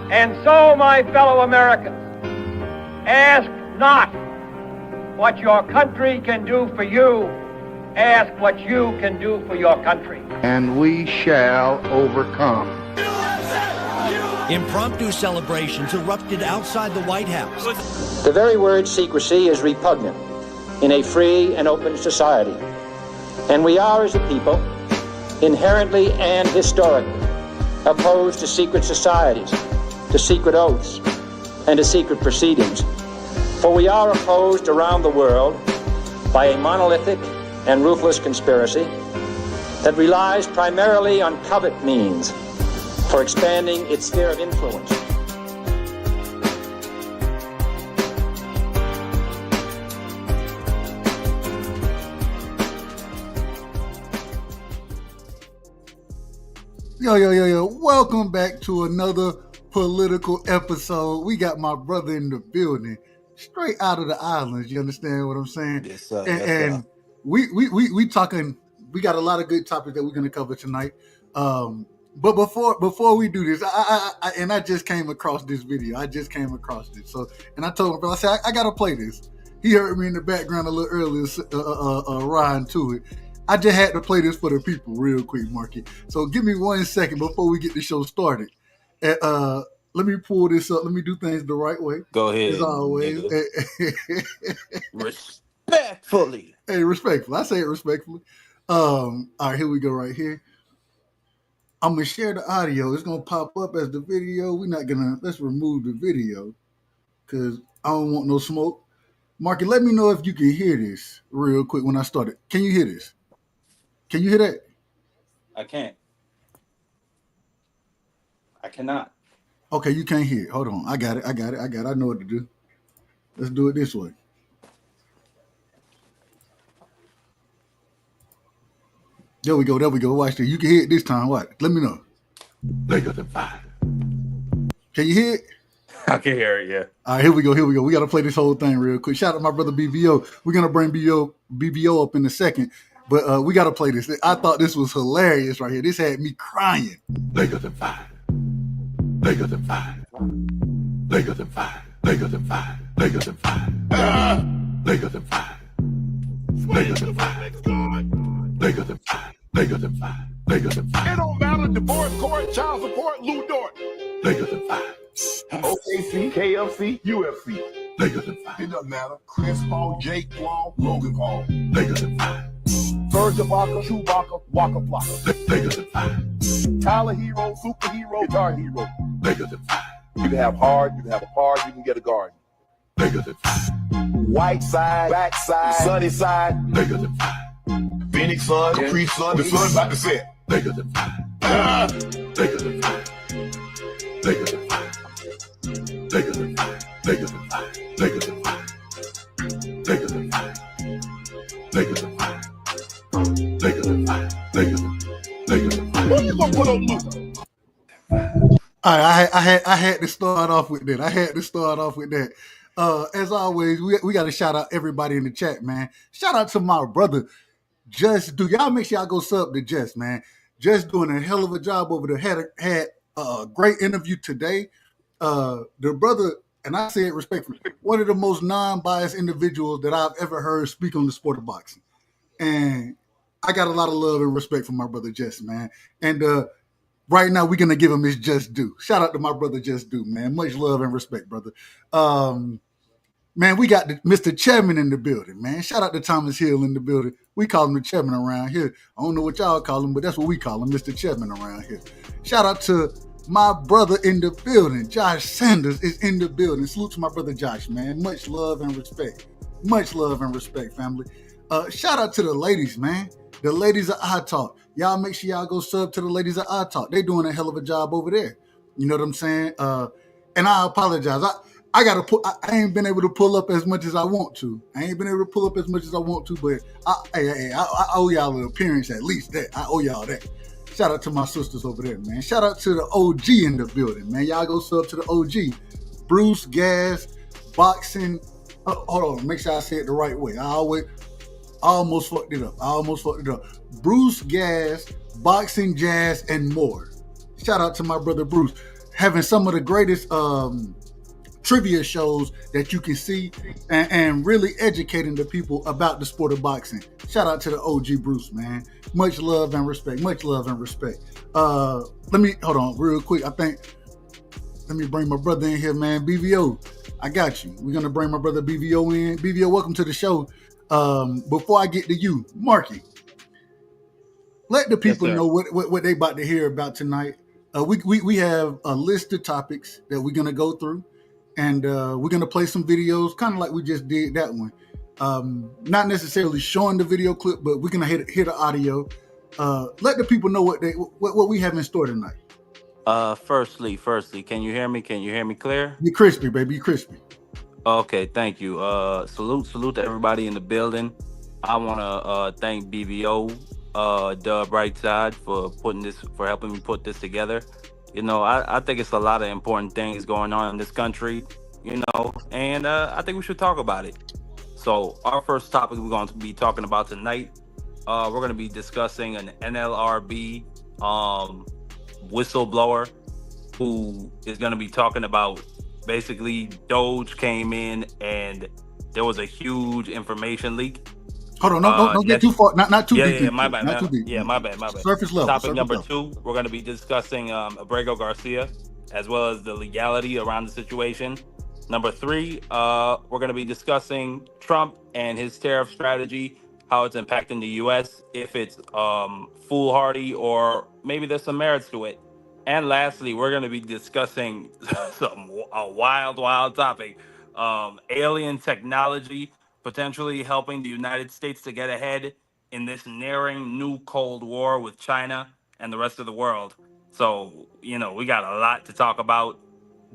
And so, my fellow Americans, ask not what your country can do for you, ask what you can do for your country. And we shall overcome. Impromptu celebrations erupted outside the White House. The very word secrecy is repugnant in a free and open society. And we are, as a people, inherently and historically opposed to secret societies, to secret oaths, and to secret proceedings. For we are opposed around the world by a monolithic and ruthless conspiracy that relies primarily on covert means for expanding its sphere of influence. Yo, welcome back to another political episode. We got my brother in the building, straight out of the islands, you understand what I'm saying? Yes, sir. And we talking, we got a lot of good topics that we're going to cover tonight. But before we do this, I just came across this video. So, and I told him, bro, I said, I got to play this. He heard me in the background a little earlier, riding to it. I just had to play this for the people real quick, Marky. So give me 1 second before we get the show started. Let me pull this up. Let me do things the right way. Go ahead. As always. Respectfully. Hey, respectfully. I say it respectfully. All right, here we go right here. I'm going to share the audio. It's going to pop up as the video. Let's remove the video because I don't want no smoke. Marky, let me know if you can hear this real quick when I start it. Can you hear this? Can you hear that? I can't. I cannot. Okay, you can't hear it. Hold on. I got it. I know what to do. Let's do it this way. There we go. Watch this. You can hear it this time. What? Let me know. Bigger than 5. Can you hear it? I can hear it, yeah. All right, here we go. We got to play this whole thing real quick. Shout out to my brother BBO. We're going to bring BBO up in a second. But we got to play this. I thought this was hilarious right here. This had me crying. Bigger than 5. Bigger than 5. Bigger than 5. Bigger than 5. Bigger than 5. Bigger than 5. Bigger than 5. Bigger than 5. Bigger than 5. Bigger than 5. It don't matter. Divorce court, child support, Lou Dort. Bigger than 5. OKC, KFC, UFC. Bigger than 5. It doesn't matter. Chris Paul, Jake Paul, Logan Paul. Bigger than 5. Serge Ibaka, Chewbacca, Waka Flocka. Bigger than 5. Tyler Hero, superhero, guitar hero. Bigger than 5. You can have hard, you can have a par, you can get a guard. Bigger than 5. White side, back side, sunny side. Bigger than 5. Phoenix sun, Capri sun, the sun about to set. Bigger than 5. Bigger than 5. Bigger than 5. Bigger than 5. Bigger than 5. Bigger than 5. Bigger than 5. Bigger than 5. Bigger than 5. Bigger than 5. What you gonna put on Luke? All right, I had to start off with that. As always, we got to shout out everybody in the chat, man. Shout out to my brother, Just Do. Y'all make sure y'all go sub to Just, man. Just doing a hell of a job over there. Had a great interview today. The brother, and I say it respectfully, one of the most non-biased individuals that I've ever heard speak on the sport of boxing. And I got a lot of love and respect for my brother Just, man. And right now, we're going to give him his just due. Shout out to my brother Just Do, man. Much love and respect, brother. Man, we got Mr. Chairman in the building, man. Shout out to Thomas Hill in the building. We call him the Chairman around here. I don't know what y'all call him, but that's what we call him, Mr. Chairman around here. Shout out to my brother in the building. Josh Sanders is in the building. Salute to my brother Josh, man. Much love and respect. Much love and respect, family. Shout out to the ladies, man. The ladies of iTalk. Y'all make sure y'all go sub to the ladies of iTalk. They doing a hell of a job over there. You know what I'm saying? And I apologize. I ain't been able to pull up as much as I want to. But I owe y'all an appearance at least that. I owe y'all that. Shout out to my sisters over there, man. Shout out to the OG in the building, man. Y'all go sub to the OG. Bruce Gas, Boxing. Hold on, make sure I say it the right way. I almost fucked it up. Bruce Gas, Boxing, Jazz, and more. Shout out to my brother Bruce. having some of the greatest trivia shows that you can see, and really educating the people about the sport of boxing. Shout out to the OG Bruce, man. Much love and respect. Much love and respect. Let me hold on real quick. Let me bring my brother in here, man. BVO, I got you. We're gonna bring my brother BVO in. BVO, welcome to the show. Before I get to you, Marky, let the people know what they about to hear about tonight. We have a list of topics that we're gonna go through, and we're gonna play some videos, kind of like we just did that one. Not necessarily showing the video clip, but we're gonna hear the audio. Let the people know what we have in store tonight. Firstly, can you hear me? Can you hear me clear? You're crispy, baby. You're crispy. Okay, thank you. Salute to everybody in the building. I want to thank BVO, Dub Brightside for helping me put this together. You know, I think it's a lot of important things going on in this country. You know, and I think we should talk about it. So our first topic we're going to be talking about tonight, we're going to be discussing an NLRB whistleblower who is going to be talking about basically Doge came in and there was a huge information leak. Hold on, don't get too far. Not too deep. Yeah, my bad. Not too deep. Yeah, my bad. Surface level. Topic number 2, we're going to be discussing ABREGO GARCIA, as well as the legality around the situation. Number 3, we're going to be discussing Trump and his tariff strategy, how it's impacting the U.S., if it's foolhardy or maybe there's some merits to it. And lastly, we're going to be discussing a wild topic, alien technology potentially helping the United States to get ahead in this nearing new Cold War with China and the rest of the world. So, you know, we got a lot to talk about.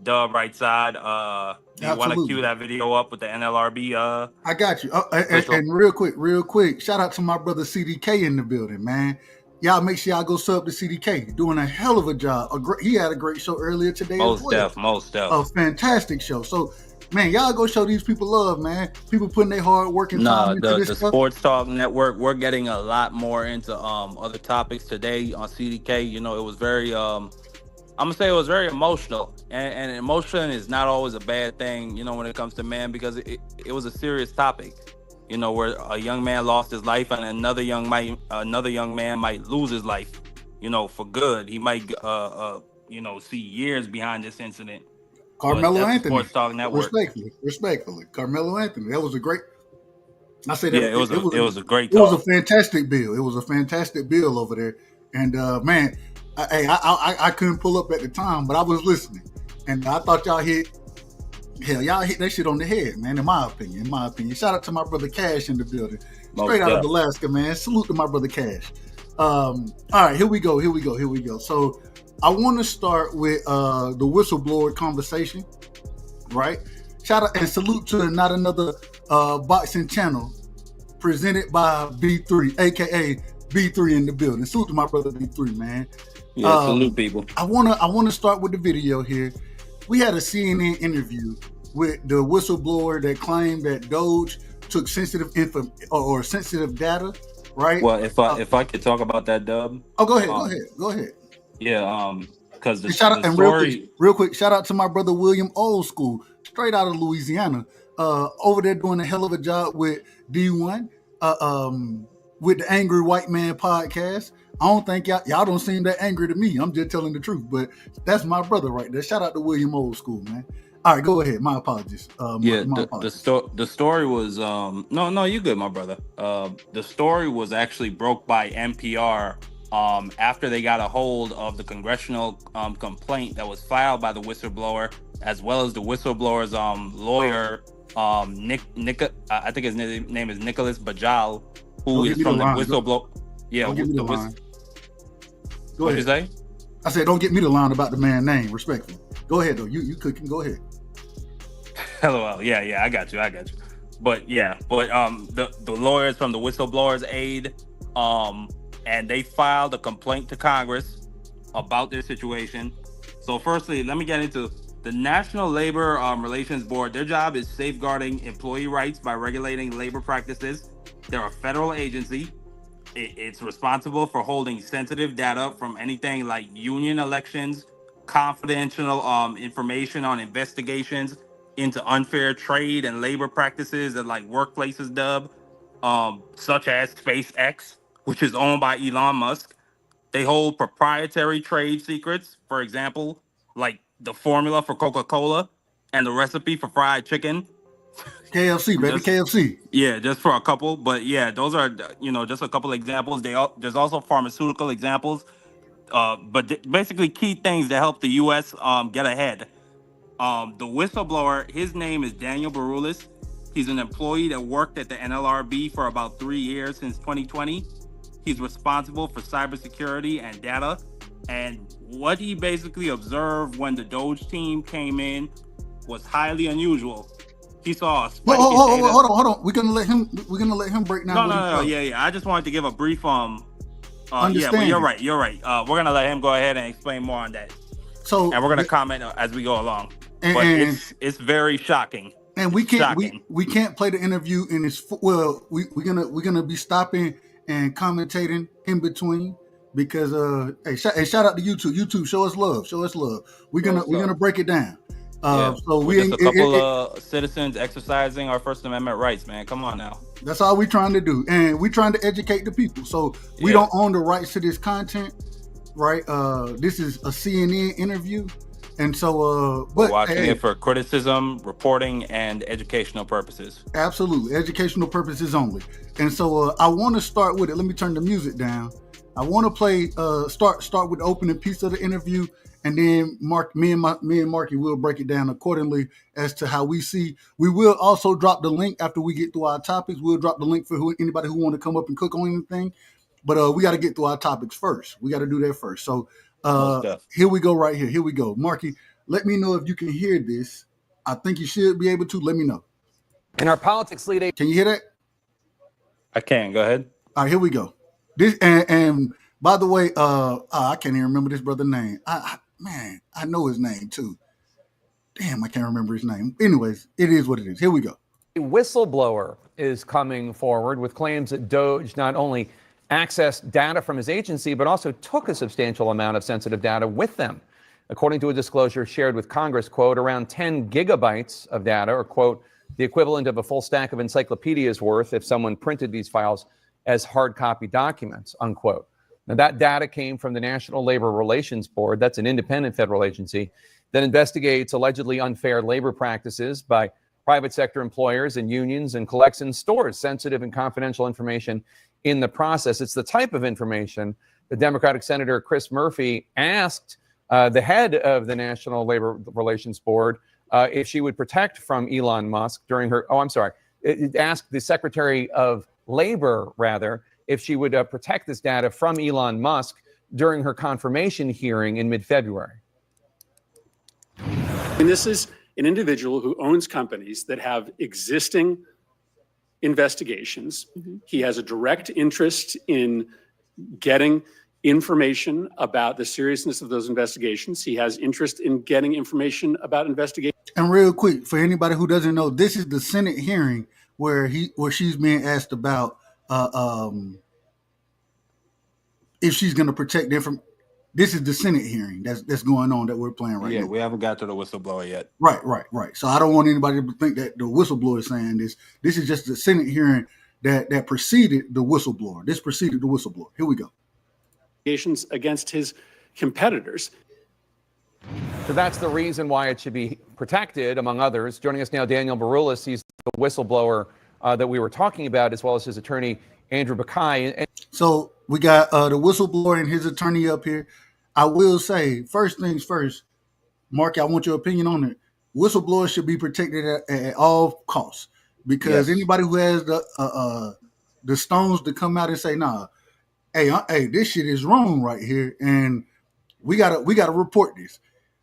Dub right side. Do you want to cue that video up with the NLRB? I got you. And real quick, shout out to my brother CDK in the building, man. Y'all make sure y'all go sub to CDK. Doing a hell of a job. He had a great show earlier today. Most def. A fantastic show. So, man, y'all go show these people love, man. People putting their hard work and time into this stuff. Sports Talk Network, we're getting a lot more into other topics today on CDK. You know, it was very I'm gonna say it was very emotional, and emotion is not always a bad thing, you know, when it comes to man, because it was a serious topic, you know, where a young man lost his life and another young man might lose his life, you know, for good. He might you know, see years behind this incident. Carmelo Anthony, Sports Talk Network. Respectfully, Carmelo Anthony. That was a great. I say that. Yeah, it was a great. It was a fantastic bill. It was a fantastic bill over there, and man. I couldn't pull up at the time, but I was listening, and I thought y'all hit that shit on the head, man. In my opinion. Shout out to my brother Cash in the building, straight out of Alaska, man. Salute to my brother Cash. All right, here we go. So I want to start with the whistleblower conversation, right? Shout out and salute to Not Another Boxing Channel, presented by B3, aka B3 in the building. Salute to my brother B3, man. Yeah, salute people. I wanna start with the video here. We had a CNN interview with the whistleblower that claimed that Doge took sensitive info or sensitive data, right? Well, if I could talk about that, Dub. Oh, go ahead. Yeah, because the story. Real quick, shout out to my brother William Old School, straight out of Louisiana, over there doing a hell of a job with D1, with the Angry White Man podcast. I don't think y'all don't seem that angry to me. I'm just telling the truth, but that's my brother right there. Shout out to William Old School, man. All right, go ahead. My apologies. The story was no, you good, my brother. The story was actually broke by NPR after they got a hold of the congressional complaint that was filed by the whistleblower, as well as the whistleblower's lawyer, I think his name is Nicholas Bajal, who is from the whistleblower. Yeah, don't give me the line. Go ahead. What you say? I said, don't get me the line about the man's name, respectfully. Go ahead, though. You cooking. Go ahead. LOL. Yeah, I got you. But the lawyers from the whistleblower's aid, and they filed a complaint to Congress about this situation. So firstly, let me get into the National Labor Relations Board. Their job is safeguarding employee rights by regulating labor practices. They're a federal agency. It's responsible for holding sensitive data from anything like union elections, confidential information on investigations into unfair trade and labor practices at like workplaces such as SpaceX, which is owned by Elon Musk. They hold proprietary trade secrets, for example, like the formula for Coca-Cola and the recipe for fried chicken. KFC, baby, Just KFC. yeah, just for a couple, but yeah, those are just a couple examples. There's also pharmaceutical examples, basically key things that help the U.S. Get ahead. The whistleblower, his name is Daniel Baroulis. He's an employee that worked at the NLRB for about 3 years since 2020. He's responsible for cybersecurity and data. And what he basically observed when the Doge team came in was highly unusual. He saw a spike in data. Hold on. We're gonna let him break down. No. Yeah. I just wanted to give a brief yeah, but you're right. We're gonna let him go ahead and explain more on that. So, and we're gonna comment as we go along. And, but it's very shocking. And we can't play the interview in its we're gonna be stopping and commentating in between because shout out to YouTube. YouTube, show us love. We're gonna break it down. So we're just a couple of citizens exercising our First Amendment rights, man. Come on now. That's all we're trying to do, and we're trying to educate the people. So we don't own the rights to this content, right? This is a CNN interview, and so but watching it for criticism, reporting, and educational purposes. Absolutely, educational purposes only. And so I want to start with it. Let me turn the music down. I want to play start with the opening piece of the interview. And then me and Marky will break it down accordingly as to how we see. We will also drop the link after we get through our topics. We'll drop the link for anybody who want to come up and cook on anything. But we got to get through our topics first. We got to do that first. So here we go right here. Here we go. Marky, let me know if you can hear this. I think you should be able to. Let me know. In our politics lead, can you hear that? I can. Go ahead. All right, here we go. This and by the way, I can't even remember this brother's name. I know his name too. Damn, I can't remember his name. Anyways, it is what it is. Here we go. A whistleblower is coming forward with claims that Doge not only accessed data from his agency, but also took a substantial amount of sensitive data with them. According to a disclosure shared with Congress, quote, around 10 gigabytes of data, or quote, the equivalent of a full stack of encyclopedias worth if someone printed these files as hard copy documents, unquote. Now, that data came from the National Labor Relations Board. That's an independent federal agency that investigates allegedly unfair labor practices by private sector employers and unions and collects and stores sensitive and confidential information in the process. It's the type of information that Democratic Senator Chris Murphy asked the head of the National Labor Relations Board if she would protect from Elon Musk during her, it asked the Secretary of Labor, rather, if she would protect this data from Elon Musk during her confirmation hearing in mid-February. And this is an individual who owns companies that have existing investigations. Mm-hmm. He has a direct interest in getting information about the seriousness of those investigations. He has interest in getting information about investigations. And real quick, for anybody who doesn't know, this is the Senate hearing where she's being asked about if she's going to protect them from. This is the Senate hearing that's going on that we're playing right now. Yeah, we haven't got to the whistleblower yet. Right. So I don't want anybody to think that the whistleblower is saying this. This is just the Senate hearing that preceded the whistleblower. This preceded the whistleblower. Here we go. Against his competitors. So that's the reason why it should be protected, among others. Joining us now, Daniel Baroulis. He's the whistleblower that we were talking about, as well as his attorney, Andrew Buckeye. So we got the whistleblower and his attorney up here. I will say, first things first, Marky, I want your opinion on it. Whistleblowers should be protected at all costs because anybody who has the stones to come out and say, nah, hey, this shit is wrong right here, and we gotta report this.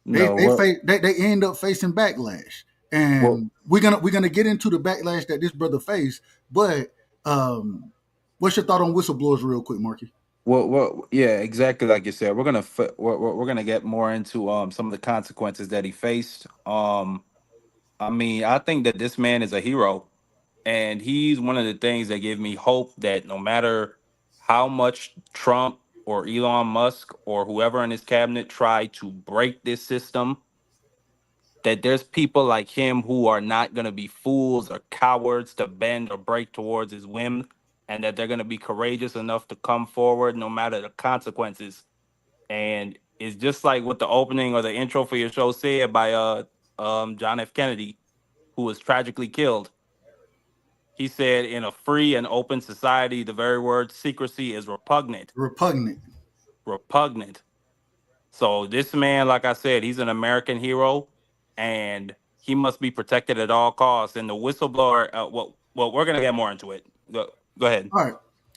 They end up facing backlash, and we're gonna get into the backlash that this brother faced. But what's your thought on whistleblowers, real quick, Marky? Well, yeah, exactly like you said. We're gonna get more into some of the consequences that he faced. I think that this man is a hero, and he's one of the things that give me hope that no matter how much Trump or Elon Musk or whoever in his cabinet try to break this system, that there's people like him who are not going to be fools or cowards to bend or break towards his whim, and that they're going to be courageous enough to come forward no matter the consequences. And it's just like what the opening or the intro for your show said by John F. Kennedy, who was tragically killed. He said, in a free and open society, the very word secrecy is repugnant. Repugnant. Repugnant. So this man, like I said, he's an American hero, and he must be protected at all costs. And the whistleblower, well, we're gonna get more into it. Go ahead. All right.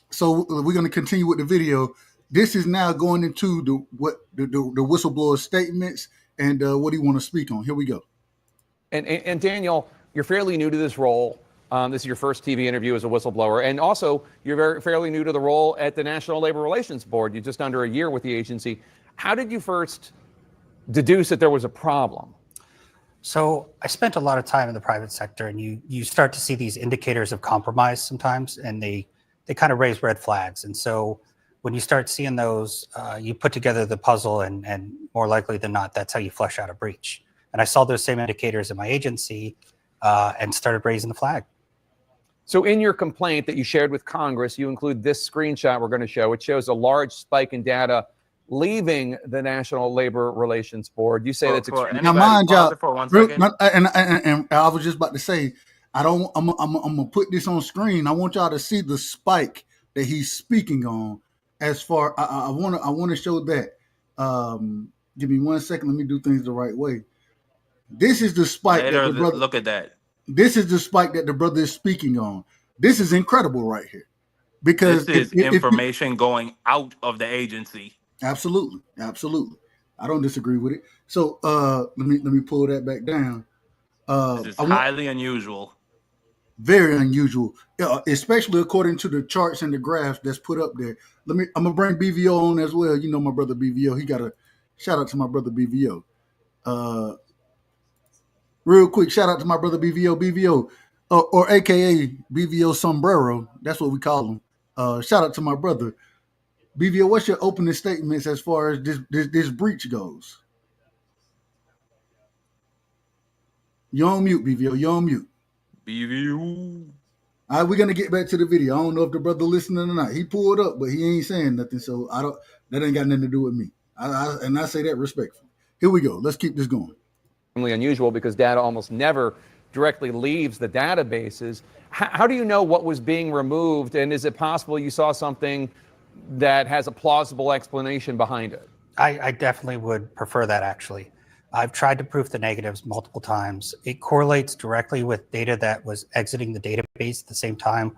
So we're gonna continue with the video. This is now going into the whistleblower statements and what he want to speak on. Here we go. And Daniel, you're fairly new to this role. This is your first TV interview as a whistleblower. And also, you're fairly new to the role at the National Labor Relations Board. You're just under a year with the agency. How did you first deduce that there was a problem? So I spent a lot of time in the private sector, and you start to see these indicators of compromise sometimes, and they kind of raise red flags. And so when you start seeing those, you put together the puzzle, and more likely than not, that's how you flesh out a breach. And I saw those same indicators in my agency and started raising the flag. So in your complaint that you shared with Congress, you include this screenshot we're going to show. It shows a large spike in data leaving the National Labor Relations Board. You say that's extremely. Now, mind y'all, and I was just about to say, I'm gonna put this on screen. I want y'all to see the spike that he's speaking on. As far, I want to show that. Give me 1 second. Let me do things the right way. This is the spike. Look at that. This is the spike that the brother is speaking on. This is incredible right here, because this is information going out of the agency. Absolutely. I don't disagree with it. So let me pull that back down. This is highly unusual. Very unusual, especially according to the charts and the graphs that's put up there. I'm gonna bring BVO on as well. You know my brother BVO. He got a shout out to my brother BVO. Real quick, shout out to my brother BVO, or AKA BVO Sombrero. That's what we call him. Shout out to my brother. BVO, what's your opening statements as far as this breach goes? You're on mute, BVO. You're on mute. BVO. All right, we're gonna get back to the video. I don't know if the brother listening or not. He pulled up, but he ain't saying nothing, so that ain't got nothing to do with me. And I say that respectfully. Here we go. Let's keep this going. Unusual because data almost never directly leaves the databases. How do you know what was being removed, and is it possible you saw something that has a plausible explanation behind it? I definitely would prefer that, actually. I've tried to prove the negatives multiple times. It correlates directly with data that was exiting the database at the same time.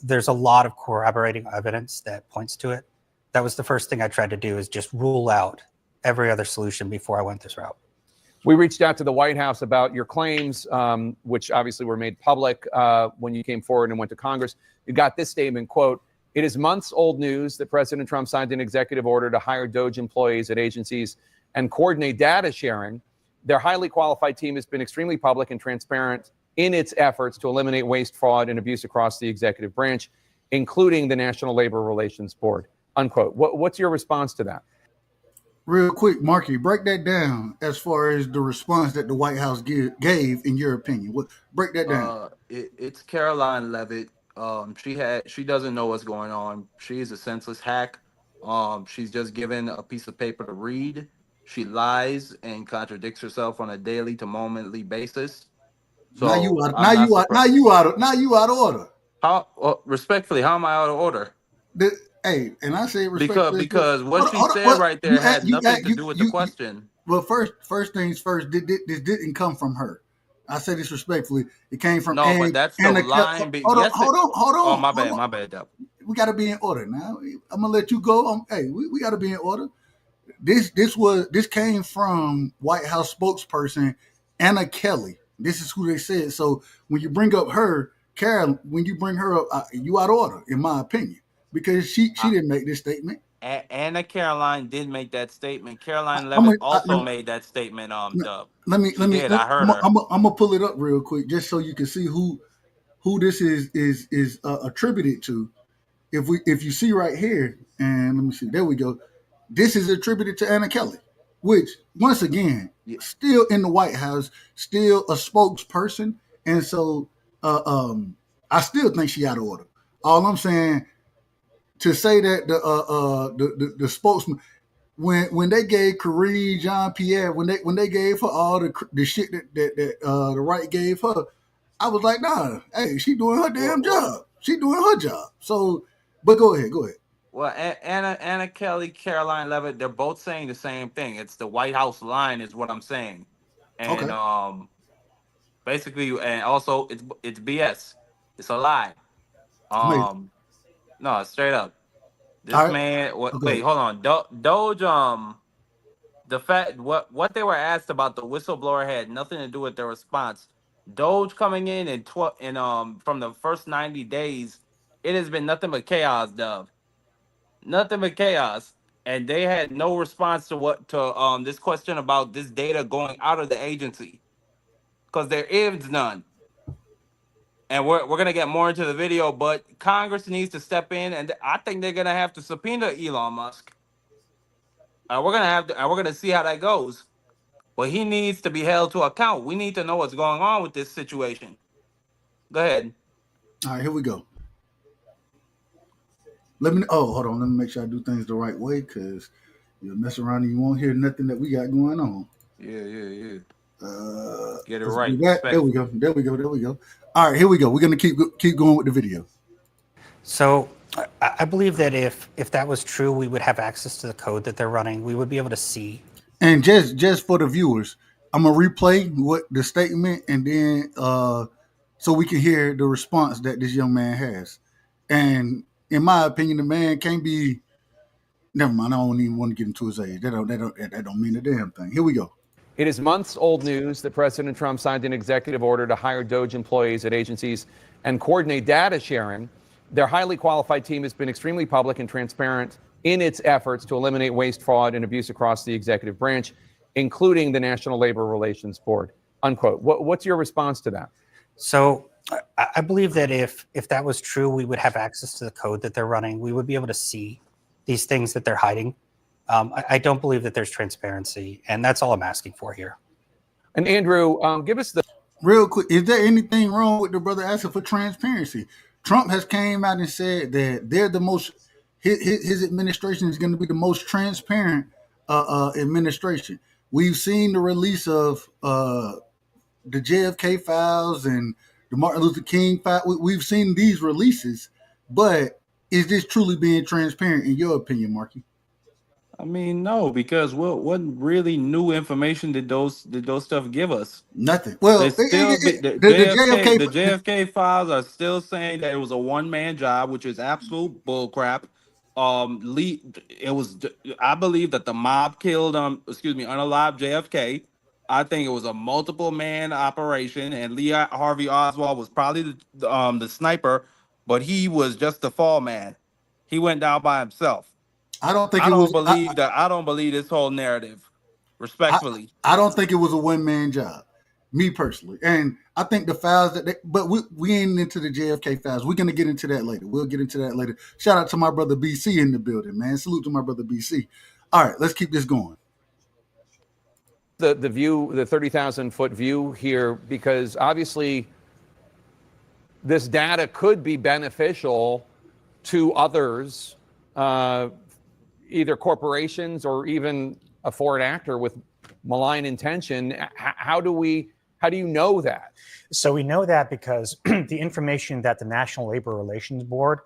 There's a lot of corroborating evidence that points to it. That was the first thing I tried to do, is just rule out every other solution before I went this route. We reached out to the White House about your claims, which obviously were made public when you came forward and went to Congress. You got this statement, quote, "It is months old news that President Trump signed an executive order to hire DOJ employees at agencies and coordinate data sharing. Their highly qualified team has been extremely public and transparent in its efforts to eliminate waste, fraud, and abuse across the executive branch, including the National Labor Relations Board," unquote. What's your response to that? Real quick, Marky, break that down as far as the response that the White House gave, in your opinion. Break that down. It's Caroline Leavitt. She doesn't know what's going on. She's a senseless hack. She's just given a piece of paper to read. She lies and contradicts herself on a daily to momently basis. So now you out of order. Respectfully, how am I out of order? Hey, and I say respectfully because what she said right there had nothing to do with the question. Well, first things first. This didn't come from her. I say this respectfully. It came from but that's the line. Hold on. Oh, my bad. We got to be in order now. I'm gonna let you go. Hey, we got to be in order. This came from White House spokesperson Anna Kelly. This is who they said. So when you bring up her, Carol, when you bring her up, you out of order, in my opinion. Because she didn't make this statement. Anna Caroline did make that statement. Caroline Leavitt also made that statement. Dub. I heard her. I'm gonna pull it up real quick just so you can see who this is attributed to. if you see right here, and let me see, there we go. This is attributed to Anna Kelly, which once again, still in the White House, still a spokesperson, and so I still think she out of order. All I'm saying, to say that the spokesman, when they gave Karine Jean-Pierre, when they gave her all the shit that the right gave her, I was like, nah, hey, she doing her damn job. She doing her job. So, but go ahead. Well, Anna Kelly, Caroline Levitt, they're both saying the same thing. It's the White House line, is what I'm saying, and Okay. basically, and also it's BS. It's a lie. Amazing. No, straight up. All This right. man. Okay. Wait, hold on. Doge. The fact what they were asked about the whistleblower had nothing to do with their response. Doge coming in and from the first 90 days, it has been nothing but chaos, Dove. Nothing but chaos. And they had no response to this question about this data going out of the agency. Because there is none. And we're gonna get more into the video, but Congress needs to step in, and I think they're gonna have to subpoena Elon Musk. And we're gonna see how that goes. But he needs to be held to account. We need to know what's going on with this situation. Go ahead. All right, here we go. Hold on. Let me make sure I do things the right way, because you'll mess around and you won't hear nothing that we got going on. Yeah. Get it Let's right. do that. There we go. All right, here we go. We're gonna keep going with the video. So I believe that if that was true, we would have access to the code that they're running. We would be able to see. And just for the viewers, I'm gonna replay what the statement, and then so we can hear the response that this young man has. And in my opinion, the man can't be. Never mind. I don't even want to get into his age. That don't mean a damn thing. Here we go. It is months old news that President Trump signed an executive order to hire Doge employees at agencies and coordinate data sharing. Their highly qualified team has been extremely public and transparent in its efforts to eliminate waste, fraud, and abuse across the executive branch, including the National Labor Relations Board, unquote. What's your response to that? So I believe that if that was true, we would have access to the code that they're running. We would be able to see these things that they're hiding. I don't believe that there's transparency, and that's all I'm asking for here. And Andrew, give us the real quick. Is there anything wrong with the brother asking for transparency? Trump has came out and said that they're the most. His administration is going to be the most transparent administration. We've seen the release of the JFK files and the Martin Luther King file. We've seen these releases, but is this truly being transparent in your opinion, Marky? I mean, no, because what really new information did those stuff give us? Nothing. Well, the JFK files are still saying that it was a one-man job, which is absolute bullcrap. It was. I believe that the mob killed unalived JFK. I think it was a multiple man operation, and Lee Harvey Oswald was probably the sniper, but he was just the fall man. He went down by himself. I don't believe this whole narrative, respectfully. I don't think it was a one-man job, me personally. And I think the files but we ain't into the JFK files. We're going to get into that later. We'll get into that later. Shout out to my brother BC in the building, man. Salute to my brother BC. All right, let's keep this going. The view, the 30,000-foot view here, because obviously this data could be beneficial to others, either corporations or even a foreign actor with malign intention. How do you know that? So we know that because the information that the National Labor Relations Board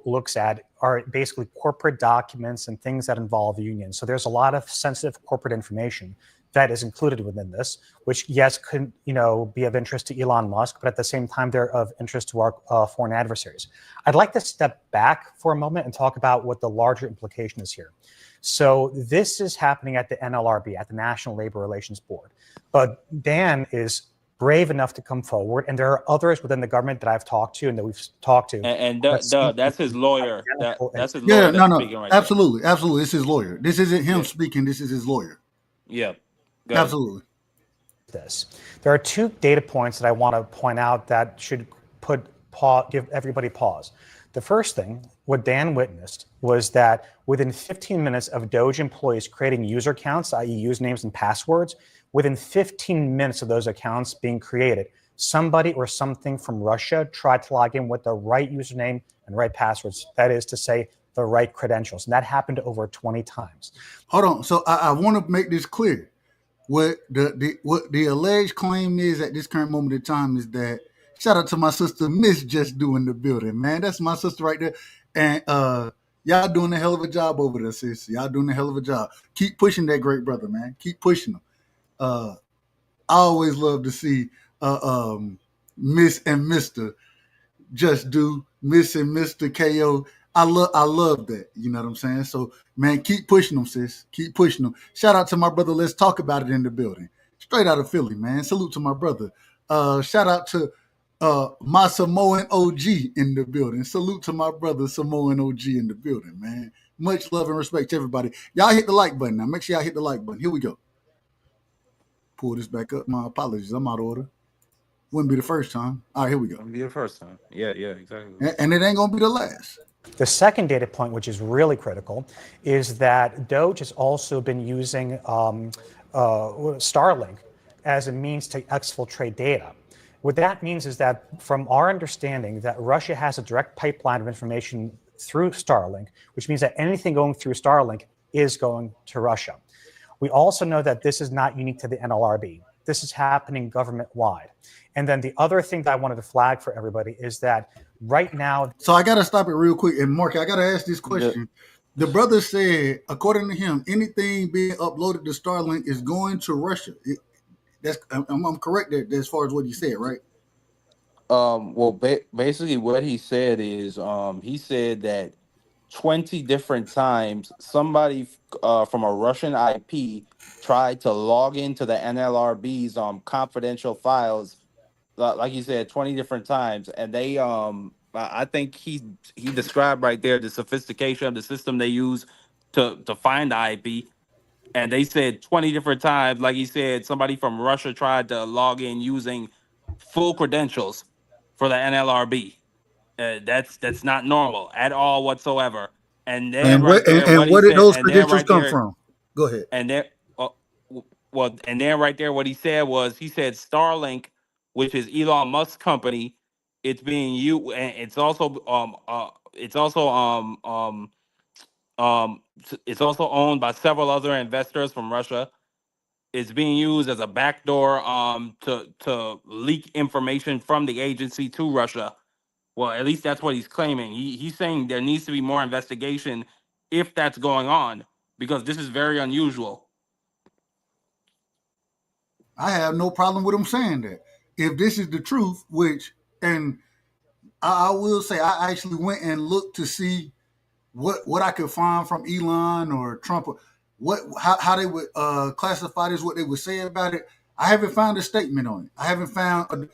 looks at are basically corporate documents and things that involve unions. So there's a lot of sensitive corporate information that is included within this, which yes, could be of interest to Elon Musk, but at the same time, they're of interest to our foreign adversaries. I'd like to step back for a moment and talk about what the larger implication is here. So this is happening at the NLRB, at the National Labor Relations Board. But Dan is brave enough to come forward, and there are others within the government that I've talked to and that we've talked to. And that's his lawyer. That's his lawyer. Speaking right absolutely. It's his lawyer. This isn't him speaking. This is his lawyer. Yeah. Absolutely. There are two data points that I want to point out that should give everybody pause. The first thing, what Dan witnessed, was that within 15 minutes of Doge employees creating user accounts, i.e. usernames and passwords, within 15 minutes of those accounts being created, somebody or something from Russia tried to log in with the right username and right passwords. That is to say, the right credentials. And that happened over 20 times. Hold on. So I want to make this clear. What the alleged claim is at this current moment in time is that, shout out to my sister Miss Just Doing the building, man. That's my sister right there. And y'all doing a hell of a job over there, sis. Y'all doing a hell of a job. Keep pushing that great brother, man. Keep pushing him. I always love to see Miss and Mr. Just Do, Miss and Mr. KO. I love that. You know what I'm saying? So, man, keep pushing them, sis. Keep pushing them. Shout out to my brother. Let's talk about it in the building. Straight out of Philly, man. Salute to my brother. Shout out to my Samoan OG in the building. Salute to my brother Samoan OG in the building, man. Much love and respect to everybody. Y'all hit the like button now. Make sure y'all hit the like button. Here we go. Pull this back up. My apologies. I'm out of order. Wouldn't be the first time. All right, here we go. Wouldn't be the first time. Yeah, exactly. And it ain't going to be the last. The second data point, which is really critical, is that Doge has also been using Starlink as a means to exfiltrate data. What that means is that, from our understanding, that Russia has a direct pipeline of information through Starlink, which means that anything going through Starlink is going to Russia. We also know that this is not unique to the NLRB. This is happening government-wide. And then the other thing that I wanted to flag for everybody is that right now... So I got to stop it real quick. And Marky, I got to ask this question. Yeah. The brother said, according to him, anything being uploaded to Starlink is going to Russia. I'm correct there as far as what he said, right? Well, basically what he said is he said that 20 different times somebody from a Russian IP tried to log into the NLRB's confidential files, like you said, 20 different times, and they I think he described right there the sophistication of the system they use to find the IP. And they said 20 different times, like he said, somebody from Russia tried to log in using full credentials for the NLRB. That's not normal at all whatsoever. And then where did those credentials come from? Go ahead. And then, and then right there, what he said was, he said Starlink, which is Elon Musk's company, it's being used, and it's also owned by several other investors from Russia. It's being used as a backdoor to leak information from the agency to Russia. Well, at least that's what he's claiming. He's saying there needs to be more investigation if that's going on, because this is very unusual. I have no problem with him saying that. If this is the truth, and I will say, I actually went and looked to see what I could find from Elon or Trump, how they would classify this, what they would say about it. I haven't found a statement on it. I haven't found.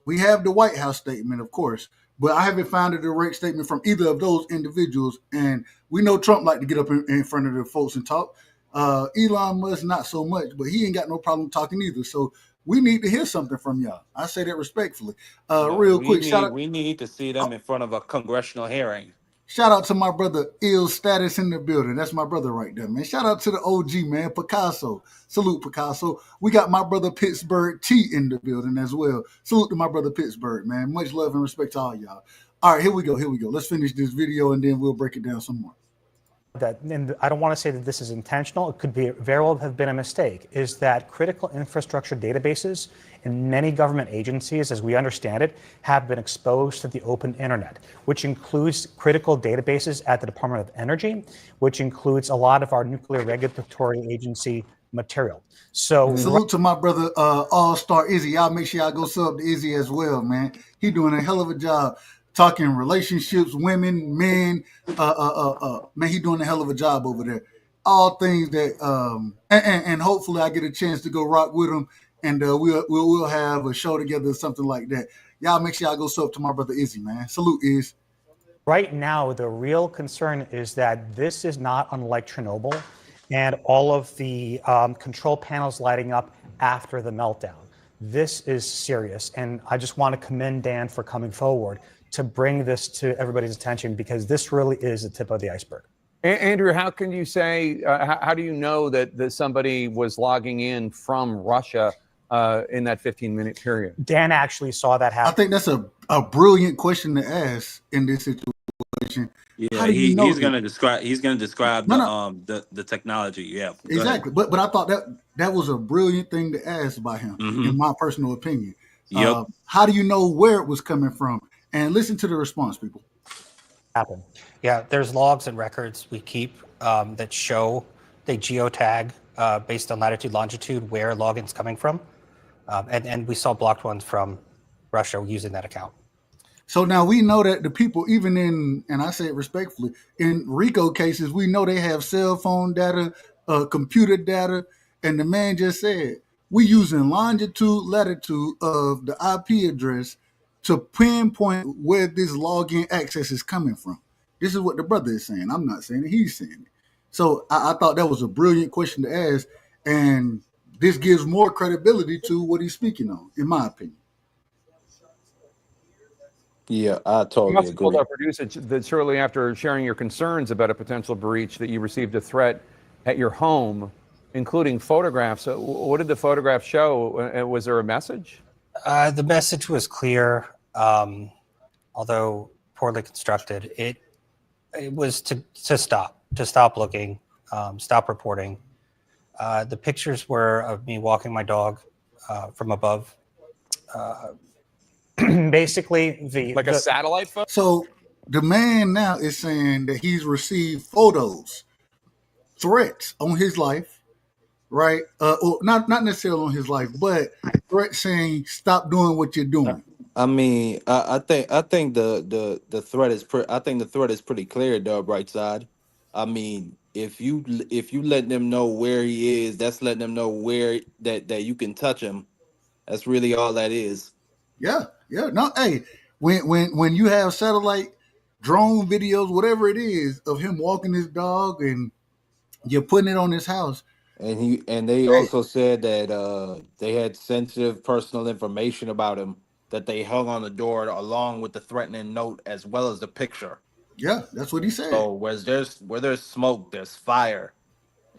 We have the White House statement, of course, but I haven't found a direct statement from either of those individuals. And we know Trump like to get up in front of the folks and talk. Elon Musk not so much, but he ain't got no problem talking either. So we need to hear something from y'all. I say that respectfully. Real quick, we need to see them in front of a congressional hearing. Shout out to my brother Ill Status in the building. That's my brother right there, man. Shout out to the OG, man, Picasso. Salute, Picasso. We got my brother Pittsburgh T in the building as well. Salute to my brother Pittsburgh, man. Much love and respect to all y'all. All right, here we go. Let's finish this video and then we'll break it down some more. And I don't want to say that this is intentional. It could very well have been a mistake, is that critical infrastructure databases in many government agencies, as we understand it, have been exposed to the open internet, which includes critical databases at the Department of Energy, which includes a lot of our nuclear regulatory agency material. So salute to my brother All-Star Izzy. Y'all make sure y'all go sub to Izzy as well, man. He doing a hell of a job talking relationships, women, men. Man, he doing a hell of a job over there. All things that and hopefully I get a chance to go rock with him, and we'll have a show together or something like that. Y'all make sure y'all go sub to my brother Izzy, man. Salute, Iz. Right now, the real concern is that this is not unlike Chernobyl and all of the control panels lighting up after the meltdown. This is serious, and I just want to commend Dan for coming forward to bring this to everybody's attention, because this really is the tip of the iceberg. Andrew, how can you say, how do you know that somebody was logging in from Russia in that 15-minute period? Dan actually saw that happen. I think that's a brilliant question to ask in this situation. Yeah, he's gonna describe the technology. Yeah, exactly. But I thought that was a brilliant thing to ask by him, in my personal opinion. Yep. How do you know where it was coming from? And listen to the response, people. Happen. Yeah, there's logs and records we keep that show they geotag based on latitude, longitude, where login's coming from. And we saw blocked ones from Russia using that account. So now we know that the people, even in, and I say it respectfully, in RICO cases, we know they have cell phone data, computer data, and the man just said, we using longitude, latitude of the IP address to pinpoint where this login access is coming from. This is what the brother is saying. I'm not saying it, he's saying it. So I thought that was a brilliant question to ask, and this gives more credibility to what he's speaking on, in my opinion. Yeah, I totally You agree. our producer that shortly after sharing your concerns about a potential breach, that you received a threat at your home, including photographs. What did the photograph show? Was there a message? The message was clear, although poorly constructed. It was to stop looking, stop reporting. The pictures were of me walking my dog from above. Basically, a satellite photo. So the man now is saying that he's received photos, threats on his life, right? Or not necessarily on his life, but threats saying stop doing what you're doing. I mean, I think the threat is pretty clear, though, Bright Side. I mean, if you let them know where he is, that's letting them know where that you can touch him. That's really all that is. Yeah. No, hey, when you have satellite drone videos, whatever it is, of him walking his dog and you're putting it on his house. And they also said that they had sensitive personal information about him that they hung on the door along with the threatening note as well as the picture. Yeah, that's what he said. So where there's smoke, there's fire.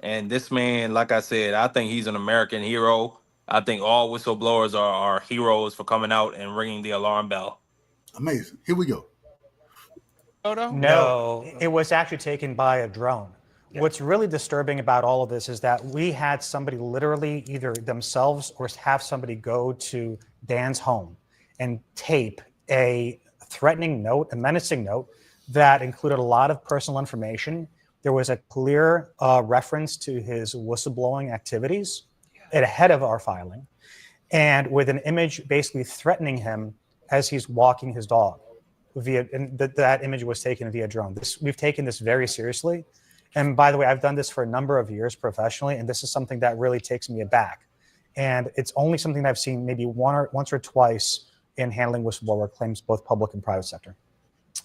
And this man, like I said, I think he's an American hero. I think all whistleblowers are heroes for coming out and ringing the alarm bell. Amazing. Here we go. No, it was actually taken by a drone. Yeah. What's really disturbing about all of this is that we had somebody literally either themselves or have somebody go to Dan's home and tape a threatening note, a menacing note that included a lot of personal information. There was a clear reference to his whistleblowing activities ahead of our filing, and with an image basically threatening him as he's walking his dog. That image was taken via drone. We've taken this very seriously. And by the way, I've done this for a number of years professionally, and this is something that really takes me aback. And it's only something that I've seen maybe once or twice in handling whistleblower claims, both public and private sector.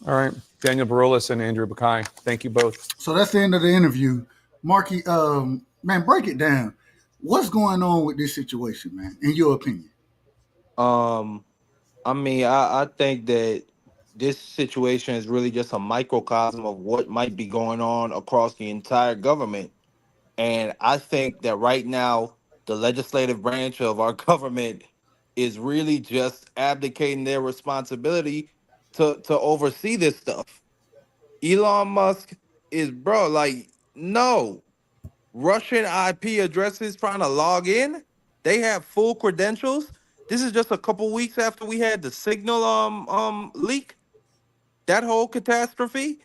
All right, Daniel Baroulis and Andrew Bukai, thank you both. So that's the end of the interview. Marky, man, break it down. What's going on with this situation, man, in your opinion? I mean, I think that this situation is really just a microcosm of what might be going on across the entire government. And I think that right now, the legislative branch of our government is really just abdicating their responsibility to oversee this stuff. Elon Musk is, no. Russian IP addresses trying to log in. They have full credentials. This is just a couple weeks after we had the Signal leak. That whole catastrophe.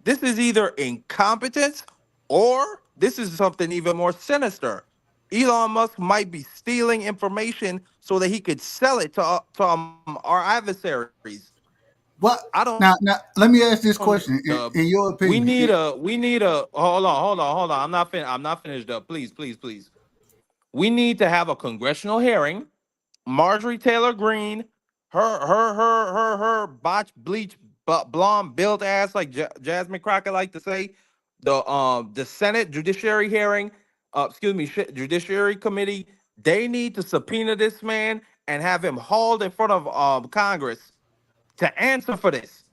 This is either incompetence or this is something even more sinister. Elon Musk might be stealing information so that he could sell it to our adversaries. What? I don't. Now, let me ask this question. In your opinion, we need a. Hold on. I'm not finished up. Please. We need to have a congressional hearing. Marjorie Taylor Greene, her botch bleach blonde built ass like Jasmine Crockett like to say. The Senate Judiciary hearing, Judiciary Committee. They need to subpoena this man and have him hauled in front of Congress to answer for this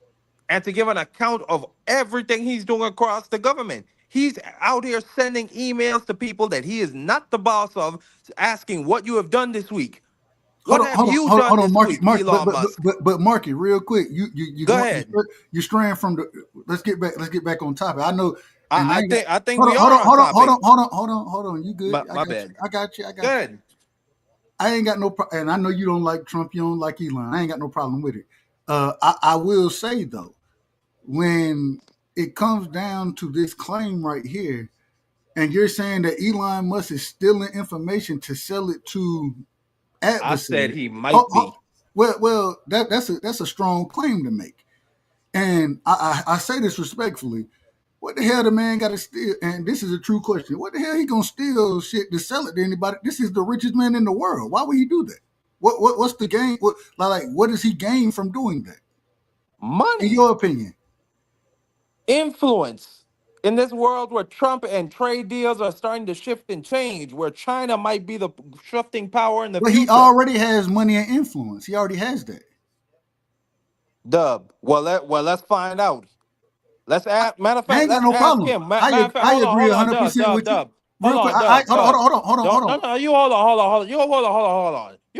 and to give an account of everything he's doing across the government. He's out here sending emails to people that he is not the boss of, asking what you have done this week. What have you done this Marky, week, Elon Musk? but Marky, real quick, you Go going, ahead. you're straying from the. Let's get back on topic. I know. I think we are on topic. Hold on. You good? My bad. I got you. Good. I ain't got no problem, and I know you don't like Trump. You don't like Elon. I ain't got no problem with it. I will say though, when it comes down to this claim right here, and you're saying that Elon Musk is stealing information to sell it to adversaries. I said he might be. Well, that's a strong claim to make, and I say this respectfully. What the hell the man got to steal? And this is a true question. What the hell he gonna steal shit to sell it to anybody? This is the richest man in the world. Why would he do that? What's the gain? What does he gain from doing that? Money. In your opinion? Influence. In this world where Trump and trade deals are starting to shift and change, where China might be the shifting power in the future. He already has money and influence. He already has that. Dub. Well, let's find out. Let's ask. Matter of fact, I ain't got let's no ask problem. him. I agree 100% with you. Real quick, hold on. No, you hold on. You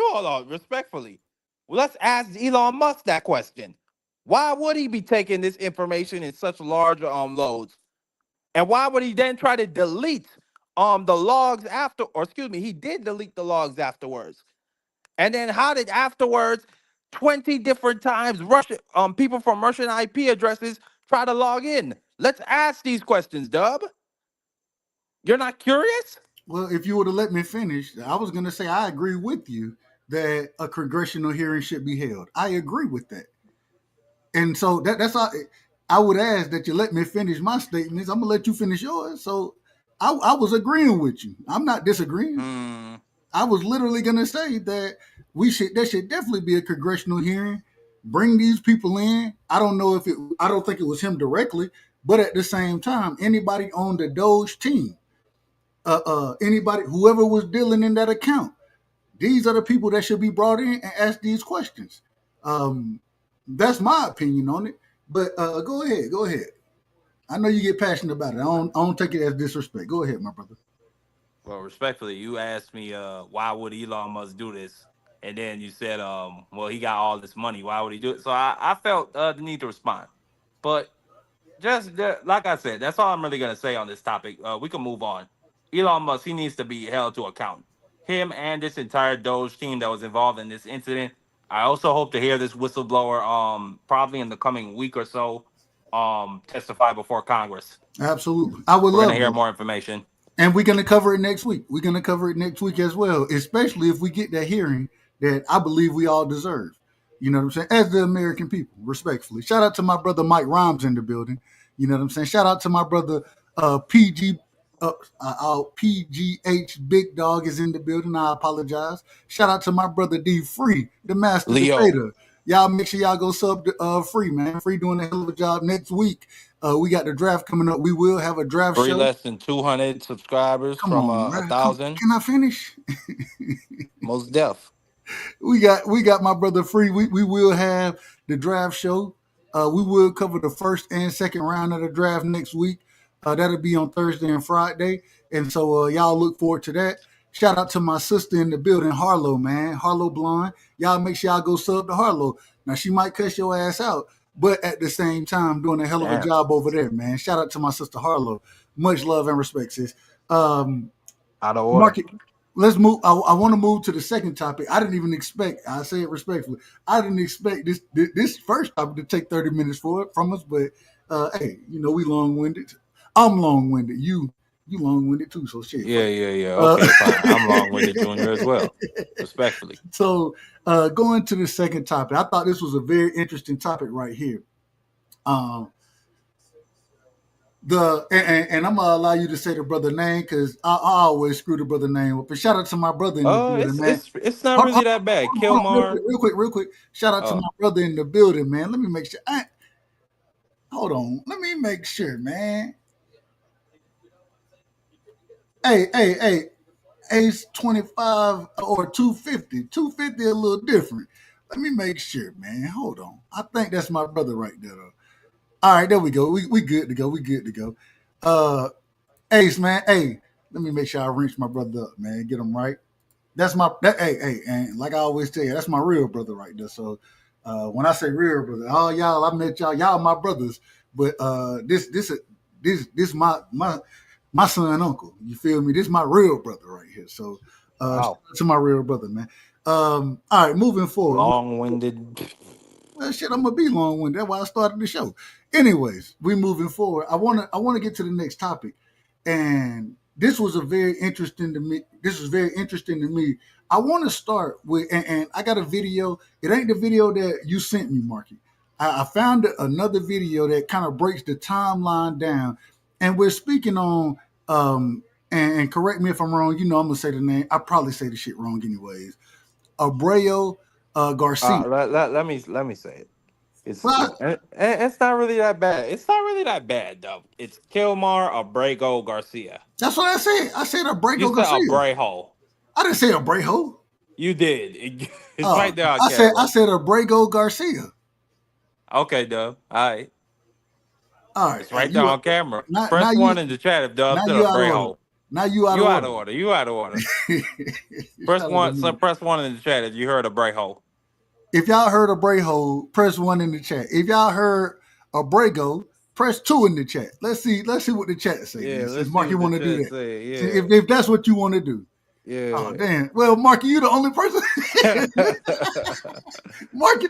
hold on. Respectfully, well, let's ask Elon Musk that question. Why would he be taking this information in such large loads? And why would he then try to delete the logs after, or excuse me, he did delete the logs afterwards. And then how did afterwards 20 different times Russian people from Russian IP addresses try to log in? Let's ask these questions, Dub. You're not curious? Well, if you would have let me finish, I was going to say I agree with you that a congressional hearing should be held. I agree with that. And so that's all. I would ask that you let me finish my statements. I'm going to let you finish yours. So I was agreeing with you. I'm not disagreeing. I was literally going to say that there should definitely be a congressional hearing. Bring these people in. I don't think it was him directly, but at the same time, anybody on the Doge team, anybody, whoever was dealing in that account, these are the people that should be brought in and ask these questions. That's my opinion on it. But go ahead. I know you get passionate about it. I don't take it as disrespect. Go ahead, my brother. Well, respectfully, you asked me why would Elon Musk do this, and then you said, well, he got all this money. Why would he do it? So I felt the need to respond. But just like I said, that's all I'm really gonna say on this topic. We can move on. Elon Musk, he needs to be held to account. Him and this entire Doge team that was involved in this incident. I also hope to hear this whistleblower probably in the coming week or so testify before Congress. Absolutely. I would We're love gonna hear that. more information. And we're going to cover it next week. We're going to cover it next week as well, especially if we get that hearing that I believe we all deserve. You know what I'm saying? As the American people, respectfully. Shout out to my brother Mike Rhymes in the building. You know what I'm saying? Shout out to my brother PGH Big Dog is in the building. I apologize. Shout out to my brother D Free, the master debater. Y'all make sure y'all go sub to Free, man. Free doing a hell of a job next week. We got the draft coming up. We will have a draft show. Less than 200 subscribers from 1,000. Can I finish? Most deaf. We got my brother Free. We will have the draft show. We will cover the first and second round of the draft next week. That'll be on Thursday and Friday. And so y'all look forward to that. Shout out to my sister in the building, Harlow, man. Harlow Blonde. Y'all make sure y'all go sub to Harlow. Now, she might cuss your ass out, but at the same time, doing a hell of a job over there, man. Shout out to my sister, Harlow. Much love and respect, sis. Out of order. Marky, let's move. I want to move to the second topic. I didn't even expect, I say it respectfully, I didn't expect this first topic to take 30 minutes from us, but hey, we long-winded. I'm long-winded. You long-winded too, so shit. Yeah. Okay, fine. I'm long-winded doing it as well, respectfully. So going to the second topic, I thought this was a very interesting topic right here. And I'm gonna allow you to say the brother name because I always screw the brother name up. But shout out to my brother in the building, man. It's not really that bad. Kilmar. Real quick. Shout out to my brother in the building, man. Let me make sure. Hold on. Let me make sure, man. Hey, Ace 25 or 250. 250 a little different. Let me make sure, man. Hold on. I think that's my brother right there. Though. All right, there we go. We good to go. We good to go. Ace, man. Hey, let me make sure I reach my brother up, man. Get him right. That's hey, and like I always tell you, that's my real brother right there. So when I say real brother, all y'all, I met y'all my brothers, but this my son uncle. You feel me? This my real brother right here. So Wow. to my real brother, man. All right, moving forward. Long-winded. Well, shit, I'm gonna be long-winded. That's why I started the show. Anyways, we moving forward. I wanna get to the next topic, and this was very interesting to me. I want to start with, and I got a video. It ain't the video that you sent me, Marky. I found another video that kind of breaks the timeline down, and we're speaking on. And correct me if I'm wrong. You know, I'm gonna say the name. I probably say the shit wrong, anyways. Abrego Garcia. Let me say it. Well, It's not really that bad. It's not really that bad though. It's Kilmar Abrego Garcia. That's what I said. I said Abrego You said Garcia. Abrejo. I didn't say Abrego. You did. It's right there on I camera. said Abrego Garcia. Okay, Dub. All right. All right. It's right there on camera. Press now one in the chat if Dub said Abrejo. Now you out of order. You out of order. Press one in the chat if you heard Abrejo. If y'all heard Abrego, press 1 in the chat. If y'all heard Abrego, press 2 in the chat. Let's see what the chat says. Yeah, if Marky want to do that. Yeah. If that's what you want to do. Yeah. Oh damn. Well, Marky, you the only person. Marky,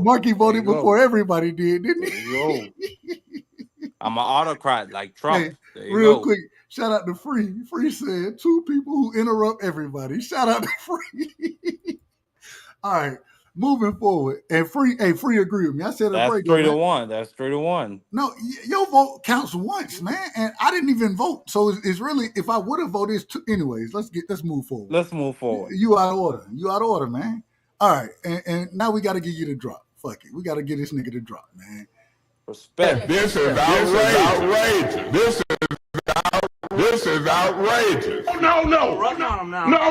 Marky voted before everybody did, didn't he? I'm an autocrat like Trump. Hey, real quick, shout out to Free. Free said 2 people who interrupt everybody. Shout out to Free. All right, moving forward, and Free agree with me. I said that's Abrego, 3-1. That's 3-1. No, your vote counts once, man, and I didn't even vote. So it's really, if I would have voted, anyways. Let's move forward. Let's move forward. You out of order. You out of order, man. All right, and now we got to give you the drop. Fuck it, we got to get this nigga the drop, man. Respect. This is outrageous. This is outrageous. No,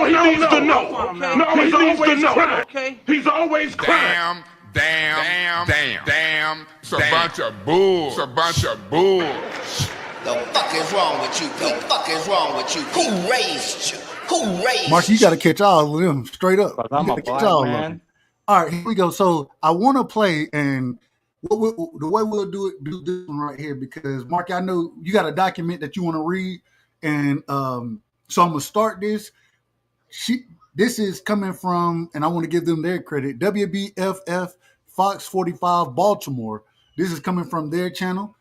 he needs to know. No, he needs to know. He's always crying. Damn. It's a bunch of bull. The fuck is wrong with you? Who raised you? Marcy, you got to catch all of them straight up. I'm a black man. All right, here we go. So I want to play, and the way we'll do this one right here, because Marky, I know you got a document that you want to read, and so I'm gonna start this. This is coming from, and I want to give them their credit, WBFF Fox 45 Baltimore. This is coming from their channel.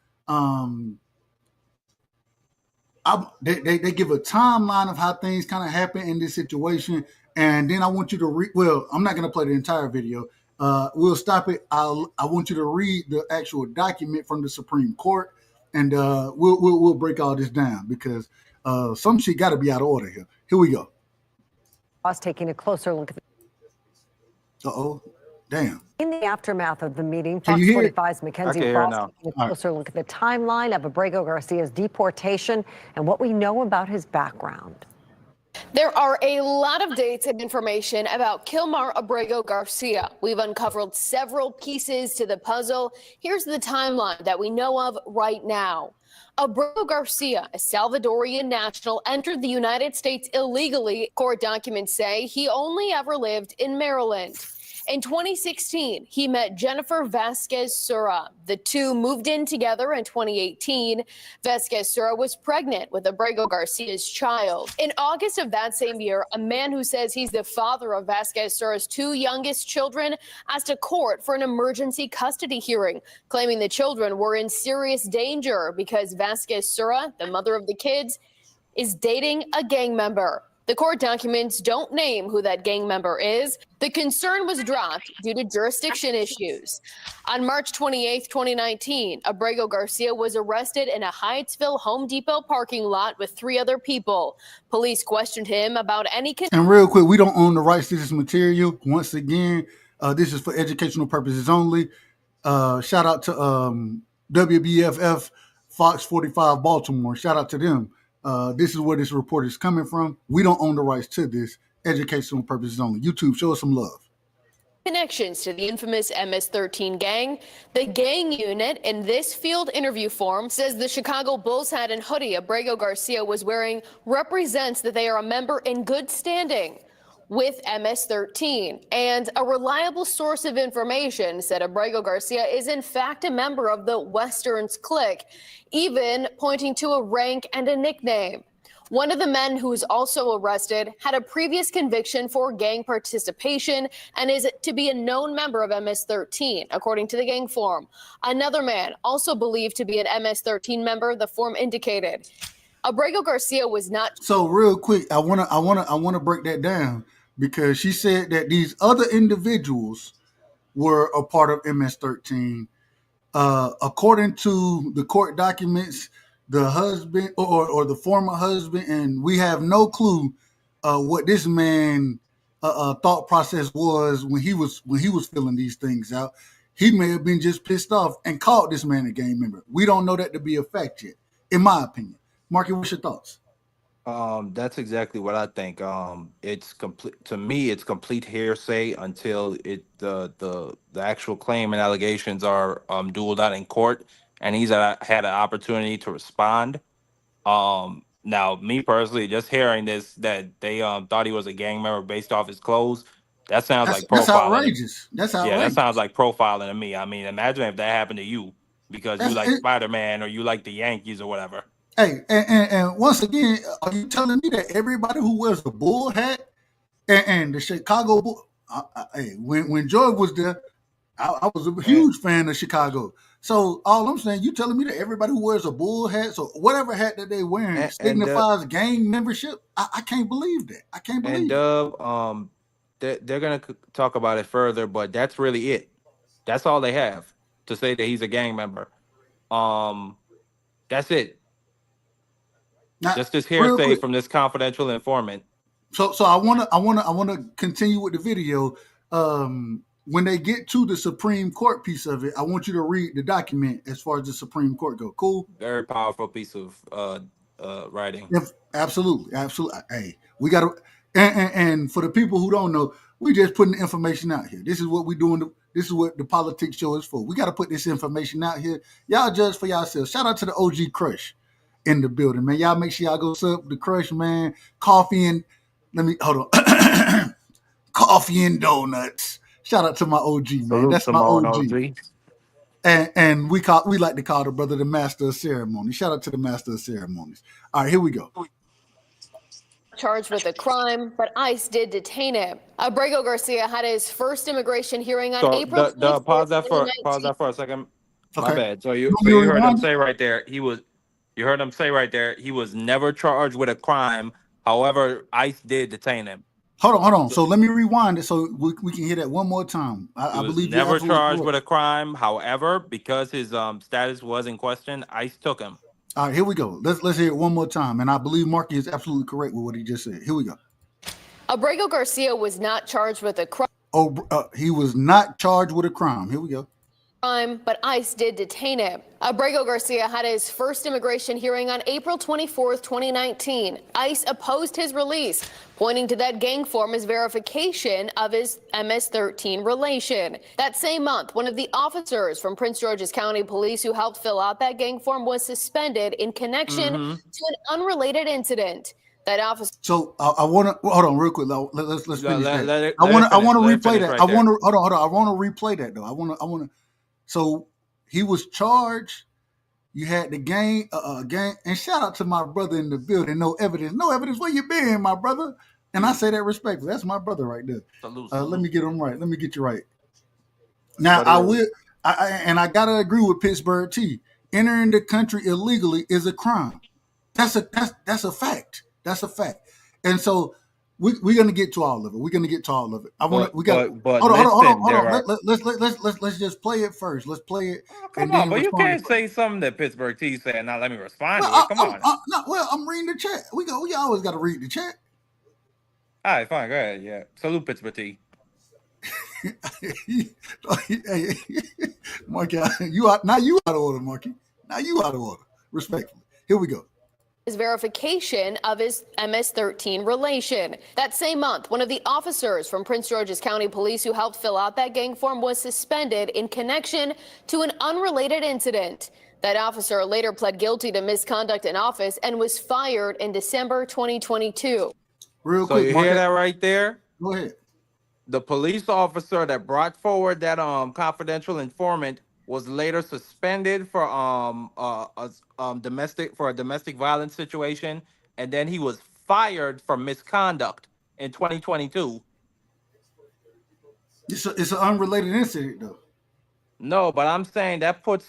They give a timeline of how things kind of happen in this situation, and then I want you to read. Well, I'm not going to play the entire video. We'll stop it. I want you to read the actual document from the Supreme Court, and we'll break all this down, because some shit got to be out of order here. Here we go. I was taking a closer look at Damn. In the aftermath of the meeting, Fox 45's Mackenzie Frost taking a closer look at the timeline of Abrego Garcia's deportation and what we know about his background. There are a lot of dates and information about Kilmar Abrego Garcia. We've uncovered several pieces to the puzzle. Here's the timeline that we know of right now. Abrego Garcia, a Salvadorian national, entered the United States illegally. Court documents say he only ever lived in Maryland. In 2016, he met Jennifer Vasquez-Sura. The two moved in together in 2018. Vasquez-Sura was pregnant with Abrego Garcia's child. In August of that same year, a man who says he's the father of Vasquez-Sura's 2 youngest children asked a court for an emergency custody hearing, claiming the children were in serious danger because Vasquez-Sura, the mother of the kids, is dating a gang member. The court documents don't name who that gang member is. The concern was dropped due to jurisdiction issues. On March 28, 2019, Abrego Garcia was arrested in a Hyattsville Home Depot parking lot with 3 other people. Police questioned him about any... And real quick, we don't own the rights to this material. Once again, this is for educational purposes only. Shout out to WBFF Fox 45 Baltimore. Shout out to them. This is where this report is coming from. We don't own the rights to this. Educational purposes only. YouTube, show us some love. connections to the infamous MS-13 gang. The gang unit in this field interview form says the Chicago Bulls hat and hoodie Abrego Garcia was wearing represents that they are a member in good standing with MS-13. And a reliable source of information said Abrego Garcia is in fact a member of the Westerns clique, even pointing to a rank and a nickname. One of the men who was also arrested had a previous conviction for gang participation and is to be a known member of MS-13, according to the gang form. Another man, also believed to be an MS-13 member, the form indicated. Abrego Garcia was not. So real quick, I wanna break that down, because she said that these other individuals were a part of MS-13. According to the court documents, the husband or the former husband, and we have no clue what this man thought process was when he was filling these things out. He may have been just pissed off and called this man a gang member. We don't know that to be a fact yet, in my opinion. Marky, what's your thoughts? That's exactly what I think. It's complete to me. It's complete hearsay until the actual claim and allegations are dueled out in court, and he's had an opportunity to respond. Now, me personally, just hearing this that they thought he was a gang member based off his clothes, that sounds like profiling. That's outrageous. That's outrageous. Yeah, that sounds like profiling to me. I mean, imagine if that happened to you because you like Spider-Man or you like the Yankees or whatever. Hey, and once again, are you telling me that everybody who wears the bull hat and the Chicago Bull? Hey, when George was there, I was a huge fan of Chicago. So all I'm saying, you telling me that everybody who wears a bull hat, so whatever hat that they wearing signifies gang membership? I can't believe that. I can't believe. And they're gonna talk about it further, but that's really it. That's all they have to say that he's a gang member. That's it. Now, just this hearsay from this confidential informant. So I wanna continue with the video. When they get to the Supreme Court piece of it, I want you to read the document as far as the Supreme Court go. Cool. Very powerful piece of writing. Absolutely. Hey, we gotta and for the people who don't know, we just putting the information out here. This is what we're doing. This is what the politics show is for. We got to put this information out here. Y'all judge for yourselves. Shout out to the OG Crush in the building, man. Y'all make sure y'all go sub the Crush, man. Coffee and coffee and donuts. Shout out to my OG, man. Salute. That's my OG. And we like to call the brother the master of ceremonies. Shout out to the master of ceremonies. All right, here we go. Charged with a crime, but ICE did detain him. Abrego Garcia had his first immigration hearing on April 24th, pause that for a second. Okay. My bad. So you heard him say right there, he was never charged with a crime. However, ICE did detain him. Hold on. So let me rewind it so we can hear that one more time. I believe never charged with a crime. However, because his status was in question, ICE took him. All right, here we go. Let's hear it one more time. And I believe Marky is absolutely correct with what he just said. Here we go. Abrego Garcia was not charged with a crime. He was not charged with a crime. Here we go. But ICE did detain him. Abrego Garcia had his first immigration hearing on April 24th, 2019. ICE opposed his release, pointing to that gang form as verification of his MS-13 relation. That same month, one of the officers from Prince George's County Police who helped fill out that gang form was suspended in connection to an unrelated incident. That officer. So I want to hold on real quick. Let's finish that. I want to replay that. I want to hold on. I want to replay that though. I want to. So he was charged. You had the gang, and shout out to my brother in the building. No evidence. Where you been, my brother? And I say that respectfully. That's my brother right there. Salute. Let me get him right. Let me get you right. Now I gotta agree with Pittsburgh T. Entering the country illegally is a crime. That's a fact. That's a fact. And so we're gonna get to all of it. We're gonna get to all of it. Hold on. Let's just play it first. Let's play it. Come on, but you can't say something that Pittsburgh T said. Now let me respond to it. Come on. I'm reading the chat. We always got to read the chat. All right, fine. Go ahead. Yeah. Salute Pittsburgh T. Hey, Marky, you out of order, Marky. Now you out of order. Respectfully. Here we go. his verification of his MS-13 relation. That same month, one of the officers from Prince George's County Police who helped fill out that gang form was suspended in connection to an unrelated incident. That officer later pled guilty to misconduct in office and was fired in December 2022. Real quick, you hear that right there? Go ahead. The police officer that brought forward that confidential informant was later suspended for a domestic violence situation, and then he was fired for misconduct in 2022. It's an unrelated incident though. No, but I'm saying that puts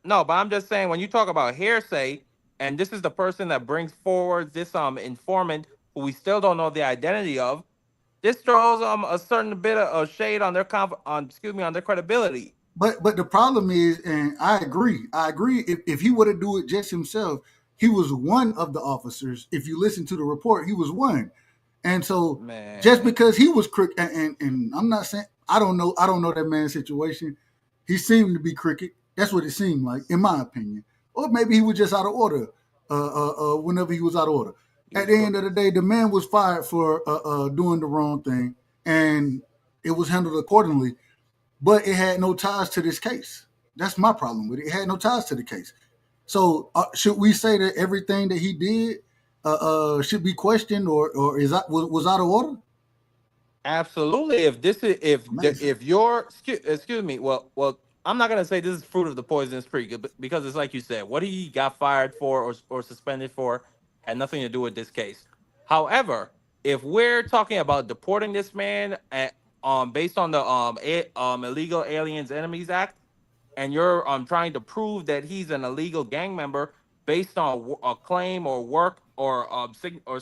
no, but I'm just saying when you talk about hearsay, and this is the person that brings forward this informant who we still don't know the identity of. This throws a certain bit of shade on their on their credibility. But the problem is, and I agree. If he would have do it just himself, he was one of the officers. If you listen to the report, he was one. And so just because he was crooked, and I'm not saying I don't know that man's situation. He seemed to be crooked. That's what it seemed like, in my opinion. Or maybe he was just out of order. Whenever he was out of order. At the end of the day, the man was fired for doing the wrong thing, and it was handled accordingly. But it had no ties to this case. That's my problem with it. It had no ties to the case. So should we say that everything that he did should be questioned, or was out of order? Absolutely. If you're excuse me, well, I'm not gonna say this is fruit of the poisonous tree because it's like you said, what he got fired for or suspended for had nothing to do with this case. However, if we're talking about deporting this man based on the Illegal Aliens Enemies Act, and you're trying to prove that he's an illegal gang member based on a claim or work or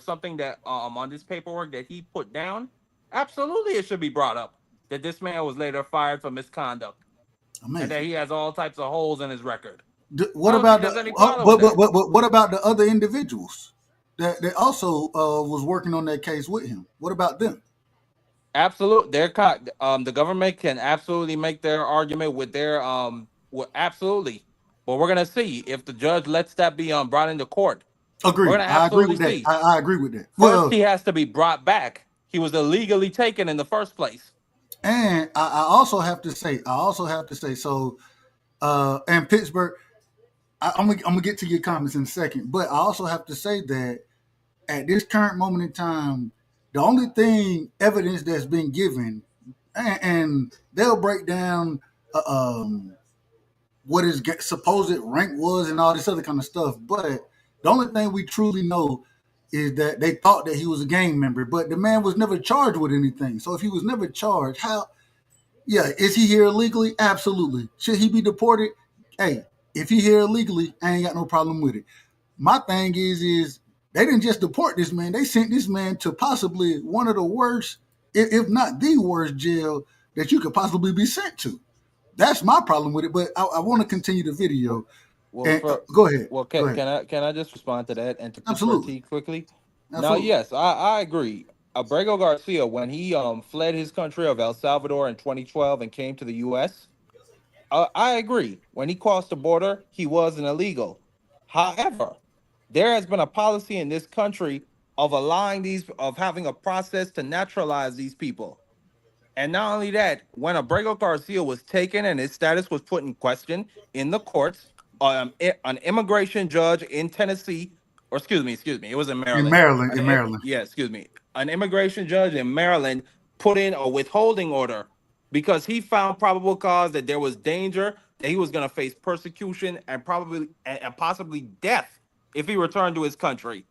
something that on this paperwork that he put down, absolutely it should be brought up that this man was later fired for misconduct. Amazing. And that he has all types of holes in his record. What about what about the other individuals that also was working on that case with him? What about them? Absolutely, the government can absolutely make their argument with their absolutely, but we're gonna see if the judge lets that be brought into court. Agree. I agree with that. I agree with that. First, he has to be brought back. He was illegally taken in the first place. And I also have to say, so, and Pittsburgh. I'm gonna get to your comments in a second, but I also have to say that at this current moment in time, the only evidence that's been given, and they'll break down what his supposed rank was and all this other kind of stuff, but the only thing we truly know is that they thought that he was a gang member, but the man was never charged with anything. So if he was never charged, is he here illegally? Absolutely. Should he be deported? Hey, if he here illegally, I ain't got no problem with it. My thing is they didn't just deport this man. They sent this man to possibly one of the worst, if not the worst jail that you could possibly be sent to. That's my problem with it. But I want to continue the video. Well, go ahead. Well, can I just respond to that and to Absolutely quickly? Absolutely. Now, yes, I agree. Abrego Garcia, when he fled his country of El Salvador in 2012 and came to the U.S., I agree. When he crossed the border, he was an illegal. However, there has been a policy in this country of having a process to naturalize these people. And not only that, when Abrego Garcia was taken and his status was put in question in the courts, an immigration judge in Tennessee, or excuse me, it was in Maryland. In Maryland. Yeah, excuse me. An immigration judge in Maryland put in a withholding order because he found probable cause that there was danger that he was going to face persecution and possibly death if he returned to his country.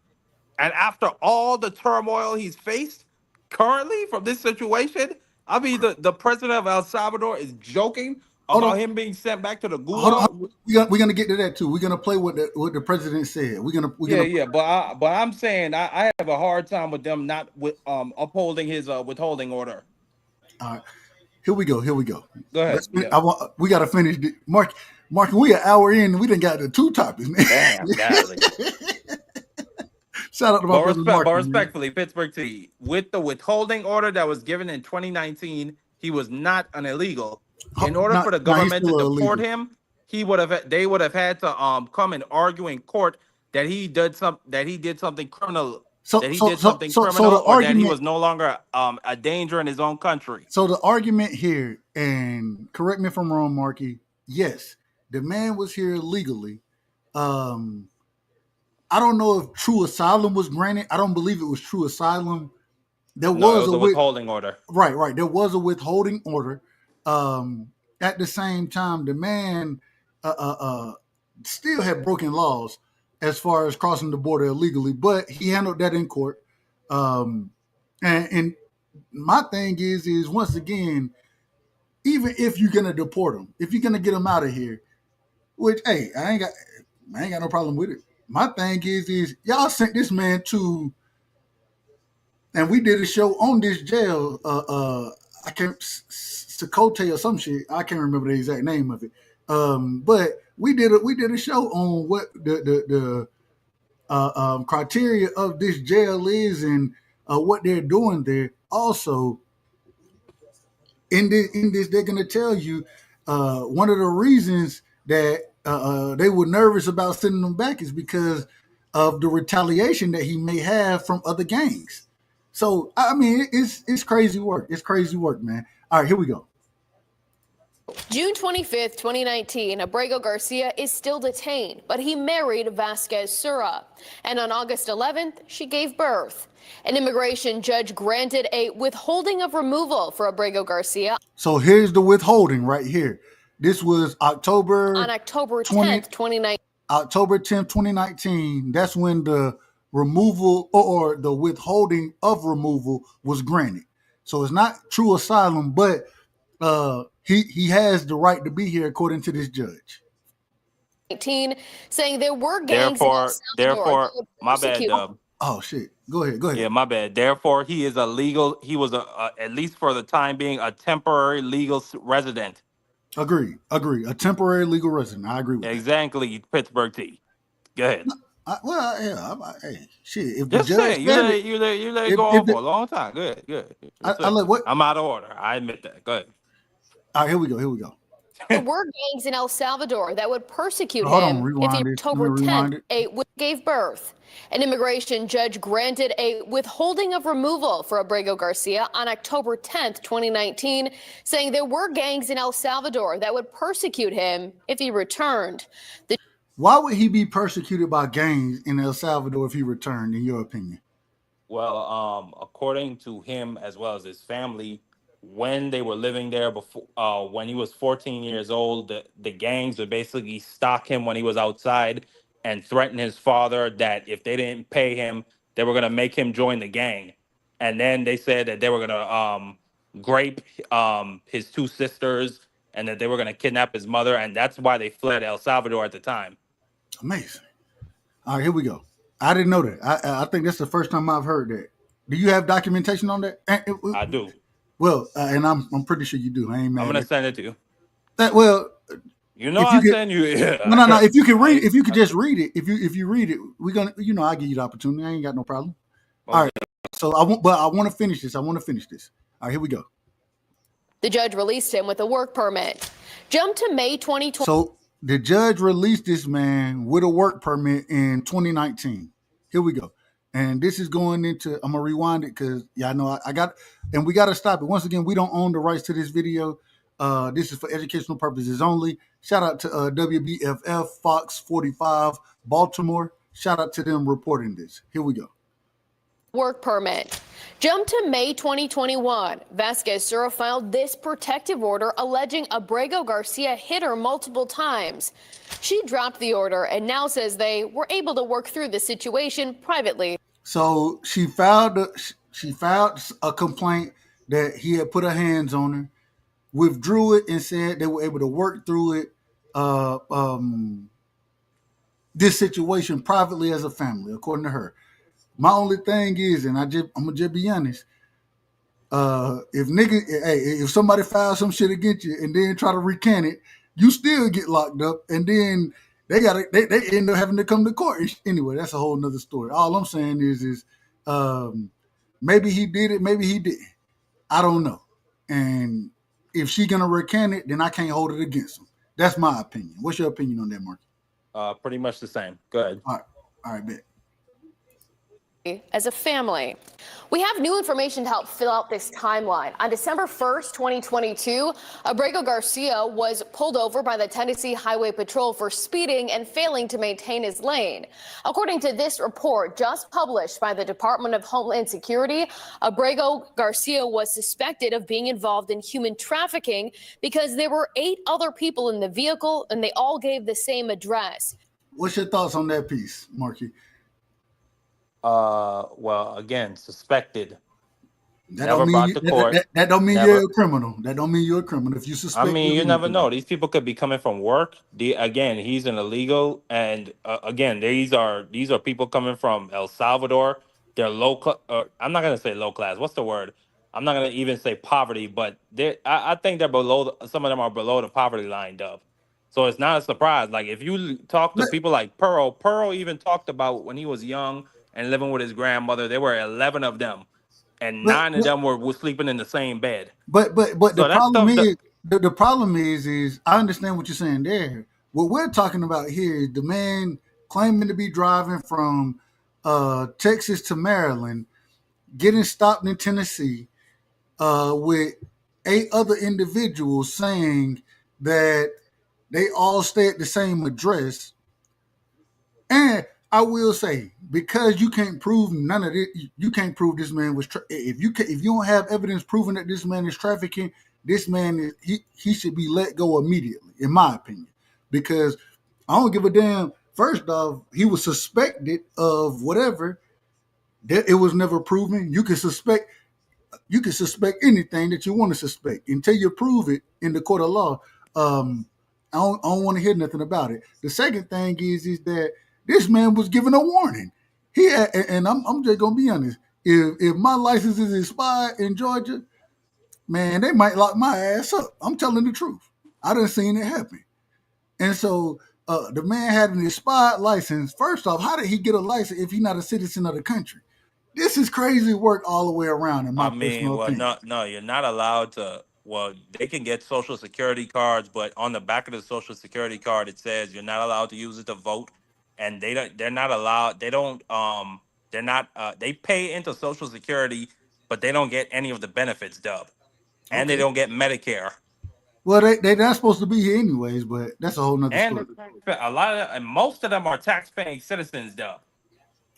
And after all the turmoil he's faced currently from this situation, I mean, the president of El Salvador is joking about him being sent back to the gulag. We're gonna get to that too. We're gonna play what the president said. But I'm saying I have a hard time with them not upholding his withholding order. All right, here we go. Go ahead. We gotta finish. Marky, we an hour in, and we done got the two topics, man. Damn, golly. Shout out to my brother Marky. But respectfully, Pittsburgh T, with the withholding order that was given in 2019, he was not an illegal. In order for the government to deport him, they would have had to come and argue in court that he did something criminal. So That he so did so something so so criminal, the or that he argument was no longer a danger in his own country. So the argument here, and correct me if I'm wrong, Marky. Yes, the man was here legally. I don't know if true asylum was granted. I don't believe it was true asylum. There No, it was was a a withholding order. right. There was a withholding order. At the same time, the man still had broken laws as far as crossing the border illegally, but he handled that in court. And my thing is once again, even if you're gonna deport him, if you're gonna get him out of here, which hey, I ain't got no problem with it. My thing is y'all sent this man to, and we did a show on this jail. I can't Sakote or some shit. I can't remember the exact name of it. But we did a show on what the criteria of this jail is and what they're doing there. Also, in this, they're going to tell you one of the reasons that they were nervous about sending them back is because of the retaliation that he may have from other gangs. So I mean, it's crazy work. It's crazy work, man. All right, here we go. June 25th, 2019, Abrego Garcia is still detained, but he married Vasquez Sura. And on August 11th, she gave birth. An immigration judge granted a withholding of removal for Abrego Garcia. So here's the withholding right here. This was on October 10th, 2019. October 10th, 2019. That's when the removal or the withholding of removal was granted. So it's not true asylum, but he has the right to be here according to this judge. Saying there were gangs in El Salvador. Therefore, my bad, Dub. Oh shit. Go ahead. Yeah, my bad. Therefore, he was at least for the time being, a temporary legal resident. Agree. A temporary legal resident. I agree with exactly. Pittsburgh T. Go ahead. Hey, shit. If Just the judge saying, you let it go on for a long time. Good. I like what? I'm out of order. I admit that. Go ahead. All right, here we go. There were gangs in El Salvador that would persecute Hold him on, if he rewind it. October 10th gave birth. An immigration judge granted a withholding of removal for Abrego Garcia on October 10th, 2019, saying there were gangs in El Salvador that would persecute him if he returned. Why would he be persecuted by gangs in El Salvador if he returned, in your opinion? Well, according to him as well as his family, when they were living there before, when he was 14 years old, the gangs would basically stalk him when he was outside and threaten his father that if they didn't pay him, they were going to make him join the gang. And then they said that they were going to grape his two sisters and that they were going to kidnap his mother. And that's why they fled El Salvador at the time. Amazing. All right, here we go. I didn't know that. I think that's the first time I've heard that. Do you have documentation on that? I do. Well, and I'm pretty sure you do. I ain't mad. I'm gonna send it to you. You know, I send you. Yeah. No. If you can read, if you could just read it, if you read it, we're gonna, I give you the opportunity. I ain't got no problem. Okay. All right. So I want to finish this. All right, here we go. The judge released him with a work permit. Jump to May 2020. So the judge released this man with a work permit in 2019. Here we go. And this is going into, I'm going to rewind it because, I know and we got to stop it. Once again, we don't own the rights to this video. This is for educational purposes only. Shout out to WBFF, Fox 45, Baltimore. Shout out to them reporting this. Here we go. Work permit. Jump to May 2021. Vasquez Sura filed this protective order alleging Abrego Garcia hit her multiple times. She dropped the order and now says they were able to work through the situation privately. So she filed a complaint that he had put her hands on her, withdrew it, and said they were able to work through it, this situation privately as a family, according to her. My only thing is, and I'm gonna just be honest, if somebody files some shit against you and then try to recant it, you still get locked up, and then they end up having to come to court. Anyway, that's a whole nother story. All I'm saying is maybe he did it, maybe he didn't. I don't know. And if she's gonna recant it, then I can't hold it against him. That's my opinion. What's your opinion on that, Mark? Pretty much the same. Go ahead. All All right, bet. As a family. We have new information to help fill out this timeline. On December 1st, 2022, ABREGO GARCIA was pulled over by the Tennessee Highway Patrol for speeding and failing to maintain his lane. According to this report just published by the Department of Homeland Security, ABREGO GARCIA was suspected of being involved in human trafficking because there were 8 other people in the vehicle and they all gave the same address. What's your thoughts on that piece, Marky? Well, again, suspected. That Never don't mean brought to court. that don't mean Never. you're a criminal. That don't mean you're a criminal. If you suspect, I mean, you you're never innocent. know. These people could be coming from work. Again, he's an illegal, and again, these are people coming from El Salvador. They're low. I'm not gonna say low class. What's the word? I'm not gonna even say poverty, but I think they're below. Some of them are below the poverty line, Dub. So it's not a surprise. Like if you talk to people like Pearl even talked about when he was young and living with his grandmother. There were 11 of them, and 9 of them were sleeping in the same bed. But So the that problem stuff. is the problem is I understand what you're saying there. What we're talking about here is the man claiming to be driving from Texas to Maryland, getting stopped in Tennessee with 8 other individuals saying that they all stay at the same address. And I will say, because you can't prove none of it, you can't prove this man was. If you don't have evidence proving that this man is trafficking, this man is he should be let go immediately, in my opinion. Because I don't give a damn. First off, he was suspected of whatever. That it was never proven. You can suspect anything that you want to suspect until you prove it in the court of law. I don't want to hear nothing about it. The second thing is that this man was given a warning. He had, and I'm just gonna be honest. If my license is expired in Georgia, man, they might lock my ass up. I'm telling the truth. I done seen it happen. And so the man had an expired license. First off, how did he get a license if he's not a citizen of the country? This is crazy work all the way around, in my I mean, personal well, opinion. no, you're not allowed to. Well, they can get social security cards, but on the back of the social security card, it says you're not allowed to use it to vote, and they're not allowed. They don't. They're not. They pay into social security, but they don't get any of the benefits, Dub, and they Okay. don't get Medicare. Well, they're not supposed to be here anyways, but that's a whole nother And story. and most of them are tax-paying citizens, Dub.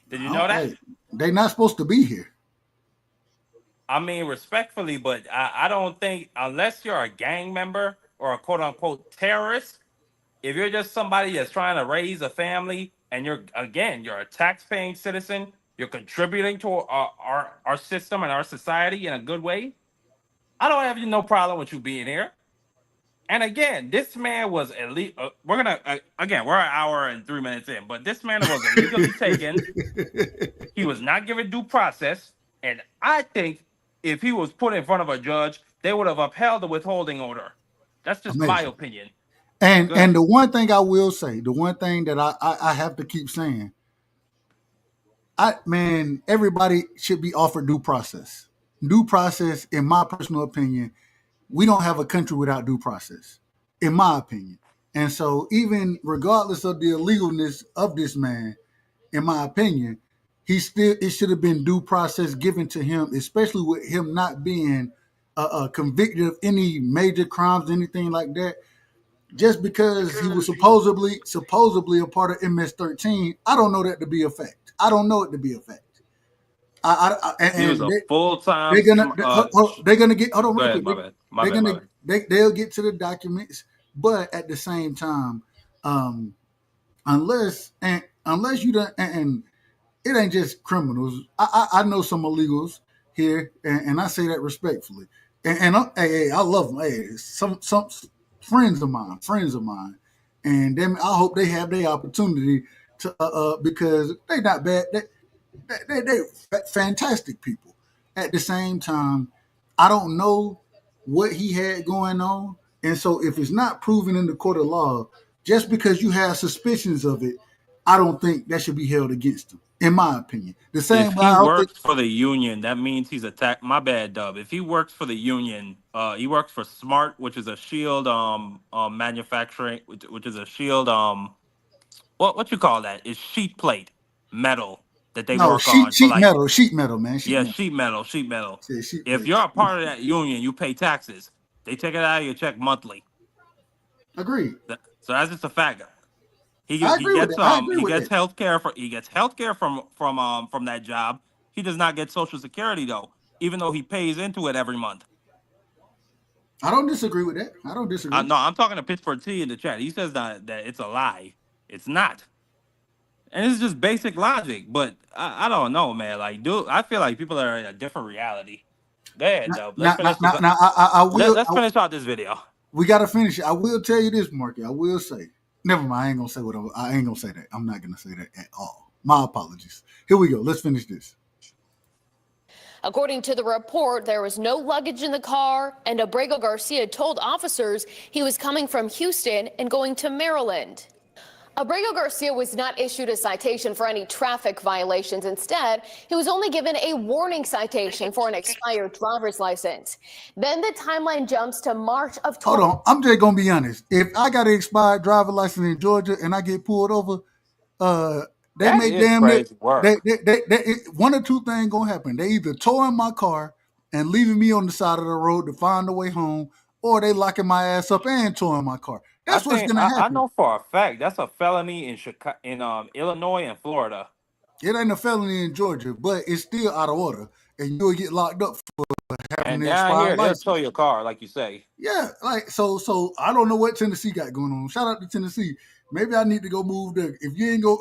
Did you know that? Hey, they're not supposed to be here. I mean, respectfully, but I don't think, unless you're a gang member or a quote unquote terrorist, if you're just somebody that's trying to raise a family and you're a tax-paying citizen, you're contributing to our system and our society in a good way, I don't have no problem with you being here. And again, this man was we're an hour and 3 minutes in, but this man was illegally taken. He was not given due process, and I think if he was put in front of a judge, they would have upheld the withholding order. That's just my opinion. And the one thing I will say, the one thing that I have to keep saying, everybody should be offered due process. Due process, in my personal opinion, we don't have a country without due process, in my opinion. And so, even regardless of the illegalness of this man, in my opinion, it should have been due process given to him, especially with him not being convicted of any major crimes, anything like that. Just because he was supposedly a part of MS-13, I don't know that to be a fact. I don't know it to be a fact. He was a full-time. They're gonna get. Hold on, Go real ahead, quick. my bad. They'll get to the documents, but at the same time, unless you don't, and it ain't just criminals. I know some illegals here, and I say that respectfully. And I love them. Hey, some friends of mine, and them. I hope they have their opportunity to because they not bad. They fantastic people. At the same time, I don't know what he had going on, and so if it's not proven in the court of law, just because you have suspicions of it, I don't think that should be held against him. In my opinion, the same. If he works for the union, that means he's attacked. My bad, Dub. If he works for the union, he works for Smart, which is a shield manufacturing, which is a shield what you call that? It's sheet plate. metal that they No, work on. sheet metal, man. Sheet metal. Yeah, If you're a part of that union, you pay taxes. They take it out of your check monthly. Agreed. So that's just a fact. He agree with gets that. I agree he with gets that. healthcare from that job. He does not get Social Security though, even though he pays into it every month. I don't disagree with that. I don't disagree. No, I'm talking to Pittsburgh T in the chat. He says that it's a lie. It's not. And it's just basic logic, but I don't know, man. Like, dude, I feel like people are in a different reality. Go ahead, though. Let's finish out this video. We got to finish it. I will tell you this, Marky. I will say. Never mind. I ain't gonna say what I ain't gonna say that. I'm not gonna say that at all. My apologies. Here we go. Let's finish this. According to the report, there was no luggage in the car, and Abrego Garcia told officers he was coming from Houston and going to Maryland. Abrego Garcia was not issued a citation for any traffic violations. Instead, he was only given a warning citation for an expired driver's license. Then the timeline jumps to March of Hold on. I'm just going to be honest. If I got an expired driver's license in Georgia and I get pulled over, they make damn it. One or two things going to happen. They either towing my car and leaving me on the side of the road to find a way home, or they locking my ass up and towing my car. That's what's going to happen. I know for a fact that's a felony in Illinois and Florida. It ain't a felony in Georgia, but it's still out of order, and you'll get locked up for having an expired license. They'll tow your car, like you say. Yeah, like so. I don't know what Tennessee got going on. Shout out to Tennessee. Maybe I need to go move there. If you ain't go,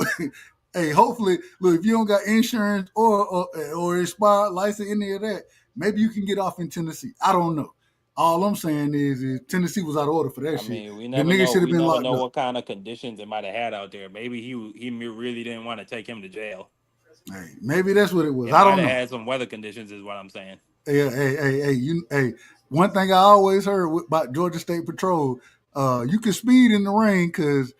hey, hopefully, look, if you don't got insurance or expired license, any of that, maybe you can get off in Tennessee. I don't know. All I'm saying is Tennessee was out of order for that shit. I mean, we never know what kind of conditions it might have had out there. Maybe he really didn't want to take him to jail. Hey, maybe that's what it was. I don't know. Had some weather conditions, is what I'm saying. Hey. One thing I always heard about Georgia State Patrol, you can speed in the rain because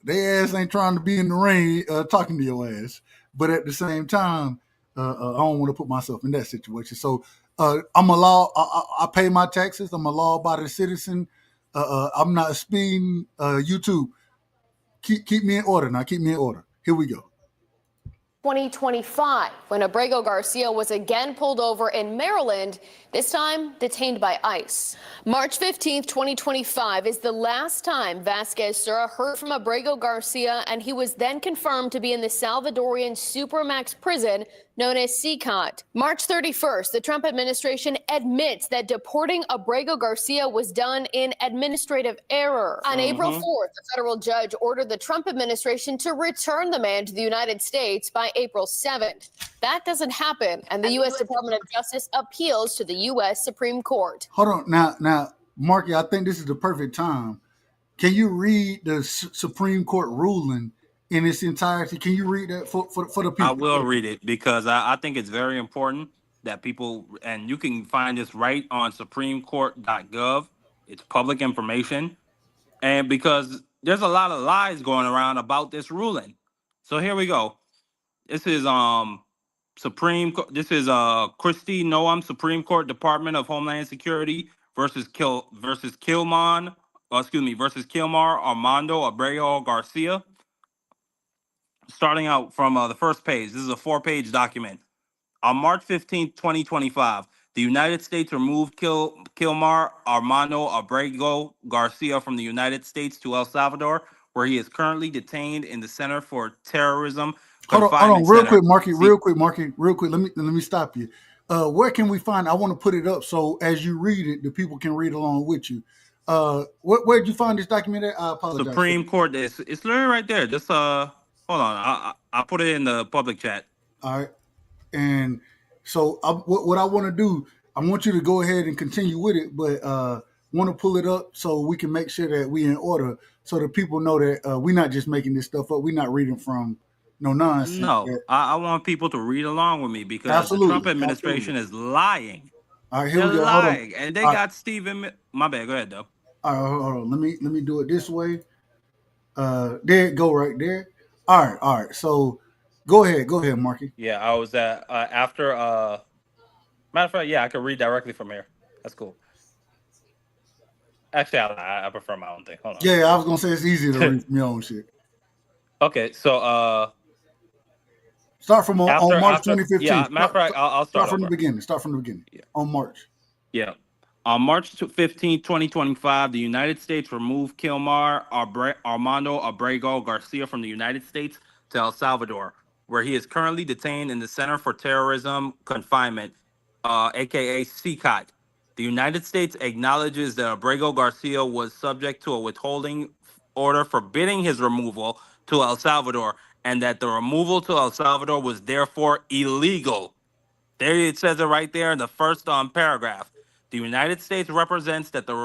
their ass ain't trying to be in the rain talking to your ass. But at the same time, I don't want to put myself in that situation. So. I'm a law. I pay my taxes. I'm a law-abiding citizen. I'm not speeding. YouTube, keep me in order now. Keep me in order. Here we go. 2025, when Abrego Garcia was again pulled over in Maryland, this time detained by ICE. March 15th, 2025 is the last time Vasquez-Sura heard from Abrego Garcia, and he was then confirmed to be in the Salvadorian Supermax prison known as CCOT. March 31st, the Trump administration admits that deporting Abrego Garcia was done in administrative error. On April 4th, a federal judge ordered the Trump administration to return the man to the United States by April 7th. That doesn't happen, and the U.S. Department of Justice appeals to the U.S. Supreme Court. Hold on. Now, Marky, I think this is the perfect time. Can you read the Supreme Court ruling in its entirety? Can you read that for the people? I will read it because I think it's very important that people, and you can find this right on supremecourt.gov. It's public information. And because there's a lot of lies going around about this ruling. So here we go. This is Christine Noam, Supreme Court, Department of Homeland Security versus Kilmar Armando Abrego Garcia. Starting out from the first page, this is a 4-page document. On March 15th, 2025, the United States removed Kilmar Armando Abrego Garcia from the United States to El Salvador, where he is currently detained in the Center for Terrorism. Hold on, real quick, Marky. Let me stop you. Where can we find? I want to put it up so as you read it, the people can read along with you. Where did you find this document at? I apologize. Supreme Court. It's literally right there. Just hold on. I put it in the public chat. All right. And so what I want to do, I want you to go ahead and continue with it, but want to pull it up so we can make sure that we're in order, so that people know that we're not just making this stuff up. We're not reading from no nonsense. No, I want people to read along with me because the Trump administration is lying. All right, here we go. Lying. Hold on. And they got Stephen. My bad. Go ahead, though. All right, hold on. Let me do it this way. There it go right there. All right. So go ahead, Marky. Yeah, I was after. Matter of fact, yeah, I can read directly from here. That's cool. Actually, I prefer my own thing. Hold on. Yeah, I was gonna say it's easier to read from your own shit. Okay, so Start from on March after 2015. yeah, matter of fact, I'll start from the over. beginning. Start from the beginning. Yeah. On March. Yeah. On March 15, 2025, the United States removed Armando Abrego Garcia from the United States to El Salvador, where he is currently detained in the Center for Terrorism Confinement, aka CCOT. The United States acknowledges that Abrego Garcia was subject to a withholding order forbidding his removal to El Salvador, and that the removal to El Salvador was therefore illegal. There it says it right there in the first paragraph. The United States represents that the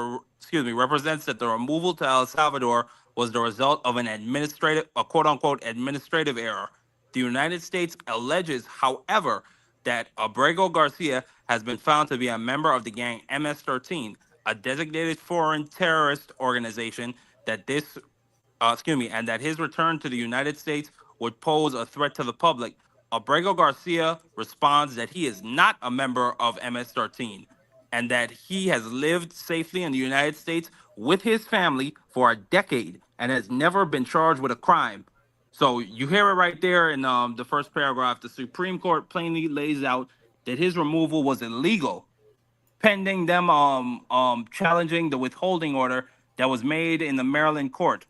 removal to El Salvador was the result of a quote unquote administrative error. The United States alleges, however, that Abrego Garcia has been found to be a member of the gang MS-13, a designated foreign terrorist organization and that his return to the United States would pose a threat to the public. Abrego Garcia responds that he is not a member of MS-13 and that he has lived safely in the United States with his family for a decade and has never been charged with a crime. So you hear it right there in the first paragraph. The Supreme Court plainly lays out that his removal was illegal, pending them challenging the withholding order that was made in the Maryland court.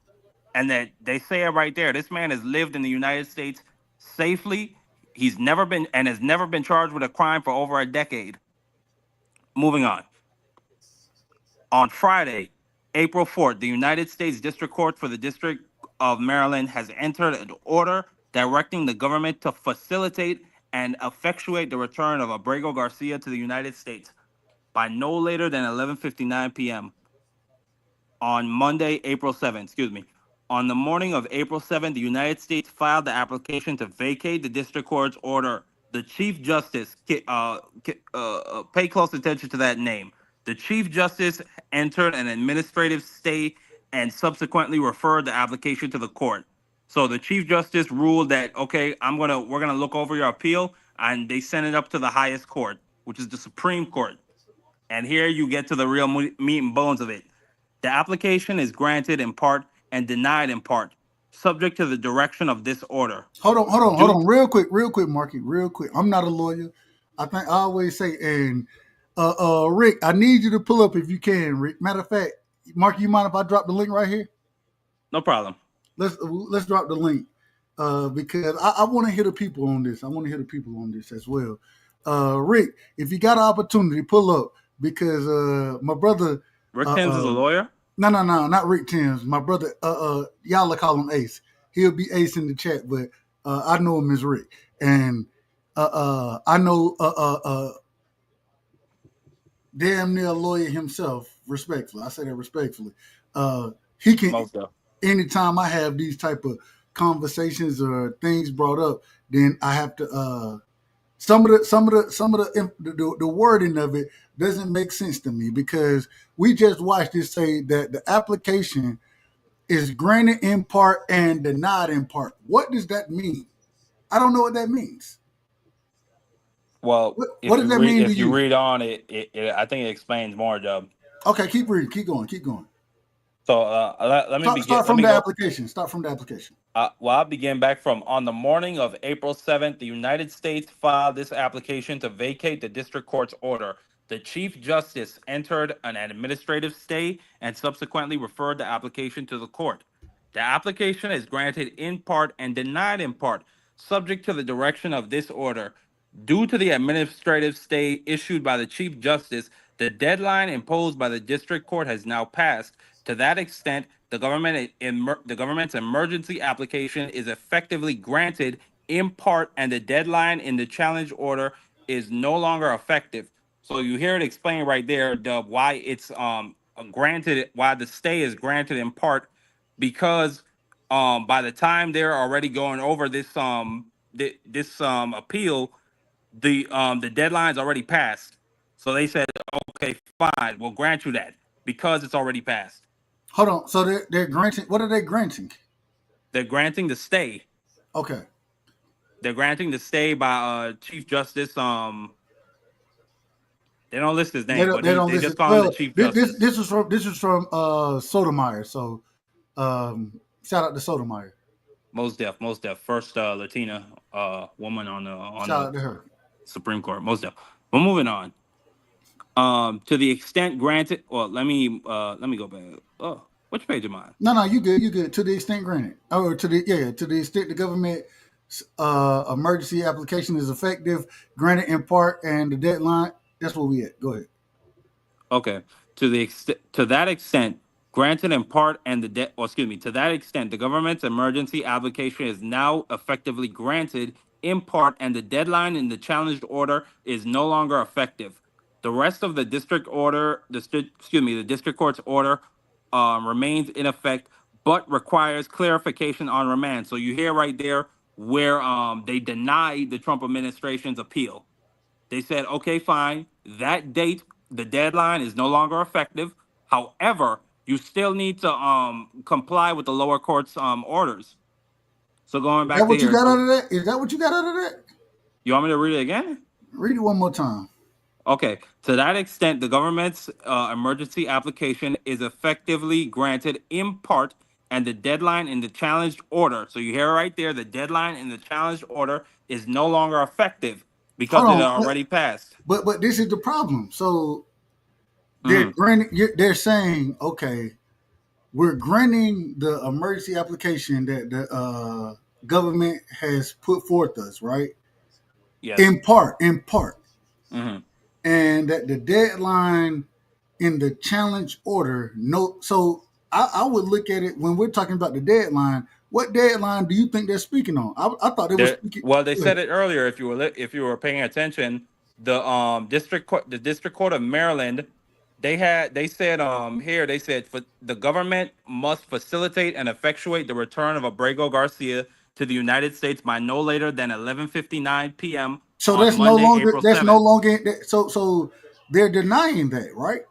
And that they say it right there. This man has lived in the United States safely. Has never been charged with a crime for over a decade. Moving on. On Friday, April 4th, the United States District Court for the District of Maryland has entered an order directing the government to facilitate and effectuate the return of Abrego Garcia to the United States by no later than 11:59 p.m. on Monday, April 7th. On the morning of April 7th, the United States filed the application to vacate the district court's order. The Chief Justice, pay close attention to that name. The Chief Justice entered an administrative stay and subsequently referred the application to the court. So the Chief Justice ruled that, okay, we're gonna look over your appeal, and they sent it up to the highest court, which is the Supreme Court. And here you get to the real meat and bones of it. The application is granted in part and denied in part, subject to the direction of this order. Hold on, real quick, Marky, real quick. I'm not a lawyer. I always say, and Rick, I need you to pull up if you can, Rick. Matter of fact, Marky, you mind if I drop the link right here? No problem. Let's drop the link because I want to hear the people on this. I want to hear the people on this as well. Rick, if you got an opportunity, pull up because my brother Rick Timms is a lawyer? No, not Rick Timms. My brother, y'all call him Ace. He'll be Ace in the chat, but I know him as Rick. And I know damn near lawyer himself, respectfully. I say that respectfully. He can, anytime I have these type of conversations or things brought up, then I have to some of the wording of it doesn't make sense to me because we just watched it say that the application is granted in part and denied in part. What does that mean? I don't know what that means. Well, what does that mean to you? If you read on it, I think it explains more, Dub. Okay, keep reading. Keep going. So let me begin. Start from the application. Start from the application. I'll begin back from on the morning of April 7th, the United States filed this application to vacate the district court's order. The Chief Justice entered an administrative stay and subsequently referred the application to the court. The application is granted in part and denied in part, subject to the direction of this order. Due to the administrative stay issued by the Chief Justice, the deadline imposed by the district court has now passed. To that extent, the government's emergency application is effectively granted in part, and the deadline in the challenge order is no longer effective. So you hear it explained right there, Dub, why it's granted, why the stay is granted in part, because by the time they're already going over this appeal, the deadline's already passed. So they said, okay, fine, we'll grant you that because it's already passed. Hold on. So they're granting. What are they granting? They're granting the stay. Okay. They're granting the stay by Chief Justice. They don't list his name, but they just call him the Chief Justice. This is from Sotomayor. So shout out to Sotomayor. Most def. First Latina woman on Shout out to the her. Supreme Court. Most of. But moving on. To the extent granted, well, let me go back. Oh, which page am I? No, you good. To the extent granted, to the extent the government emergency application is effective, granted in part, and the deadline. That's where we at. Go ahead. Okay. To that extent, granted in part, and to that extent, the government's emergency application is now effectively granted in part, and the deadline in the challenged order is no longer effective. The rest of the district court's order remains in effect, but requires clarification on remand. So you hear right there where they denied the Trump administration's appeal. They said, okay, fine, that date, the deadline is no longer effective. However, you still need to comply with the lower court's orders. So going back to here. Is that what you got out of that? Is that what you got out of that? You want me to read it again? Read it one more time. Okay. To that extent, the government's emergency application is effectively granted in part, and the deadline in the challenged order. So you hear right there, the deadline in the challenged order is no longer effective because it already passed. But this is the problem. So they're saying, okay, we're granting the emergency application that the government has put forth us, right? Yes. In part. Mm-hmm. And that the deadline in the challenge order, so I would look at it when we're talking about the deadline. What deadline do you think they're speaking on? I thought they were speaking. Well, they said it earlier. If you were paying attention, the district court of Maryland, they said for the government must facilitate and effectuate the return of Abrego Garcia to the United States by no later than 11:59 p.m. So on that's Monday, no longer. April That's 7th. no longer. So they're denying that, right?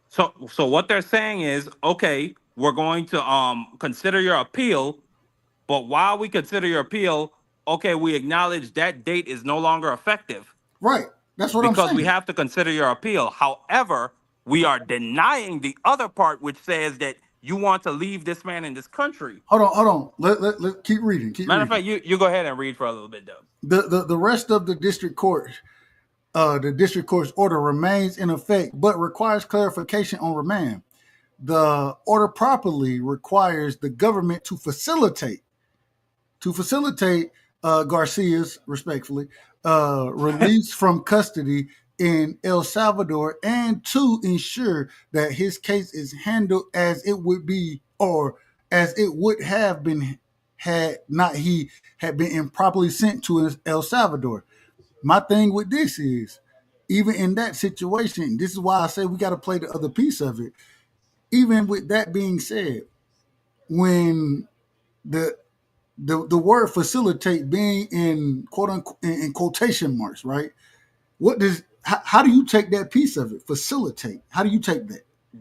So what they're saying is, okay, we're going to consider your appeal, but while we consider your appeal, okay, we acknowledge that date is no longer effective. Right. That's what I'm saying. Because we have to consider your appeal. However, we are denying the other part, which says that you want to leave this man in this country. Hold on. Let keep reading. Matter of fact, you go ahead and read for a little bit, though. The rest of the district court's order remains in effect, but requires clarification on remand. The order properly requires the government to facilitate Garcia's, respectfully, release from custody in El Salvador, and to ensure that his case is handled as it would be, or as it would have been had not he had been improperly sent to El Salvador. My thing with this is, even in that situation, this is why I say we got to play the other piece of it. Even with that being said, when the word facilitate being in quote unquote in quotation marks, right? How do you take that piece of it? Facilitate. How do you take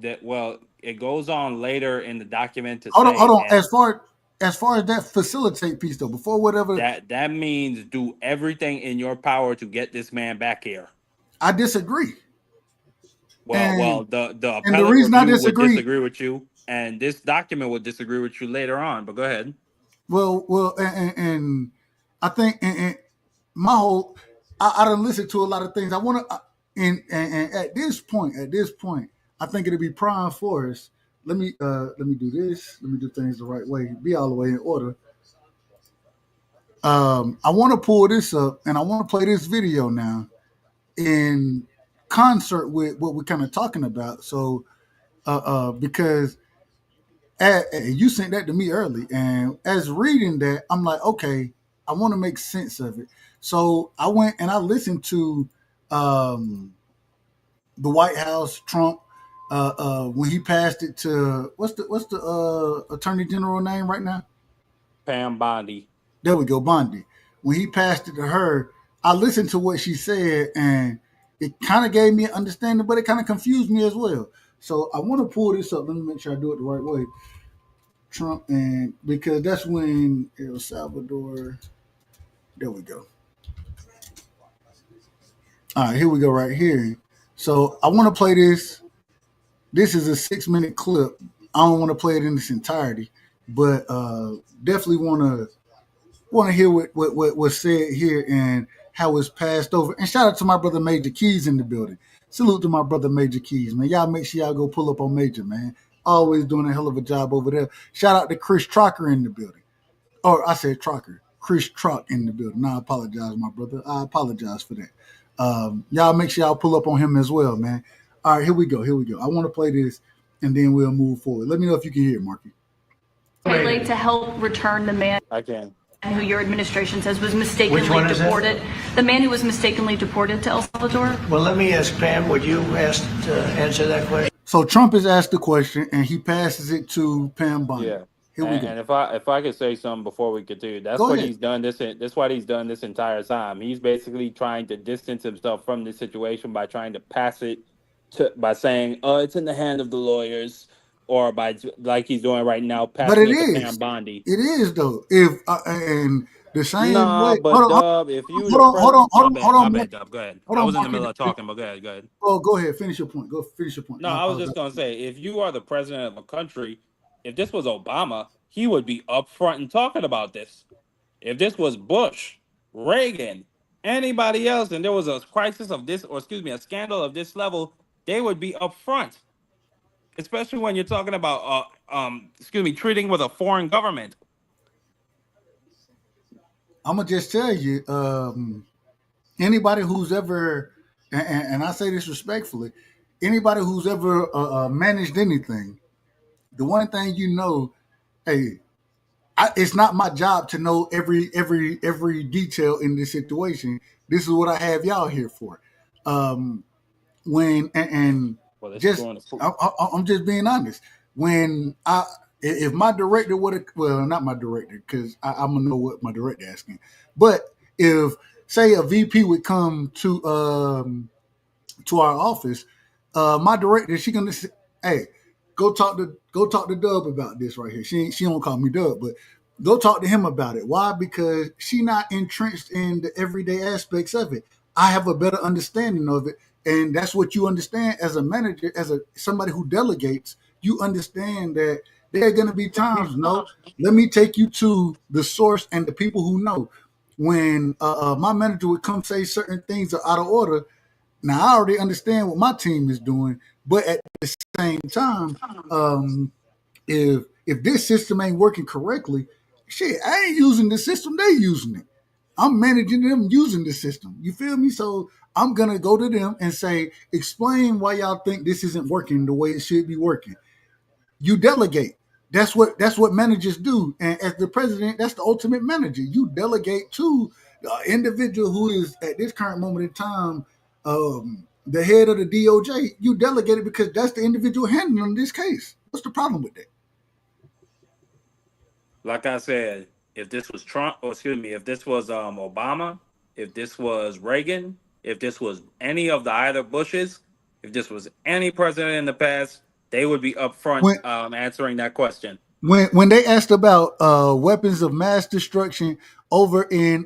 that? Well, it goes on later in the document to hold say. Hold on. As far as that facilitate piece though, before whatever that means, do everything in your power to get this man back here. I disagree. Well, the appellate review would disagree with you, and this document would disagree with you later on. But go ahead. Well, and I think and my whole I done listened to a lot of things. I want to and at this point, I think it'll be prime for us. Let me do this. Let me do things the right way. Be all the way in order. I want to pull this up and I want to play this video now in concert with what we're kind of talking about. So, because you sent that to me early, and as reading that, I'm like, okay, I want to make sense of it. So I went and I listened to the White House, Trump, when he passed it to what's the Attorney General name right now? Pam Bondi. There we go, Bondi. When he passed it to her, I listened to what she said, and it kind of gave me an understanding, but it kind of confused me as well. So I want to pull this up. Let me make sure I do it the right way. Trump, and because that's when El Salvador. There we go. All right, here we go right here. So I want to play this. This is a 6-minute clip. I don't want to play it in its entirety, but definitely want to want to hear what was said here and how it's passed over. And shout out to my brother Major Keys in the building. Salute to my brother Major Keys, man. Y'all make sure y'all go pull up on Major, man. Always doing a hell of a job over there. Shout out to Chris Trocker in the building. Or I said Trocker. Chris Trock in the building. Now I apologize, my brother. I apologize for that. Y'all make sure y'all pull up on him as well, man. All right, here we go. I want to play this, and then we'll move forward. Let me know if you can hear it, Marky. Late to help return the man I can. who your administration says was mistakenly deported. The man who was mistakenly deported to El Salvador. Well, let me ask Pam, would you answer that question? So Trump has asked the question, and he passes it to Pam Bondi. Yeah. Here we go. And if I could say something before we continue, that's what he's done. That's what he's done this entire time. He's basically trying to distance himself from this situation by trying to pass it by saying, "Oh, it's in the hand of the lawyers," or by like he's doing right now, passing it to Pam Bondi. It is though. If and the same way. But Dub, if you hold on, Dub, go ahead. I was in the middle of talking, but go ahead. Oh, go ahead. Finish your point. No, I was just gonna say, if you are the president of a country, if this was Obama, he would be upfront and talking about this. If this was Bush, Reagan, anybody else, and there was a crisis of this, or a scandal of this level, they would be upfront. Especially when you're talking about, treating with a foreign government. I'm gonna just tell you, anybody who's ever, and I say this respectfully, anybody who's ever managed anything, the one thing you know, hey, it's not my job to know every detail in this situation. This is what I have y'all here for. I'm just being honest. When if my director would have, well, not my director, because I'm gonna know what my director asking. But if say a VP would come to our office, my director, she gonna say, hey, go talk to Dub about this right here. She don't call me Dub, but go talk to him about it. Why? Because she not entrenched in the everyday aspects of it. I have a better understanding of it, and that's what you understand as a manager, somebody who delegates. You understand that there are going to be times. No, let me take you to the source and the people who know. When my manager would come say certain things are out of order. Now I already understand what my team is doing, but at the same time, if this system ain't working correctly, shit, I ain't using the system, they using it. I'm managing them using the system. You feel me? So I'm gonna go to them and say, explain why y'all think this isn't working the way it should be working. You delegate. That's what managers do. And as the president, that's the ultimate manager. You delegate to the individual who is at this current moment in time the head of the DOJ. You delegate it because that's the individual handling this case. What's the problem with that? Like I said, if this was Trump, if this was Obama, if this was Reagan, if this was any of the either Bushes, if this was any president in the past, they would be upfront answering that question. When they asked about weapons of mass destruction over in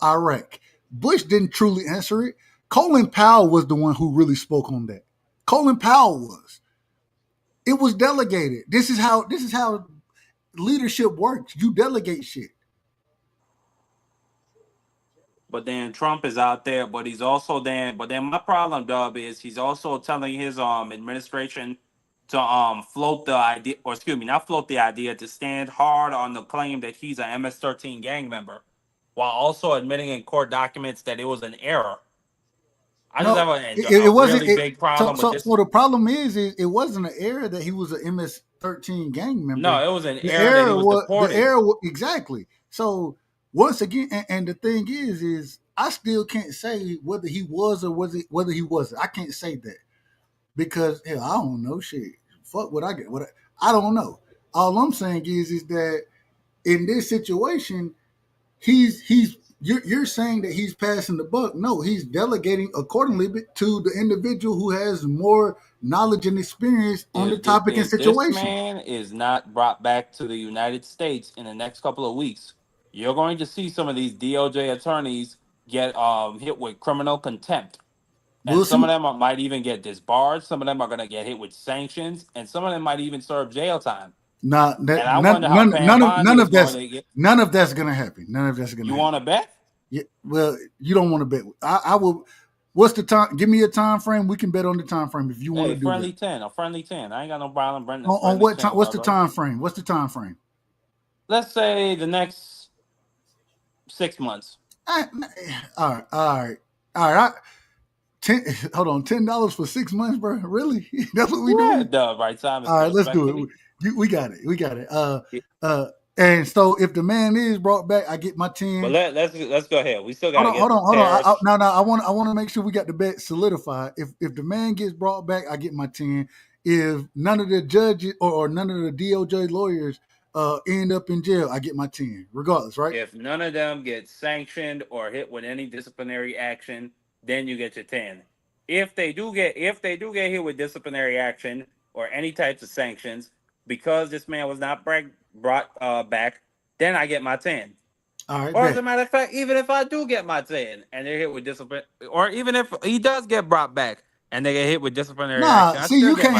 Iraq, Bush didn't truly answer it. Colin Powell was the one who really spoke on that. Colin Powell was. It was delegated. This is how leadership works. You delegate shit. But then Trump is out there, but he's also then. But then my problem, Dub, is he's also telling his administration to float the idea, or not float the idea, to stand hard on the claim that he's an MS-13 gang member, while also admitting in court documents that it was an error. I just have a really big problem with this. So the problem is it wasn't an error that he was an MS-13 gang member. No, it was an error that he was deported. The error, exactly. So once again, and the thing is I still can't say whether he was or whether he wasn't. I can't say that because hell, I don't know shit. Fuck what I get. I don't know. All I'm saying is that in this situation, you're saying that he's passing the buck. No, he's delegating accordingly to the individual who has more knowledge and experience on the topic and situation. This man is not brought back to the United States in the next couple of weeks, you're going to see some of these DOJ attorneys get hit with criminal contempt. And some of them might even get disbarred. Some of them are going to get hit with sanctions. And some of them might even serve jail time. Nah, And I wonder how Pam Bondi is going to get. None of that's gonna happen. None of that's gonna. You want to bet? Yeah. Well, you don't want to bet. I will. What's the time? Give me a time frame. We can bet on the time frame if you want to do friendly that. 10, a friendly 10. I ain't got no problem, Brendan. On what time? What's the time frame? What's the time frame? Let's say the next 6 months. All right. Hold on, $10 for 6 months, bro. Really? That's what we doing? The right time. All right, let's do it. We got it. And so if the man is brought back, I get my 10. But let's go ahead. We still got to get. Hold on. No. I want to make sure we got the bet solidified. If the man gets brought back, I get my 10. If none of the judges or none of the DOJ lawyers end up in jail, I get my 10, regardless, right? If none of them get sanctioned or hit with any disciplinary action, then you get your 10. If they do get hit with disciplinary action or any types of sanctions, because this man was not brought back, then I get my 10. All right. Or as a matter of fact, even if I do get my 10 and they're hit with discipline, or even if he does get brought back and they get hit with disciplinary action, see, you can't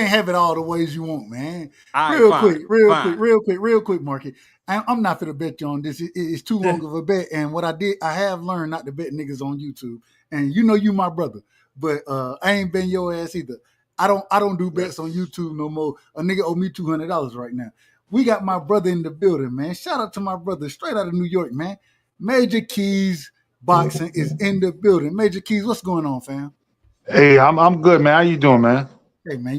have it all the ways you want, man. Right, Real quick, Marky. I'm not gonna bet you on this. It's too long of a bet. And what I have learned not to bet niggas on YouTube. And you know you my brother, but I ain't been your ass either. I don't do bets on YouTube no more. A nigga owe me $200 right now. We got my brother in the building, man. Shout out to my brother straight out of New York, man. Major Keys Boxing is in the building. Major Keys, what's going on, fam? Hey, I'm good, man. How you doing, man? Hey, man,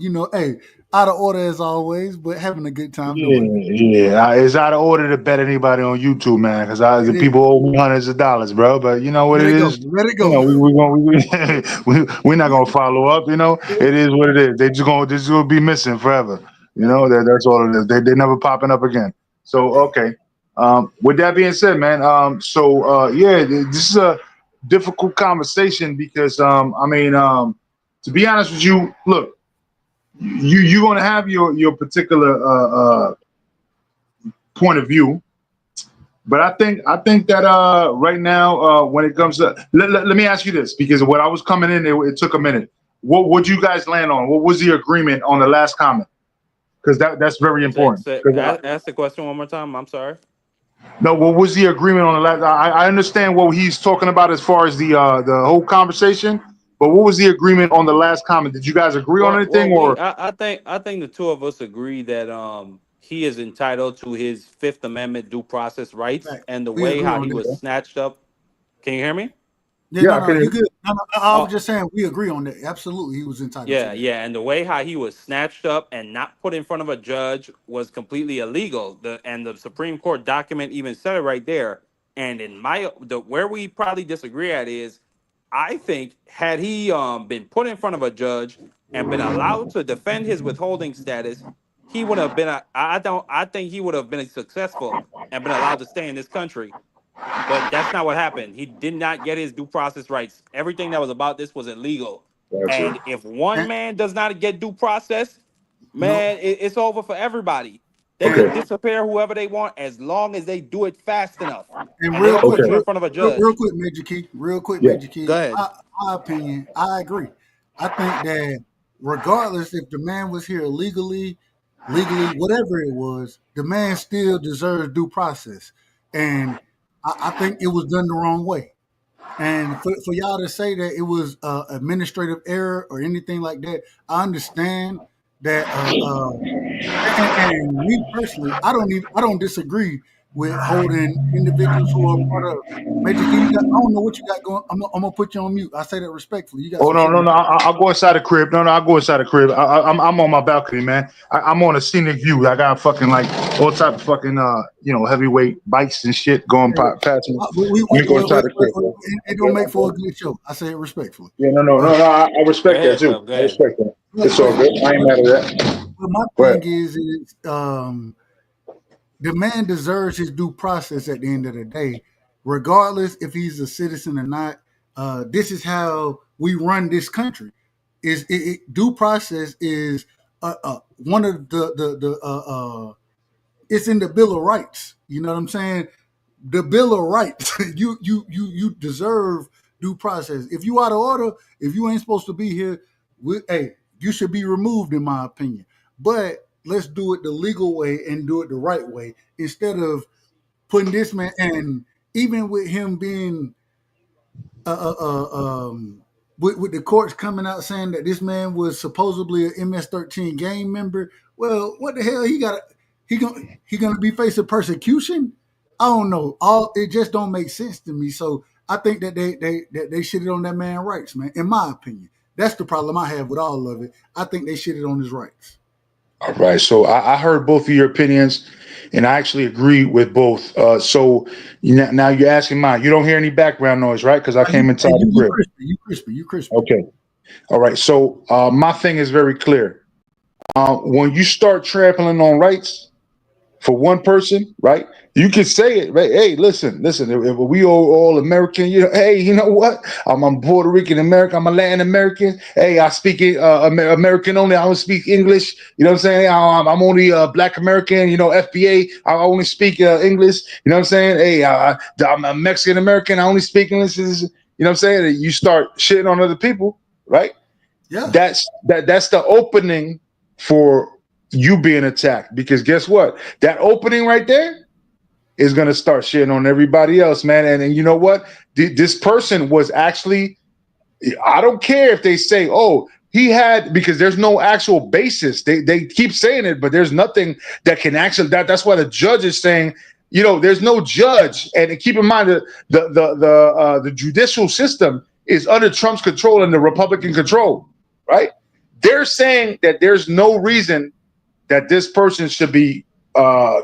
out of order as always, but having a good time doing it. Yeah, it's out of order to bet anybody on YouTube, man, because the people owe me hundreds of dollars, bro. But you know what it is. Let it go. We're not gonna follow up. You know, it is what it is. They just gonna be missing forever. You know, that's all it is. They never popping up again. So okay. With that being said, man. This is a difficult conversation because to be honest with you, look. You're going to have your particular point of view, but I think that right now when it comes to let me ask you this, because when I was coming in, it took a minute. What would you guys land on? What was the agreement on the last comment? Because that's very important. Ask the question one more time. I'm sorry. No, what was the agreement on the last? I understand what he's talking about as far as the whole conversation. But what was the agreement on the last comment? Did you guys agree on anything? I think the two of us agree that he is entitled to his Fifth Amendment due process rights, and the way how he was snatched up. Can you hear me? Yeah, you good. I was just saying we agree on that. Absolutely, he was entitled. Yeah, and the way how he was snatched up and not put in front of a judge was completely illegal. The Supreme Court document even said it right there. And in where we probably disagree at is, I think had he been put in front of a judge and been allowed to defend his withholding status, he would have been. I think he would have been successful and been allowed to stay in this country. But that's not what happened. He did not get his due process rights. Everything that was about this was illegal. And if one man does not get due process, man, it's over for everybody. They can disappear whoever they want as long as they do it fast enough. And real quick, in front of a judge. Real quick, Major Key. Major Key. Go ahead. My opinion, I agree. I think that regardless if the man was here legally, whatever it was, the man still deserves due process. And I think it was done the wrong way. And for y'all to say that it was administrative error or anything like that, I understand that. And me personally, I don't disagree with holding individuals who are part of Major Key. I don't know what you got going. I'm gonna put you on mute. I say that respectfully. You got. Oh no! I'll go inside the crib. No, I'll go inside the crib. I'm on my balcony, man. I'm on a scenic view. I got fucking like all type of fucking heavyweight bikes and shit going past me. We go inside the crib. It don't make for a good show. I say it respectfully. Yeah, no. I respect that too. I respect that. It's all good. I ain't mad at that. But my thing is the man deserves his due process at the end of the day, regardless if he's a citizen or not. This is how we run this country. Due process is one of the it's in the Bill of Rights. You know what I'm saying? The Bill of Rights. you deserve due process. If you out of order, if you ain't supposed to be here, you should be removed, in my opinion. But let's do it the legal way and do it the right way instead of putting this man. And even with him being with the courts coming out saying that this man was supposedly an MS-13 gang member. Well, what the hell? He gonna be facing persecution? I don't know. It just don't make sense to me. So I think that they shitted on that man's rights, man. In my opinion, that's the problem I have with all of it. I think they shitted on his rights. All right. So I heard both of your opinions, and I actually agree with both. So now you're asking mine. You don't hear any background noise, right? Because I came inside the crib. You crispy. Okay. All right. So my thing is very clear. When you start trampling on rights for one person, right? You can say it, right? Hey, listen. If we all American, hey, you know what? I'm Puerto Rican American. I'm a Latin American. Hey, I speak American only. I don't speak English. You know what I'm saying? I'm only Black American. FBA. I only speak English. You know what I'm saying? Hey, I'm a Mexican American. I only speak English. You know what I'm saying? You start shitting on other people, right? Yeah. That's the opening for you being attacked, because guess what? That opening right there is going to start shitting on everybody else, man. And you know what? This person was actually, I don't care if they say, oh, he had, because there's no actual basis. They keep saying it, but there's nothing that can actually, that's why the judge is saying, there's no judge. And keep in mind that the judicial system is under Trump's control and the Republican control, right? They're saying that there's no reason that this person should be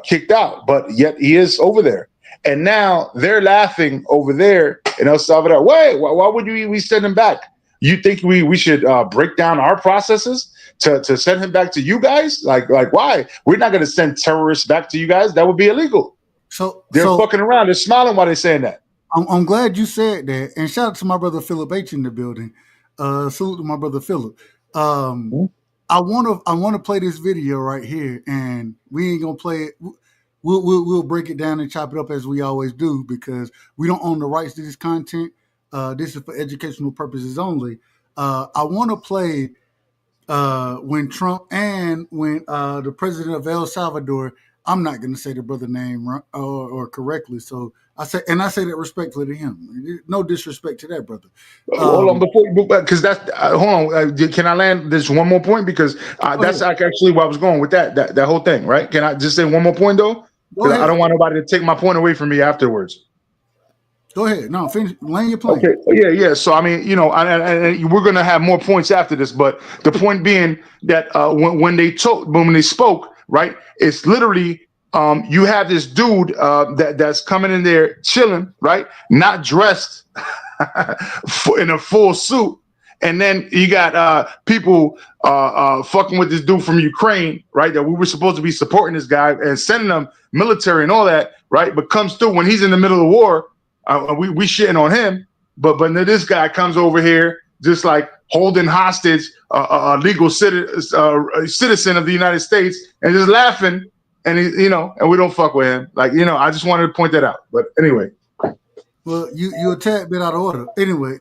kicked out, but yet he is over there. And now they're laughing over there in El Salvador. Why would we send him back? You think we should break down our processes to send him back to you guys? Like why? We're not going to send terrorists back to you guys. That would be illegal. So they're fucking around. They're smiling while they're saying that. I'm glad you said that. And shout out to my brother Philip H in the building. Salute to my brother Philip. I want to play this video right here, and we ain't gonna play it. We'll break it down and chop it up as we always do, because we don't own the rights to this content. This is for educational purposes only. I want to play when Trump and when the president of El Salvador. I'm not going to say the brother name or correctly, so I say that respectfully to him. No disrespect to that brother. Hold on, because that's hold on. Can I land this one more point? Because that's actually where I was going with that whole thing, right? Can I just say one more point though? Because I don't want nobody to take my point away from me afterwards. Go ahead. No, finish. Land your plane. Okay. Yeah. So I mean, and we're gonna have more points after this, but the point being that when they spoke, right? It's literally you have this dude that's coming in there chilling, right? Not dressed in a full suit, and then you got people fucking with this dude from Ukraine, right? That we were supposed to be supporting this guy and sending them military and all that, right? But comes through when he's in the middle of the war. We shitting on him, but then this guy comes over here just like holding hostage a legal citizen of the United States and just laughing, and and we don't fuck with him. Like, I just wanted to point that out. But anyway. Well, you're a tad bit out of order. Anyway,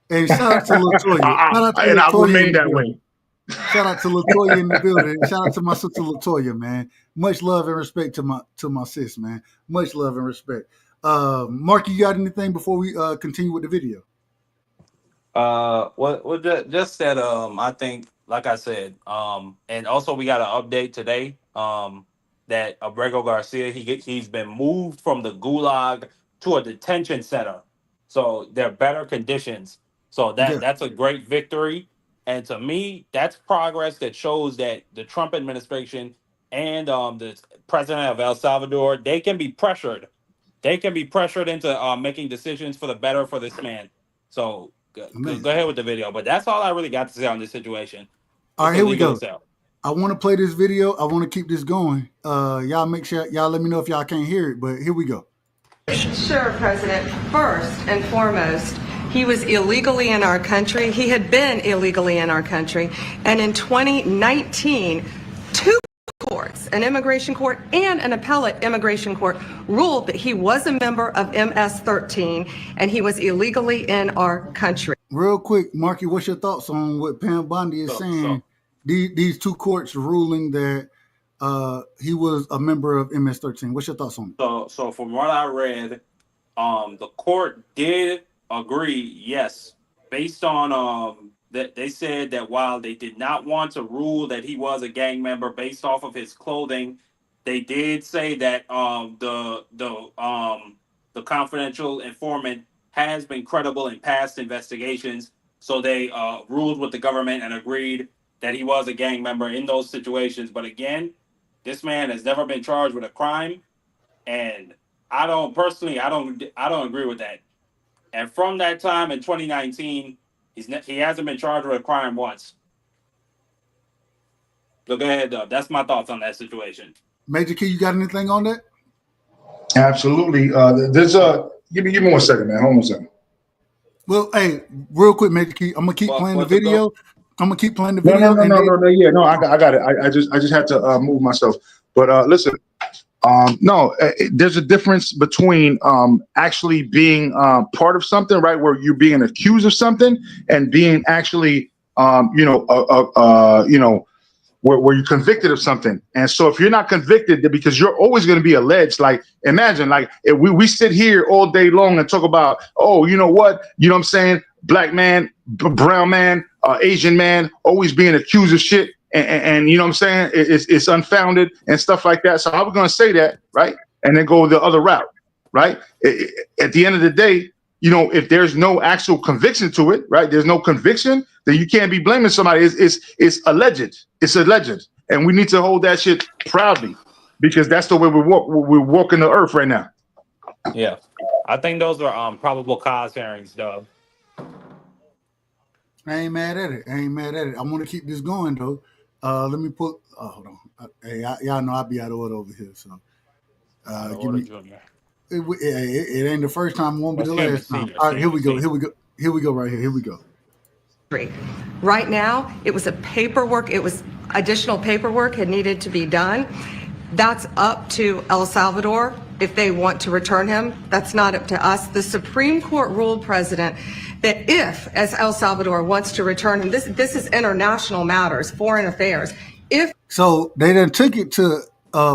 and shout out to LaToya. And I'll remain that way. Shout out to LaToya in the building. Shout out to my sister LaToya, man. Much love and respect to my sis, man. Much love and respect. Marky, you got anything before we continue with the video? Well, just that I think, like I said, and also we got an update today that Abrego Garcia he's been moved from the gulag to a detention center, so they're better conditions. So that's a great victory, and to me, that's progress that shows that the Trump administration and the president of El Salvador, they can be pressured. They can be pressured into making decisions for the better for this man. So go ahead with the video. But that's all I really got to say on this situation. All right, here we go. I want to play this video. I want to keep this going. Y'all make sure y'all let me know if y'all can't hear it. But here we go. Sure, President. First and foremost, he was illegally in our country. He had been illegally in our country. And in 2019, two courts, an immigration court and an appellate immigration court, ruled that he was a member of MS-13 and he was illegally in our country. Real quick, Marky, what's your thoughts on what Pam Bondi is saying? These two courts ruling that he was a member of MS-13. What's your thoughts on it? So from what I read, the court did agree, yes, based on that they said that while they did not want to rule that he was a gang member based off of his clothing, they did say that the confidential informant has been credible in past investigations. So they ruled with the government and agreed that he was a gang member in those situations. But again, this man has never been charged with a crime, and I don't agree with that. And from that time in 2019, he hasn't been charged with a crime once. So go ahead, Dub. That's my thoughts on that situation. Major Key, you got anything on that? Absolutely. There's give me 1 second, man. Hold on a second. Well, hey, real quick, Major Key, I'm gonna keep playing the video. I'm gonna keep playing the video. No, I got it. I just had to move myself. But listen, there's a difference between actually being part of something, right, where you're being accused of something, and being actually where you're convicted of something. And so if you're not convicted, because you're always going to be alleged, like imagine, like if we sit here all day long and talk about, oh, you know what I'm saying, black man, brown man, Asian man, always being accused of shit, and you know what I'm saying, it's unfounded and stuff like that. So I was going to say that, right, and then go the other route, right? At the end of the day, if there's no actual conviction to it, right? There's no conviction, then you can't be blaming somebody. It's alleged. It's alleged. And we need to hold that shit proudly, because that's the way we're walking the earth right now. Yeah. I think those are probable cause hearings, though. I ain't mad at it. I want to keep this going, though. Let me put, hold on. Hey, y'all know I'll be out of order over here. So give me, it ain't the first time, it won't be the last time. All right, here we go right here. Here we go. Right now, it was additional paperwork had needed to be done. That's up to El Salvador if they want to return him. That's not up to us. The Supreme Court ruled, President, that if, as El Salvador wants to return him, this is international matters, foreign affairs. So they then took it to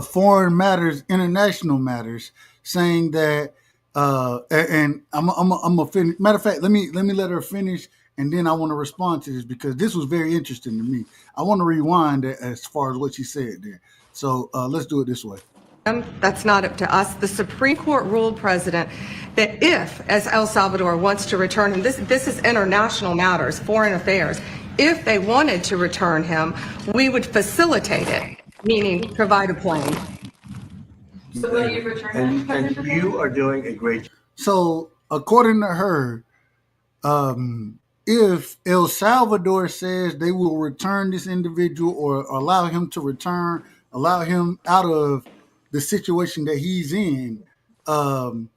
foreign matters, international matters, saying that, and I'm gonna finish. Matter of fact, let me let her finish, and then I want to respond to this, because this was very interesting to me. I want to rewind as far as what she said there. So let's do it this way. That's not up to us. The Supreme Court ruled, President, that if, as El Salvador wants to return him, this is international matters, foreign affairs. If they wanted to return him, we would facilitate it, meaning provide a plane. So will you return him? And you are doing a great job. So according to her, if El Salvador says they will return this individual, or allow him to return, allow him out of the situation that he's in, according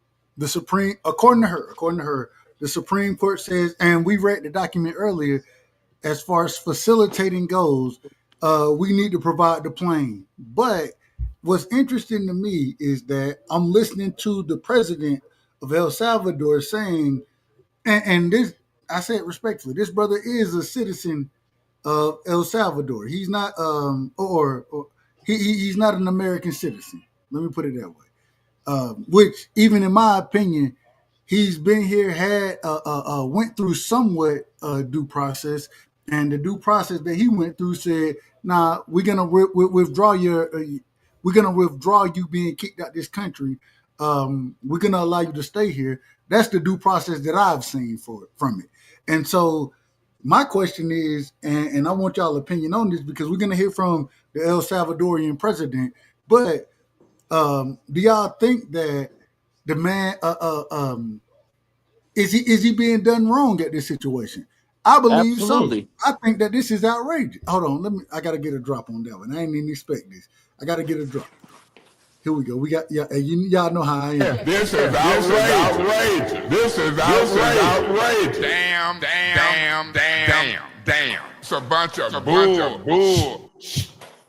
to her, the Supreme Court says, and we read the document earlier, as far as facilitating goes, we need to provide the plane. But what's interesting to me is that I'm listening to the president of El Salvador saying, and this, I say it respectfully, this brother is a citizen of El Salvador. He's not, he's not an American citizen. Let me put it that way. Which, even in my opinion, he's been here, went through somewhat due process, and the due process that he went through said, "Nah, we're gonna withdraw you being kicked out this country. We're gonna allow you to stay here." That's the due process that I've seen from it. And so my question is, and I want y'all's opinion on this, because we're gonna hear from the El Salvadorian president, but do y'all think that the man is he being done wrong at this situation? I believe Absolutely. So. I think that this is outrageous. Hold on, I gotta get a drop on that one. I didn't even expect this. I gotta get a drop. Here we go. We got y'all know how I am. This is outrageous. This is outrageous. Damn. It's a bunch of bull.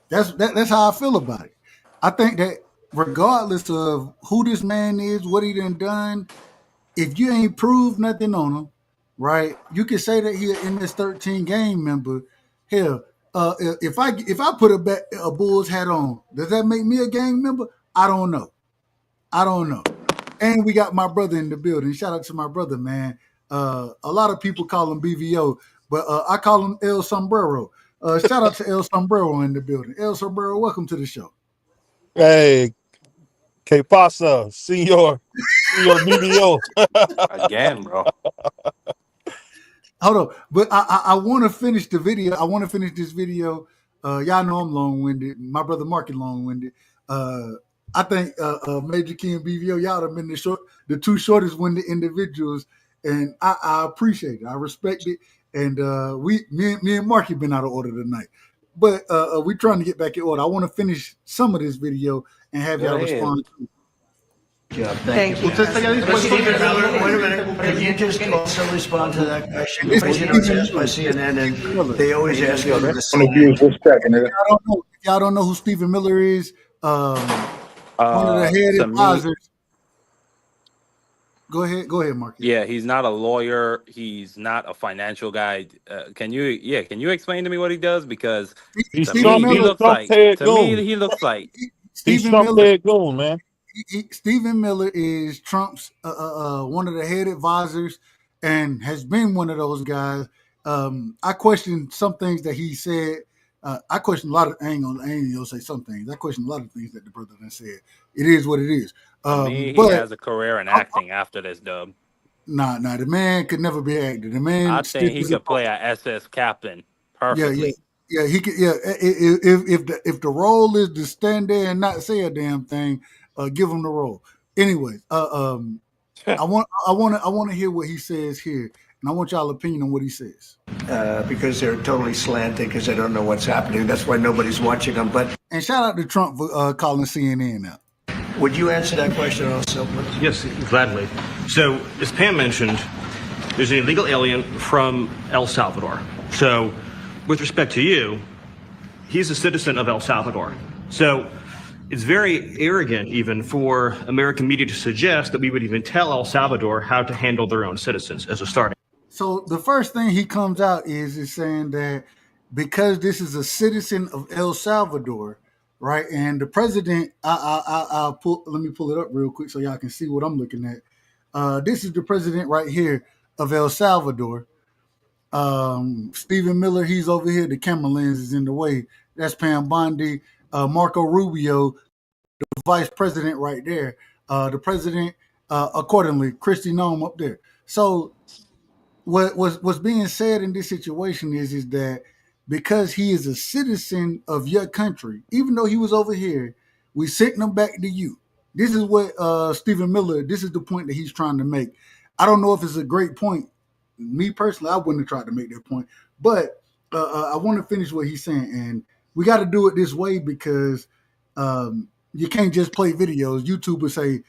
That's how I feel about it. I think that regardless of who this man is, what he done, if you ain't proved nothing on him, right? You can say that he an MS-13 gang member. Hell, If I put a Bulls hat on, does that make me a gang member? I don't know. And we got my brother in the building. Shout out to my brother, man. A lot of people call him BVO, but I call him El Sombrero. Shout out to El Sombrero in the building. El Sombrero, welcome to the show. Hey, que pasa, señor BBO? Again, bro. Hold on, but I want to finish the video. I want to finish this video. Y'all know I'm long-winded. My brother Marky long-winded. I think Major Key and BVO, y'all have been the two shortest-winded individuals, and I appreciate it. I respect it. And me and Marky been out of order tonight, but we trying to get back in order. I want to finish some of this video and have y'all respond. Thank you. Stephen Miller, wait a minute. Can you just also respond to that question? Because it's asked by CNN, and they always ask you the same. If y'all don't know who Stephen Miller is, one of the head advisors. Go ahead, Mark. Yeah, he's not a lawyer. He's not a financial guy. Can you explain to me what he does? Because to me, he looks like Stephen Miller, goon, man. Stephen Miller is Trump's one of the head advisors and has been one of those guys. I question some things that he said. I question a lot of. I ain't gonna say some things. I question a lot of things that the brother done said. It is what it is. he has a career in acting after this, dub. Nah, the man could never be actor. The man, I think he could play a SS captain perfectly. Yeah, he could. Yeah, if the role is to stand there and not say a damn thing, give him the role. Anyway, I want to hear what he says here, and I want y'all opinion on what he says. Because they're totally slanted because they don't know what's happening. That's why nobody's watching them. And shout out to Trump for calling CNN out. Would you answer that question also? Yes, gladly. So, as Pam mentioned, there's an illegal alien from El Salvador. So, with respect to you, he's a citizen of El Salvador. So, it's very arrogant even for American media to suggest that we would even tell El Salvador how to handle their own citizens as a starting. So the first thing he comes out is saying that because this is a citizen of El Salvador, right? And the president, let me pull it up real quick so y'all can see what I'm looking at. This is the president right here of El Salvador. Stephen Miller, he's over here. The camera lens is in the way. That's Pam Bondi. Marco Rubio, the vice president right there. The president, accordingly, Kristi Noem up there. So what's being said in this situation is that because he is a citizen of your country, even though he was over here, we sent him back to you. This is what Stephen Miller, this is the point that he's trying to make. I don't know if it's a great point. Me personally, I wouldn't have tried to make that point. But I want to finish what he's saying. And we got to do it this way because you can't just play videos. YouTube would say,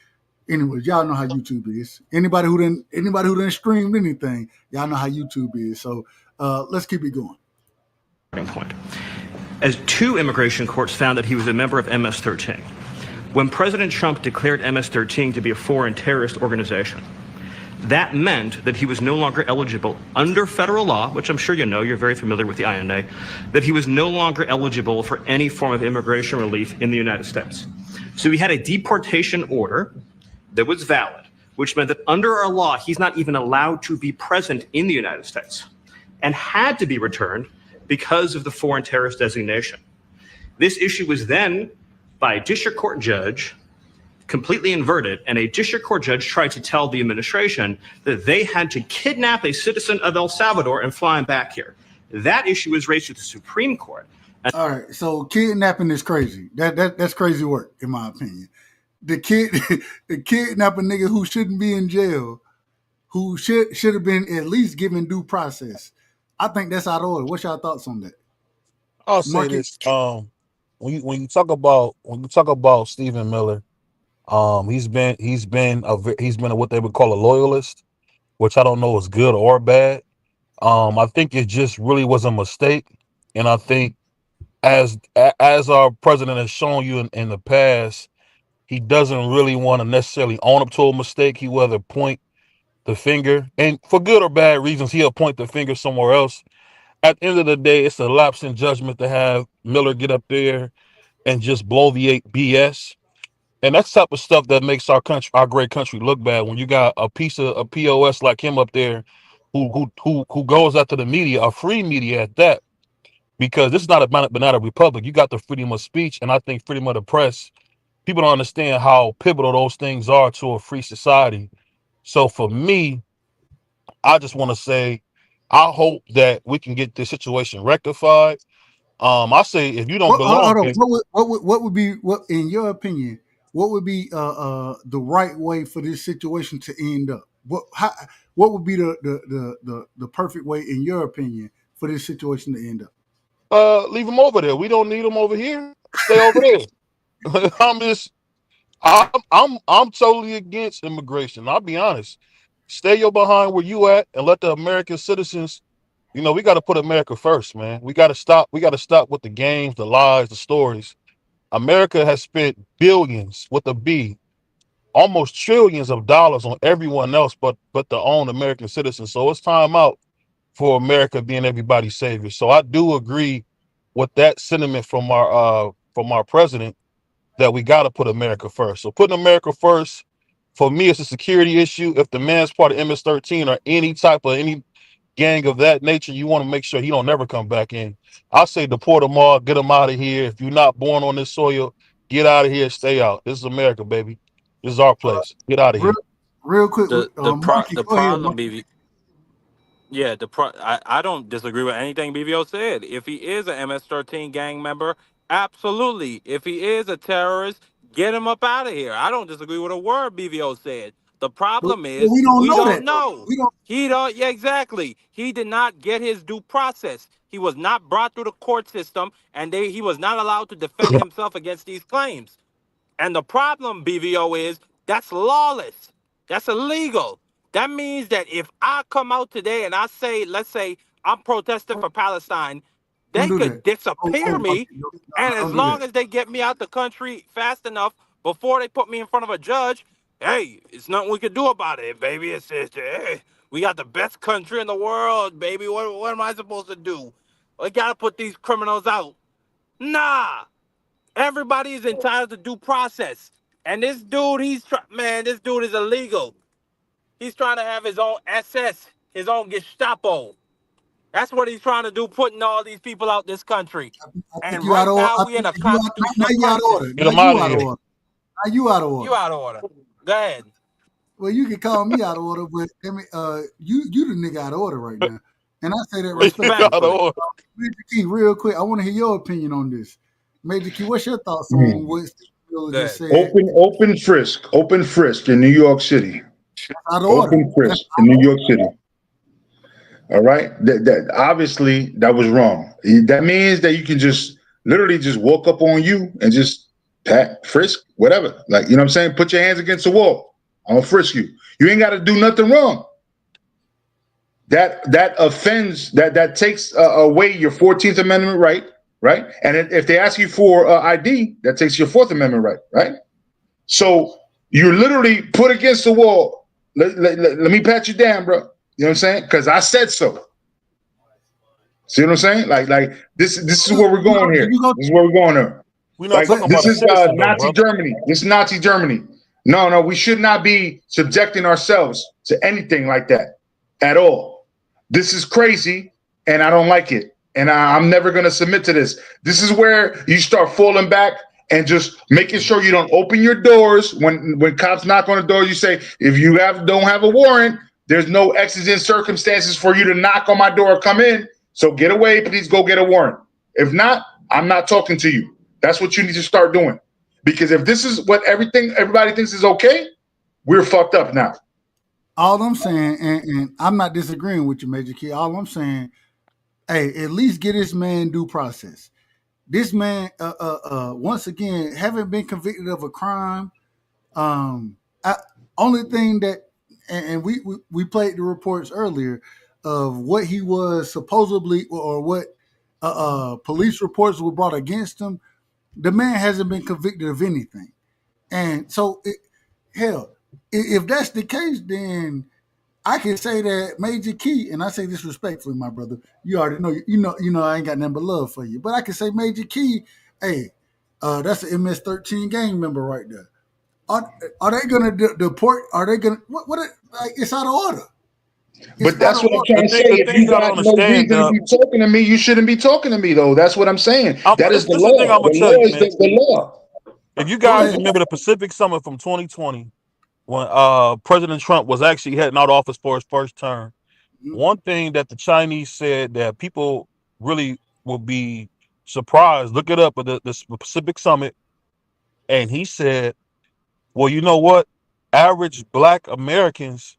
anyways, y'all know how YouTube is. Anybody who didn't stream anything, y'all know how YouTube is. So let's keep it going. Point. As two immigration courts found that he was a member of MS-13. When President Trump declared MS-13 to be a foreign terrorist organization, that meant that he was no longer eligible under federal law, which I'm sure you know, you're very familiar with the INA, that he was no longer eligible for any form of immigration relief in the United States. So he had a deportation order that was valid, which meant that under our law, he's not even allowed to be present in the United States and had to be returned because of the foreign terrorist designation. This issue was then, by a district court judge, completely inverted, and a district court judge tried to tell the administration that they had to kidnap a citizen of El Salvador and fly him back here. That issue was raised to the Supreme Court. All right, so kidnapping is crazy. That's crazy work, in my opinion. The kidnap a nigga who shouldn't be in jail, who should have been at least given due process. I think that's out of order. What's your thoughts on that? I'll say this. When you talk about Stephen Miller, he's been what they would call a loyalist, which I don't know is good or bad. I think it just really was a mistake, and I think as our president has shown you in the past, he doesn't really want to necessarily own up to a mistake. He will either point the finger, and for good or bad reasons, he'll point the finger somewhere else. at the end of the day, it's a lapse in judgment to have Miller get up there and just bloviate BS. And that's the type of stuff that makes our country, our great country, look bad. When you got a piece of a POS like him up there, who goes after the media, a free media at that, because this is not a banana republic. You got the freedom of speech, and I think freedom of the press. People don't understand how pivotal those things are to a free society. So for me, I just want to say, I hope that we can get this situation rectified. I say if you don't belong, hold on. What would be, what in your opinion, what would be the right way for this situation to end up? What would be the perfect way in your opinion for this situation to end up? leave them over there. We don't need them over here. Stay over there. I'm totally against immigration. I'll be honest. Stay your behind where you at and let the American citizens. You know, we got to put America first, man. We got to stop. We got to stop with the games, the lies, the stories. America has spent billions with a B, almost trillions of dollars on everyone else but the own American citizens. So it's time out for America being everybody's savior. So I do agree with that sentiment from our president that we got to put America first. So putting America first, for me, it's a security issue. If the man's part of MS-13 or any gang of that nature, you want to make sure he don't never come back in. I say deport them all, get them out of here. If you're not born on this soil, get out of here, stay out. This is America, baby. This is our place. Get out of here. Real quick, The go ahead, problem, BV. Yeah, I don't disagree with anything BVO said. If he is an MS-13 gang member, absolutely. If he is a terrorist, get him up out of here. I don't disagree with a word BVO said. The problem is we don't know don't that. know. He don't. Yeah, exactly. He did not get his due process. He was not brought through the court system, and he was not allowed to defend himself against these claims. And the problem, BVO, is that's lawless. That's illegal. That means that if I come out today and I say, let's say I'm protesting for Palestine, they could disappear me. And as long as they get me out the country fast enough before they put me in front of a judge, hey, it's nothing we could do about it, baby. Hey, we got the best country in the world, baby. What am I supposed to do? We got to put these criminals out. Nah. Everybody is entitled to due process. And this dude, this dude is illegal. He's trying to have his own SS, his own Gestapo. That's what he's trying to do, putting all these people out this country. And right now, we in a constitutional crisis. Get him out of here. Now you out of order. You out of order. Go ahead. Well, you can call me out of order, but I mean, you the nigga out of order right now. And I say that respectfully. Major Key, real quick, I want to hear your opinion on this. Major Key, what's your thoughts on what Steve Miller just said? Open frisk in New York City. Out of order. Open frisk in New York City. All right, that obviously that was wrong. That means that you can just literally just walk up on you and just frisk, whatever. Like, you know what I'm saying? Put your hands against the wall. I'm gonna frisk you. You ain't got to do nothing wrong. That offends, that takes away your 14th Amendment right? And if they ask you for ID, that takes your 4th Amendment right? So you're literally put against the wall. Let me pat you down, bro. You know what I'm saying? Because I said so. See what I'm saying? Like this is where we're going here. This is where we're going here. This is Nazi Germany. This is Nazi Germany. No, we should not be subjecting ourselves to anything like that at all. This is crazy, and I don't like it. And I'm never going to submit to this. This is where you start falling back and just making sure you don't open your doors. When cops knock on the door, you say, if you don't have a warrant, there's no exigent circumstances for you to knock on my door or come in. So get away, please go get a warrant. If not, I'm not talking to you. That's what you need to start doing. Because if this is what everybody thinks is okay, we're fucked up now. All I'm saying, and I'm not disagreeing with you, Major Key. All I'm saying, hey, at least get this man due process. This man, once again, haven't been convicted of a crime. Only thing that, and we played the reports earlier of what he was supposedly, or what police reports were brought against him. The man hasn't been convicted of anything. And so, hell, if that's the case, then I can say that Major Key, and I say this respectfully, my brother. You already know, you know, I ain't got nothing but love for you. But I can say Major Key, hey, that's an MS-13 gang member right there. Are they gonna deport? Are they gonna what? Like, it's out of order. But that's what I'm trying to say. The If thing you you gotta got no understand, reason to be talking to me, you shouldn't be talking to me, though. That's what I'm saying. That is this the is the thing law. I'm gonna The tell law you, is man. the law. If you guys remember the Pacific Summit from 2020, when President Trump was actually heading out of office for his first term, one thing that the Chinese said that people really will be surprised. Look it up at the Pacific Summit, and he said, "Well, you know what? Average Black Americans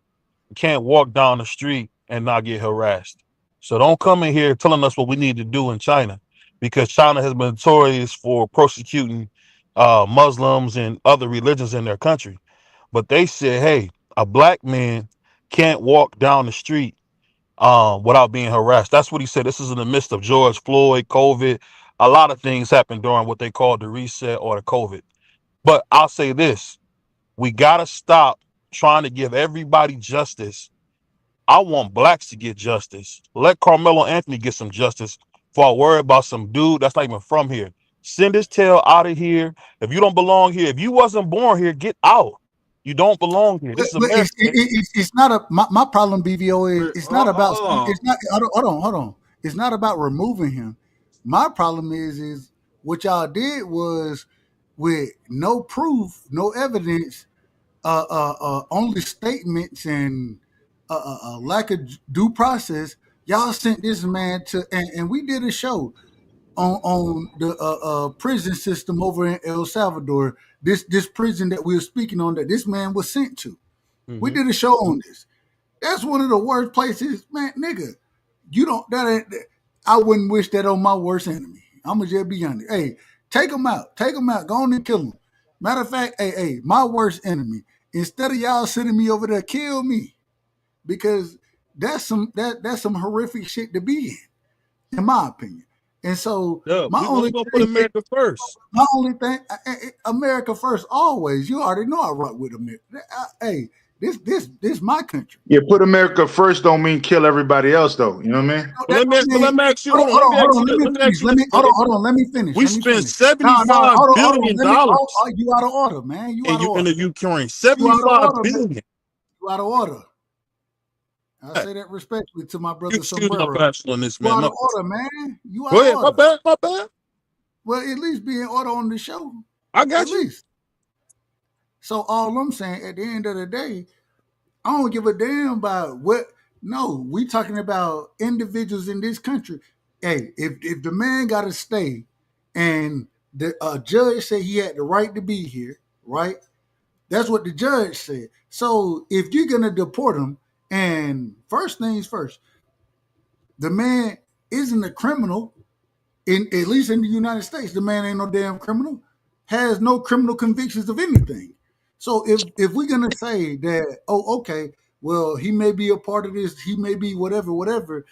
can't walk down the street and not get harassed. So don't come in here telling us what we need to do in China, because China has been notorious for persecuting Muslims and other religions in their country. But they said, hey, a Black man can't walk down the street without being harassed." That's what he said. This is in the midst of George Floyd, COVID. A lot of things happened during what they call the reset or the COVID. But I'll say this: we gotta stop trying to give everybody justice. I want Blacks to get justice. Let Carmelo Anthony get some justice before I worry about some dude that's not even from here. Send his tail out of here. If you don't belong here, if you wasn't born here, get out. You don't belong here. This is But America. it's not a my problem, BVO, is it's not about hold on. it's not hold on. It's not about removing him. My problem is what y'all did was with no proof, no evidence, only statements and lack of due process. Y'all sent this man to, and we did a show on the prison system over in El Salvador. This prison that we were speaking on, that this man was sent to. We did a show on this. That's one of the worst places, man. Nigga, you don't. That ain't. I wouldn't wish that on my worst enemy. I'ma just be honest. Hey, take him out. Take him out. Go on and kill him. Matter of fact, hey, my worst enemy. Instead of y'all sending me over there, kill me, because that's some horrific shit to be in my opinion. And so my only We're gonna put America first. My only thing, America first, always. You already know I rock with America. Hey, this my country. Yeah, put America first don't mean kill everybody else, though. You know what I mean? Let me ask you. Hold on. Let me finish. We spent $75 billion. You out of order, man. You out of order. In the Ukraine, $75 billion. You out of order. I say that respectfully to my brother. Excuse my passion on this, You man. out of order, man. You out Go ahead. of order. My bad. Well, at least be in order on the show. I got you. At least. So all I'm saying, at the end of the day, I don't give a damn about what. No, we talking about individuals in this country. Hey, if the man got to stay, and the judge said he had the right to be here, right? That's what the judge said. So if you're gonna deport him, and first things first, the man isn't a criminal. At least in the United States, the man ain't no damn criminal. Has no criminal convictions of anything. So if we're gonna say that, oh, okay, well, he may be a part of this, he may be whatever.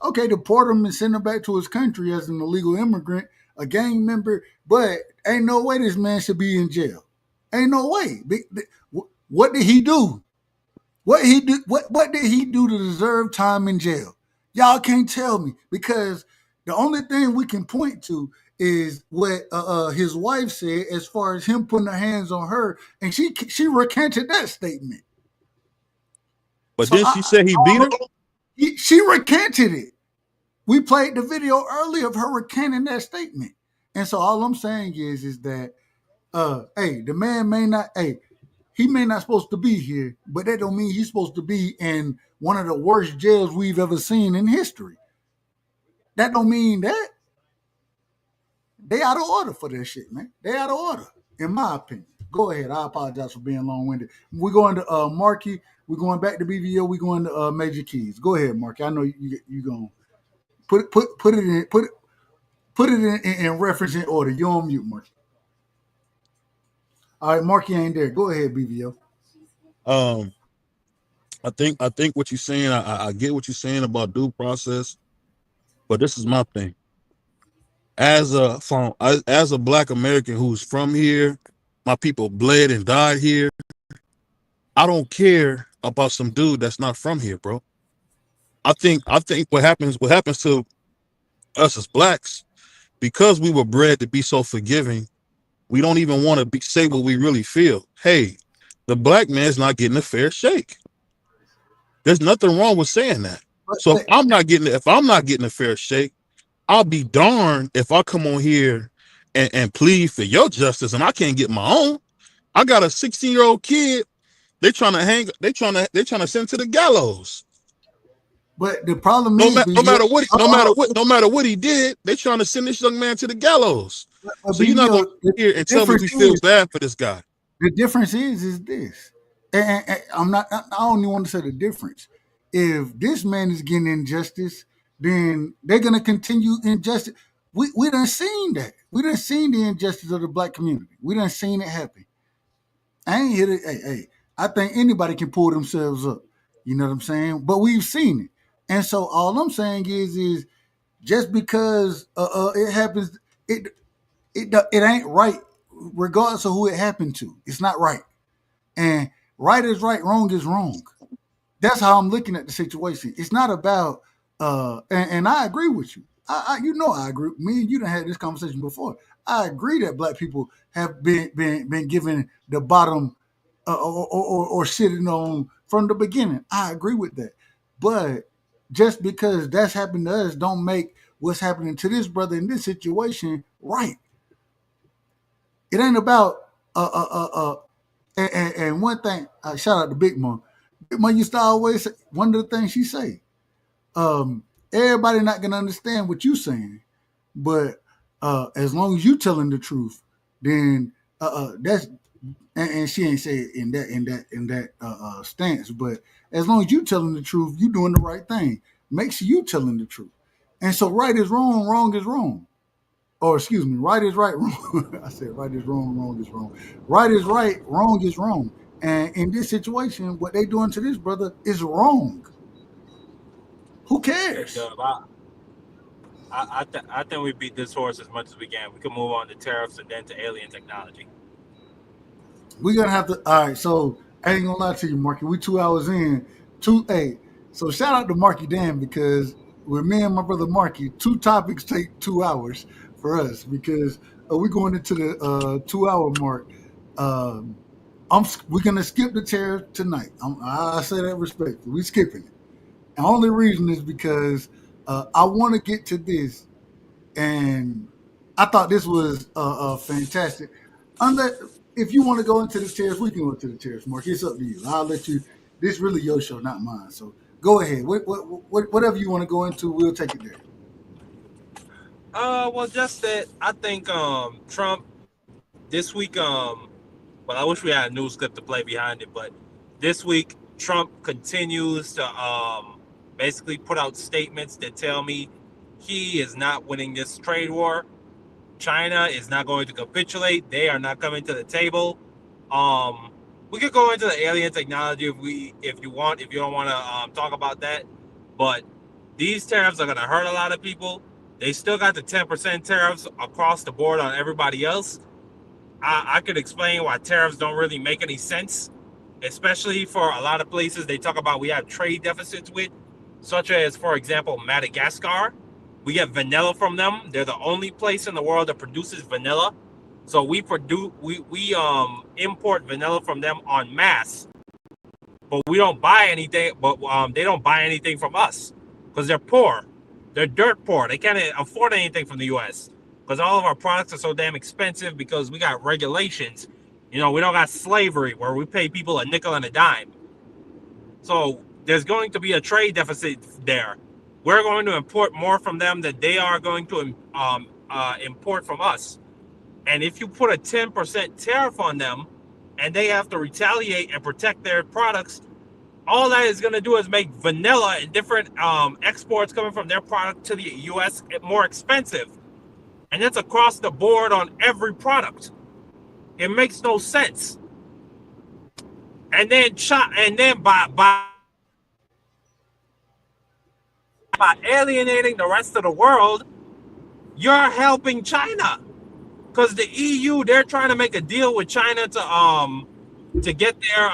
Okay, deport him and send him back to his country as an illegal immigrant, a gang member. But ain't no way this man should be in jail. Ain't no way. What did he do? What did he do to deserve time in jail? Y'all can't tell me, because the only thing we can point to is what his wife said, as far as him putting her hands on her, and she recanted that statement. But so then she said he beat her? She recanted it. We played the video earlier of her recanting that statement. And so all I'm saying is that, hey, the man may not, he may not supposed to be here, but that don't mean he's supposed to be in one of the worst jails we've ever seen in history. That don't mean that. They out of order for that shit, man. They out of order, in my opinion. Go ahead. I apologize for being long-winded. We're going to Marky. We're going back to BVO. We're going to Major Keys. Go ahead, Marky. I know you going to put it in reference in order. You're on mute, Marky. All right, Marky ain't there. Go ahead, BVO. I think what you're saying, I get what you're saying about due process, but this is my thing. As a Black American who's from here, my people bled and died here. I don't care about some dude that's not from here, bro. I think what happens to us as blacks, because we were bred to be so forgiving, we don't even want to say what we really feel. Hey, the black man's not getting a fair shake. There's nothing wrong with saying that. So if I'm not getting a fair shake, I'll be darned if I come on here and plead for your justice and I can't get my own. I got a 16-year-old kid. They're trying to send to the gallows. But the problem no is, matter what he did, they're trying to send this young man to the gallows. So you're not going to hear and tell me we feel bad for this guy. The difference is this, and I don't even want to say the difference. If this man is getting injustice, then they're gonna continue injustice. We done seen that. We done seen the injustice of the black community. We done seen it happen. I ain't here to. Hey, I think anybody can pull themselves up. You know what I'm saying? But we've seen it, and so all I'm saying is just because it happens, it ain't right, regardless of who it happened to. It's not right. And right is right, wrong is wrong. That's how I'm looking at the situation. It's not about and I agree with you. I agree. Me and you done had this conversation before. I agree that black people have been given the bottom or sitting on from the beginning. I agree with that. But just because that's happened to us don't make what's happening to this brother in this situation right. It ain't about and one thing, shout out to Big Mom. Big Mom used to always say, one of the things she say, everybody not gonna understand what you saying, but as long as you telling the truth, then that's and she ain't say it in that stance, but as long as you telling the truth, you doing the right thing. Make sure you telling the truth. And so right is wrong, wrong is wrong. Or excuse me, right is right, wrong. I said right is wrong, wrong is wrong. Right is right, wrong is wrong. And in this situation, what they doing to this brother is wrong. Who cares? I think we beat this horse as much as we can. We can move on to tariffs and then to alien technology. We're gonna have to. All right, so I ain't gonna lie to you, Marky. We 2 hours in. So shout out to Marky Dan, because with me and my brother Marky, 2 topics take 2 hours for us, because we're going into the 2 hour mark. We're gonna skip the tariff tonight. I say that respectfully. We're skipping it. The only reason is because I want to get to this, and I thought this was fantastic. If you want to go into the tariffs, we can go into the tariffs, Mark. It's up to you. I'll let you. This is really your show, not mine. So go ahead. Whatever you want to go into, we'll take it there. Well, just that I think Trump this week. Well, I wish we had a news clip to play behind it, but this week Trump continues to basically put out statements that tell me he is not winning this trade war. China is not going to capitulate. They are not coming to the table. We could go into the alien technology if you want. If you don't want to talk about that, but these tariffs are going to hurt a lot of people. They still got the 10% tariffs across the board on everybody else. I could explain why tariffs don't really make any sense, especially for a lot of places they talk about we have trade deficits with, such as, for example, Madagascar. We get vanilla from them. They're the only place in the world that produces vanilla. So we import vanilla from them en masse, but we don't buy anything. But they don't buy anything from us because they're poor. They're dirt poor. They can't afford anything from the U.S. because all of our products are so damn expensive because we got regulations. You know, we don't got slavery where we pay people a nickel and a dime. So there's going to be a trade deficit there. We're going to import more from them than they are going to import from us. And if you put a 10% tariff on them and they have to retaliate and protect their products, all that is going to do is make vanilla and different exports coming from their product to the U.S. more expensive. And that's across the board on every product. It makes no sense. And then by alienating the rest of the world, you're helping China. Because the EU, they're trying to make a deal with China to to get their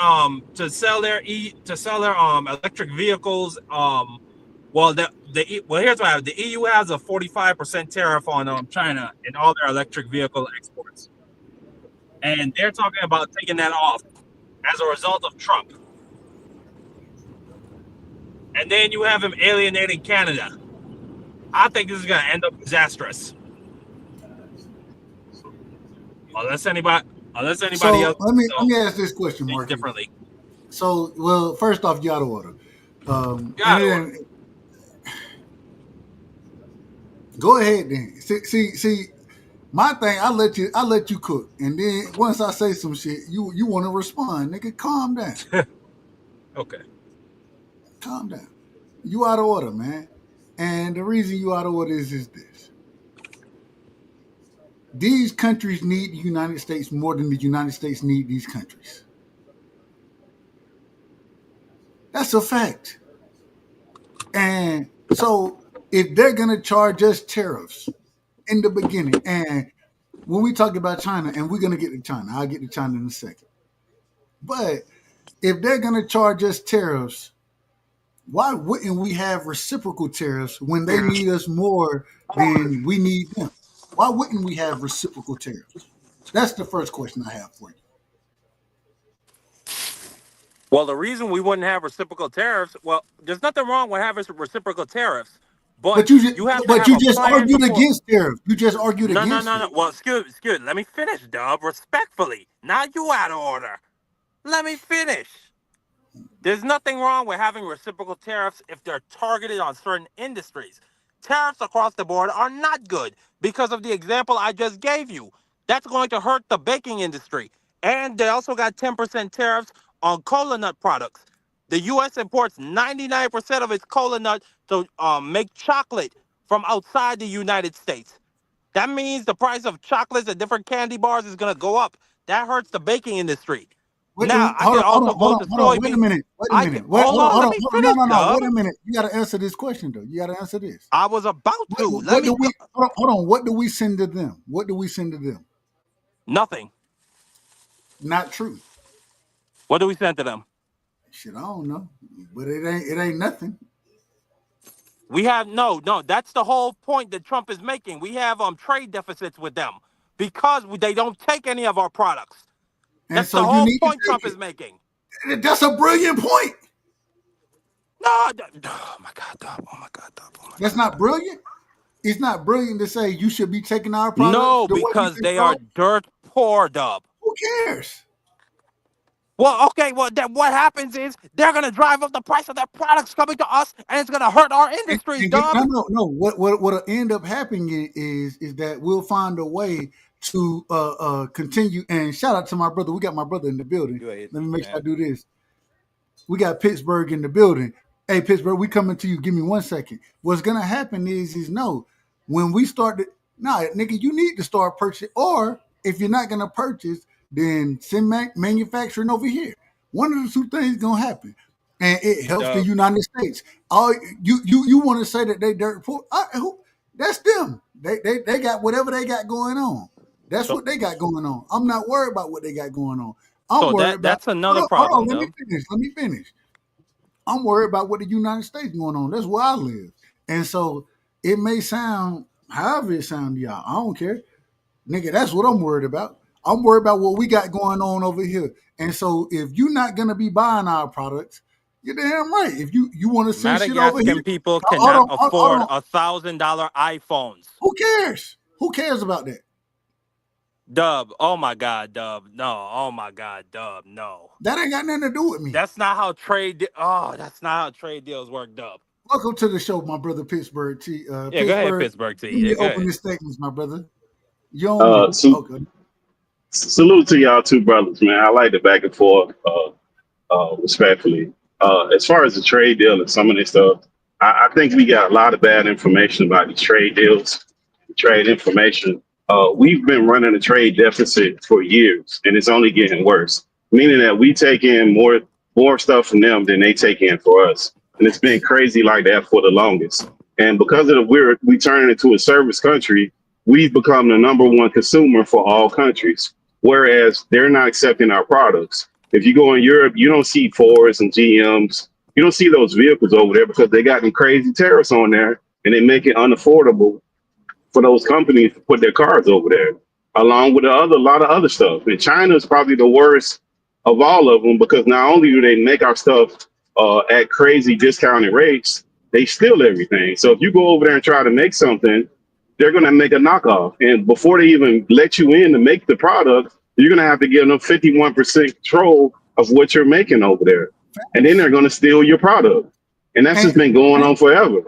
to sell their electric vehicles. Well, here's what happened. The EU has a 45% tariff on China and all their electric vehicle exports, and they're talking about taking that off as a result of Trump. And then you have him alienating Canada. I think this is going to end up disastrous. Unless anybody else. Let me ask this question, Marky. Differently. So, well, first off, you out of order. Go ahead then. See, my thing, I let you cook, and then once I say some shit, you want to respond, nigga. Calm down. Okay. Calm down. You out of order, man. And the reason you out of order is this. These countries need the United States more than the United States need these countries. That's a fact. And so if they're going to charge us tariffs in the beginning, and when we talk about China, and we're going to get to China, I'll get to China in a second. But if they're going to charge us tariffs, why wouldn't we have reciprocal tariffs when they need us more than we need them? Why wouldn't we have reciprocal tariffs? That's the first question I have for you. Well, the reason we wouldn't have reciprocal tariffs, well, there's nothing wrong with having reciprocal tariffs, but you just argued against tariffs. You just argued against. No. Well, excuse. Let me finish, Dub. Respectfully. Now you out of order. Let me finish. There's nothing wrong with having reciprocal tariffs if they're targeted on certain industries. Tariffs across the board are not good because of the example I just gave you. That's going to hurt the baking industry. And they also got 10% tariffs on cola nut products. The U.S. imports 99% of its cola nut to make chocolate from outside the United States. That means the price of chocolates and different candy bars is going to go up. That hurts the baking industry. Wait a minute. No, wait a minute. You got to answer this question, though. You got to answer this. I was about to. Hold on. What do we send to them? Nothing. Not true. What do we send to them? Shit, I don't know. But it ain't nothing. We have no. That's the whole point that Trump is making. We have trade deficits with them because they don't take any of our products. That's the whole point Trump is making. That's a brilliant point. No, oh my God. That's not brilliant. It's not brilliant to say you should be taking our products. No, because they are dirt poor, Dub. Who cares? Well, okay. Well, then what happens is they're gonna drive up the price of their products coming to us, and it's gonna hurt our industry, Dub. No. What'll end up happening is that we'll find a way to continue. And shout out to my brother. We got my brother in the building. Let me make sure I do this. We got Pittsburgh in the building. Hey, Pittsburgh, we coming to you. Give me 1 second. What's gonna happen is when we start nigga, you need to start purchasing. Or if you're not gonna purchase, then send manufacturing over here. One of the two things gonna happen, and it helps the United States. You want to say that they dirt poor? That's them. They got whatever they got going on. That's what they got going on. I'm not worried about what they got going on. That's another problem. Let me finish. I'm worried about what the United States going on. That's where I live. And so it may sound however it sound to y'all. I don't care. Nigga, that's what I'm worried about. I'm worried about what we got going on over here. And so if you're not going to be buying our products, you're damn right. If you want to send shit over here. Madagascan people cannot afford $1,000 iPhones. Who cares? Who cares about that? Dub, oh my God, Dub, no, oh my God, Dub, no. That ain't got nothing to do with me. That's not how that's not how trade deals work, Dub. Welcome to the show, my brother Pittsburgh T. Go ahead, Pittsburgh T. You open the statements, my brother. Salute to y'all two brothers, man. I like the back and forth, respectfully. As far as the trade deal and some of this stuff, I think we got a lot of bad information about these trade deals, trade information. We've been running a trade deficit for years, and it's only getting worse, meaning that we take in more stuff from them than they take in for us. And it's been crazy like that for the longest. And because of we turning into a service country, we've become the #1 consumer for all countries, whereas they're not accepting our products. If you go in Europe, you don't see Fords and GMs. You don't see those vehicles over there because they got them crazy tariffs on there, and they make it unaffordable for those companies to put their cars over there, along with a lot of other stuff. And China is probably the worst of all of them because not only do they make our stuff at crazy discounted rates, they steal everything. So if you go over there and try to make something, they're going to make a knockoff. And before they even let you in to make the product, you're going to have to give them 51% control of what you're making over there. And then they're going to steal your product. And that's just been going on forever.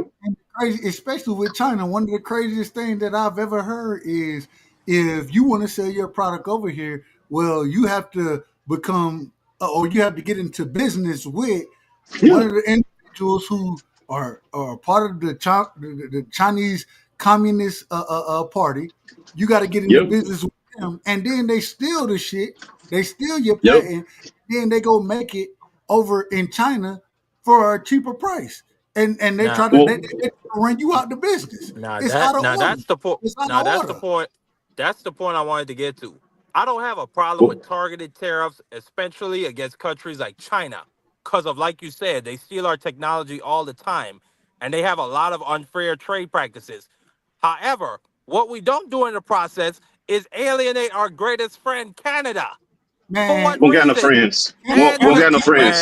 Crazy, especially with China. One of the craziest things that I've ever heard is if you want to sell your product over here, well, you have to become or you have to get into business with one of the individuals who are part of the Chinese Communist Party. You got to get into business with them, and then they steal the shit. They steal your patent, then they go make it over in China for a cheaper price. And they try to they run you out the business. It's out of order. That's the point. That's the point. That's the point I wanted to get to. I don't have a problem with targeted tariffs, especially against countries like China, because of, like you said, they steal our technology all the time, and they have a lot of unfair trade practices. However, what we don't do in the process is alienate our greatest friend, Canada. Man, won't got no friends. Won't got no friends.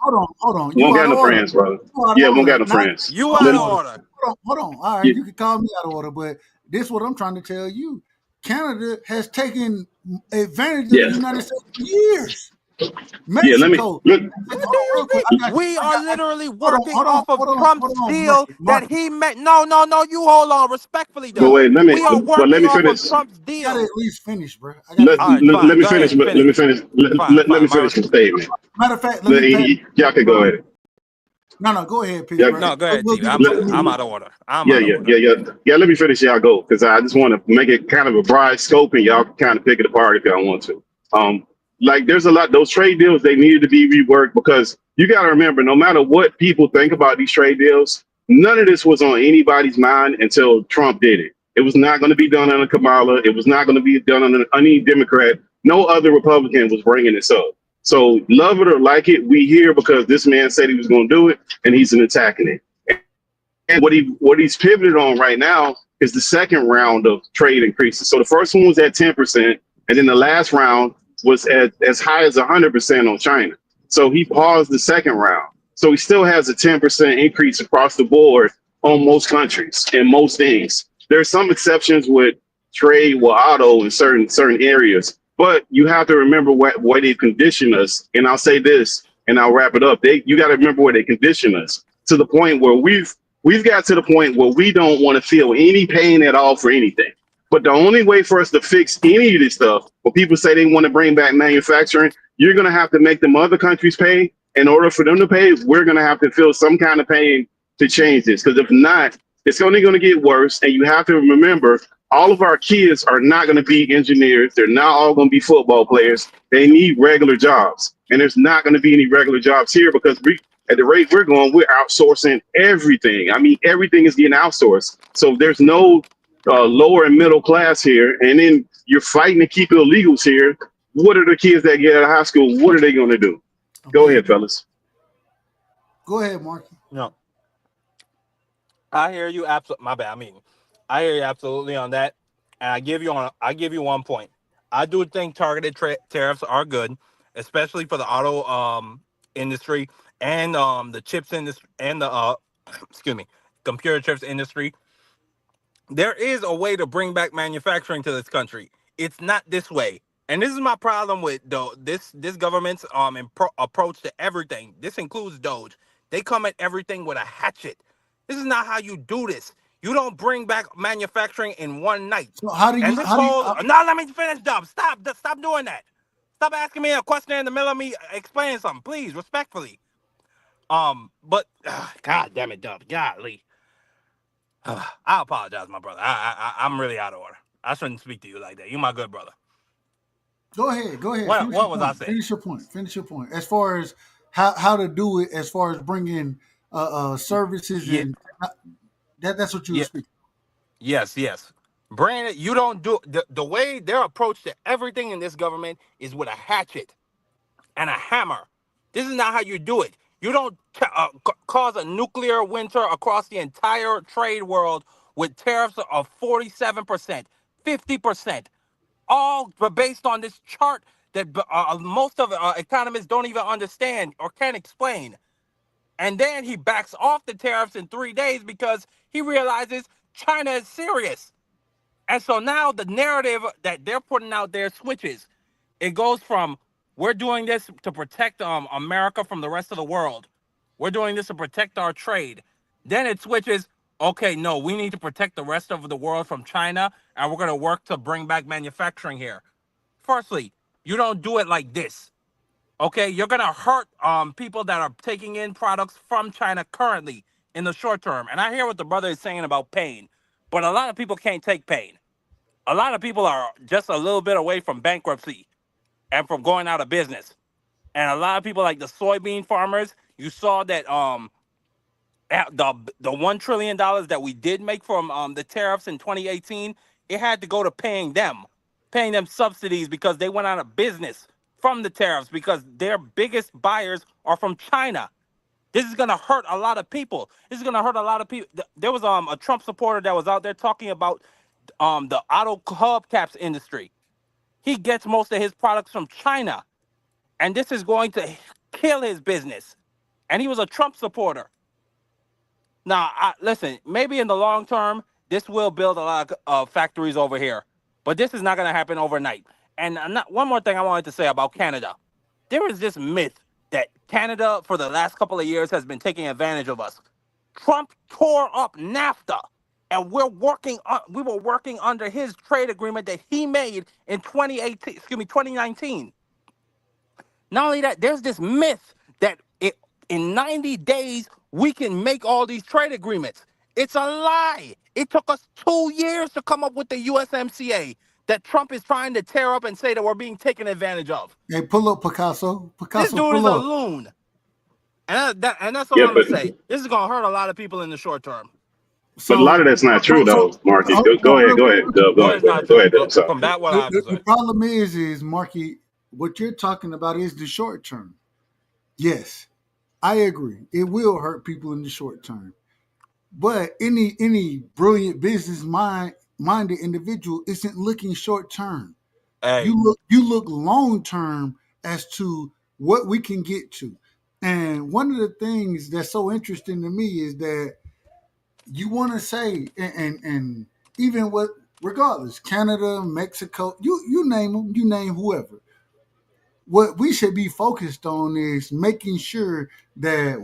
Hold on. Won't got no friends, brother. Yeah, won't got no friends. You out of order. Hold on. All right, you can call me out of order, but this is what I'm trying to tell you. Canada has taken advantage of the United States for years. Mexico. We are literally working off of Trump's deal that he met. No, you hold on respectfully, though. But wait, let me off finish. of Trump's deal. You gotta at least finish, bro. Let me finish the statement. Matter of fact, y'all can go ahead. No, go ahead, Pete. No, go ahead, Steve. I'm out of order. Yeah. Let me finish. Y'all go because I just want to make it kind of a broad scope, and y'all can kind of pick it apart if y'all want to. Like there's a lot, those trade deals, they needed to be reworked because you got to remember, no matter what people think about these trade deals, none of this was on anybody's mind until Trump did it. It was not going to be done under Kamala. It was not going to be done under any Democrat. No other Republican was bringing this up. So love it or like it, we here because this man said he was going to do it and he's attacking it. And what he's pivoted on right now is the second round of trade increases. So the first one was at 10%, and then the last round was at as high as 100% on China. So he paused the second round. So he still has a 10% increase across the board on most countries and most things. There's some exceptions with trade with auto in certain areas, but you have to remember what they condition us. And I'll say this, and I'll wrap it up. You got to remember where they condition us to the point where we've got to the point where we don't want to feel any pain at all for anything. But the only way for us to fix any of this stuff, when people say they want to bring back manufacturing, you're going to have to make them other countries pay. In order for them to pay, we're going to have to feel some kind of pain to change this. Because if not, it's only going to get worse. And you have to remember, all of our kids are not going to be engineers. They're not all going to be football players. They need regular jobs. And there's not going to be any regular jobs here because at the rate we're going, we're outsourcing everything. I mean, everything is getting outsourced. So there's no lower and middle class here, and then you're fighting to keep illegals here. What are the kids that get out of high school? What are they going to do? Go ahead, fellas. Go ahead, Marky. No, I hear you. My bad. I hear you absolutely on that. And I give you 1 point. I do think targeted tariffs are good, especially for the auto industry and the chips industry and the computer chips industry. There is a way to bring back manufacturing to this country. It's not this way. And this is my problem with this government's approach to everything. This includes Doge. They come at everything with a hatchet. This is not how you do this. You don't bring back manufacturing in one night. So how do you? No, let me finish, Dub. Stop doing that. Stop asking me a question in the middle of me explaining something, please, respectfully. But God damn it, Dub. Golly. I apologize, my brother. I'm really out of order. I shouldn't speak to you like that. You're my good brother. Go ahead. What was I saying? Finish your point. As far as how to do it, as far as bringing services and that's what you were speaking. Yes. Brandon, you don't do the way their approach to everything in this government is with a hatchet. and a hammer. This is not how you do it. You don't cause a nuclear winter across the entire trade world with tariffs of 47%, 50%, all based on this chart that most of economists don't even understand or can't explain. And then he backs off the tariffs in 3 days because he realizes China is serious. And so now the narrative that they're putting out there switches. It goes from, we're doing this to protect America from the rest of the world. We're doing this to protect our trade. Then it switches, okay, no, we need to protect the rest of the world from China, and we're going to work to bring back manufacturing here. Firstly, you don't do it like this. Okay, you're going to hurt people that are taking in products from China currently in the short term. And I hear what the brother is saying about pain, but a lot of people can't take pain. A lot of people are just a little bit away from bankruptcy and from going out of business. And a lot of people, like the soybean farmers, you saw that the $1 trillion that we did make from the tariffs in 2018, it had to go to paying them subsidies because they went out of business from the tariffs because their biggest buyers are from China. This is going to hurt a lot of people. This is going to hurt a lot of people. There was a Trump supporter that was out there talking about the auto hubcaps industry. He gets most of his products from China, and this is going to kill his business. And he was a Trump supporter. Now, listen, maybe in the long term, this will build a lot of factories over here, but this is not going to happen overnight. And one more thing I wanted to say about Canada. There is this myth that Canada, for the last couple of years, has been taking advantage of us. Trump tore up NAFTA, and we were working under his trade agreement that he made in 2019. Not only that, there's this myth that in 90 days, we can make all these trade agreements. It's a lie. It took us 2 years to come up with the USMCA that Trump is trying to tear up and say that we're being taken advantage of. Hey, pull up Picasso. This dude is a loon. And that's all I'm going to say. This is going to hurt a lot of people in the short term. But a lot of that's not true, though, Marky. Go ahead. Go ahead. From that, what I the problem is, Marky, what you're talking about is the short term. Yes, I agree. It will hurt people in the short term. But any brilliant minded individual isn't looking short term. Hey. You look long term as to what we can get to. And one of the things that's so interesting to me is that you want to say, and even regardless, Canada, Mexico, you name them, you name whoever. What we should be focused on is making sure that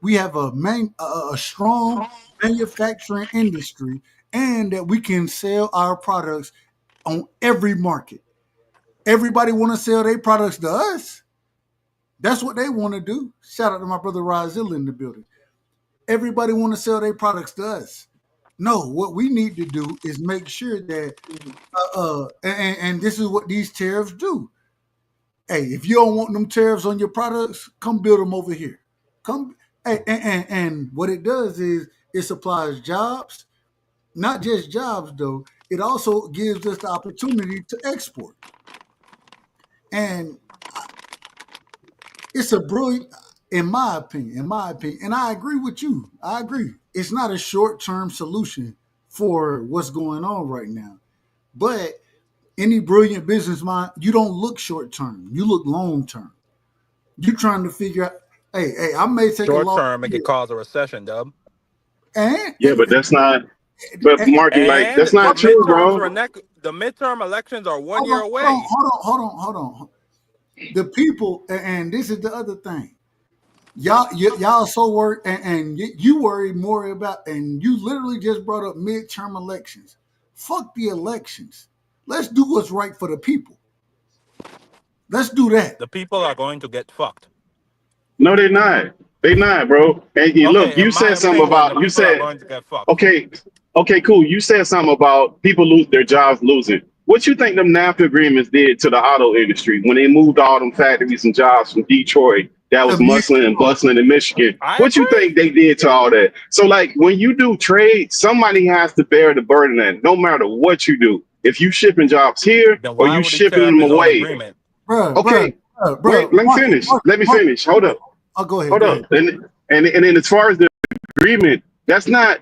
we have a strong manufacturing industry and that we can sell our products on every market. Everybody want to sell their products to us. That's what they want to do. Shout out to my brother Rozilla in the building. Everybody want to sell their products to us. No, what we need to do is make sure that, and this is what these tariffs do. Hey, if you don't want them tariffs on your products, come build them over here. And what it does is it supplies jobs, not just jobs though. It also gives us the opportunity to export. And it's a brilliant, in my opinion, and I agree with you. I agree. It's not a short-term solution for what's going on right now. But any brilliant business mind, you don't look short-term. You look long-term. You're trying to figure out, hey, I may take short term, it could cause a recession, Dub. But that's not. But Marky, that's not true, bro. The midterm elections are 1 year away. Hold on. The people, and this is the other thing. Y'all so worried, and you worry more about, and you literally just brought up midterm elections. Fuck the elections. Let's do what's right for the people. Let's do that. The people are going to get fucked. No, they're not. They're not, bro. And look, you said something about, you said, okay, cool. You said something about people lose their jobs losing. What you think them NAFTA agreements did to the auto industry when they moved all them factories and jobs from Detroit that was muscling and bustling in Michigan? What you think they did to all that? So like when you do trade, somebody has to bear the burden of that, no matter what you do. If you shipping jobs here or you shipping them away. Bruh, okay. Wait, let me finish. Let me finish. Hold up. Oh, go ahead. Hold Go up. ahead. And then as far as the agreement, that's not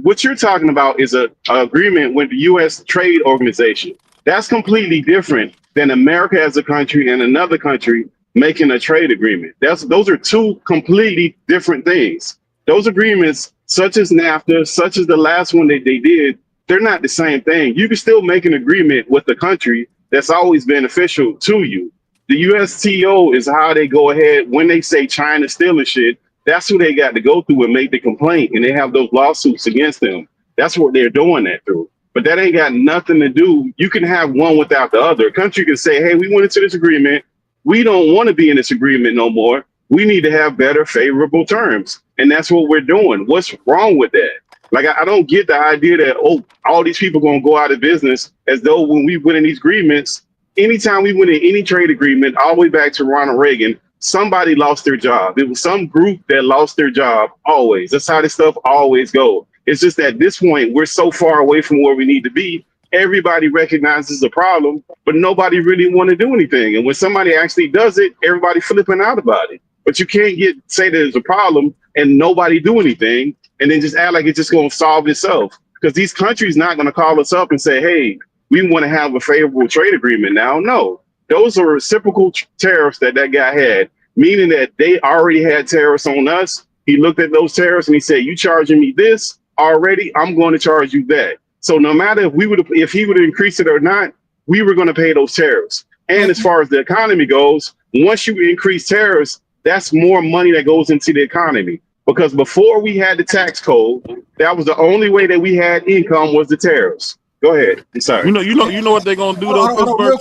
what you're talking about is a agreement with the U.S. Trade Organization. That's completely different than America as a country and another country making a trade agreement. Those are two completely different things. Those agreements, such as NAFTA, such as the last one that they did, they're not the same thing. You can still make an agreement with the country that's always beneficial to you. The USTO is how they go ahead when they say China stealing shit. That's who they got to go through and make the complaint, and they have those lawsuits against them. That's what they're doing that through. But that ain't got nothing to do. You can have one without the other. A country can say, hey, we went into this agreement. We don't want to be in this agreement no more. We need to have better, favorable terms. And that's what we're doing. What's wrong with that? Like, I don't get the idea that, oh, all these people going to go out of business, as though when we went in these agreements, anytime we went in any trade agreement, all the way back to Ronald Reagan, somebody lost their job. It was some group that lost their job always. That's how this stuff always goes. It's just that at this point, we're so far away from where we need to be. Everybody recognizes the problem, but nobody really want to do anything. And when somebody actually does it, everybody flipping out about it. But you can't say that there's a problem and nobody do anything and then just act like it's just going to solve itself. Because these countries not going to call us up and say, hey, we want to have a favorable trade agreement now. No, those are reciprocal tariffs that guy had, meaning that they already had tariffs on us. He looked at those tariffs and he said, you charging me this already, I'm going to charge you that. So no matter if he would increase it or not, we were going to pay those tariffs. And as far as the economy goes, once you increase tariffs, that's more money that goes into the economy. Because before we had the tax code, that was the only way that we had income was the tariffs. Go ahead. I'm sorry. You know what they're gonna do though. Real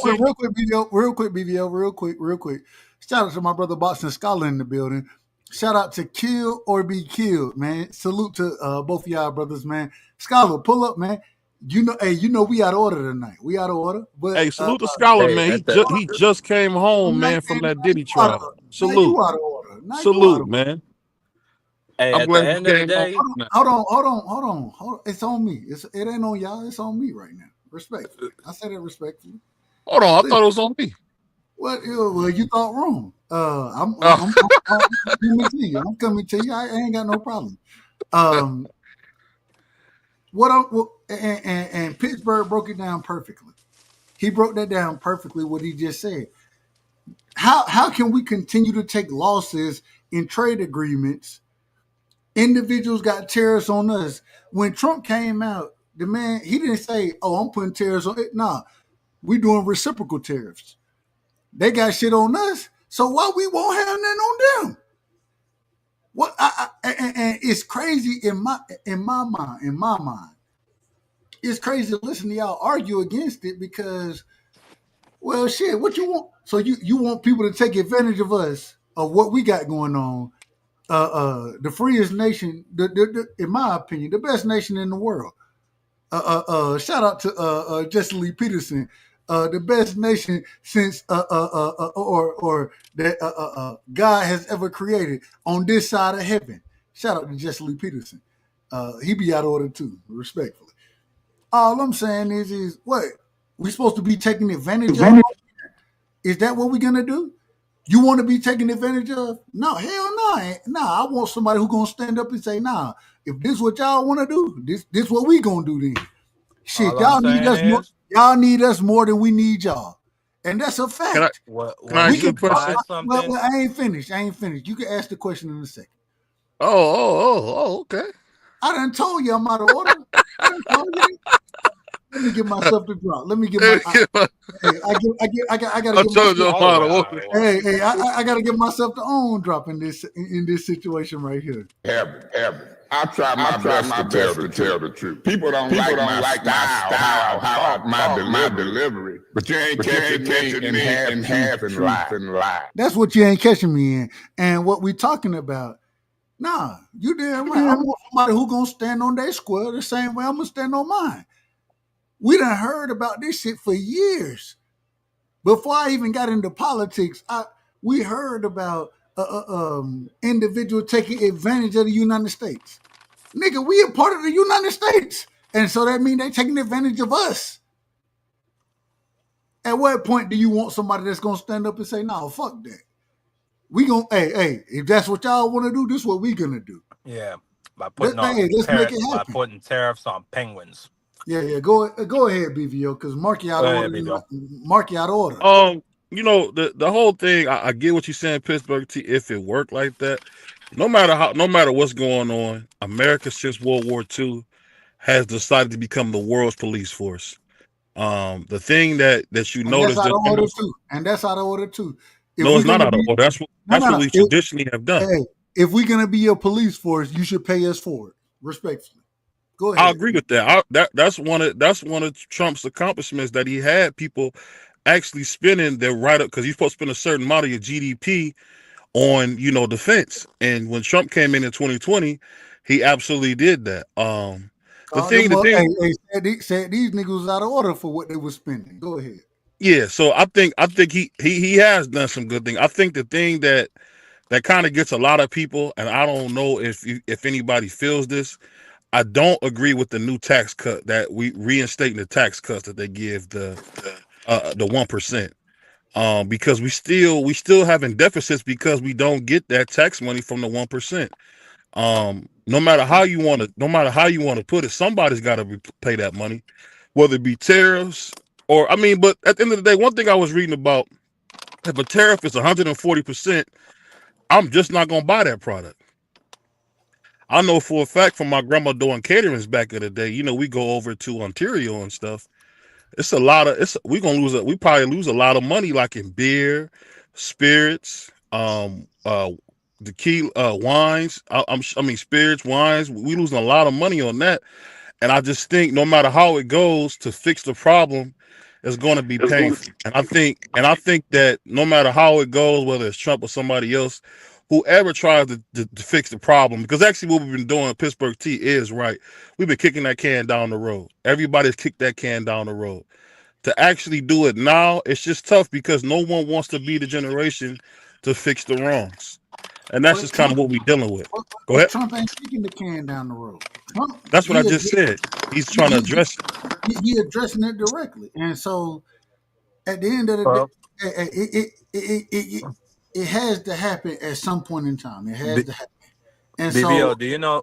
quick, BBL, real quick. Shout out to my brother Boston Scholar in the building. Shout out to Kill or Be Killed, man. Salute to both of y'all brothers, man. Scholar, pull up, man. You know we out of order tonight. We out of order. But hey, salute to Scholar, man. He just came home, man, from that Diddy trial. Salute. You out of order. Salute, man. Hey, at the end of the day, hold on. It's on me. It ain't on y'all. It's on me right now. Respectfully, I said it respectfully. Hold on, I thought it was on me. Well, you thought wrong. I'm coming to you. I ain't got no problem. And Pittsburgh broke it down perfectly. He broke that down perfectly. What he just said. How can we continue to take losses in trade agreements? Individuals got tariffs on us. When Trump came out, the man, he didn't say, oh, I'm putting tariffs on it. Nah, we doing reciprocal tariffs. They got shit on us, so why we won't have nothing on them? What? And it's crazy in my mind. It's crazy to listen to y'all argue against it because, well, shit, what you want? So you want people to take advantage of us, of what we got going on. The freest nation, in my opinion, the best nation in the world. Shout out to Jesse Lee Peterson, the best nation since or that God has ever created on this side of heaven. Shout out to Jesse Lee Peterson. He be out of order too, respectfully. All I'm saying is what we supposed to be taking advantage of? Is that what we're gonna do? You want to be taken advantage of? No, hell no. Nah, I want somebody who's going to stand up and say, nah, if this is what y'all want to do, this what we going to do then. Shit, y'all need us more than we need y'all. And that's a fact. Can I ask you a question? Well, I ain't finished. You can ask the question in a second. Oh, okay. I done told you I'm out of order. Let me get myself to drop. Let me get my. I gotta get myself to own drop in this situation right here. I try my best to tell the truth. People don't like my style, how my delivery. But you ain't catching me in half and lie. That's what you ain't catching me in. And what we talking about? Nah, you damn right. I want somebody who gonna stand on their square the same way I'm gonna stand on mine. We done heard about this shit for years. Before I even got into politics, we heard about individuals taking advantage of the United States. Nigga, we a part of the United States. And so that means they taking advantage of us. At what point do you want somebody that's gonna stand up and say, "No, fuck that. We gonna hey, if that's what y'all want to do, this is what we gonna do." Yeah, by putting Let's make it by happen. putting tariffs on penguins. Yeah. Go ahead, BVO, because Marky out of Go ahead, order. BVO. Marky out of order. You know, the whole thing, I get what you're saying, Pittsburgh T. If it worked like that, no matter what's going on, America since World War II has decided to become the world's police force. The thing that you And that's notice out that of order too. And that's out of order too. If no, we're it's not gonna out of be order. That's what we traditionally have done. Hey, if we're gonna be a police force, you should pay us for it. Respectfully. Go ahead. I agree with that. That's one of Trump's accomplishments, that he had people actually spending their right up, because he's supposed to spend a certain amount of your GDP on, you know, defense. And when Trump came in 2020, he absolutely did that. The thing Said these niggas was out of order for what they were spending. Go ahead. Yeah, so I think he has done some good things. I think the thing that kind of gets a lot of people, and I don't know if anybody feels this, I don't agree with the new tax cut, that we reinstating the tax cuts that they give the 1%. Because we still having deficits because we don't get that tax money from the 1%. No matter how you want to put it, somebody's got to pay that money, whether it be tariffs or, I mean, but at the end of the day, one thing I was reading about, if a tariff is 140%, I'm just not gonna buy that product. I know for a fact from my grandma doing caterings back in the day, you know, we go over to Ontario and stuff. We probably lose a lot of money, like in beer, spirits, the key wines. I mean spirits, wines. We losing a lot of money on that. And I just think no matter how it goes, to fix the problem is going to be painful. And I think that no matter how it goes, whether it's Trump or somebody else, whoever tries to fix the problem, because actually what we've been doing in Pittsburgh T is right. We've been kicking that can down the road. Everybody's kicked that can down the road. To actually do it now, it's just tough because no one wants to be the generation to fix the wrongs. And that's just kind of what we're dealing with. Go ahead. Trump ain't kicking the can down the road. That's what I just said. He's trying to address it. He addressing it directly. And so at the end of the day, it has to happen at some point in time. It has to happen. And BVO, so, do you know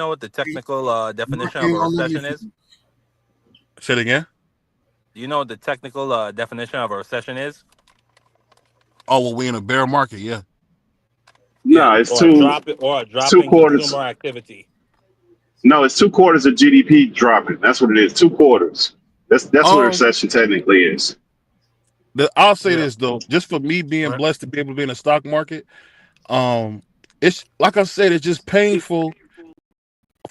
what the technical definition of a recession is? Say it again. Do you know what the technical definition of a recession is? Oh, well, we're in a bear market, yeah. No, it's dropping quarters. consumer activity. No, it's 2 quarters of GDP dropping. That's what it is. 2 quarters. That's what a recession technically is. I'll say this though, just for me being blessed to be able to be in the stock market, it's like I said, it's just painful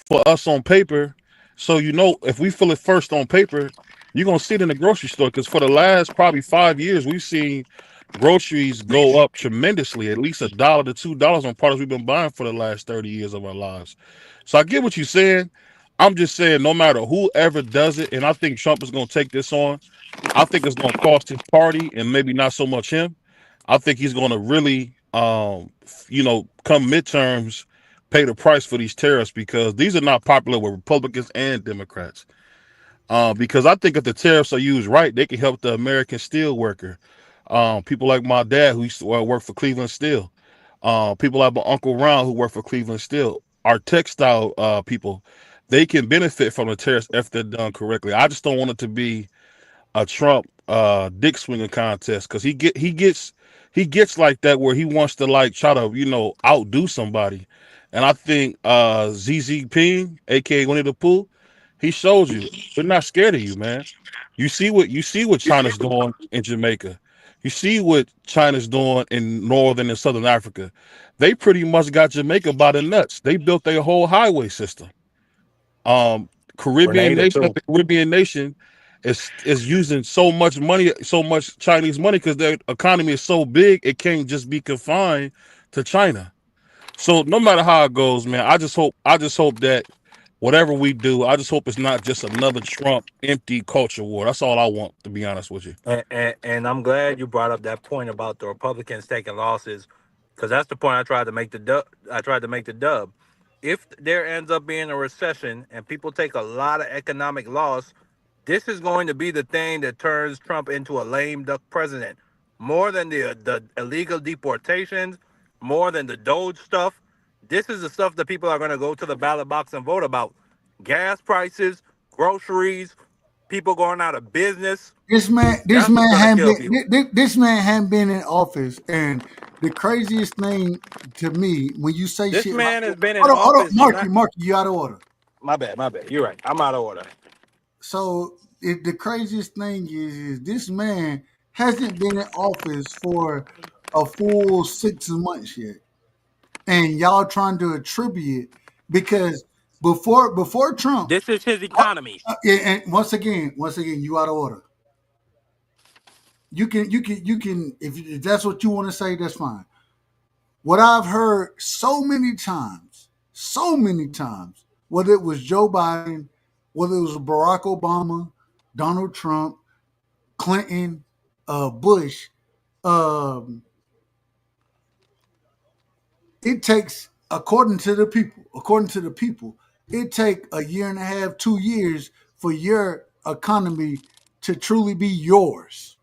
for us on paper. So you know, if we feel it first on paper, you're gonna see it in the grocery store. Because for the last probably 5 years, we've seen groceries go up tremendously, at least $1 to $2 on products we've been buying for the last 30 years of our lives. So I get what you're saying. I'm just saying, no matter whoever does it, and I think Trump is going to take this on, I think it's going to cost his party and maybe not so much him. I think he's going to really, come midterms, pay the price for these tariffs, because these are not popular with Republicans and Democrats. Because I think if the tariffs are used right, they can help the American steel worker. People like my dad, who used to work for Cleveland Steel. People like my Uncle Ron, who work for Cleveland Steel. Our textile people, they can benefit from the tariffs if they're done correctly. I just don't want it to be a Trump dick swinging contest, because he gets like that, where he wants to like try to outdo somebody. And I think Xi Jinping, aka Winnie the Pooh, he shows you we're not scared of you, man. You see what China's doing in Jamaica. You see what China's doing in Northern and Southern Africa. They pretty much got Jamaica by the nuts. They built their whole highway system. Caribbean nation is using so much money, so much Chinese money, because their economy is so big, it can't just be confined to China. So no matter how it goes, man, I just hope that whatever we do, I just hope it's not just another Trump empty culture war. That's all I want, to be honest with you. And I'm glad you brought up that point about the Republicans taking losses, because that's the point I tried to make the dub. If there ends up being a recession and people take a lot of economic loss, This is going to be the thing that turns Trump into a lame duck president. More than the illegal deportations, more than the Doge stuff. This is the stuff that people are going to go to the ballot box and vote about. Gas prices, groceries, people going out of business. This man hadn't been in office, and the craziest thing to me when you say This shit man like, has been in hold on, office. Marky, you out of order. My bad. You're right. I'm out of order. So the craziest thing is this man hasn't been in office for a full 6 months yet, and y'all trying to attribute because before Trump, this is his economy. And once again, you out of order. You can if that's what you want to say, that's fine. What I've heard so many times, whether it was Joe Biden, whether it was Barack Obama, Donald Trump, Clinton, Bush, it takes, according to the people, it takes a year and a half, 2 years for your economy to truly be yours.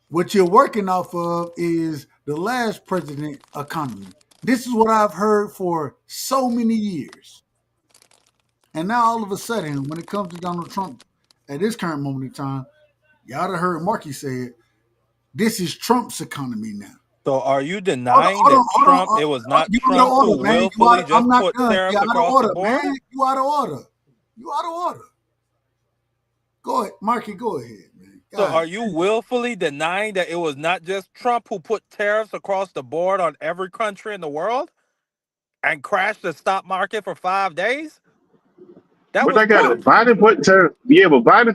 What you're working off of is the last president economy. This is what I've heard for so many years. And now all of a sudden, when it comes to Donald Trump, at this current moment in time, y'all have heard Marky say it, this is Trump's economy now. So are you denying it was not Trump who willfully just put tariffs across the board? Man. You out of order. Go ahead, Marky, go ahead, man. So are you willfully denying that it was not just Trump who put tariffs across the board on every country in the world and crashed the stock market for 5 days? Biden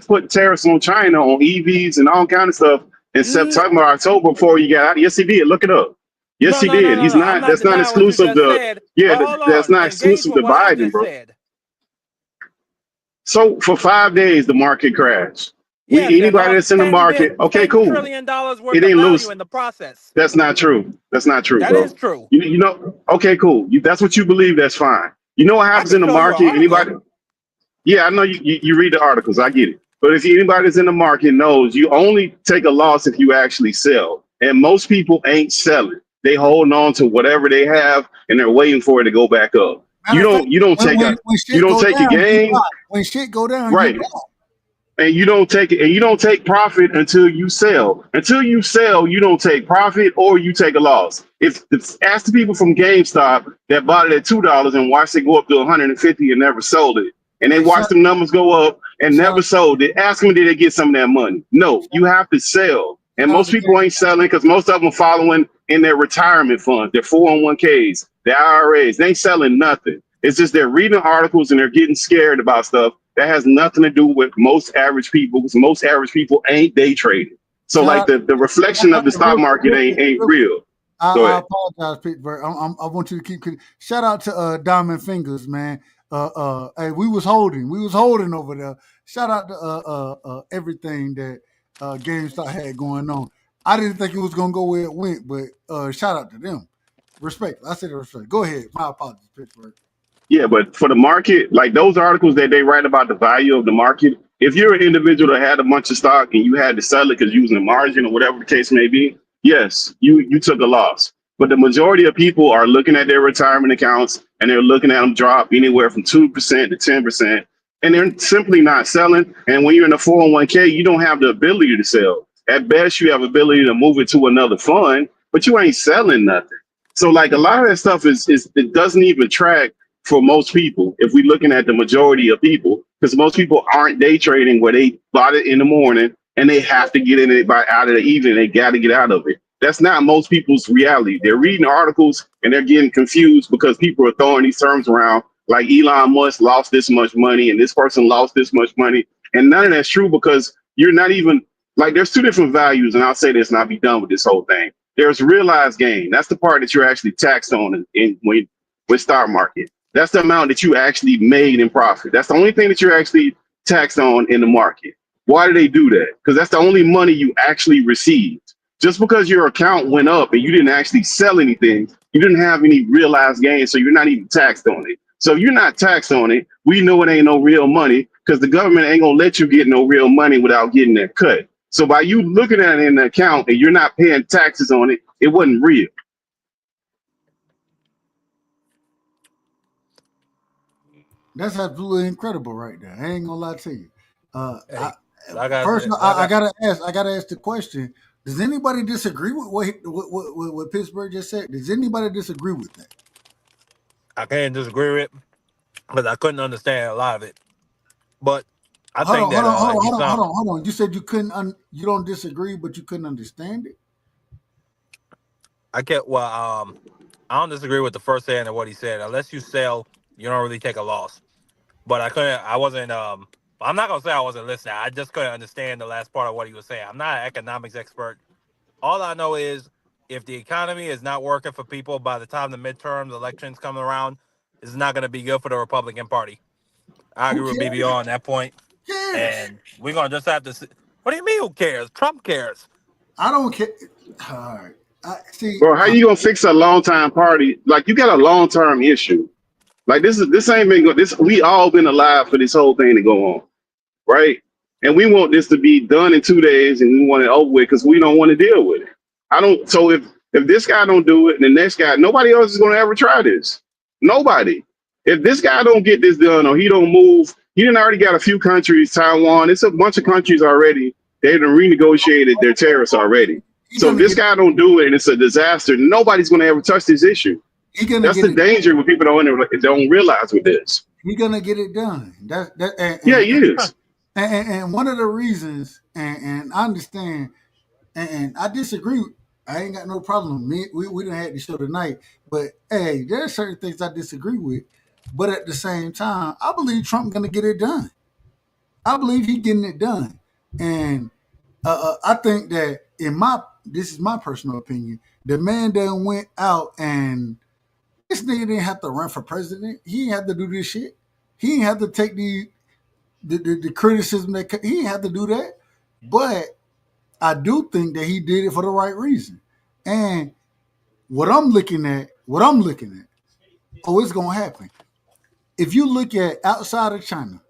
put tariffs on China on EVs and all kind of stuff in September, October before you got out. Yes, he did. Look it up. Yes, he did. He's not. That's not exclusive to. That's not exclusive to Biden, bro. So for 5 days, the market crashed. Anybody that's in the market, okay, cool. $10 trillion worth it ain't of value loose in the process. That's not true. That's not true. That bro. is true. You know, okay, cool. That's what you believe. That's fine. You know what happens in the market? Anybody? Yeah, I know you read the articles. I get it. But if anybody's in the market knows you only take a loss if you actually sell. And most people ain't selling. They holding on to whatever they have and they're waiting for it to go back up. You don't take a gain. When shit go down, right? And you don't take it, and you don't take profit until you sell. Until you sell, you don't take profit or you take a loss. Ask the people from GameStop that bought it at $2 and watched it go up to 150 and never sold it. And they watched the numbers go up and never sold it. Ask them, did they get some of that money? No, you have to sell. And most people ain't selling because most of them are following in their retirement funds, their 401ks, their IRAs. They ain't selling nothing. It's just they're reading articles and they're getting scared about stuff that has nothing to do with most average people, because most average people ain't day trading. So like the reflection of the stock market ain't real. I apologize, Pittsburgh. I want you to keep. Shout out to Diamond Fingers, man. Hey, we was holding over there. Shout out to everything that GameStop had going on. I didn't think it was gonna go where it went, but shout out to them. Respect. I said respect. Go ahead. My apologies, Pittsburgh. Yeah, but for the market, like those articles that they write about the value of the market, if you're an individual that had a bunch of stock and you had to sell it because you was in a margin or whatever the case may be, yes, you took a loss. But the majority of people are looking at their retirement accounts and they're looking at them drop anywhere from 2% to 10%, and they're simply not selling. And when you're in a 401k, you don't have the ability to sell. At best, you have ability to move it to another fund, but you ain't selling nothing. So like a lot of that stuff is it doesn't even track for most people, if we're looking at the majority of people, because most people aren't day trading where they bought it in the morning and they have to get in it by out of the evening. They got to get out of it. That's not most people's reality. They're reading articles and they're getting confused because people are throwing these terms around like Elon Musk lost this much money and this person lost this much money. And none of that's true because you're not even like there's two different values. And I'll say this and I'll be done with this whole thing. There's realized gain. That's the part that you're actually taxed on with stock market. That's the amount that you actually made in profit. That's the only thing that you're actually taxed on in the market. Why do they do that? Because that's the only money you actually received. Just because your account went up and you didn't actually sell anything, you didn't have any realized gains, so you're not even taxed on it. So if you're not taxed on it, we know it ain't no real money because the government ain't gonna let you get no real money without getting that cut. So by you looking at it in the account and you're not paying taxes on it, it wasn't real. That's absolutely incredible right there. I ain't gonna lie to you. Hey, I gotta ask the question. Does anybody disagree with what Pittsburgh just said? Does anybody disagree with that? I can't disagree with it, but I couldn't understand a lot of it. But I Hold think on. that Hold on. You said you couldn't. You don't disagree, but you couldn't understand it. I can't. Well, I don't disagree with the first hand of what he said. Unless you sell, you don't really take a loss. But I couldn't. I wasn't. I'm not gonna say I wasn't listening. I just couldn't understand the last part of what he was saying. I'm not an economics expert. All I know is if the economy is not working for people by the time the midterms elections come around, it's not going to be good for the Republican Party. I agree with BB on that point. Yes. And we're going to just have to see. What do you mean who cares? Trump cares. I don't care. All right. Bro, how you gonna fix a long time party? Like, you got a long term issue. Like, this ain't been good. We all been alive for this whole thing to go on, right? And we want this to be done in 2 days, and we want it over with because we don't want to deal with it. So if this guy don't do it, and the next guy, nobody else is gonna ever try this. Nobody. If this guy don't get this done or he don't move, he done already got a few countries, Taiwan. It's a bunch of countries already. They done renegotiated their tariffs already. So if this guy don't do it and it's a disaster, nobody's going to ever touch this issue. That's the danger when people don't realize with this. He's gonna get it done. He is. And one of the reasons, and I understand, and I disagree. I ain't got no problem. We done had the show tonight, but hey, there are certain things I disagree with. But at the same time, I believe Trump's gonna get it done. I believe he's getting it done, and I think that this is my personal opinion. The man that went out and this nigga didn't have to run for president. He didn't have to do this shit. He didn't have to take the criticism that he didn't have to do that. But I do think that he did it for the right reason. And what I'm looking at, oh, it's gonna happen. If you look at outside of China,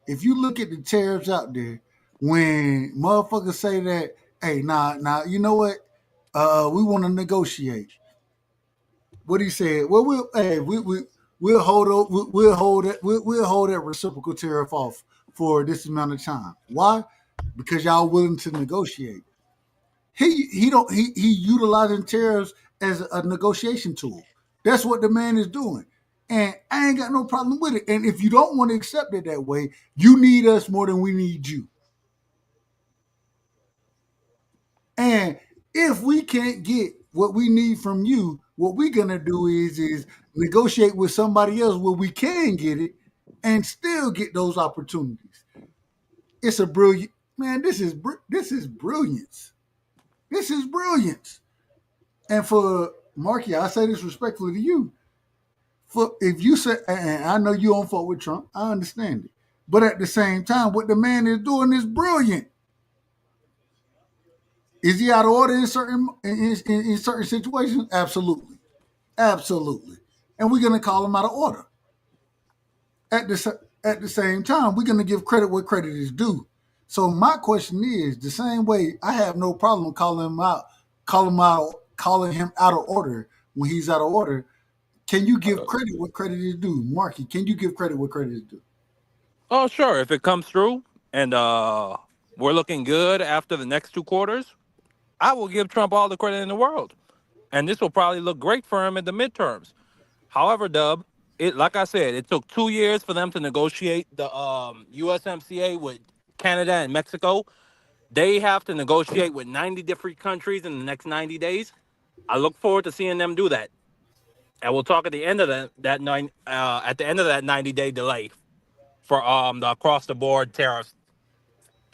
if you look at the tariffs out there, when motherfuckers say that, hey, nah, you know what? We want to negotiate. What he said? Well, we'll hold that reciprocal tariff off for this amount of time. Why? Because y'all willing to negotiate. He utilizing tariffs as a negotiation tool. That's what the man is doing. And I ain't got no problem with it. And if you don't want to accept it that way, you need us more than we need you. And if we can't get what we need from you, what we're going to do is negotiate with somebody else where we can get it and still get those opportunities. It's a brilliant, man, this is brilliance. This is brilliance. And for Marky, I say this respectfully to you. If you say, and I know you don't fuck with Trump, I understand it. But at the same time, what the man is doing is brilliant. Is he out of order in certain situations? Absolutely. And we're gonna call him out of order. At the same time, we're gonna give credit where credit is due. So my question is the same way I have no problem calling him out of order when he's out of order. Can you give credit where credit is due? Marky, can you give credit where credit is due? Oh, sure. If it comes through and we're looking good after the next 2 quarters, I will give Trump all the credit in the world. And this will probably look great for him in the midterms. However, Dub, like I said, it took 2 years for them to negotiate the USMCA with Canada and Mexico. They have to negotiate with 90 different countries in the next 90 days. I look forward to seeing them do that. And we'll talk at the end of that 90-day delay for the across the board tariffs.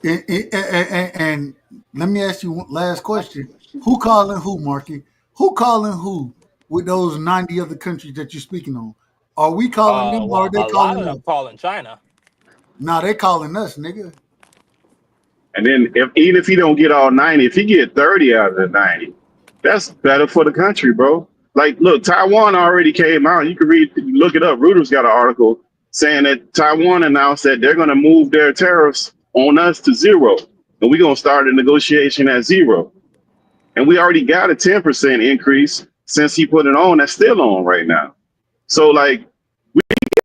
And let me ask you one last question. Who calling who, Marky? Who calling who with those 90 other countries that you're speaking on? Are we calling them or are they calling us? A lot of them calling China. No, they calling us, nigga. And then even if he don't get all 90, if he get 30 out of the 90, that's better for the country, bro. Like, look, Taiwan already came out. You can look it up. Reuters got an article saying that Taiwan announced that they're going to move their tariffs on us to 0. And we're going to start a negotiation at 0. And we already got a 10% increase since he put it on. That's still on right now. So like, we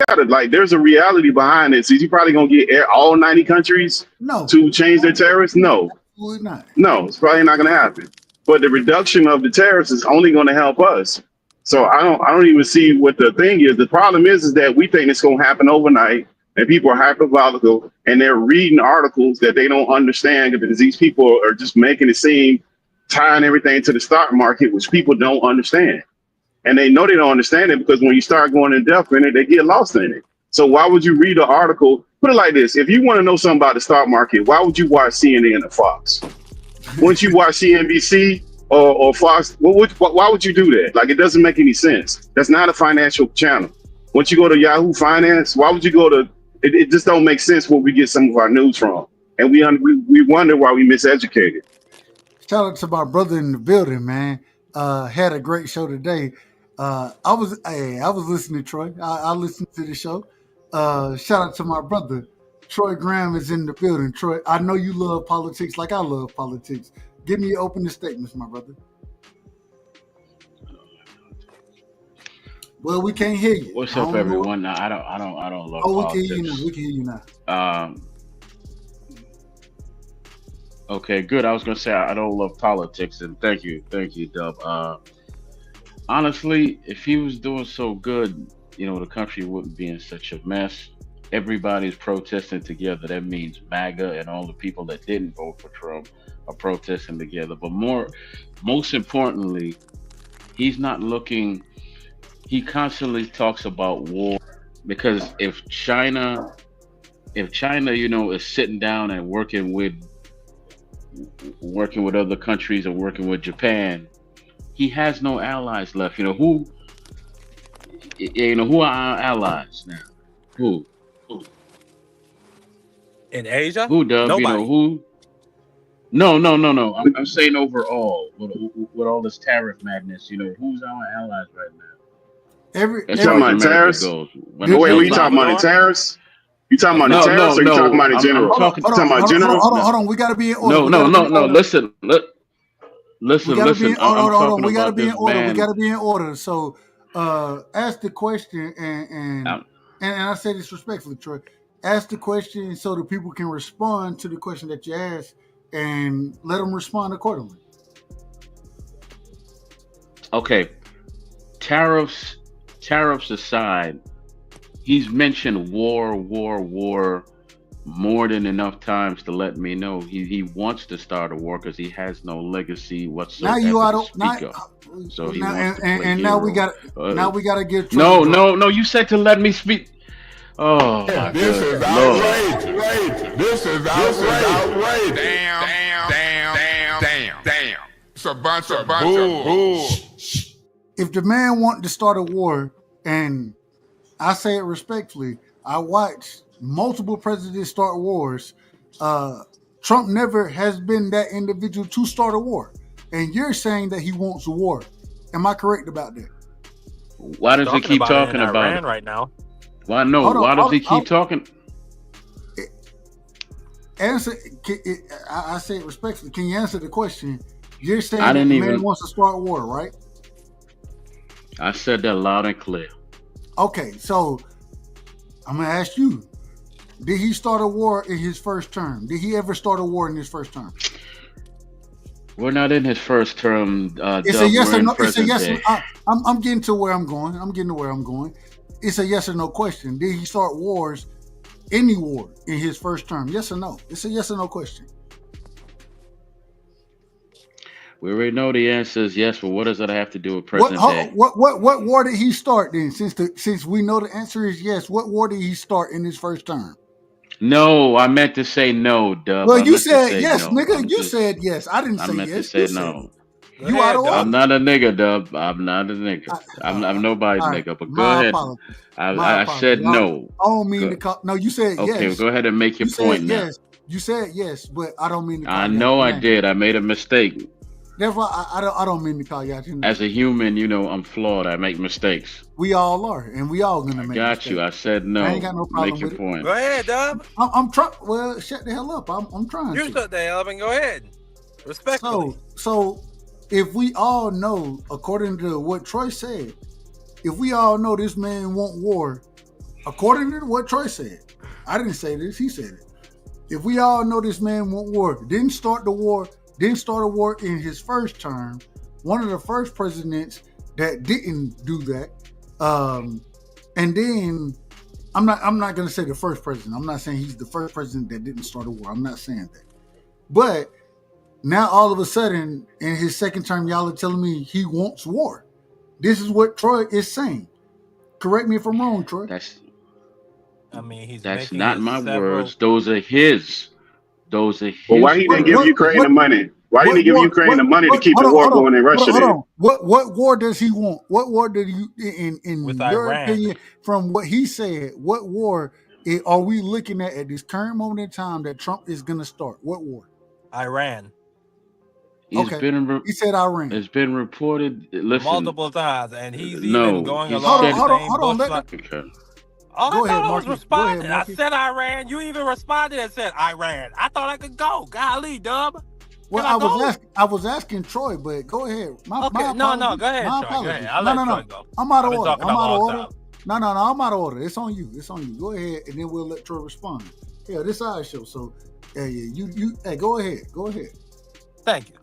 got it. Like, there's a reality behind this. Is he probably going to get all 90 countries to change their tariffs? No. Absolutely not. No, it's probably not going to happen. But the reduction of the tariffs is only going to help us. So I don't even see what the thing is. The problem is that we think it's going to happen overnight, and people are hyperbolical, and they're reading articles that they don't understand because these people are just making it seem, tying everything to the stock market, which people don't understand. And they know they don't understand it because when you start going in depth in it, they get lost in it. So why would you read an article? Put it like this. If you want to know something about the stock market, why would you watch CNN or Fox? Wouldn't you watch CNBC or Fox? Why would you do that? Like, it doesn't make any sense. That's not a financial channel. Once you go to Yahoo Finance, why would you go to, it just don't make sense where we get some of our news from. And we wonder why we miseducated. Shout out to my brother in the building, man. Had a great show today. I was listening to Troy. I listened to the show. Shout out to my brother. Troy Graham is in the building. Troy, I know you love politics like I love politics. Give me your opening statements, my brother. Well, we can't hear you. What's up, everyone? No, I don't love politics. We can hear you now. Okay, good. I was gonna say I don't love politics, and thank you, Dub. Honestly, if he was doing so good, the country wouldn't be in such a mess. Everybody's protesting together. That means MAGA and all the people that didn't vote for Trump are protesting together. But most importantly, he's not looking. He constantly talks about war because if China, is sitting down and working with other countries and working with Japan, he has no allies left. Who are our allies now? Who? In Asia? Who, Dub? Nobody. Who? No. I'm saying overall, with all this tariff madness, who's our allies right now? You talking about tariffs? Wait, were you talking about the tariffs? You talking about the tariffs, or you talking about in general? Hold on. We got to be in order. No. Listen. Hold on. We got to be in order. We got to be in order. So, ask the question, and I say this respectfully, Troy. Ask the question so that people can respond to the question that you asked, and let them respond accordingly. Okay. Tariffs aside, he's mentioned war more than enough times to let me know he wants to start a war because he has no legacy whatsoever. Now you to speak of. So he wants to play now we got to get no. You said to let me speak. Oh, my This good is Lord. outrageous. This is outrageous. Damn. It's a bunch of bull. If the man wanted to start a war, and I say it respectfully, I watched multiple presidents start wars. Trump never has been that individual to start a war. And you're saying that he wants a war. Am I correct about that? Why does he keep talking about Iran it right now? Why no? Why does he keep talking? Answer. I say it respectfully. Can you answer the question? You're saying I that didn't the even- man wants to start war, right? I said that loud and clear. Okay, so I'm gonna ask you: did he start a war in his first term? Did he ever start a war in his first term? We're not in his first term. It's Doug. a yes We're or in no. It's a present yes. day. I'm getting to where I'm going. It's a yes or no question. Did he start wars, any war, in his first term? Yes or no? It's a yes or no question. We already know the answer is yes, but what does that have to do with present day? What war did he start then? Since we know the answer is yes, what war did he start in his first term? No, I meant to say no, Dub. Well, I you meant to said say yes, no. nigga. I'm You just- said yes. I didn't I say meant yes. to You say said no. it. You out of order. I'm not a nigga, Dub. I'm not a nigga. I'm nobody's all right. nigga. But go My ahead. apologies. I said no. I don't mean to call. No, you said yes. Okay, well, go ahead and make your You point said now. yes. You said yes, but I don't mean to call I you know out I your name. did. I made a mistake. That's why I don't mean to call you out. As a human, you know, I'm flawed. I make mistakes. We all are, and we all gonna make mistakes. Got you. I said no. I ain't got no problem Make your with point. Go ahead, Dub. I'm trying. Well, shut the hell up. I'm trying You to. shut the hell up and go ahead. Respectfully. So if we all know, according to what Troy said, if we all know this man want war, according to what Troy said, I didn't say this, he said it. If we all know this man want war, didn't start a war in his first term, one of the first presidents that didn't do that, and then I'm not gonna say the first president. I'm not saying he's the first president that didn't start a war. I'm not saying that. But now all of a sudden in his second term, y'all are telling me he wants war. This is what Troy is saying. Correct me if I'm wrong, Troy. That's making not my words. Those are his. Those are his. Well, why he didn't give Ukraine the money? Why didn't he give Ukraine the money to keep the war going in Russia? Hold on. What war does he want? What war did you, in With your Iran. opinion, from what he said, what war are we looking at this current moment in time that Trump is going to start? What war? Iran. He said Iran. It's been reported. Listen, Multiple times, and he's no, even going he along said- the Hold same on. Bush. Oh, Go I ahead, thought I was Marky. responding. Go ahead, Marky. I said Iran. You even responded and said Iran. I thought I could go. Golly, Dub. Well, I was asking Troy, but go ahead. No, go ahead, Troy. Go ahead. I'll let Troy go. I'm out of I've been order. talking I'm a out of long order. time. No, I'm out of order. It's on you. Go ahead, and then we'll let Troy respond. Yeah, this is our show. So, you. Hey, go ahead. Thank you.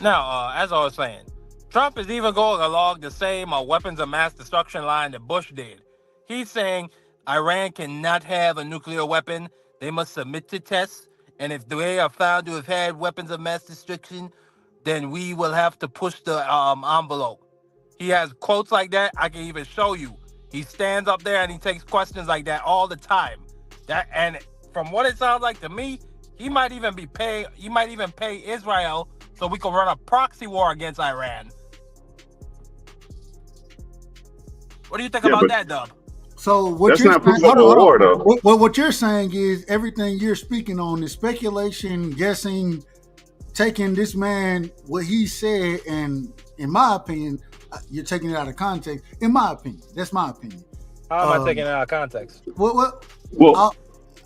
Now, as I was saying, Trump is even going along the same weapons of mass destruction line that Bush did. He's saying Iran cannot have a nuclear weapon. They must submit to tests. And if they are found to have had weapons of mass destruction, then we will have to push the envelope. He has quotes like that. I can even show you. He stands up there and he takes questions like that all the time. And from what it sounds like to me, he might even pay Israel so we can run a proxy war against Iran. What do you think about that, Dub? So what That's you're not proof saying, of a war, though. what you're saying is everything you're speaking on is speculation, guessing, taking this man, what he said, and in my opinion, you're taking it out of context. In my opinion, that's my opinion. How am I taking it out of context?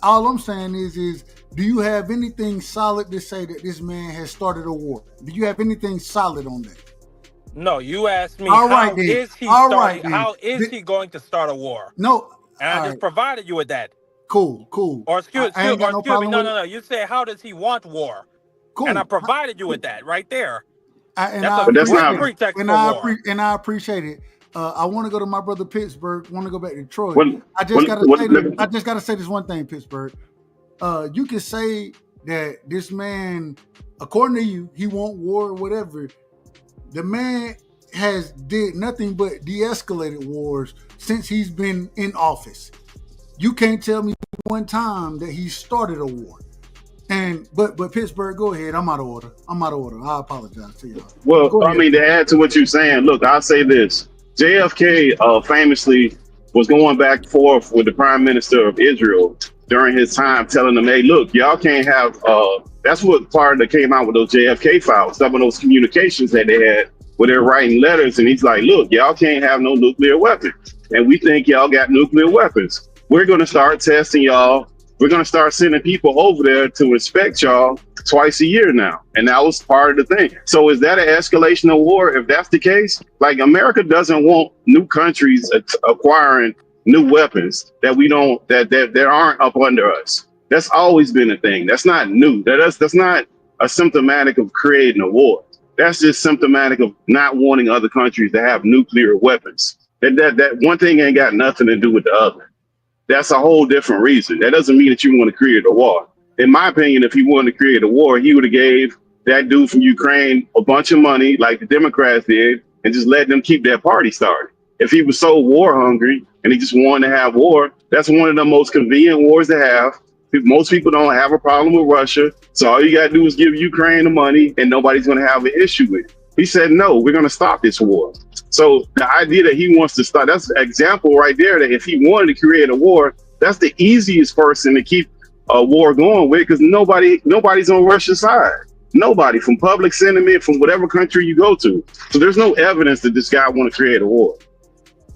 All I'm saying is, do you have anything solid to say that this man has started a war? Do you have anything solid on that? No, you asked me How is he going to start a war? No. And I just provided you with that. Cool. Or excuse me, no. You said, how does he want war? Cool. And I provided you with that right there. That's not pretext for war. And I appreciate it. I want to go to my brother Pittsburgh. Want to go back to Detroit. I just gotta say this one thing, Pittsburgh. You can say that this man, according to you, he want war or whatever. The man has did nothing but de-escalated wars since he's been in office. You can't tell me one time that he started a war. But Pittsburgh, go ahead. I'm out of order. I apologize to y'all. Well, to add to what you're saying, look, I'll say this. JFK famously was going back and forth with the Prime Minister of Israel during his time, telling them, hey, look, y'all can't have, that's what part that came out with those JFK files, some of those communications that they had where they're writing letters. And he's like, look, y'all can't have no nuclear weapons. And we think y'all got nuclear weapons. We're going to start testing y'all. We're going to start sending people over there to inspect y'all twice a year now. And that was part of the thing. So is that an escalation of war? If that's the case, like America doesn't want new countries acquiring new weapons that aren't up under us. That's always been a thing. That's not new. That's not a symptomatic of creating a war. That's just symptomatic of not wanting other countries to have nuclear weapons. That one thing ain't got nothing to do with the other. That's a whole different reason. That doesn't mean that you want to create a war. In my opinion, if he wanted to create a war, he would have gave that dude from Ukraine a bunch of money like the Democrats did and just let them keep that party started. If he was so war hungry and he just wanted to have war, that's one of the most convenient wars to have. Most people don't have a problem with Russia. So all you got to do is give Ukraine the money and nobody's going to have an issue with it. He said, no, we're going to stop this war. So the idea that he wants to start, that's an example right there that if he wanted to create a war, that's the easiest person to keep a war going with because nobody's on Russia's side. Nobody, from public sentiment, from whatever country you go to. So there's no evidence that this guy want to create a war.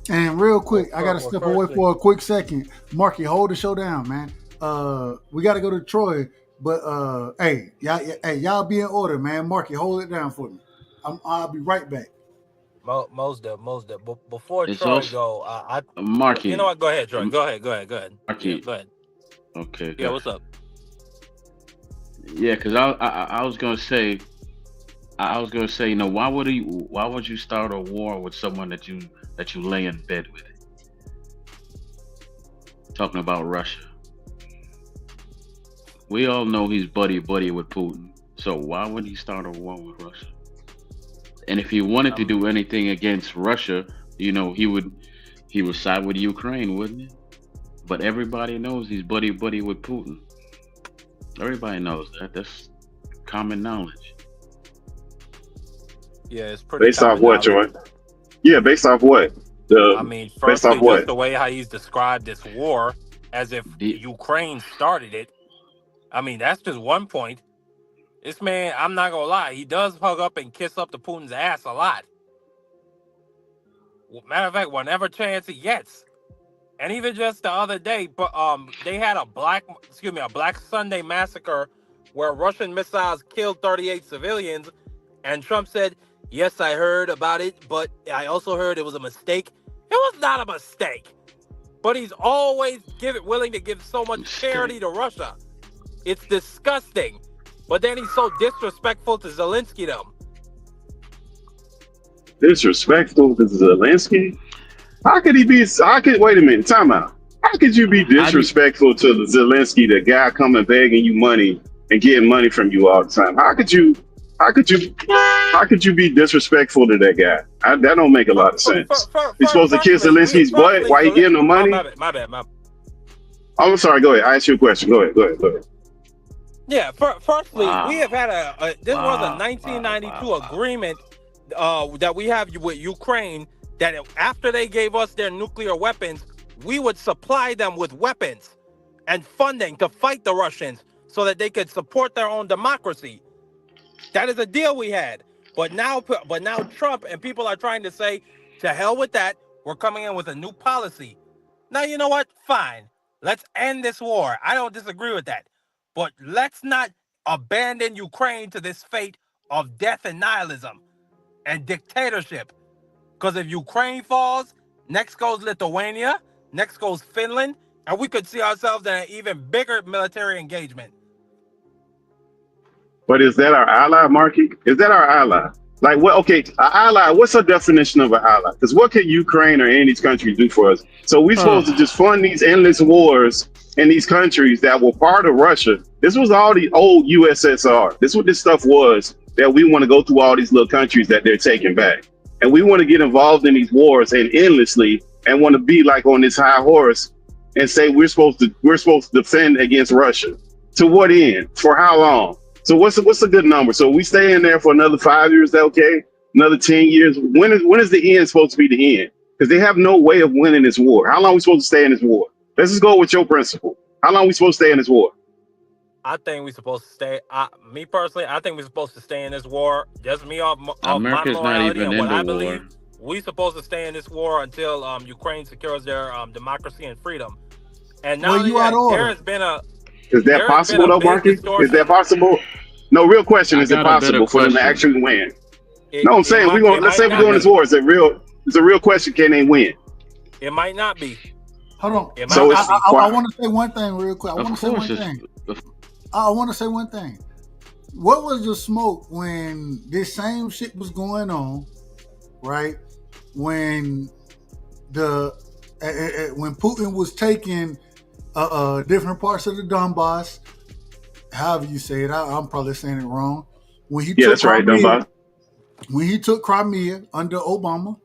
And real quick, I got to step away for a quick second. Marky, hold the show down, man. We got to go to Troy, but hey, y'all be in order, man. Marky, hold it down for me. I'll be right back. Most before It's Troy also I Marky. you know what? Go ahead, Troy. Go ahead. Marky. Yeah, go ahead. Okay. Yeah, what's up? Yeah, because I was gonna say, you know, why would you start a war with someone that you lay in bed with? Talking about Russia. We all know he's buddy with Putin. So why would he start a war with Russia? And if he wanted to do anything against Russia, you know, he would side with Ukraine, wouldn't he? But everybody knows he's buddy with Putin. Everybody knows that. That's common knowledge. Yeah, it's pretty. Based off what, Troy? Yeah, based off what? I mean, firstly, just the way how he's described this war as if Ukraine started it. I mean, that's just one point. This man, I'm not gonna lie, he does hug up and kiss up to Putin's ass a lot. Matter of fact, whenever chance he gets. And even just the other day, they had a Black Sunday massacre where Russian missiles killed 38 civilians, and Trump said, "Yes, I heard about it, but I also heard it was a mistake." It was not a mistake. But he's always willing to give so much charity to Russia. It's disgusting. But then he's so disrespectful to Zelensky, though. Disrespectful to Zelensky? How could he be? Wait a minute, time out. How could you be disrespectful to the Zelensky, the guy coming begging you money and getting money from you all the time? How could you be disrespectful to that guy? That don't make a lot of sense. You're supposed to kiss Zelensky's butt while you getting him money? My bad. I'm sorry. Go ahead. I asked you a question. Go ahead. Yeah. Firstly, we have had this was a 1992 agreement that we have with Ukraine that after they gave us their nuclear weapons, we would supply them with weapons and funding to fight the Russians so that they could support their own democracy. That is a deal we had. But now Trump and people are trying to say, to hell with that. We're coming in with a new policy. Now, you know what? Fine. Let's end this war. I don't disagree with that. But let's not abandon Ukraine to this fate of death and nihilism and dictatorship. Because if Ukraine falls, next goes Lithuania, next goes Finland, and we could see ourselves in an even bigger military engagement. But is that our ally, Marky? Is that our ally? Like, what? Okay, an ally. What's the definition of an ally? Because what can Ukraine or any of these countries do for us? So we're supposed to just fund these endless wars in these countries that were part of Russia. This was all the old USSR. This is what this stuff was, that we want to go through all these little countries that they're taking back. And we want to get involved in these wars and endlessly and want to be like on this high horse and say we're supposed to defend against Russia. To what end? For how long? So what's a good number? So we stay in there for another 5 years, that okay? Another 10 years? When is the end supposed to be the end? Because they have no way of winning this war. How long are we supposed to stay in this war? Let's just go with your principle. How long are we supposed to stay in this war? I think we're supposed to stay. Me personally, I think we're supposed to stay in this war. Just me off America's my not morality even and what in I the war. believe. We're supposed to stay in this war until Ukraine secures their democracy and freedom. And now there has been a. Is that possible though, Marky? Is that possible? No, real question. Is it possible for them to actually win? No, I'm saying let's say we're doing this war. It's a real question. Can they win? It might not be. Hold on. So I want to say one thing real quick. I want to say one thing. What was the smoke when this same shit was going on, right? When when Putin was taking different parts of the Donbass, however you say it, I'm probably saying it wrong. When he took that's right, Donbass. When he took Crimea under Obama,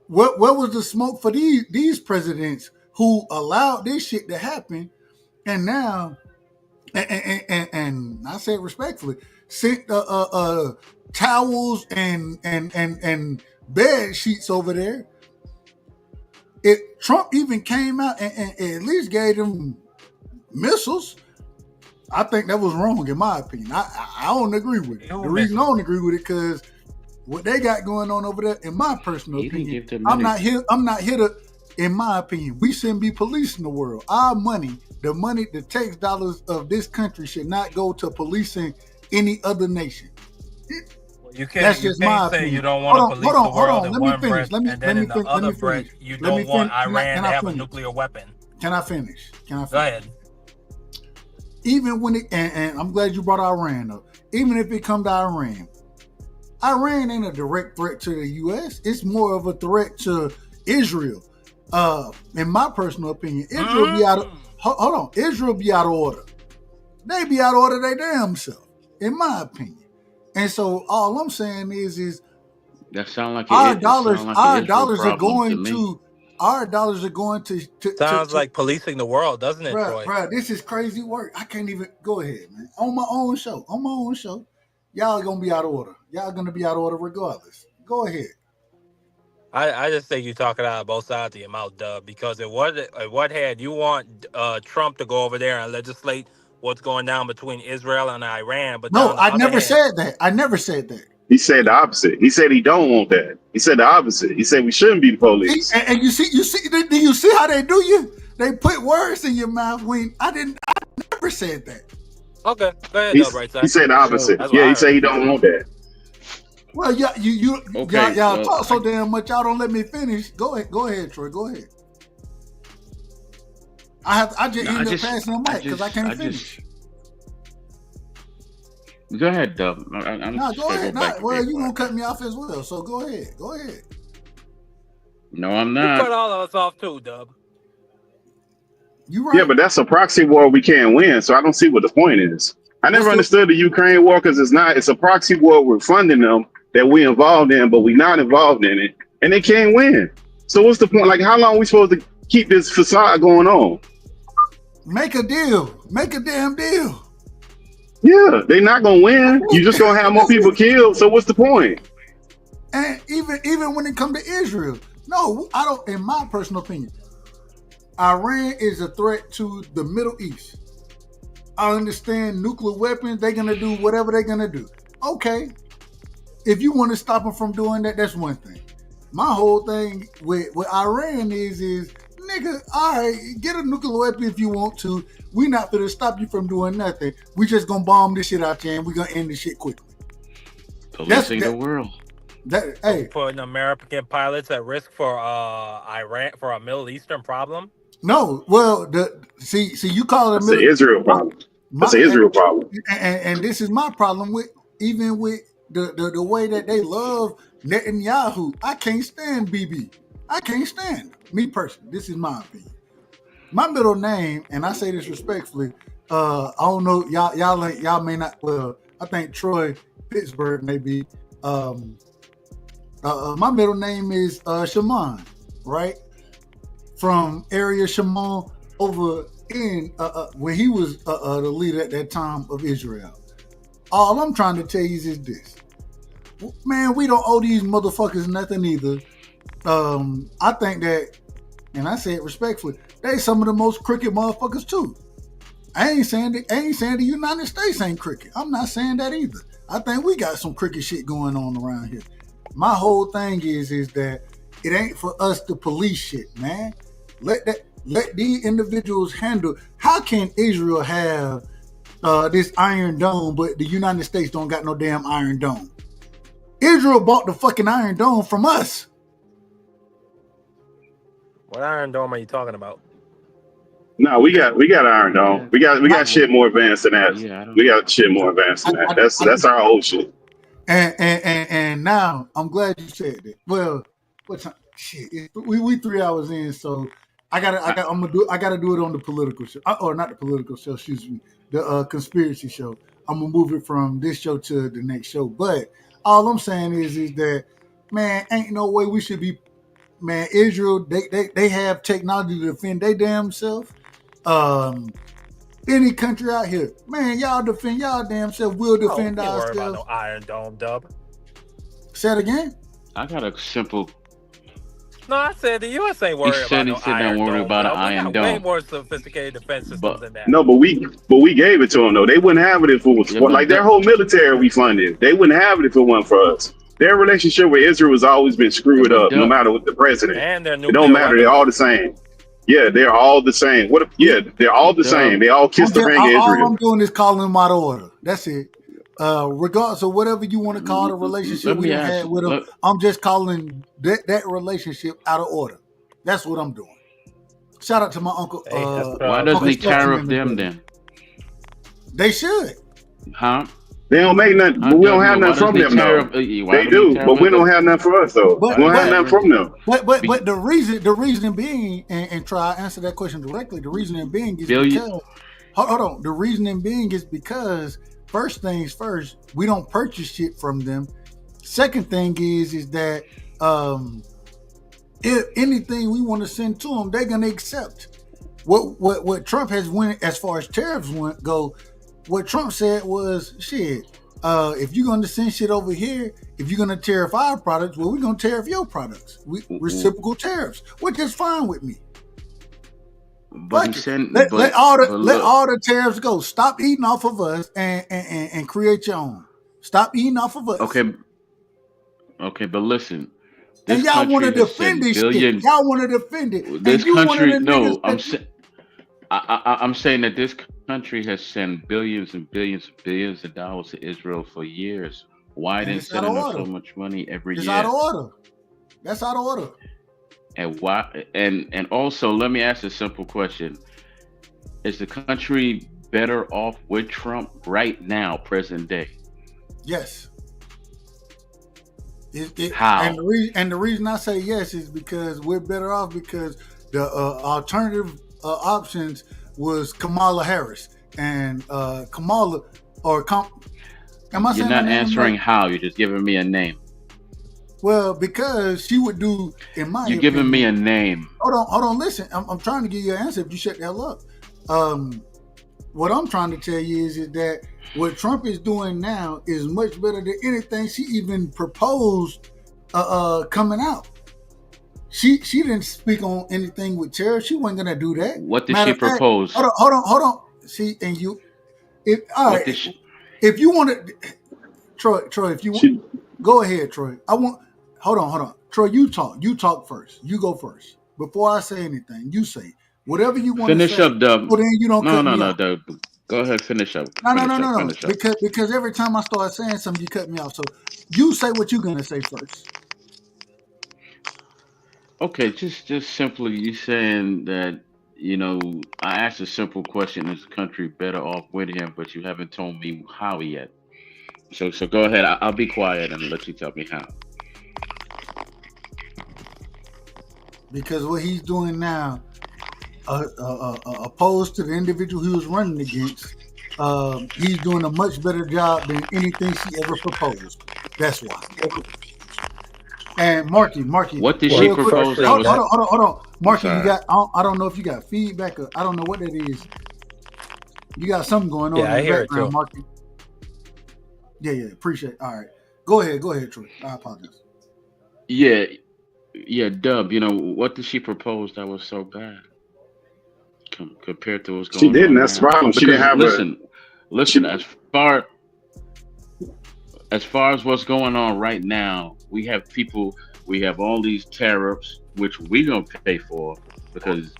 what was the smoke for these presidents who allowed this shit to happen, and now, and I say it respectfully, sent towels and bed sheets over there. Trump even came out and at least gave them missiles. I think that was wrong in my opinion. I don't agree with it. The reason I don't agree with it because what they got going on over there, in my personal opinion, I'm not here to, in my opinion, we shouldn't be policing the world. Our money, the tax dollars of this country should not go to policing any other nation. You can't, That's just my say opinion. you don't want to police the world in Let one me finish. breath, and then in the other breath, you don't want Iran to have a nuclear weapon. Can I finish? Go ahead. Even when it, and I'm glad you brought Iran up. Even if it come to Iran ain't a direct threat to the U.S. It's more of a threat to Israel. In my personal opinion, Israel be out of hold on. Israel be out of order. They be out of order their damn self, in my opinion. And so all I'm saying is that sound like our dollars are going to Sounds like policing the world, doesn't it, Troy? Bruh, this is crazy work. I can't even go ahead, man. On my own show, y'all gonna be out of order. Y'all gonna be out of order regardless. Go ahead. I just think you're talking out of both sides of your mouth, Dub, because at what hand you want Trump to go over there and legislate what's going down between Israel and Iran, but no, I never said that. I never said that. He said the opposite. He said he don't want that. He said the opposite. He said we shouldn't be the police. And you see, do you see how they do you? They put words in your mouth when I never said that. Okay, go ahead, He said the opposite. Yeah, he said he don't want that. Well, y'all talk so damn much. Y'all don't let me finish. Go ahead, Troy. Go ahead. I just ended up passing the mic because I can't finish. Go ahead, Dub. Go ahead. Well, you gonna cut me off as well, so go ahead. Go ahead. No, I'm You not. cut all of us off too, Dub. You right. Yeah, but that's a proxy war we can't win, so I don't see what the point is. I never understood the Ukraine war because it's a proxy war. We're funding them that we involved in, but we're not involved in it, and they can't win. So what's the point? Like, how long are we supposed to keep this facade going on? Make a deal. Make a damn deal. Yeah, they're not gonna win. You're just gonna have more people killed. So what's the point? And even when it comes to Israel, no, I don't. In my personal opinion, Iran is a threat to the Middle East. I understand nuclear weapons. They're gonna do whatever they're gonna do. Okay, if you want to stop them from doing that, that's one thing. My whole thing with Iran is nigga, all right, get a nuclear weapon if you want to. We not gonna stop you from doing nothing. We just gonna bomb this shit out there and we gonna end this shit quickly. Policing the world. Hey, putting American pilots at risk for Iran, for a Middle Eastern problem. No, well, see, you call it That's the Israel problem. That's an Israel problem. And this is my problem with the way that they love Netanyahu. I can't stand BB. I can't stand me personally. This is my opinion. My middle name, and I say this respectfully, I don't know, y'all may not. Well, I think Troy Pittsburgh may be. My middle name is Shimon, right? From area Shimon over in where he was the leader at that time of Israel. All I'm trying to tell you is this. Man, we don't owe these motherfuckers nothing either. I think that, and I say it respectfully, they some of the most crooked motherfuckers too. I ain't saying the United States ain't crooked. I'm not saying that either. I think we got some crooked shit going on around here. My whole thing is that it ain't for us to police shit, man. Let these individuals handle. How can Israel have this Iron Dome, but the United States don't got no damn Iron Dome? Israel bought the fucking Iron Dome from us. What Iron Dome are you talking about? No, we got Iron Dome. We got shit more advanced than that. We got shit more advanced than that. That's our old shit. And now I'm glad you said that. Well, what time? Shit, we 3 hours in, so I gotta do it on the political show, or not the political show. Excuse me, the conspiracy show. I'm gonna move it from this show to the next show. But all I'm saying is that, man, ain't no way we should be. Man, Israel, they have technology to defend their damn self. Any country out here, man, y'all defend y'all damn self. We'll defend ourselves. Don't worry about no Iron Dome, Dub. Say it again. I got a simple No, I said the U.S. ain't He worried about said no he said don't Iron worry Dome, about an bro. We Iron got way Dome. more sophisticated defense systems But than that. No, but we gave it to them though. They wouldn't have it if it was yeah, but like their whole military we funded. They wouldn't have it if it wasn't for us. Their relationship with Israel has always been screwed up, no matter what the president. And their It don't nuclear matter. They're weapons. all the same. Yeah, they're all the same. What? Yeah, they're all the same. They all kiss the ring of All Israel. I'm doing is calling them out of order. That's it. Regardless of whatever you want to call the relationship let we me done ask. had with them, I'm just calling that relationship out of order. That's what I'm doing. Shout out to my uncle. Why doesn't he tariff them then? They should. Huh? They don't make nothing. But we don't have nothing from them though. They do, but we don't have nothing for us though. We don't have nothing from them. But the reason being, and try to answer that question directly. The reasoning being is because hold on. The reasoning being is because first things first, we don't purchase shit from them. Second thing is that if anything we want to send to them, they're gonna accept. What Trump has went as far as tariffs go. What Trump said was shit. If you're gonna send shit over here, if you're gonna tariff our products, well, we're gonna tariff your products. Reciprocal tariffs, which is fine with me. But he said, let all the tariffs go. Stop eating off of us and create your own. Stop eating off of us. Okay, but listen. And y'all want to defend this shit. Y'all want to defend it. This country, no, I'm saying that this country has sent billions and billions and billions of dollars to Israel for years. Why they sending them so much money every year? It's out of order. That's out of order. And why? And also, let me ask a simple question: is the country better off with Trump right now, present day? Yes. How? And the reason I say yes is because we're better off because the alternative options was Kamala Harris and Kamala or am I saying You're not answering how. You're just giving me a name. Well, because she would do in my You're opinion, giving me a name. Hold on. Listen, I'm trying to give you an answer. If you shut the hell up, what I'm trying to tell you is that what Trump is doing now is much better than anything she even proposed coming out. She didn't speak on anything with tariffs. She wasn't gonna do that. What did she propose? Hold on. See, and you, if you want to, Troy, if you want, go ahead, Troy. Hold on. Troy, you talk first. You go first. Before I say anything, you say whatever you want to say. Finish up, Dub. Well, then you don't cut me off. Dub. Go ahead, finish up. No. Because every time I start saying something, you cut me off. So you say what you're gonna say first. Okay, just simply you saying that, I asked a simple question: is the country better off with him? But you haven't told me how yet. So go ahead. I'll be quiet and let you tell me how. Because what he's doing now, opposed to the individual he was running against, he's doing a much better job than anything she ever proposed. That's why. And Marky. What did she propose? Hold on. Marky, you got, I don't know if you got feedback or I don't know what that is. You got something going on in the background, Marky. Yeah, appreciate it. All right. Go ahead, Troy. I apologize. Yeah, Dub, what did she propose that was so bad compared to what's going on? She didn't. That's the problem. She didn't have listen. As far as what's going on right now, we have all these tariffs, which we don't pay for because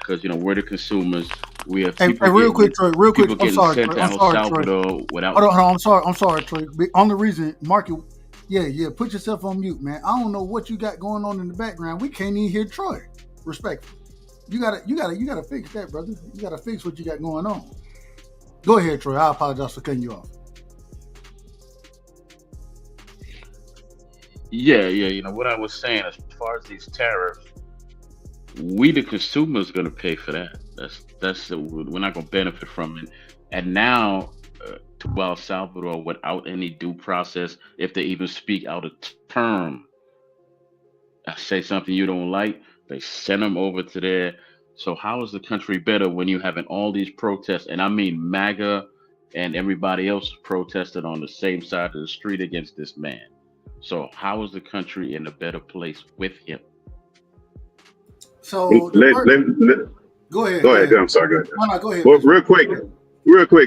we're the consumers. We have people real quick, Troy. I'm sorry, sent to El Salvador without. Hold on. I'm sorry, Troy. On the reason, Marky. Yeah. Put yourself on mute, man. I don't know what you got going on in the background. We can't even hear Troy. Respectfully, you gotta fix that, brother. You gotta fix what you got going on. Go ahead, Troy. I apologize for cutting you off. Yeah. What I was saying, as far as these tariffs, we the consumers gonna pay for that. We're not gonna benefit from it. And now, to El Salvador without any due process, if they even speak out a term, say something you don't like, they send them over to there. So how is the country better when you having all these protests? And I mean MAGA and everybody else protested on the same side of the street against this man. So how is the country in a better place with him? So go ahead. I'm sorry. Go ahead. No, go ahead. Well, real quick.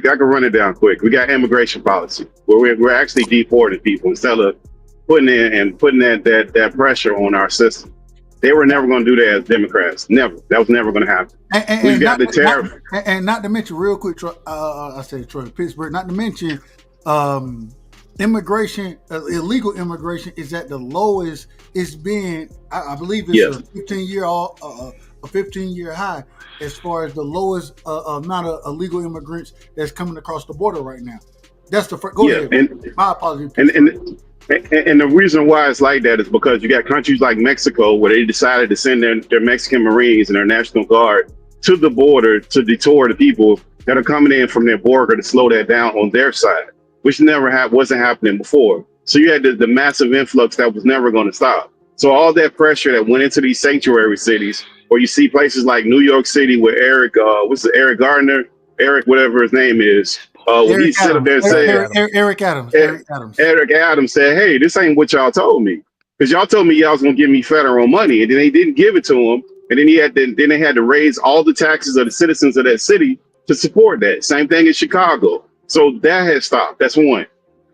I can run it down quick. We got immigration policy where we're actually deporting people instead of putting that pressure on our system. They were never going to do that as Democrats. Never. That was never going to happen. We've got the tariff. And not to mention, real quick, I said Troy, Pittsburgh. Not to mention, immigration, illegal immigration is at the lowest it's been. I believe it's a 15-year high as far as the lowest amount of illegal immigrants that's coming across the border right now. That's the first. Go ahead. My apologies. And the reason why it's like that is because you got countries like Mexico where they decided to send their Mexican Marines and their National Guard to the border to detour the people that are coming in from their border to slow that down on their side, which wasn't happening before. So you had the massive influx that was never going to stop. So all that pressure that went into these sanctuary cities, or you see places like New York City where Eric Gardner, whatever his name is, when he sit up there and say, Eric Adams. Eric Adams said, "Hey, this ain't what y'all told me, because y'all told me y'all was gonna give me federal money, and then they didn't give it to him, and then then they had to raise all the taxes of the citizens of that city to support that. Same thing in Chicago. So that has stopped. That's one.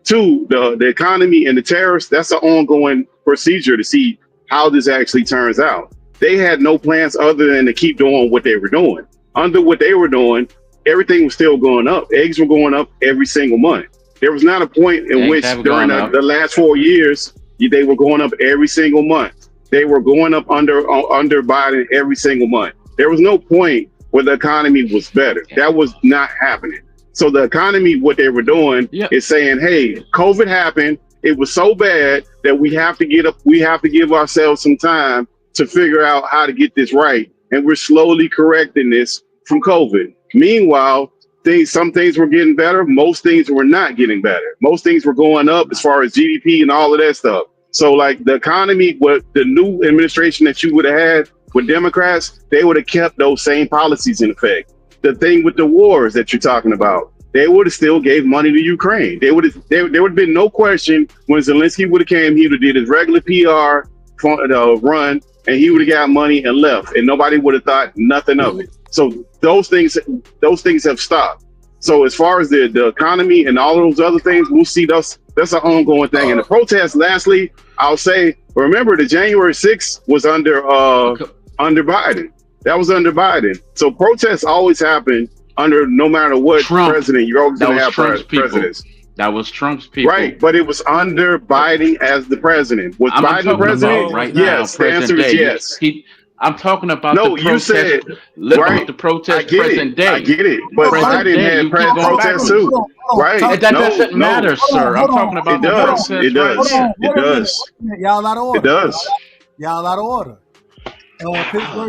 Two, the economy and the tariffs. That's an ongoing procedure to see how this actually turns out. They had no plans other than to keep doing what they were doing. Under what they were doing, everything was still going up. Eggs were going up every single month. There was not a point in which during the last 4 years, they were going up every single month. They were going up under Biden every single month. There was no point where the economy was better. That was not happening. So the economy, what they were doing is saying, hey, COVID happened. It was so bad that we have to give ourselves some time to figure out how to get this right. And we're slowly correcting this from COVID. Meanwhile, some things were getting better. Most things were not getting better. Most things were going up as far as GDP and all of that stuff. So like the economy, what the new administration that you would have had with Democrats, they would have kept those same policies in effect. The thing with the wars that you're talking about, they would have still gave money to Ukraine. There would have been no question when Zelensky would have came, he would have did his regular PR run, and he would have got money and left, and nobody would have thought nothing of it. So those things have stopped. So as far as the economy and all of those other things, we'll see that's an ongoing thing. And the protests, lastly, I'll say, remember the January 6th was under Biden. That was under Biden. So protests always happen under no matter what president. You're always going to have presidents. That was Trump's people. Right, but it was under Biden as the president. Was Biden the president? Right yes, now, the answer is yes. I'm talking about no, the protest. You said, right. The protest present day. I get it, but Biden had protest too. Right. That doesn't matter, sir. I'm talking about the protest. It does. It does. Y'all out of order. It does. Y'all out of order. Oh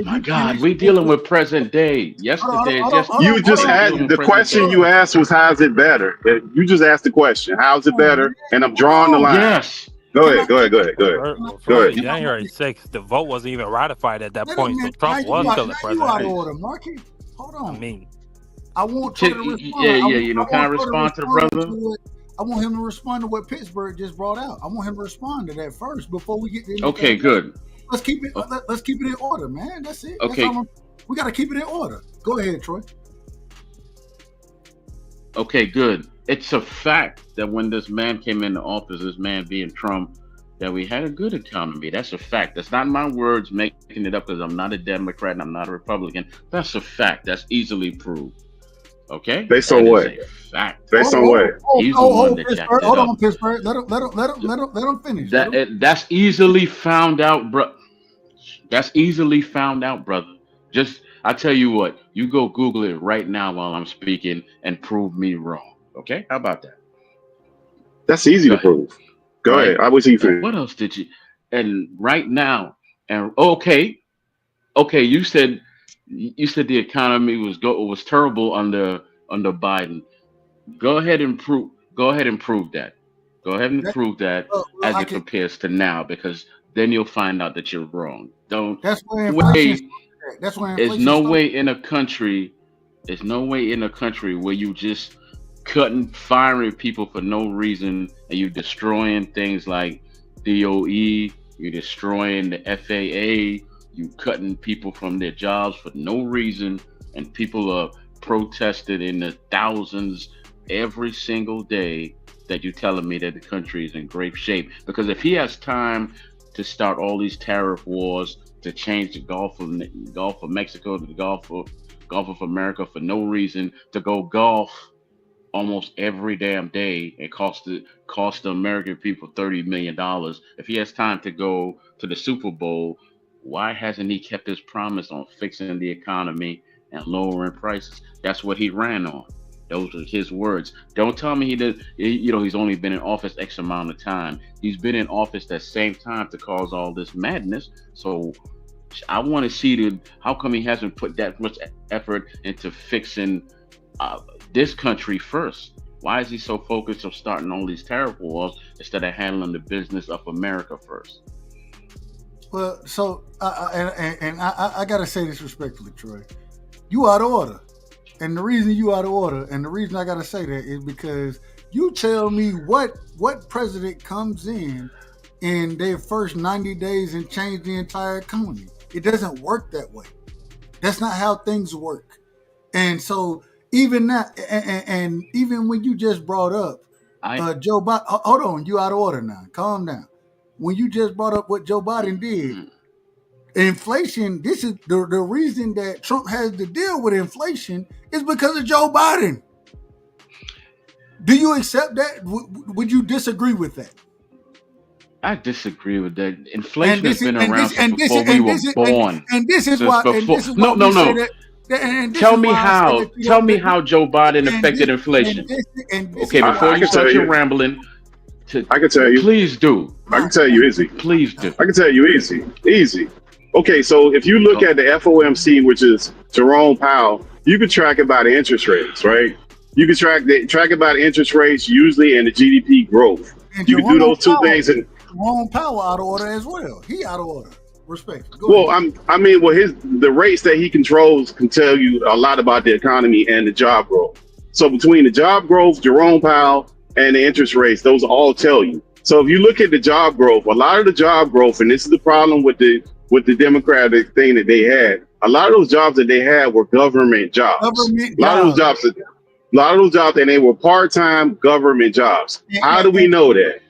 my God, we dealing with present day. Yesterday, you just asked the question you asked was how's it better? You just asked the question, how's it better? And I'm drawing the line. Yes. Go ahead. January 6th, the vote wasn't even ratified at that point, so Trump was still the president. You out of order, Marky. Hold on. I mean, I want Troy to respond. Can I respond to the brother? I want him to respond to what Pittsburgh just brought out. I want him to respond to that first before we get to Okay, good. Let's keep it in order, man. That's it. Okay. We got to keep it in order. Go ahead, Troy. Okay, good. It's a fact that when this man came into office, this man being Trump, that we had a good economy. That's a fact. That's not my words making it up because I'm not a Democrat and I'm not a Republican. That's a fact. That's easily proved. Okay? Based on what? Fact. Based on what? He's the one that jacked it up. Hold on, Pittsburgh. Let him finish. That's easily found out, bro. That's easily found out, brother. I tell you what, you go Google it right now while I'm speaking and prove me wrong. Okay? How about that? That's easy to prove. Go ahead. I was even. What else did you? And right now, and okay, you said the economy was terrible under Biden. Go ahead and prove that. Go ahead and prove that as it compares to now, because then you'll find out that you're wrong. That's where inflation. There's no way in a country where you just firing people for no reason, and you destroying things like DOE, you're destroying the FAA, You cutting people from their jobs for no reason, and people are protested in the thousands every single day. That you're telling me that the country is in great shape. Because if he has time to start all these tariff wars, to change the Gulf of Mexico to the Gulf of America for no reason, to go golf almost every damn day and cost the American people $30 million. If he has time to go to the Super Bowl, why hasn't he kept his promise on fixing the economy and lowering prices? That's what he ran on. Those are his words. Don't tell me he did. He's only been in office X amount of time. He's been in office that same time to cause all this madness. So I want to see how come he hasn't put that much effort into fixing this country first. Why is he so focused on starting all these tariff wars instead of handling the business of America first? Well, so I gotta say this respectfully, Troy. You out of order. And the reason you out of order, and the reason I gotta say that is because you tell me what president comes in their first 90 days and change the entire economy. It doesn't work that way. That's not how things work. And so even that, and even when you just brought up Joe Biden, hold on, you out of order now. Calm down. When you just brought up what Joe Biden did, inflation, this is the reason that Trump has to deal with inflation is because of Joe Biden. Do you accept that? Would you disagree with that? I disagree with that. Inflation has been around since before we were born. And this is why. No. Tell me how Joe Biden affected inflation. Okay, before you start your rambling, I can tell you. Please do. I can tell you easy. Please do. I can tell you easy. Okay, so if you look at the FOMC, which is Jerome Powell, you can track it by the interest rates, right? You can track it by the interest rates usually and the GDP growth. And you can do those two things. And Jerome Powell out of order as well. He out of order. Respect. The rates that he controls can tell you a lot about the economy and the job growth. So between the job growth, Jerome Powell, and the interest rates, those all tell you. So if you look at the job growth, a lot of the job growth, and this is the problem with the Democratic thing that they had, a lot of those jobs that they had were government jobs. A lot of those jobs, and they were part-time government jobs. How do we know that?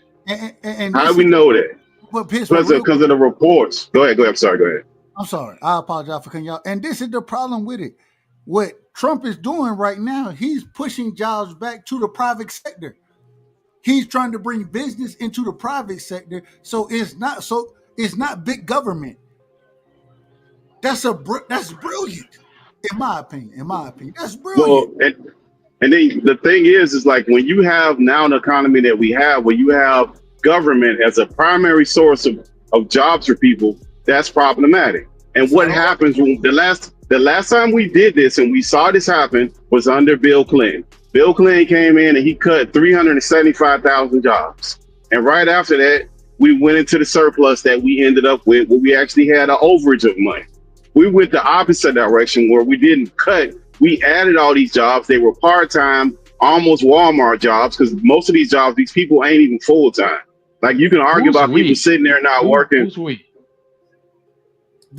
How do we know that? Because of the reports. Go ahead. I'm sorry. Go ahead. I'm sorry. I apologize for cutting y'all. And this is the problem with it. What Trump is doing right now, he's pushing jobs back to the private sector. He's trying to bring business into the private sector. So it's not big government. That's brilliant, in my opinion. That's brilliant. Well, and then the thing is like when you have now an economy that we have, where you have government as a primary source of jobs for people, that's problematic. And what happens when the last time we did this and we saw this happen was under Bill Clinton. Bill Clinton came in and he cut 375,000 jobs. And right after that, we went into the surplus that we ended up with, where we actually had an overage of money. We went the opposite direction where we didn't cut. We added all these jobs. They were part-time, almost Walmart jobs, because most of these jobs, these people ain't even full-time. Like you can argue about people sitting there not working. Who's we?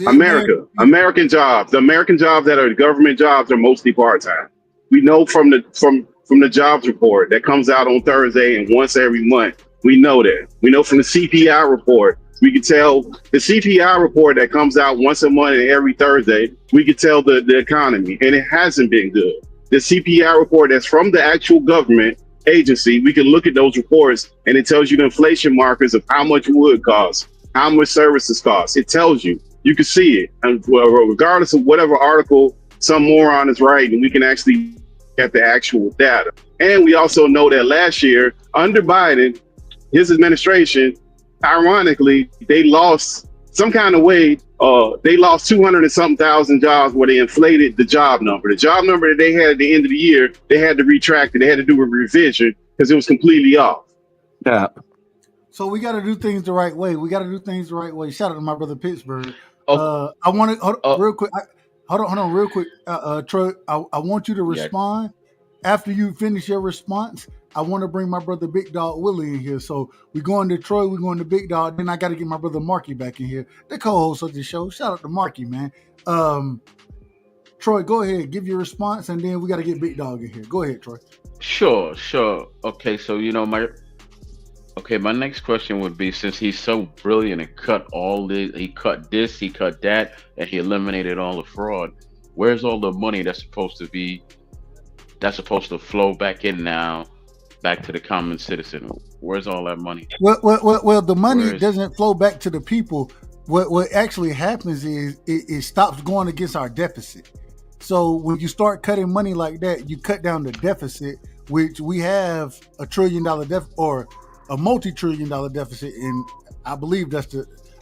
American jobs. The American jobs that are government jobs are mostly part-time. We know from the jobs report that comes out on Thursday and once every month. We know that. We know from the CPI report. We can tell the CPI report that comes out once a month and every Thursday. We can tell the economy, and it hasn't been good. The CPI report that's from the actual government agency, we can look at those reports and it tells you the inflation markers of how much wood costs, how much services cost. It tells you. You can see it. And regardless of whatever article some moron is writing, we can actually get the actual data. And we also know that last year, under Biden, his administration, ironically, they lost some kind of way. They lost 200 and something thousand jobs where they inflated the job number. The job number that they had at the end of the year, they had to retract it. They had to do a revision because it was completely off. Yeah. So we got to do things the right way. Shout out to my brother Pittsburgh. I want to real quick. Hold on, real quick. Troy, I want you to respond after you finish your response. I want to bring my brother Big Dog Willie in here. So we going to Troy, we going to Big Dog. Then I got to get my brother Marky back in here, the co-host of the show. Shout out to Marky, man. Troy, go ahead, give your response, and then we got to get Big Dog in here. Go ahead, Troy. Sure. Okay, so my next question would be, since he's so brilliant and cut this, he cut that, and he eliminated all the fraud, where's all the money that's supposed to flow back in now, back to the common citizen? Where's all that money? Well, the money doesn't flow back to the people. What actually happens is it stops going against our deficit. So when you start cutting money like that, you cut down the deficit, which we have $1 trillion deficit or a multi-trillion-dollar deficit, and I believe that's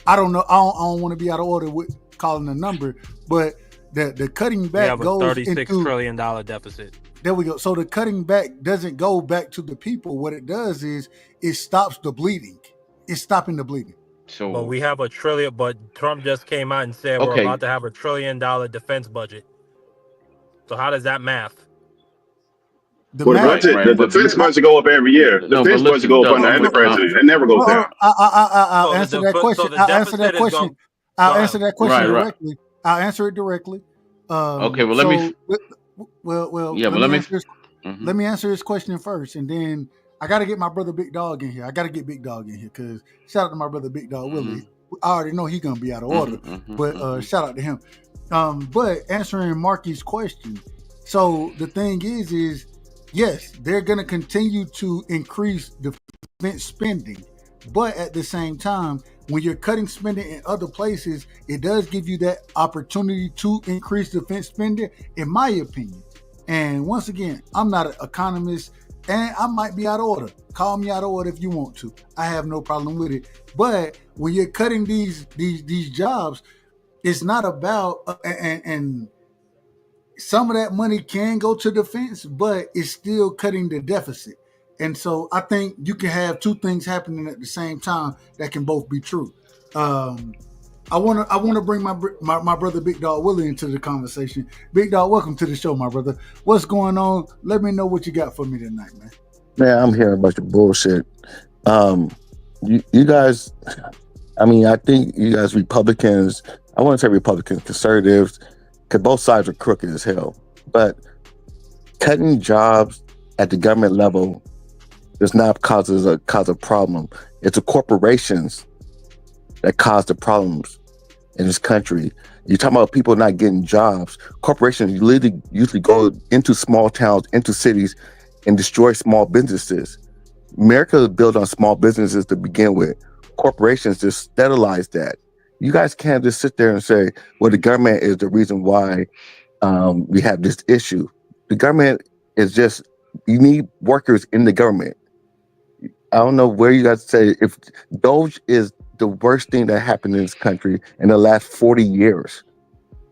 I don't know. I don't want to be out of order with calling the number, but the cutting back goes into $36 trillion deficit. There we go. So the cutting back doesn't go back to the people. What it does is it stops the bleeding. It's stopping the bleeding. So, but we have $1 trillion. But Trump just came out and said we're about to have $1 trillion defense budget. So how does that math? The defense budget go up every year. The defense budget go up under every president. It never goes down. I'll answer that question. I'll answer that question directly. I'll answer it directly. Okay, well, let me answer this question first, and then I got to get my brother Big Dog in here. I got to get Big Dog in here because shout out to my brother Big Dog Willie. I already know he's gonna be out of order, but shout out to him. But answering Marky's question, so the thing is yes, they're gonna continue to increase defense spending, but at the same time, when you're cutting spending in other places, it does give you that opportunity to increase defense spending, in my opinion. And once again, I'm not an economist, and I might be out of order. Call me out of order if you want to. I have no problem with it. But when you're cutting these jobs, it's not about and some of that money can go to defense, but it's still cutting the deficit. And so I think you can have two things happening at the same time that can both be true. I want to bring my brother Big Dog Willie into the conversation. Big Dog, welcome to the show, my brother. What's going on? Let me know what you got for me tonight, man. Man, I'm hearing a bunch of bullshit. You guys, I think you guys Republicans, I want to say Republicans, conservatives, because both sides are crooked as hell. But cutting jobs at the government level does not cause a problem. It's the corporations that cause the problems in this country. You're talking about people not getting jobs. Corporations usually go into small towns, into cities, and destroy small businesses. America is built on small businesses to begin with. Corporations just sterilize that. You guys can't just sit there and say, well, the government is the reason why we have this issue. The government is just, you need workers in the government. I don't know where you guys say, if Doge is the worst thing that happened in this country in the last 40 years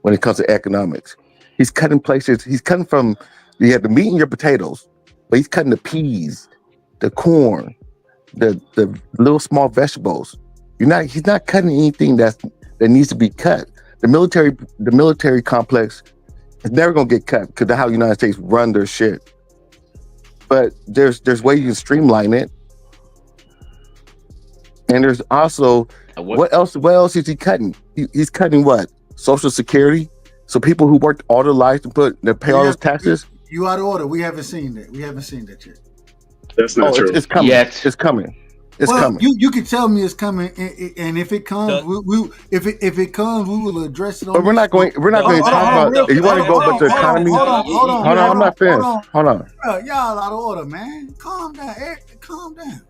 when it comes to economics. He's cutting places, he's cutting from, you have the meat and your potatoes, but he's cutting the peas, the corn, the little small vegetables. He's not cutting anything that needs to be cut. The military complex is never gonna get cut because that's how the United States run their shit. But there's ways you can streamline it. And there's also what else is he cutting? He's cutting what? Social Security? So people who worked all their lives to pay all those taxes? You out of order. We haven't seen that. We haven't seen that yet. That's not true. It's coming. Yes. It's coming. It's coming. You can tell me it's coming, and if it comes, if it comes, we will address it. But we're not going to talk about. You want to go, but the economy. Hold on. I'm not finished. Hold on. Y'all out of order, man. Calm down, Eric. Calm down.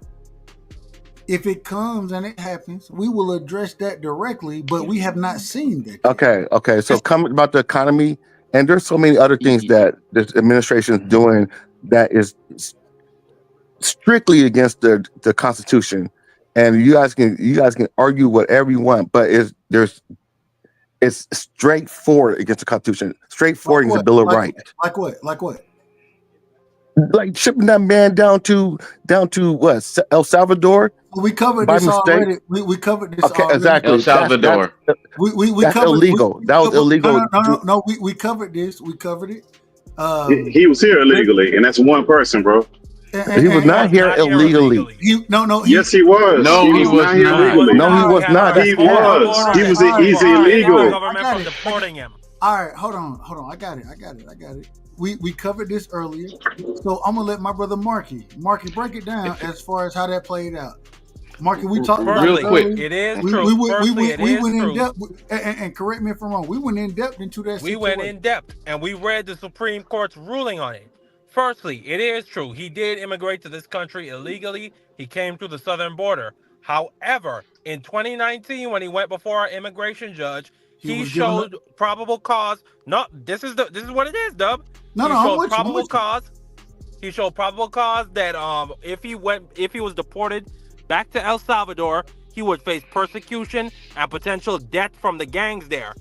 If it comes and it happens, we will address that directly, but we have not seen that yet. Okay. So coming about the economy, and there's so many other things that this administration is doing that is strictly against the Constitution, and you guys can argue whatever you want, but it's straightforward against the Constitution, straightforward against the Bill of Rights. Like what? Like shipping that man down to what, El Salvador? We covered this already. We covered this. Okay, already. Exactly. El Salvador. We that's covered illegal. That was illegal. No. We covered this. We covered it. He was here illegally, and that's one person, bro. He was not here illegally. Yes, he was. No, he he was was not here not. legally. No, he was not. That's He cap. was. He was. He's The illegal. government from deporting him. All right, hold on. I got it. We covered this earlier, so I'm gonna let my brother Marky break it down as far as how that played out. Marky, we talked about Real it quick. earlier. It is We true. went in depth, and correct me if I'm wrong. We went in depth into that. We went in depth and we read the Supreme Court's ruling on it. Firstly, it is true. He did immigrate to this country illegally. He came through the southern border. However, in 2019, when he went before our immigration judge, he showed probable cause. No, this is what it is, Dub. He showed probable cause. He showed probable cause that if he was deported back to El Salvador, he would face persecution and potential death from the gangs there.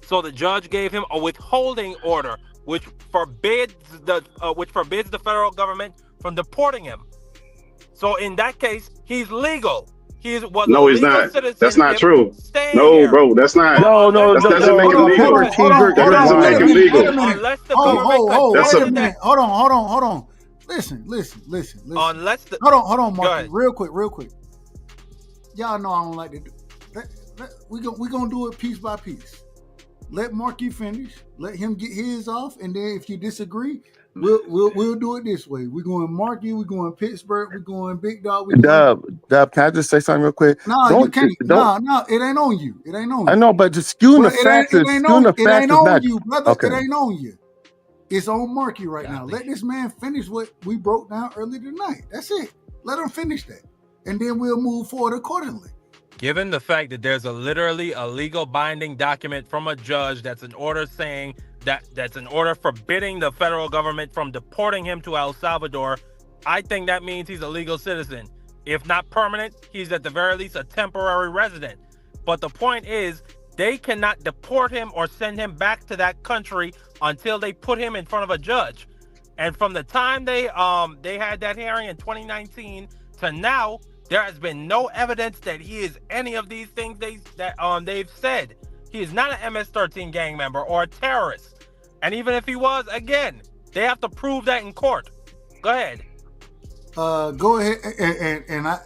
So the judge gave him a withholding order, which forbids the federal government from deporting him. So in that case, he's legal. He's No, he's not. That's not true. No, bro, that's not. That doesn't make him legal. That doesn't make him legal. Unless the government hold on. Listen. Unless the hold on, Marky. Real quick. Y'all know I don't like to do. We gonna do it piece by piece. Let Marky finish. Let him get his off, and then if you disagree, we'll do it this way. We're going Marky. We're going Pittsburgh. We're going Big Dog. Dub, can I just say something real quick? No, you can't. No, it ain't on you. It ain't on you. I know, but just skewing the facts is not. It ain't on you, brother. Okay. It ain't on you. It's on Marky right now. Let this man finish what we broke down earlier tonight. That's it. Let him finish that, and then we'll move forward accordingly. Given the fact that there's literally a legal binding document from a judge that's an order saying that's an order forbidding the federal government from deporting him to El Salvador, I think that means he's a legal citizen. If not permanent, he's at the very least a temporary resident. But the point is, they cannot deport him or send him back to that country until they put him in front of a judge. And from the time they had that hearing in 2019 to now, there has been no evidence that he is any of these things they've said. He is not an MS-13 gang member or a terrorist. And even if he was, again, they have to prove that in court. Go ahead. Go ahead and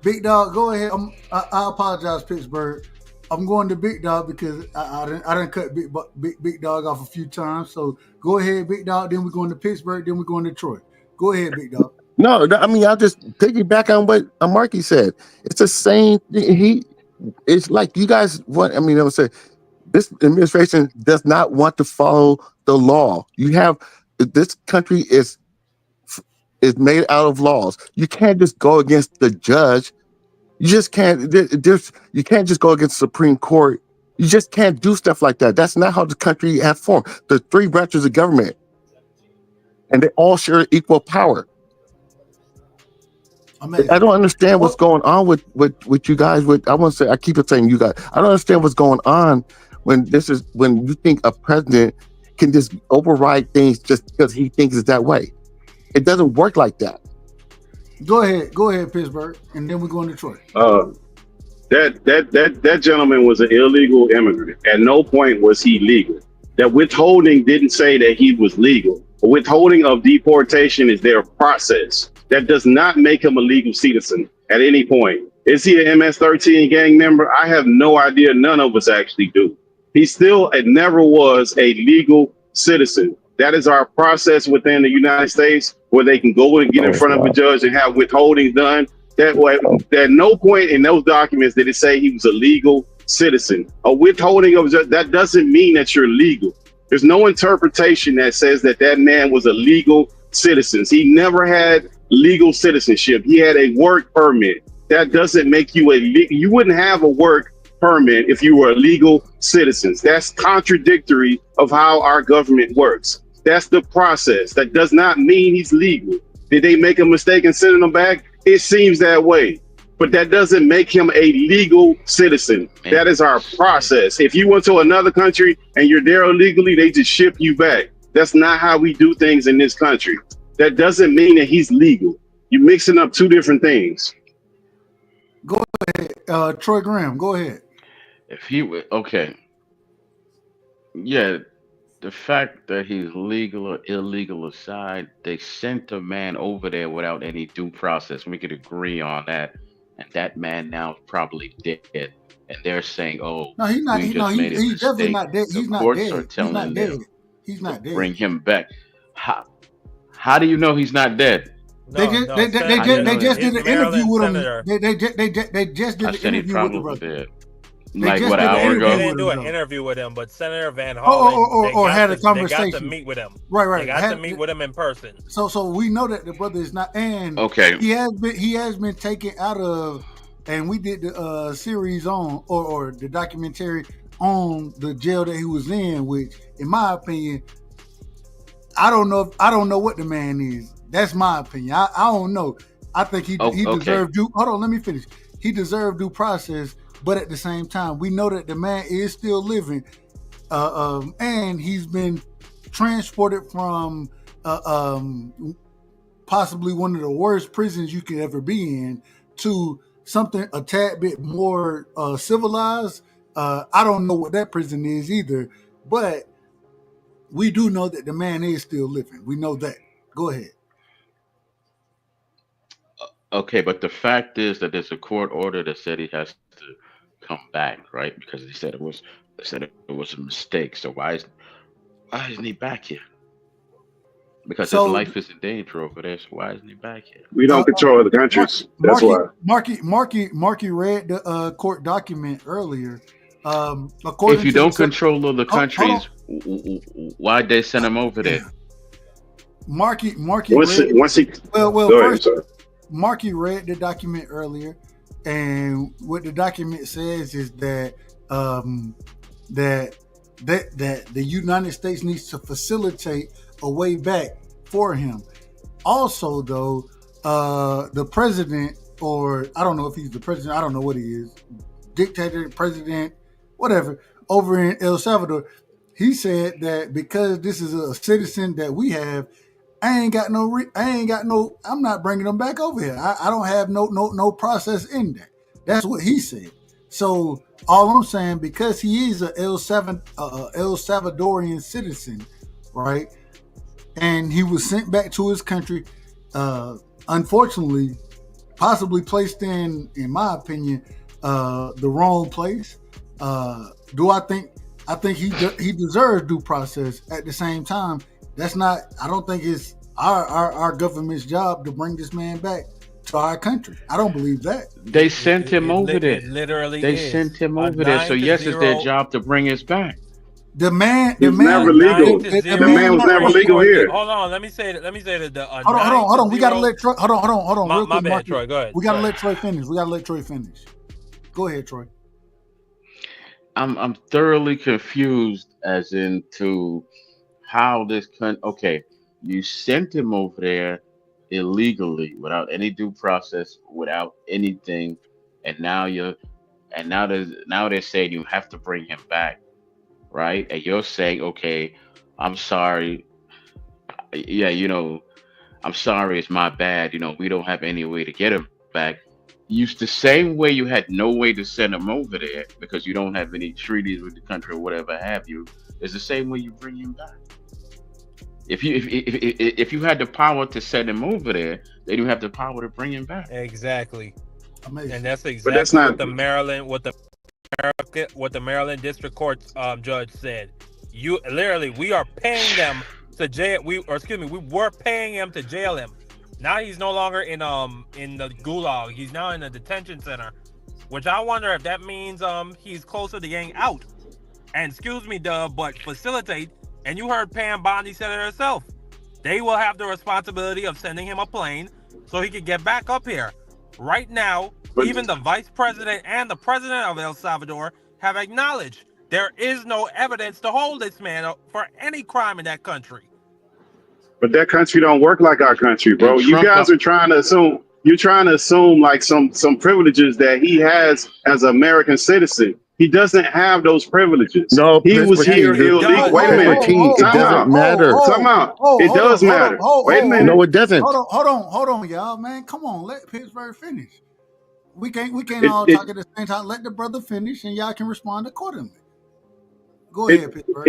Big Dog, go ahead. I apologize, Pittsburgh. I'm going to Big Dog because I done cut Big Dog off a few times. So go ahead, Big Dog. Then we're going to Pittsburgh. Then we're going to Detroit. Go ahead, Big Dog. No, I mean, I'll just piggyback on what Marky said. It's the same thing. It's like you guys want. I mean, I would say this administration does not want to follow the law. You have this country is made out of laws. You can't just go against the judge. You just can't. You can't just go against the Supreme Court. You just can't do stuff like that. That's not how the country has formed. The three branches of government, and they all share equal power. I don't understand what's going on with you guys. I want to say, I keep it saying you guys. I don't understand what's going on when you think a president can just override things just because he thinks it's that way. It doesn't work like that. Go ahead, Pittsburgh, and then we're going to Detroit. That gentleman was an illegal immigrant. At no point was he legal. That withholding didn't say that he was legal. Withholding of deportation is their process. That does not make him a legal citizen at any point. Is he an MS-13 gang member? I have no idea. None of us actually do. He still never was a legal citizen. That is our process within the United States, where they can go and get in front of a judge and have withholding done. That way, at no point in those documents did it say he was a legal citizen. A withholding of that doesn't mean that you're legal. There's no interpretation that says that man was a legal citizen. He never had legal citizenship. He had a work permit. That doesn't make you you wouldn't have a work permit if you were a legal citizen. That's contradictory of how our government works. That's the process. That does not mean he's legal. Did they make a mistake in sending him back? It seems that way. But that doesn't make him a legal citizen. That is our process. If you went to another country and you're there illegally, they just ship you back. That's not how we do things in this country. That doesn't mean that he's legal. You're mixing up two different things. Go ahead, Troy Graham. Go ahead. If he would, okay. Yeah, the fact that he's legal or illegal aside, they sent a man over there without any due process. We could agree on that. And that man now is probably dead. And they're saying, "Oh, No, he's not. we just made a He's definitely mistake." not dead. The He's not courts are dead. He's not telling dead. them He's to not dead. bring him back. How do you know he's not dead? They just did an interview with him. They just did I an said he interview with the probably brother. did. They Like just what, did an an hour interview ago? They with didn't do him. an Though. interview with him, but Senator Van Hollen, Or had a they conversation. got to meet with him. Right. They got to meet with him in person. So we know that the brother is not, and Okay. he has been taken out of, and we did the series on or the documentary on the jail that he was in, which, in my opinion, I don't know what the man is. That's my opinion. I don't know. I think he deserved due. Hold on, let me finish. He deserved due process, but at the same time, we know that the man is still living, and he's been transported from possibly one of the worst prisons you could ever be in to something a tad bit more civilized. I don't know what that prison is either, but we do know that the man is still living. We know that. Go ahead. Okay, but the fact is that there's a court order that said he has to come back, right? Because they said it was a mistake. So why isn't he back here? Because his life is in danger over there. So why isn't he back here? We don't control the countries. That's why. Marky read the court document earlier. If you don't control other countries, why'd they send him over there? Marky Marky read the document earlier, and what the document says is that that the United States needs to facilitate a way back for him. Also, though, the president, or I don't know if he's the president, I don't know what he is, dictator, president, whatever, over in El Salvador, he said that because this is a citizen that we have, I'm not bringing them back over here. I don't have no process in that. That's what he said. So all I'm saying, because he is a El Salvadorian citizen, right? And he was sent back to his country, unfortunately, possibly placed in my opinion, the wrong place. I think he deserves due process. At the same time, I don't think it's our government's job to bring this man back to our country. I don't believe that. They sent him over there. They sent him over there. So yes, it's their job to bring us back. The man was never legal. The man was never legal here. Hold on, let me say that. Hold on. We gotta let Troy. Hold on. My bad, Troy. Go ahead. We gotta let Troy finish. Go ahead, Troy. I'm thoroughly confused as into how this okay, you sent him over there illegally without any due process, without anything, and now they're saying you have to bring him back, right? And you're saying, okay, I'm sorry. Yeah, I'm sorry, it's my bad. We don't have any way to get him back. Use the same way you had no way to send him over there because you don't have any treaties with the country or whatever have you. It's the same way you bring him back. If you had the power to send him over there, they don't have the power to bring him back. Exactly. Amazing. And that's exactly what the Maryland District Court judge said. We are paying them to jail. We were paying him to jail him. Now he's no longer in the gulag. He's now in a detention center, which I wonder if that means he's closer to getting out. And excuse me, Dub, but facilitate. And you heard Pam Bondi said it herself. They will have the responsibility of sending him a plane so he can get back up here. Right now, even the vice president and the president of El Salvador have acknowledged there is no evidence to hold this man for any crime in that country. But that country don't work like our country, bro. You guys are trying to assume. You're trying to assume like some privileges that he has as an American citizen. He doesn't have those privileges. No, he was here illegal. Wait a minute. It doesn't matter. Time out. It does matter. Wait a minute. No, it doesn't. Hold on, y'all, man. Come on, let Pittsburgh finish. We can't all talk at the same time. Let the brother finish, and y'all can respond accordingly. Go ahead, Pittsburgh.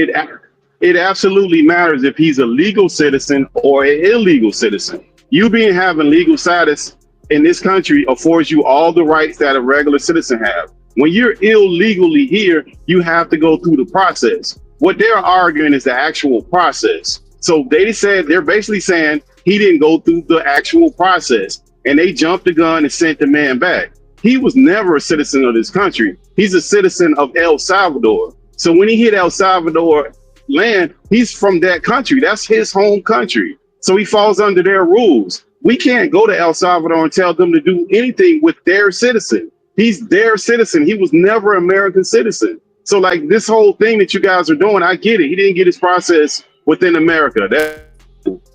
it absolutely matters if he's a legal citizen or an illegal citizen. You having legal status in this country affords you all the rights that a regular citizen have. When you're illegally here, you have to go through the process. What they're arguing is the actual process. So they're basically saying he didn't go through the actual process, and they jumped the gun and sent the man back. He was never a citizen of this country. He's a citizen of El Salvador. So when he hit El Salvador land, he's from that country. That's his home country. So he falls under their rules. We can't go to El Salvador and tell them to do anything with their citizen. He's their citizen. He was never an American citizen. So like this whole thing that you guys are doing, I get it. He didn't get his process within America.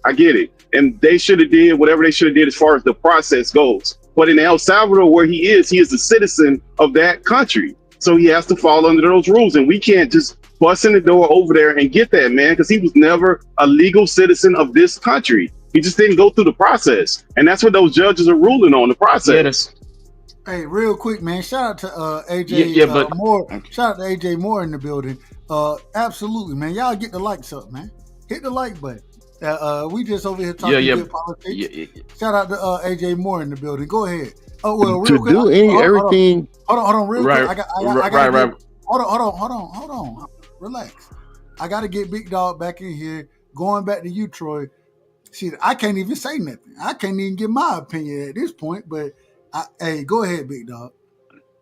I get it. And they should have did whatever they should have did as far as the process goes. But in El Salvador, where he is a citizen of that country. So he has to fall under those rules. And we can't just bust in the door over there and get that man, because he was never a legal citizen of this country. He just didn't go through the process. And that's what those judges are ruling on, the process. Hey, real quick, man. Shout out to AJ Moore. Shout out to AJ Moore in the building. Absolutely, man. Y'all get the likes up, man. Hit the like button. We just over here talking good politics. Shout out to AJ Moore in the building. Go ahead. Oh well, real quick. Everything. Hold on, real quick. I got right. Hold on. Relax. I got to get Big Dog back in here. Going back to you, Troy. Shit, I can't even say nothing. I can't even give my opinion at this point. But hey, go ahead, Big Dog.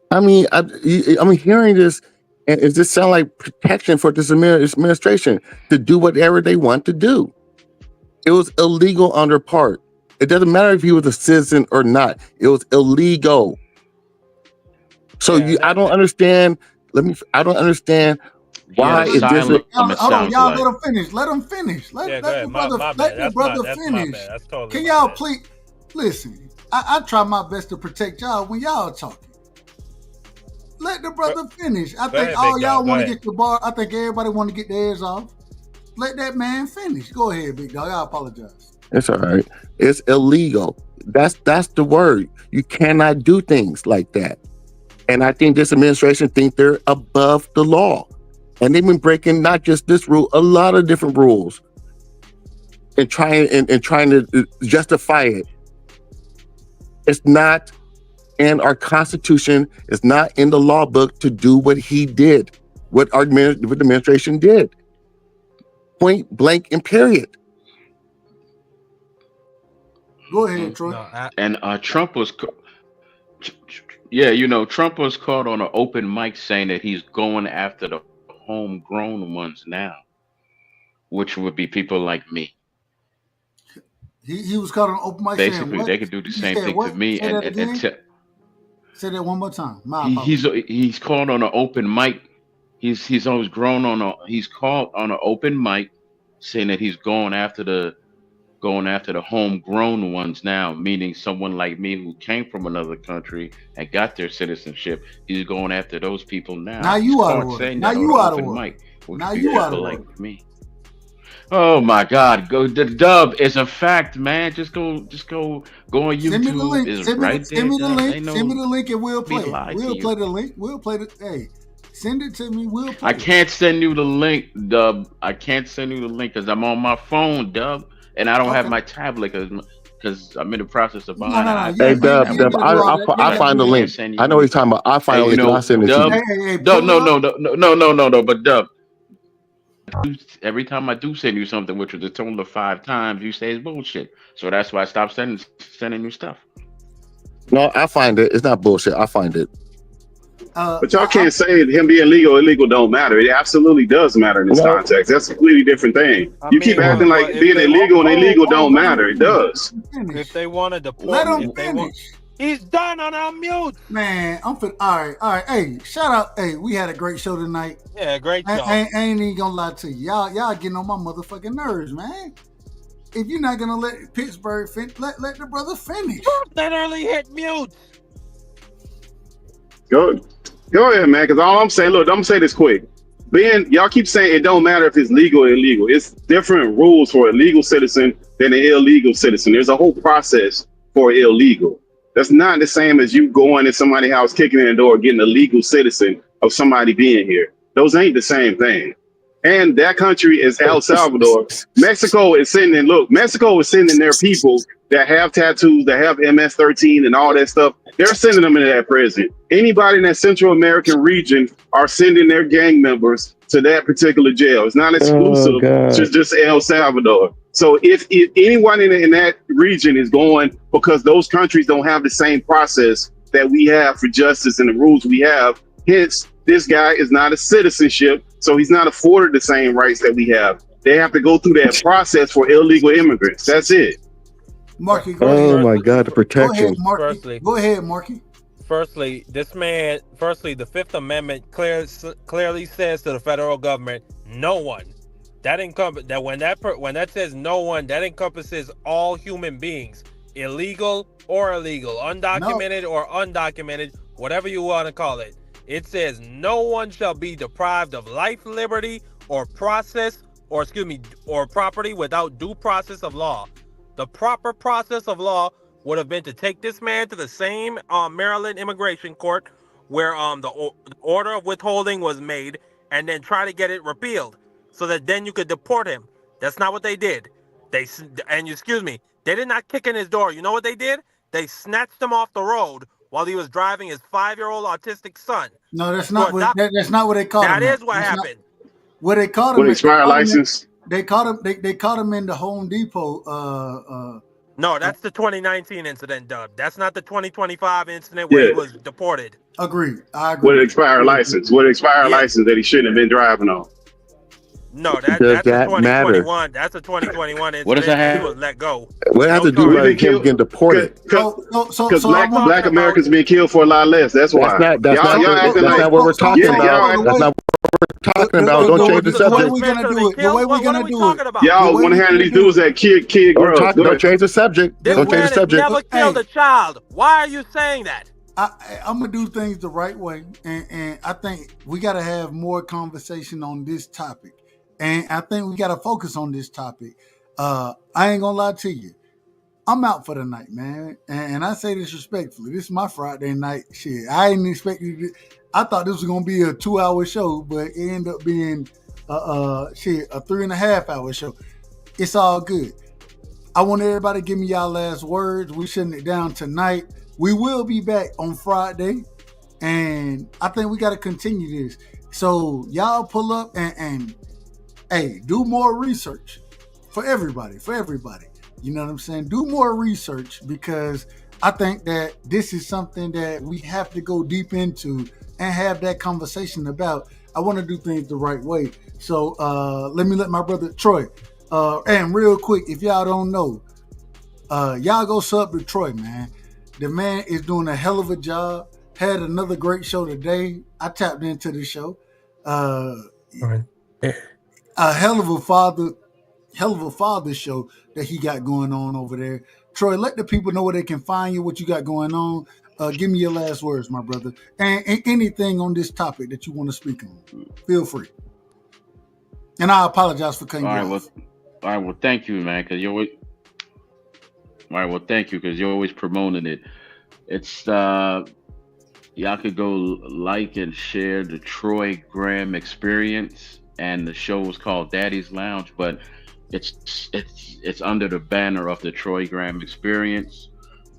I mean, I'm hearing this, and it just sounds like protection for this administration to do whatever they want to do. It was illegal on their part. It doesn't matter if he was a citizen or not. It was illegal. So I don't understand. I don't understand why it's different. Hold on, y'all. Let him finish. Let him finish. Let the brother finish. Totally Can y'all please listen? I try my best to protect y'all when y'all talking. Let the brother finish. I think all y'all want to get the bar. I think everybody want to get their ears off. Let that man finish. Go ahead, Big Dog. I apologize. It's all right. It's illegal. That's the word. You cannot do things like that. And I think this administration think they're above the law. And they've been breaking not just this rule, a lot of different rules. And trying to justify it. It's not in our Constitution. It's not in the law book to do what he did, what the administration did. Point blank and period. Go ahead, Troy. And Trump was, Trump was caught on an open mic saying that he's going after the homegrown ones now, which would be people like me. He was caught on open mic. Basically, they could do the same thing to me. Say that one more time. He's called on an open mic. He's always he's called on an open mic, saying that he's going after the homegrown ones now, meaning someone like me who came from another country and got their citizenship. He's going after those people now. Now you out of order. Now you out of order. Now you out of order. Like me. Oh my God! The dub is a fact, man. Just go on YouTube. Send me the link. It's Send right there. me the link. Send me the link and we'll play it. We'll play the link. We'll play the. Hey, send it to me. We'll play I can't send you the link, Dub. I can't send you the link because I'm on my phone, Dub, and I don't have my tablet because I'm in the process of buying. Hey, Dub, I'll find the link. I know what you're talking about. I'll find the link. I'll send it to you. No, but Dub. Every time I do send you something, which was a total of 5 times, you say it's bullshit. So that's why I stopped sending you stuff. No, I find it. It's not bullshit. I find it. But y'all can't say him being legal or illegal don't matter. It absolutely does matter in this context. That's a completely different thing. You keep acting like being illegal and illegal don't matter. It does. If they wanted to let him finish. He's done on mute. Man, I'm fit. All right. Hey, shout out. Hey, we had a great show tonight. Yeah, great show. I ain't even gonna lie to you. Y'all getting on my motherfucking nerves, man. If you're not gonna let Pittsburgh finish, let the brother finish. Literally hit mute. Go ahead, man. Because all I'm saying, look, I'm gonna say this quick. Y'all keep saying it don't matter if it's legal or illegal. It's different rules for a legal citizen than an illegal citizen. There's a whole process for illegal. That's not the same as you going in somebody's house, kicking in the door, getting a legal citizen of somebody being here. Those ain't the same thing. and that country is El Salvador. Mexico is sending their people that have tattoos, that have MS-13 and all that stuff. They're sending them into that prison. Anybody in that Central American region are sending their gang members to that particular jail. It's not exclusive to just El Salvador. So if anyone in that region is going, because those countries don't have the same process that we have for justice and the rules we have, hence this guy is not a citizenship, so he's not afforded the same rights that we have. They have to go through that process for illegal immigrants. That's it. Marky, go ahead. My God, the protection. Go ahead, Marky. Firstly, the Fifth Amendment clearly says to the federal government, no one. When that says no one, that encompasses all human beings, illegal or illegal, undocumented or undocumented, whatever you want to call it. It says no one shall be deprived of life, liberty, or property without due process of law. The proper process of law would have been to take this man to the same Maryland immigration court where the order of withholding was made, and then try to get it repealed so that then you could deport him. That's not what they did. They did not kick in his door. You know what they did? They snatched him off the road while he was driving his 5-year-old autistic son. No, that's not what they called him. That is what happened. What they called him? With expired license. They caught him. They caught him in the Home Depot. No, that's the 2019 incident, Dub. That's not the 2025 incident where he was deported. Agreed. I agree. With expired license. With expired license that he shouldn't have been driving on. No, that's a 2021. That's a 2021 incident. What does that have? He was let go. What has to do with him getting deported? Because black Americans being killed for a lot less. That's why. That's not what we're talking about. That's not what we're talking about. Don't change the subject. The way we're gonna do it. The way we're gonna do it. Y'all want to handle these dudes that kid girls. Don't change the subject. Don't change the subject. Never killed a child. Why are you saying that? I'm gonna do things the right way, and I think we gotta have more conversation on this topic. And I think we got to focus on this topic. I ain't going to lie to you. I'm out for the night, man. And I say this respectfully. This is my Friday night shit. I ain't expecting it. I thought this was going to be a 2-hour show, but it ended up being a 3.5-hour show. It's all good. I want everybody to give me y'all last words. We shutting it down tonight. We will be back on Friday. And I think we got to continue this. So y'all pull up and hey, do more research for everybody. You know what I'm saying? Do more research, because I think that this is something that we have to go deep into and have that conversation about. I want to do things the right way. So let me let my brother Troy, and real quick, if y'all don't know, y'all go sub to Troy, man. The man is doing a hell of a job. Had another great show today. I tapped into the show. A hell of a father show that he got going on over there. Troy, let the people know where they can find you, what you got going on. Give me your last words, my brother. And anything on this topic that you want to speak on, feel free. And I apologize for cutting you off. All right, well, thank you, man, because you're always... All right, well, thank you, because you're always promoting it. It's, y'all could go like and share the Troy Graham Experience. And the show was called Daddy's Lounge, but it's under the banner of the Troy Graham Experience,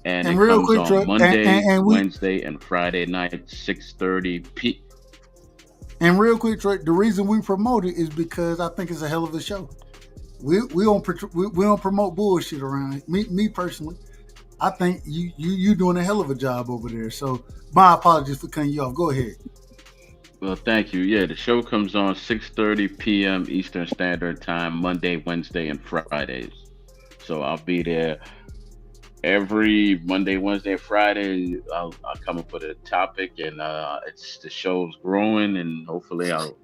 and it comes on Monday, Wednesday, and Friday night at 6:30 p. And real quick, Troy, the reason we promote it is because I think it's a hell of a show. We don't promote bullshit around it. Me personally, I think you doing a hell of a job over there. So my apologies for cutting you off. Go ahead. Well, thank you. Yeah, the show comes on 6:30 p.m. Eastern Standard Time, Monday, Wednesday, and Fridays. So I'll be there every Monday, Wednesday, and Friday. I'll come up with a topic, and the show's growing, and hopefully I'll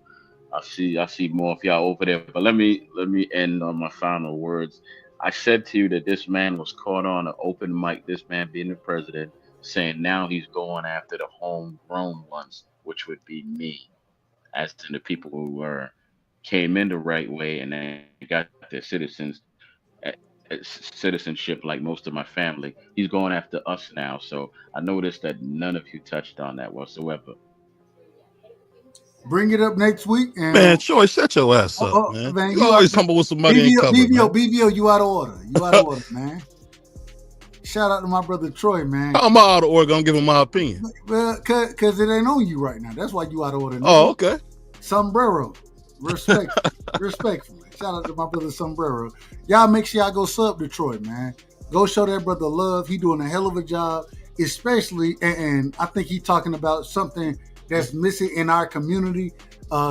see more of y'all over there. But let me end on my final words. I said to you that this man was caught on an open mic, this man being the president, saying now he's going after the homegrown ones, which would be me, as to the people who came in the right way and then got their citizenship like most of my family. He's going after us now. So I noticed that none of you touched on that whatsoever. Bring it up next week. And Man, Troy, shut your ass up, man. You always humble with somebody ain't covered, man. BVO, you out of order. You out of order, man. Shout out to my brother Troy, man. How am I out of order? Gonna give him my opinion. Well, cause it ain't on you right now. That's why you out of order. Nigga. Oh, okay. Sombrero. Respectfully. Shout out to my brother Sombrero. Y'all make sure y'all go sub to Troy, man. Go show that brother love. He doing a hell of a job, especially, and I think he talking about something that's missing in our community,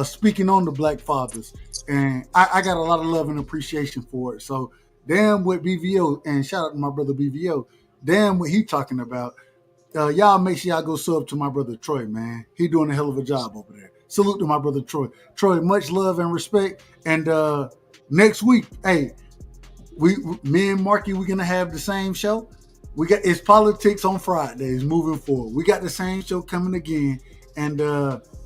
speaking on the Black fathers. And I got a lot of love and appreciation for it. So damn what BVO, and shout out to my brother BVO, damn what he talking about. Y'all make sure y'all go sub to my brother Troy, man. He doing a hell of a job over there. Salute to my brother Troy. Troy, much love and respect. And next week, hey, me and Marky, we're gonna have the same show. We got It's Politics on Fridays moving forward. We got the same show coming again. And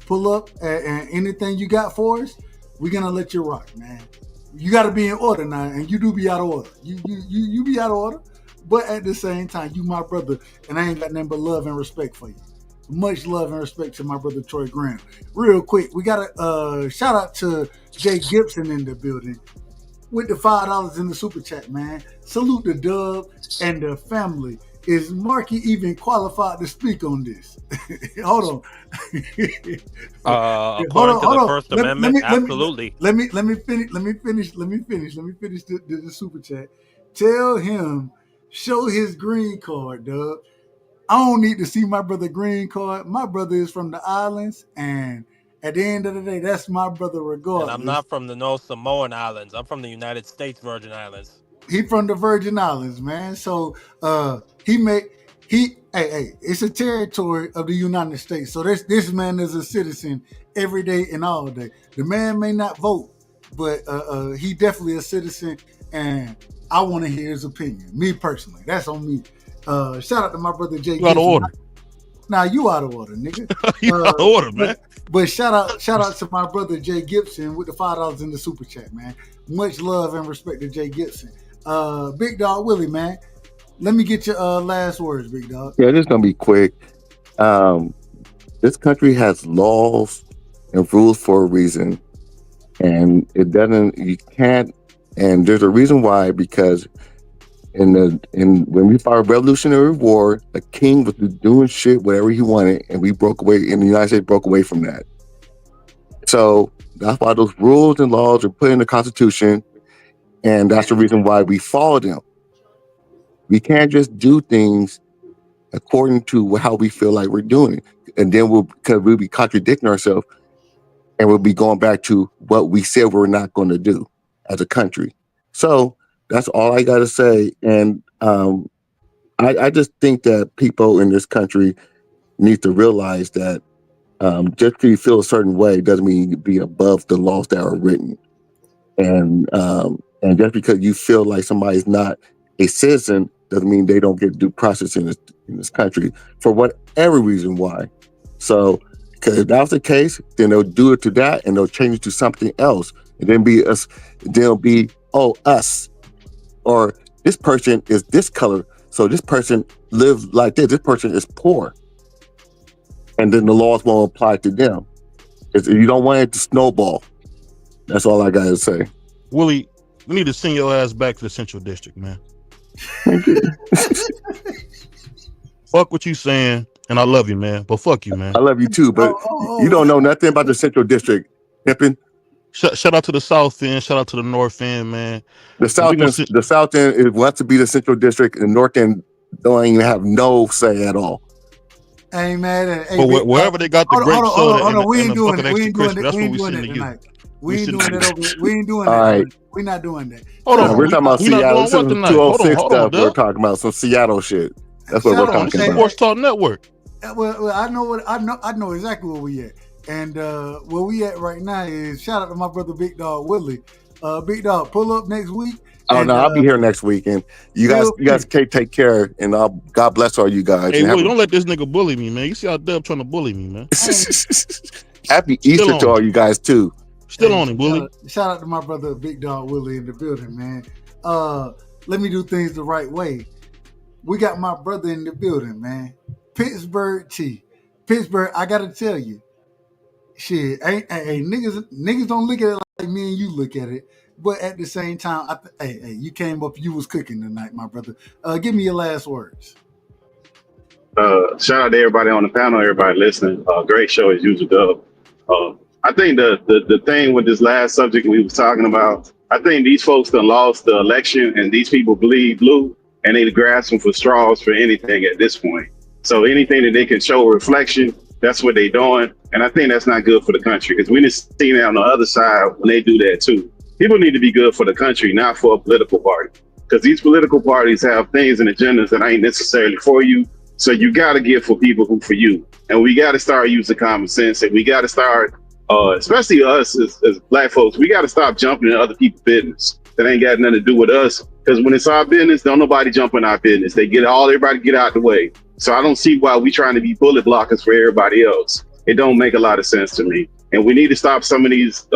pull up and anything you got for us, we're gonna let you rock, man. You gotta be in order now, and you do be out of order. You be out of order, but at the same time, you my brother, and I ain't got nothing but love and respect for you. Much love and respect to my brother Troy Graham. Real quick, we got a shout out to Jay Gibson in the building with the $5 in the super chat, man. Salute the Dub and the family. Is Marky even qualified to speak on this? Hold on. According to the First Amendment, absolutely. Let me finish the super chat. Tell him, show his green card, Dub. I don't need to see my brother green card. My brother is from the islands, and at the end of the day, that's my brother regardless. And I'm not from the North Samoan Islands. I'm from the United States Virgin Islands. He from the Virgin Islands, man. So it's a territory of the United States. So this man is a citizen every day and all day. The man may not vote, but he definitely a citizen, and I want to hear his opinion. Me personally, that's on me. Shout out to my brother Jay. You out of order. Now you out of order, nigga. You out of order, man. But shout out to my brother Jay Gibson with the $5 in the super chat, man. Much love and respect to Jay Gibson. Big Dog Willie, man. Let me get your last words, Big Dog. Yeah, this is gonna be quick. This country has laws and rules for a reason, and you can't. And there's a reason why, because when we fought a Revolutionary War, the king was doing shit whatever he wanted, and we broke away. And the United States broke away from that. So that's why those rules and laws are put in the Constitution, and that's the reason why we follow them. We can't just do things according to how we feel like we're doing it, and then we'll be contradicting ourselves, and we'll be going back to what we said we're not going to do as a country. So that's all I got to say. And I just think that people in this country need to realize that just because you feel a certain way doesn't mean you be above the laws that are written. And just because you feel like somebody's not a citizen doesn't mean they don't get due process in this country for whatever reason why. So, because if that was the case, then they'll do it to that and they'll change it to something else. And then be us, they'll be, us. Or this person is this color, so this person lives like this. This person is poor. And then the laws won't apply to them. You don't want it to snowball. That's all I got to say. Willie, we need to send your ass back to the Central District, man. Thank you. Fuck what you saying, and I love you, man. But fuck you, man. I love you too, but you don't know nothing about the Central District, Pippin. Shout out to the South End. Shout out to the North End, man. The South End wants to be the Central District, and the North End don't even have no say at all. Hey man, but wherever they got the grape soda and the fucking extra crispy, that's what we send to you. We ain't doing it. We ain't doing all that. Right. We're not doing that. Hold on, we're talking about Seattle. This is 206 stuff. We're talking about some Seattle shit. That's what we're talking about. Sports Talk Network. Well, I know exactly where we at. And where we at right now is shout out to my brother Big Dog Willie. Big Dog, pull up next week. Oh no, I'll be here next week, and you guys take care, and God bless all you guys. Hey, Willie, don't let this nigga bully me, man. You see how Dub trying to bully me, man. Happy Easter to all you guys too. Still on him, Willie. Shout out to my brother Big Dog Willie in the building, man. Let me do things the right way. We got my brother in the building, man. Pittsburgh T. Pittsburgh, I gotta tell you, shit, hey, niggas don't look at it like me and you look at it. But at the same time, hey, you came up, you was cooking tonight, my brother. Give me your last words. Shout out to everybody on the panel, everybody listening. Great show as usual, Dub. I think the thing with this last subject we was talking about, I think these folks done lost the election and these people bleed blue and they grasping for straws for anything at this point. So anything that they can show reflection, that's what they doing. And I think that's not good for the country because we just seen it on the other side when they do that too. People need to be good for the country, not for a political party. Because these political parties have things and agendas that ain't necessarily for you. So you got to give for people who for you. And we got to start using common sense. And we got to start, especially us as Black folks, we got to stop jumping in other people's business that ain't got nothing to do with us. Because when it's our business, don't nobody jump in our business. Everybody get out the way. So I don't see why we trying to be bullet blockers for everybody else. It don't make a lot of sense to me. And we need to stop some of these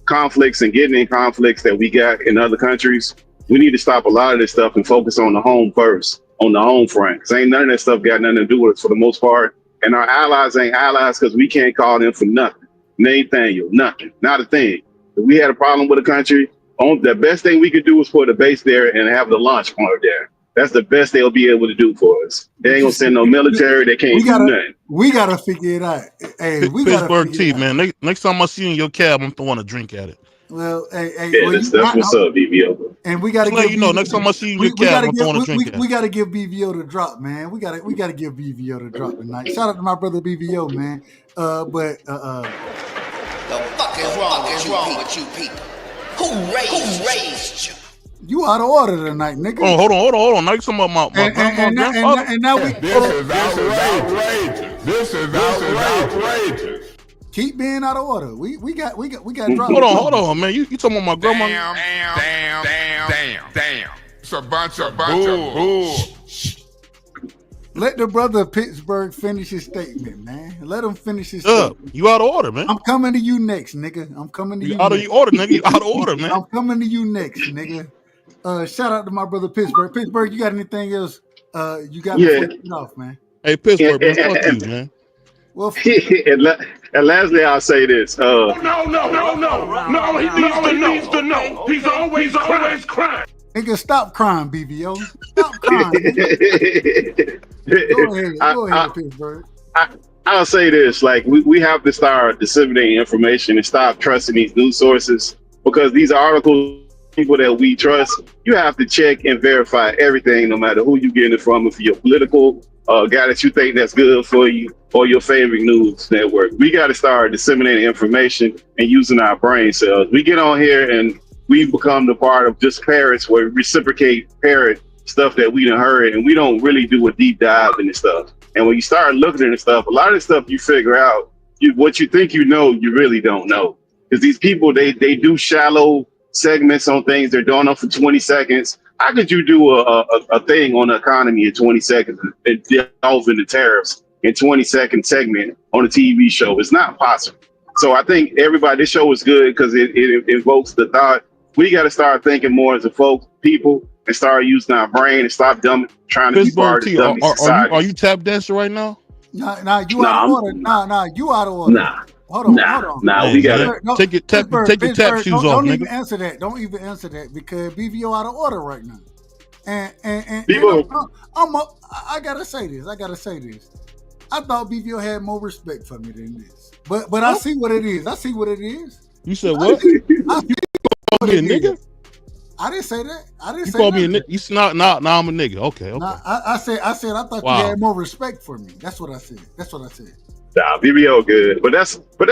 conflicts and getting in conflicts that we got in other countries. We need to stop a lot of this stuff and focus on the home first, on the home front. Because ain't none of that stuff got nothing to do with it for the most part. And our allies ain't allies because we can't call them for nothing. Nathaniel, nothing, not a thing. If we had a problem with a country, the best thing we could do is put a base there and have the launch point there. That's the best they'll be able to do for us. They ain't gonna send no military. They can't do nothing. We gotta figure it out. Hey, we Pittsburgh tea, man. Next time I see you in your cab, I'm throwing a drink at it. Well, that's what's up, BBO. And we gotta give next time I see you in your cab, I'm throwing a drink at it. We gotta give BBO the drop, man. We gotta give BBO the drop tonight. Shout out to my brother BBO, man. The fuck is wrong with you people? Who raised you? You out of order tonight, nigga. Oh, hold on. Now you talking about my grandfather. And now we. This is outrageous. Keep being out of order. We got dropped. Hold on, man. You talking about my grandma? Damn. It's a bunch of bull. Let the brother of Pittsburgh finish his statement, man. Let him finish his statement. You out of order, man. I'm coming to you next, nigga. I'm coming to you. Out of order, nigga. You out of order, man. I'm coming to you next, nigga. Shout out to my brother Pittsburgh. Pittsburgh, you got anything else? You got before you get off, man. Hey, Pittsburgh, man, fuck you, man. Well, and lastly, I'll say this. No. He needs to know. He's always crying. Nigga, stop crying, BBO. Stop crying. Go ahead, Pittsburgh. I'll say this: like we have to start disseminating information and stop trusting these news sources because these articles, people that we trust, you have to check and verify everything, no matter who you getting it from. If you're political guy that you think that's good for you, or your favorite news network, we got to start disseminating information and using our brain cells. We get on here and we become the part of just parrots, where we reciprocate parrot stuff that we done heard, and we don't really do a deep dive into stuff. And when you start looking at the stuff, a lot of the stuff you figure out, what you think you know, you really don't know. Because these people, they do shallow segments on things. They're doing them for 20 seconds. How could you do a thing on the economy in 20 seconds and delve into tariffs in 20-second segment on a TV show? It's not possible. So I think this show is good because it evokes the thought. We got to start thinking more as a people and start using our brain and stop trying to be part of the dummy society. Are you tap dancing right now? Nah, you out of order. Nah, you out of order. Nah. Hold on. Nah, we gotta take your tap shoes off. Don't nigga. even answer that. Don't even answer that because BVO out of order right now. And I gotta say this. I thought BVO had more respect for me than this. But I see what it is. You said what? You called me a nigga? I didn't say that. You called me a nigga. You now I'm a nigga. Okay. I said I thought you had more respect for me. That's what I said. Nah, BBO good, but that's what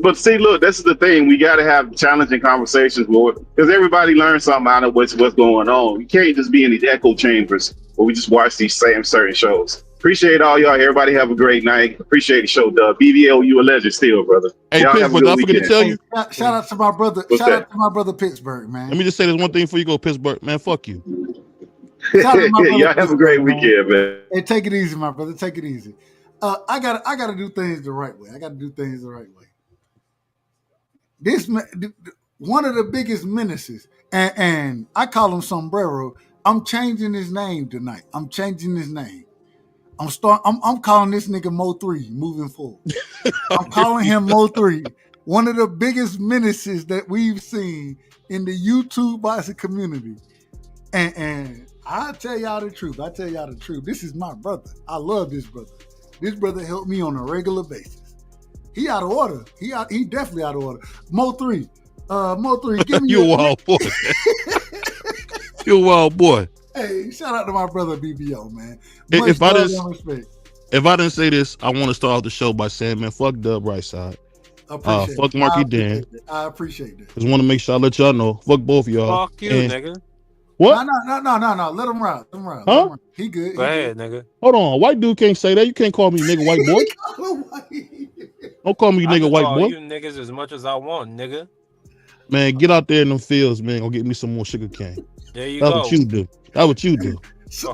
but see, look, this is the thing. We got to have challenging conversations, Lord, because everybody learns something out of what's going on. You can't just be in these echo chambers where we just watch these same certain shows. Appreciate all y'all. Everybody have a great night. Appreciate the show, Dub. BBO, you a legend still, brother. Hey, Pittsburgh, I forget to tell you. Shout out to my brother. Shout out to my brother Pittsburgh, man. Let me just say this one thing before you go, Pittsburgh, man. Fuck you. Y'all have a great weekend, man. Hey, take it easy, my brother. Take it easy. I gotta do things the right way. This one of the biggest menaces, and I call him Sombrero. I'm changing his name tonight. I'm calling this nigga Mo 3 moving forward. I'm calling him Mo 3. One of the biggest menaces that we've seen in the YouTube boxing community. And I'll tell y'all the truth. This is my brother. I love this brother. This brother helped me on a regular basis. He out of order. He definitely out of order. Mo 3. Give me You a wild boy. You a wild boy. Hey, shout out to my brother BBO, man. If I didn't say this, I want to start off the show by saying, man, fuck Dub Right Side. Fuck Marky Dan. I appreciate that. Just want to make sure I let y'all know. Fuck both of y'all. Fuck you, nigga. What? No. Let him ride. Huh? He good. Go ahead, nigga. Hold on. White dude can't say that. You can't call me nigga white boy. Don't call me nigga white boy. You niggas as much as I want, nigga. Man, get out there in them fields, man. Go get me some more sugar cane. There you That's go. what you do. That's what you do.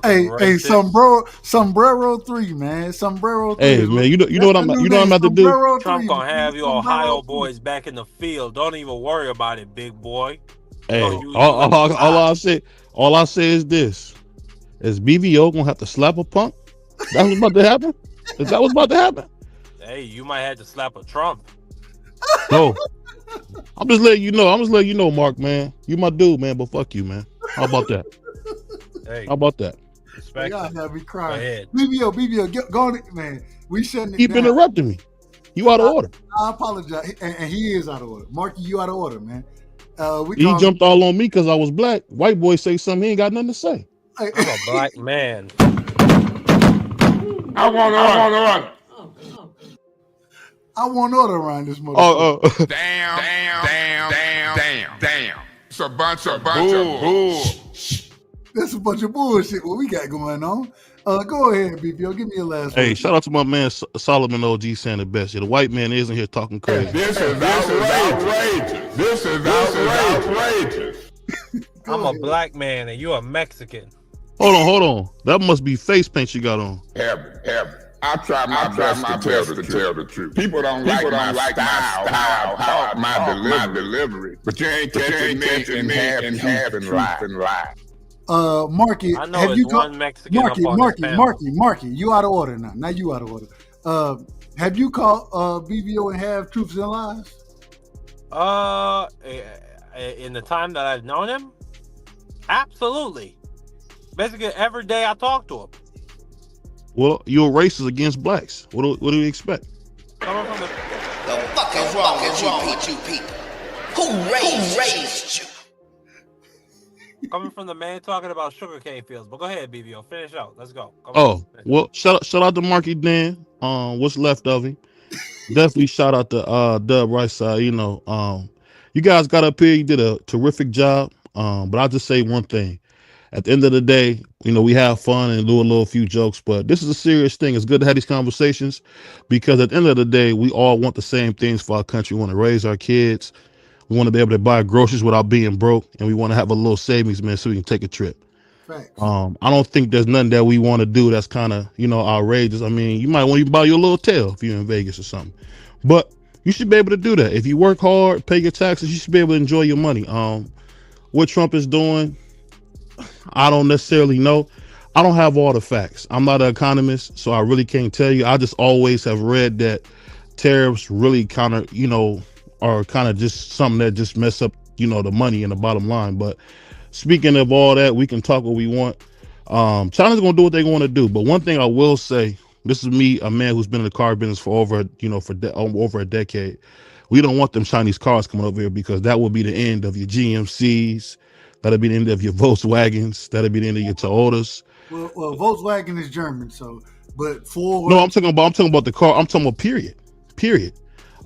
Hey, sombrero 3, man. Sombrero 3. Hey, man, you know what I'm about to do. Trump gonna have you Ohio boys back in the field. Don't even worry about it, big boy. Hey, all I say is this: is BVO gonna have to slap a punk? That's what's about to happen. Is that what's about to happen? Hey, you might have to slap a Trump. No, I'm just letting you know. Mark, man, you my dude, man. But fuck you, man. How about that? Hey, how about that? Y'all have me crying. BBO, go on, man. We shouldn't keep interrupting me. You out of order. I apologize, and he is out of order. Marky, you out of order, man. He jumped all on me because I was black. White boy say something, he ain't got nothing to say. I'm a black man. I want to run. I want order around this motherfucker. Damn. It's a bunch of bull. That's a bunch of bullshit what we got going on. Go ahead, BPO. Give me your last Hey, word. shout out to my man Solomon OG saying the best. Yeah, the white man isn't here talking crazy. This is outrageous. I'm a black man and you a Mexican. Hold on. That must be face paint you got on. Heaven. I try my best to tell the truth. People don't like my style, my delivery. But you ain't catching me in half and lie. Marky, I know have you one Mexican Marky, you out of order now. Now you out of order. Have you called BBO and Have Truths and Lies? In the time that I've known him, absolutely. Basically, every day I talk to him. Well, you're racist against blacks. What do you expect? The fuck is wrong with you people? Who raised you? Coming from the man talking about sugarcane fields. But go ahead, BBO. Finish out. Let's go. Well, shout out to Marky Dan. What's left of him. Definitely shout out to Dub Right Side. You guys got up here. You did a terrific job. But I'll just say one thing. At the end of the day, we have fun and do a few jokes, but this is a serious thing. It's good to have these conversations because at the end of the day, we all want the same things for our country. We want to raise our kids. We want to be able to buy groceries without being broke, and we want to have a little savings, man, so we can take a trip. Right. I don't think there's nothing that we want to do that's kind of, outrageous. I mean, you might want to buy your little tail if you're in Vegas or something, but you should be able to do that. If you work hard, pay your taxes, you should be able to enjoy your money. What Trump is doing, I don't necessarily know. I don't have all the facts. I'm not an economist, so I really can't tell you. I just always have read that tariffs really kind of, are kind of just something that just mess up, the money and the bottom line. But speaking of all that, we can talk what we want. China's going to do what they want to do. But one thing I will say, this is me, a man who's been in the car business for over a decade. We don't want them Chinese cars coming over here because that will be the end of your GMCs. That'll be the end of your Volkswagens. That'll be the end of your Toyotas. Well, Volkswagen is German, but Ford. No, I'm talking about the car. I'm talking about period.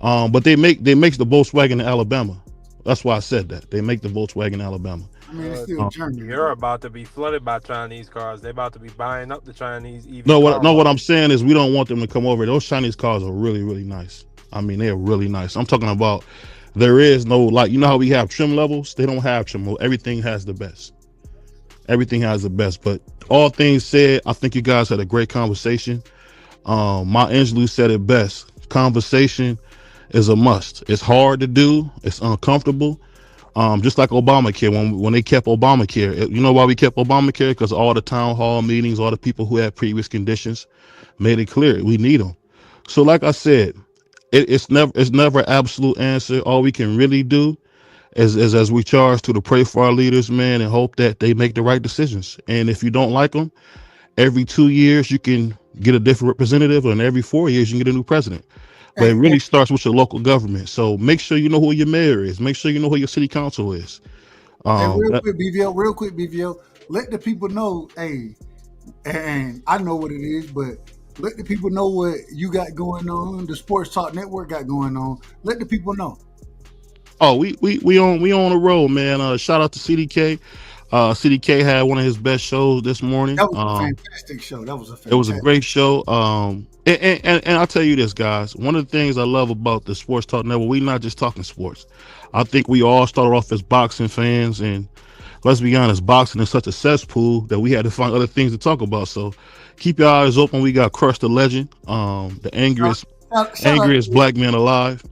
But they make the Volkswagen in Alabama. That's why I said that. They make the Volkswagen in Alabama. I mean, it's still German. You're about to be flooded by Chinese cars. They're about to be buying up the Chinese EV. What I'm saying is we don't want them to come over. Those Chinese cars are really, really nice. I mean, they're really nice. I'm talking about there is no, how we have trim levels? They don't have trim levels. Everything has the best. But all things said, I think you guys had a great conversation. My Angelou said it best. Conversation is a must. It's hard to do. It's uncomfortable. Just like Obamacare, when they kept Obamacare, you know why we kept Obamacare? Because all the town hall meetings, all the people who had previous conditions made it clear we need them. So like I said, it's never an absolute answer. All we can really do is as we charge to pray for our leaders, man, and hope that they make the right decisions. And if you don't like them, every 2 years you can get a different representative, and every 4 years you can get a new president. But it really starts with your local government. So make sure you know who your mayor is. Make sure you know who your city council is. Real quick, BVL, let the people know, hey, and I know what it is, but let the people know what you got going on, the Sports Talk Network got going on. Let the people know. Oh, we on the road, man. Shout out to CDK. CDK had one of his best shows this morning. That was a fantastic show. It was a great show. And I'll tell you this, guys. One of the things I love about the Sports Talk Network, we're not just talking sports. I think we all started off as boxing fans, and let's be honest, boxing is such a cesspool that we had to find other things to talk about. So keep your eyes open. We got Crush the Legend, the angriest black man alive.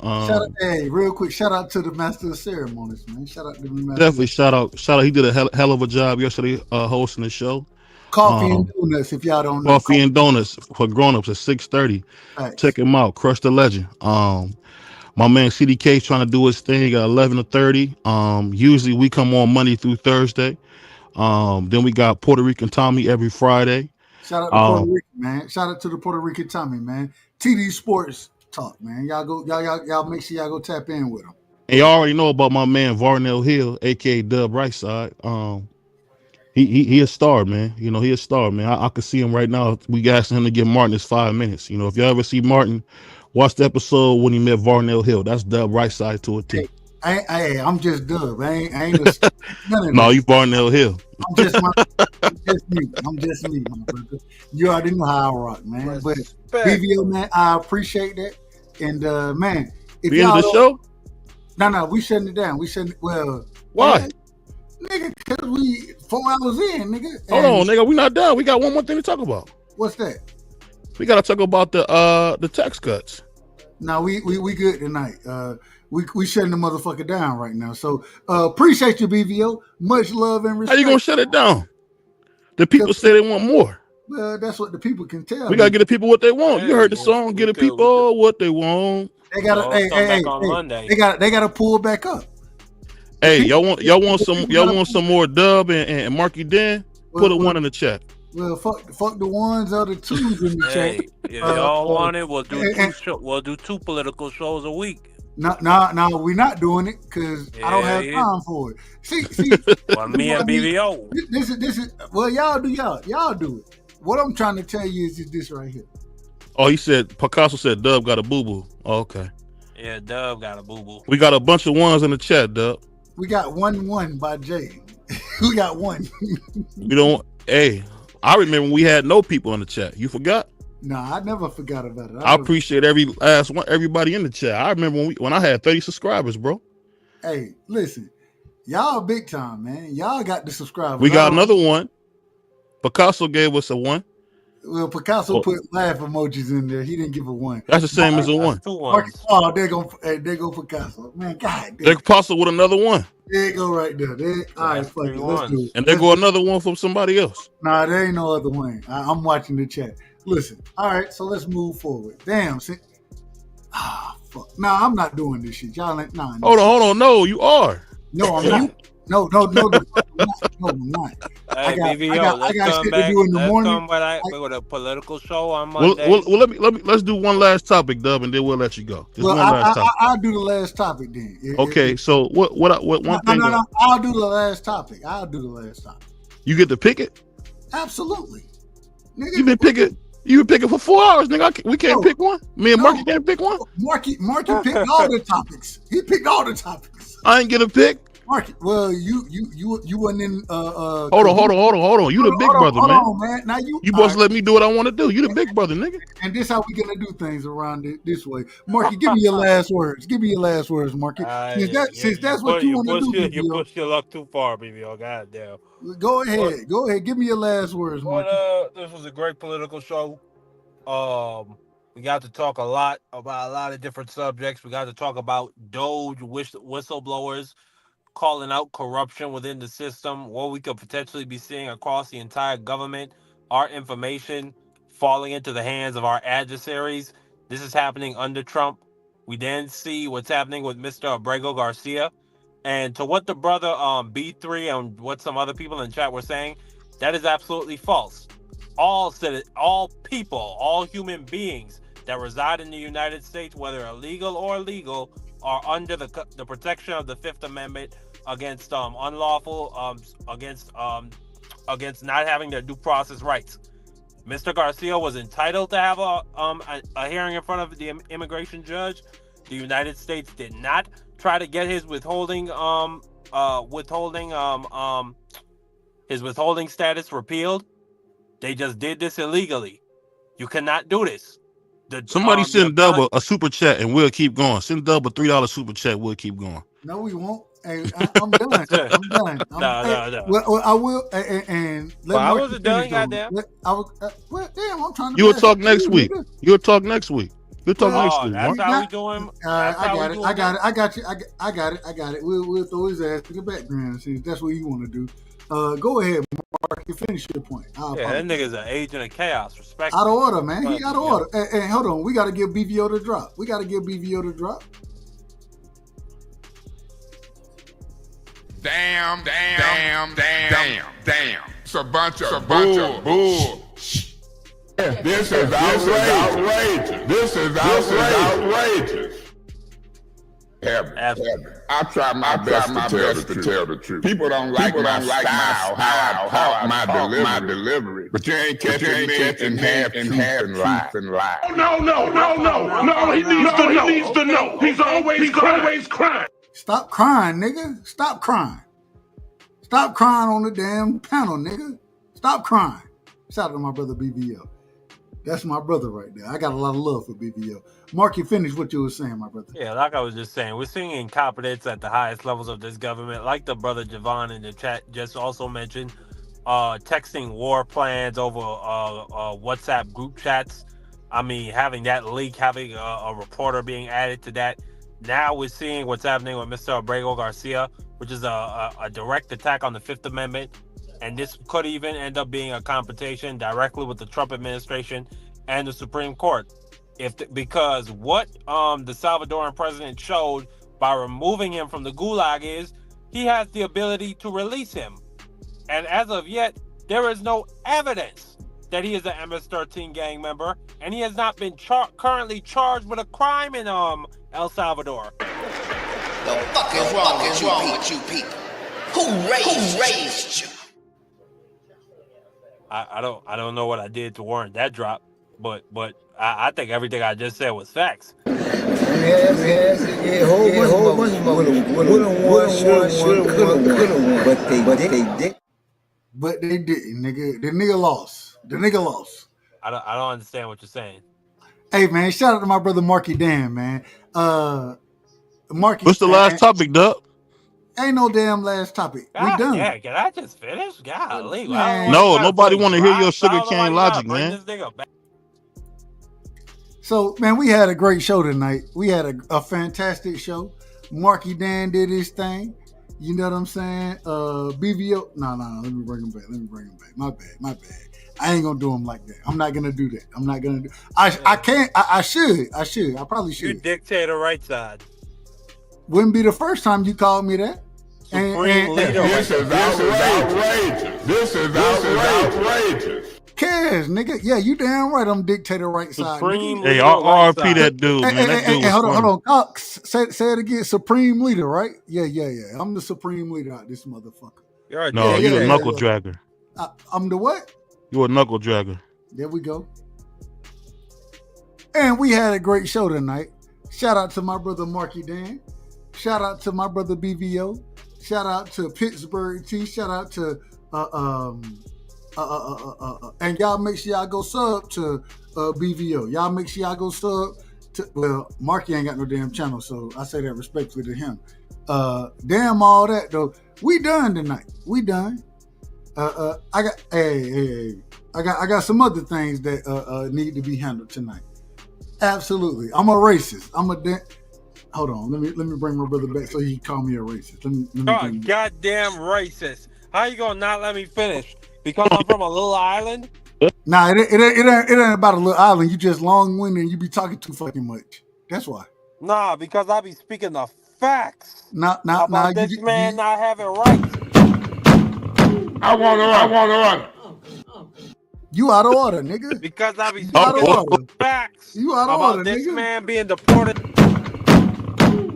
Real quick, shout out to the master of ceremonies, man. Shout out to the master. Definitely shout out. He did a hell of a job yesterday hosting the show. Coffee and donuts, if y'all don't know. Coffee and donuts for grown-ups at 6:30. Check him out. Crush the Legend. My man CDK trying to do his thing at 11:30. Usually we come on Monday through Thursday. Then we got Puerto Rican Tommy every Friday. Shout out to Puerto Rican, man. Shout out to the Puerto Rican Tommy, man. TD Sports Talk, man. Y'all make sure y'all go tap in with him. And y'all already know about my man Varnell Hill, aka Dub Right Side. He a star, man. You know, he a star, man. I could see him right now. We asking him to give Martin his 5 minutes. You know, if you ever see Martin, watch the episode when he met Varnell Hill. That's Dub Right Side to a T. Hey, I'm just Dub. I ain't no, you Varnell Hill. I'm just me, my brother. You already know how I rock, man. But BVO, man, I appreciate that. And man, if we ended the show? No, we shutting it down. Why? Nigga, because we 4 hours in, nigga. Hold on, nigga. We not done. We got one more thing to talk about. What's that? We gotta talk about the tax cuts. No, we good tonight. We shutting the motherfucker down right now. So appreciate you, BVO. Much love and respect. How you gonna shut it down? The people say they want more. Well, that's what the people can tell. We gotta get the people what they want. You heard the song. Get the people what they want. They gotta they gotta pull back up. Hey, y'all want some more Dub and Marky Dan? Put a 1 in the chat. Well, fuck the ones or the twos in the chat. If y'all want it, we'll do 2 political shows a week. No, we're not doing it because I don't have time for it. See. Well, me and BVO. This is well, y'all do it. What I'm trying to tell you is this right here. Oh, he said Picasso said Dub got a boo boo. Oh, okay. Yeah, Dub got a boo boo. We got a bunch of ones in the chat, Dub. We got 1 by Jay. We got 1. We don't. Hey, I remember we had no people in the chat. You forgot? No, I never forgot about it. I appreciate everybody in the chat. I remember when I had 30 subscribers, bro. Hey, listen, y'all big time, man. Y'all got the subscribers. We got another one. Picasso gave us a 1. Well, Picasso put laugh emojis in there. He didn't give a 1. That's the same as a 1. Oh, there go Picasso. Man, God damn. There Picasso with another 1. There you go right there. All right, fuck it. Let's do it. And there go another 1 from somebody else. Nah, there ain't no other one. I'm watching the chat. Listen. All right, so let's move forward. Damn. Fuck. Nah, I'm not doing this shit. Y'all ain't. Nah. Hold on. No, you are. No, I'm not. No, I'm not. Hey, BVO, I got shit to do in the morning. With a political show on Monday. Well, let's do one last topic, Dub, and then we'll let you go. I'll do the last topic then. Okay, so what one thing? No, I'll do the last topic. You get to pick it? Absolutely. Nigga, You've been picking for 4 hours, nigga. We can't pick one. Me and Marky can't pick one. Marky picked all the topics. He picked all the topics. I ain't get a pick. Marky, well, you wasn't in. Hold on. You the big brother, man. Hold on, man. Now you supposed to let me do what I want to do. You the big brother, nigga. And this how we gonna do things around this way. Marky, give me your last words. Marky. Since that's what you want to do. You pushed your luck too far, BVO. Goddamn. Go ahead. Give me your last words, Marky. This was a great political show. We got to talk a lot about a lot of different subjects. We got to talk about Doge whistleblowers. calling out corruption within the system, what we could potentially be seeing across the entire government, our information falling into the hands of our adversaries. This is happening under Trump. We then see what's happening with Mr. Abrego Garcia. And to what the brother B3 and what some other people in chat were saying, that is absolutely false. All people, all human beings that reside in the United States, whether illegal or legal, are under the protection of the Fifth Amendment against unlawful against not having their due process rights. Mr. Garcia was entitled to have a hearing in front of the immigration judge. The United States did not try to get his withholding status repealed. They just did this illegally. You cannot do this. Somebody send Dub a super chat and we'll keep going. Send Dub a $3 super chat. We'll keep going. No, we won't. Hey, I'm done. I'm done. No. Well, I will. And I wasn't done. Goddamn. Well, damn. I'm trying to. You'll talk next week. You'll talk next week. You'll talk next week. That's how we doing. I got it. We'll throw his ass to the background since that's what you want to do. Go ahead, Mark. You finish your point. That nigga's an agent of chaos. Respect. Out of order, man. He out of order. And hold on. We got to give BVO the drop. Damn. It's a bunch of bull. This is outrageous. This is outrageous. I try my best to tell the truth. People don't like my style, how I talk, my delivery. But you ain't catching me in half truth and lie. No, he needs to know. He's always crying. Stop crying, nigga. Stop crying. Stop crying on the damn panel, nigga. Stop crying. Shout out to my brother BVO. That's my brother right there. I got a lot of love for BVO. Marky, finish what you were saying, my brother. Yeah, like I was just saying, we're seeing incompetence at the highest levels of this government. Like the brother Javon in the chat just also mentioned, texting war plans over WhatsApp group chats. I mean, having that leak, having a reporter being added to that. Now we're seeing what's happening with Mr. Abrego Garcia, which is a direct attack on the Fifth Amendment. And this could even end up being a confrontation directly with the Trump administration and the Supreme Court. Because what the Salvadoran president showed by removing him from the gulag is he has the ability to release him. And as of yet, there is no evidence that he is an MS-13 gang member, and he has not been currently charged with a crime in El Salvador. The fuck is wrong with you people? Who raised you? I don't know what I did to warrant that drop, but I think everything I just said was facts. But they didn't, nigga. The nigga lost. I don't understand what you're saying. Hey, man, shout out to my brother Marky Dan, man. Marky. What's the last topic, Dub? Ain't no damn last topic. We done. Yeah, can I just finish? Golly. No, nobody want to hear your sugarcane logic, man. So, man, we had a great show tonight. We had a fantastic show. Marky Dan did his thing. You know what I'm saying? BVO. No. Let me bring him back. My bad. I ain't gonna do him like that. I'm not gonna do that. I can't. I should. I probably should. You dictator right side. Wouldn't be the first time you called me that. Supreme leader. This is outrageous. This is outrageous. Cares, nigga. Yeah, you damn right. I'm dictator right side. Supreme Hey, RP that dude, man. That dude was funny. Hold on. Say it again. Supreme leader, right? Yeah. I'm the supreme leader out this motherfucker. You're a knuckle dragger. I'm the what? You're a knuckle dragger. There we go. And we had a great show tonight. Shout out to my brother Marky Dan. Shout out to my brother BVO. Shout out to Pittsburgh T. Shout out to and y'all make sure y'all go sub to BVO. Y'all make sure y'all go sub to, well, Marky ain't got no damn channel, so I say that respectfully to him. Damn all that though. We done tonight. We done. I got some other things that need to be handled tonight. Absolutely. I'm a racist. Hold on. Let me bring my brother back so he can call me a racist. Let me God, goddamn racist. How you gonna not let me finish? Because I'm from a little island? Nah, it ain't about a little island. You just long-winded and you be talking too fucking much. That's why. Nah, because I be speaking the facts Nah, about this man not having rights. I want to run. You out of order, nigga. Because I be You out of speaking order. facts You out of about order, this nigga. man being deported.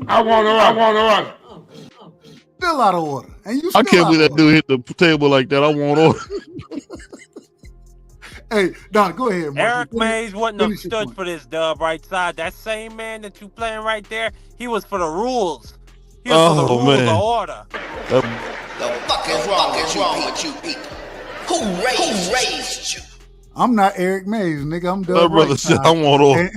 I want to run. Still out of order. And you I still can't out of believe that order. dude hit the table like that. I want order. Hey, Don, go ahead, Marky. Eric Mays wouldn't have stood for this dub right side. That same man that you playing right there, he was for the rules. He was for the rules of order. The fuck is wrong with you people? Who raised you? I'm not Eric Mays, nigga. I'm Dub My brother right said side. I want order.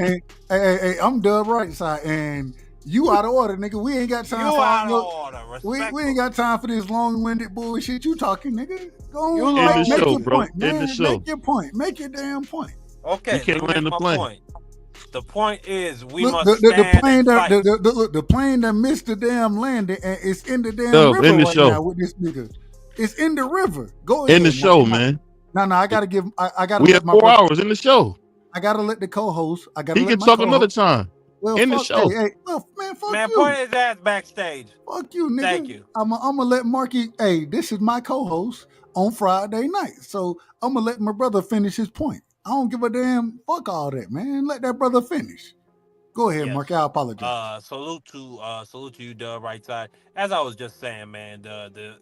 Hey, I'm Dub right side, and you out of order, nigga. We ain't got time for out of order. We ain't got time for this long-winded bullshit you talking, nigga. Go End on, the make show, your bro. point, man. End the show. Make your point. Make your damn point. Okay, You can't let me land make the my plane. point. The point is we Look, must the stand plane and that fight. the plane that missed the damn landing and it's in the damn Dub, river end the right show. now with this nigga. It's in the river. Go ahead. End the show, Marky. man. No, I gotta give. I gotta We let have my 4 brother. hours in the show. I gotta let the co-host. I gotta He let can my talk co-host. another time. Well, End the fuck. show. Hey, well, man, fuck Man, you. point his ass backstage. Fuck you, nigga. Thank you. I'm gonna let Marky. Hey, this is my co-host on Friday night, so I'm gonna let my brother finish his point. I don't give a damn. Fuck all that, man. Let that brother finish. Go ahead, Yes. Marky. I apologize. Salute to you, Dub right side. As I was just saying, man, the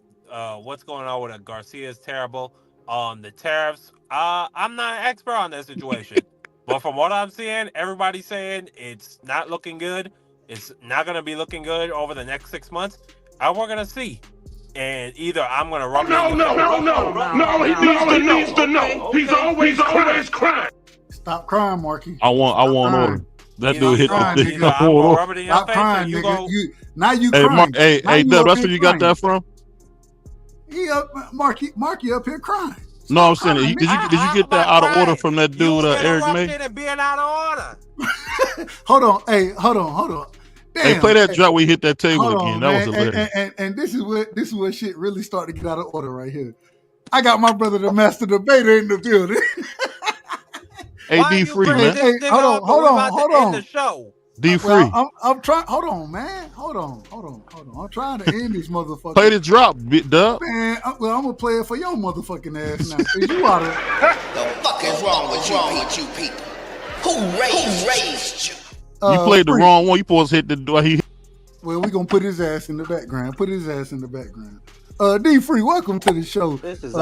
what's going on with Garcia is terrible. The tariffs. I'm not an expert on that situation, but from what I'm seeing, everybody's saying it's not looking good. It's not gonna be looking good over the next 6 months. And we're gonna see. And either I'm gonna rub No, he needs to know. He's always crying. Stop crying, Marky. I want order. That dude hit the thing. Either I'm gonna rub it in your Stop face, crying, or you nigga. go. Now you Hey, crying. hey, Dub, that's where you got that from? He up, Marky up here crying. No, I'm saying, did you get that out of order from that dude, Eric May? And being out of order. Hold on. Hey, hold on. Damn. Hey, play that drop where he hit that table Hold again. on, That was man. hilarious. And this is where shit really start to get out of order right here. I got my brother, the master debater, in the building. Hey, D Free, man. Hey, hold on. The show. D Free. I'm trying. Hold on, man. Hold on. I'm trying to end this motherfucker. Play the drop, Dub. Man, I'm gonna play it for your motherfucking ass now. Cause you oughta. The fuck is wrong with you people? Who raised you? You played the wrong one. You supposed to hit the door. Well, we gonna put his ass in the background. D Free, welcome to the show. This is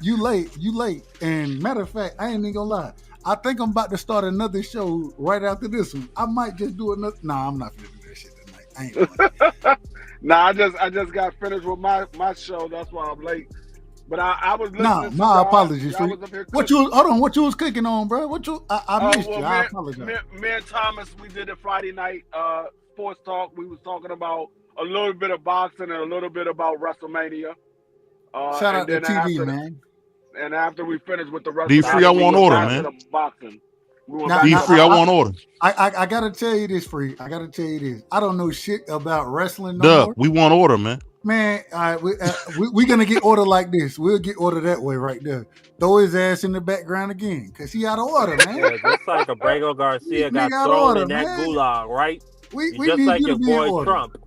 you late. And matter of fact, I ain't even gonna lie. I think I'm about to start another show right after this one. I might just do another. Nah, I'm not gonna do that shit tonight. I ain't gonna. Nah, I just got finished with my show. That's why I'm late. But I was listening. My apologies. What you was cooking on, bro? I missed you. I apologize. Me and Thomas, we did it Friday night. Sports talk. We was talking about a little bit of boxing and a little bit about WrestleMania. Shout out to TV, man. And after we finished with the WrestleMania, D Free, I want order, man. D Free, I want order. I gotta tell you this, Free. I gotta tell you this. I don't know shit about wrestling no more. We want order, man. Man, we're gonna get order like this. We'll get order that way right there. Throw his ass in the background again, cause he out of order, man. Yeah, just like ABREGO Garcia got thrown in that gulag, right? We just need like you your to be in boy order. Trump.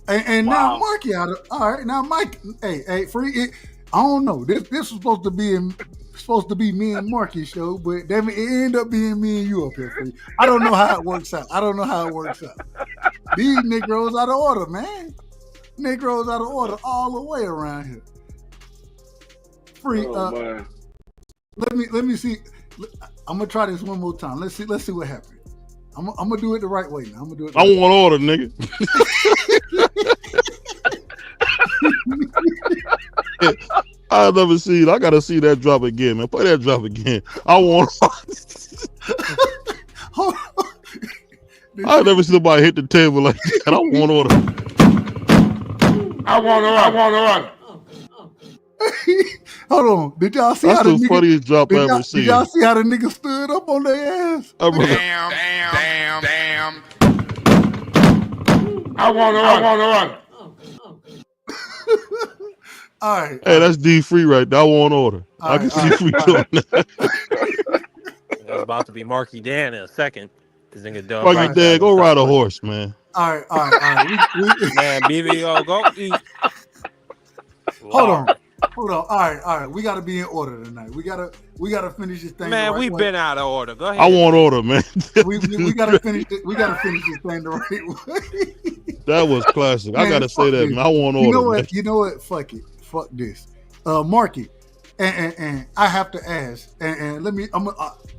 And now Marky out of all right. Now Mike, hey, Free. I don't know. This was supposed to be me and Marky's show, but damn it ended up being me and you up here, Free. I don't know how it works out. These Negroes out of order, man. Negroes out of order all the way around here. Free. Let me see. I'm gonna try this one more time. Let's see what happens. I'm gonna do it the right way now. I want order, nigga. I've never seen. I gotta see that drop again, man. Play that drop again. I want. I've never seen somebody hit the table like that. I want order. I want order. Hold on. Did y'all see That's how the the funniest drop I ever seen. Did y'all see how the nigga stood up on their ass? Damn. I want to run. All right. Hey, that's D Free right there. I want order. I can see Free doing that. It's about to be Marky Dan in a second. This nigga Dub. Marky Dan, go ride a horse, man. All right. Man, BBO, go eat. Hold on. All right. We got to be in order tonight. We gotta finish this thing. Man, the right we've way. been out of order. Go ahead. I want order, man. we gotta finish it. We gotta finish this thing the right way. That was classic. Man, I gotta say that, man. I want order. You know what? Man. You know what? Fuck it. Fuck this. Marky, and I have to ask, and let me. I'm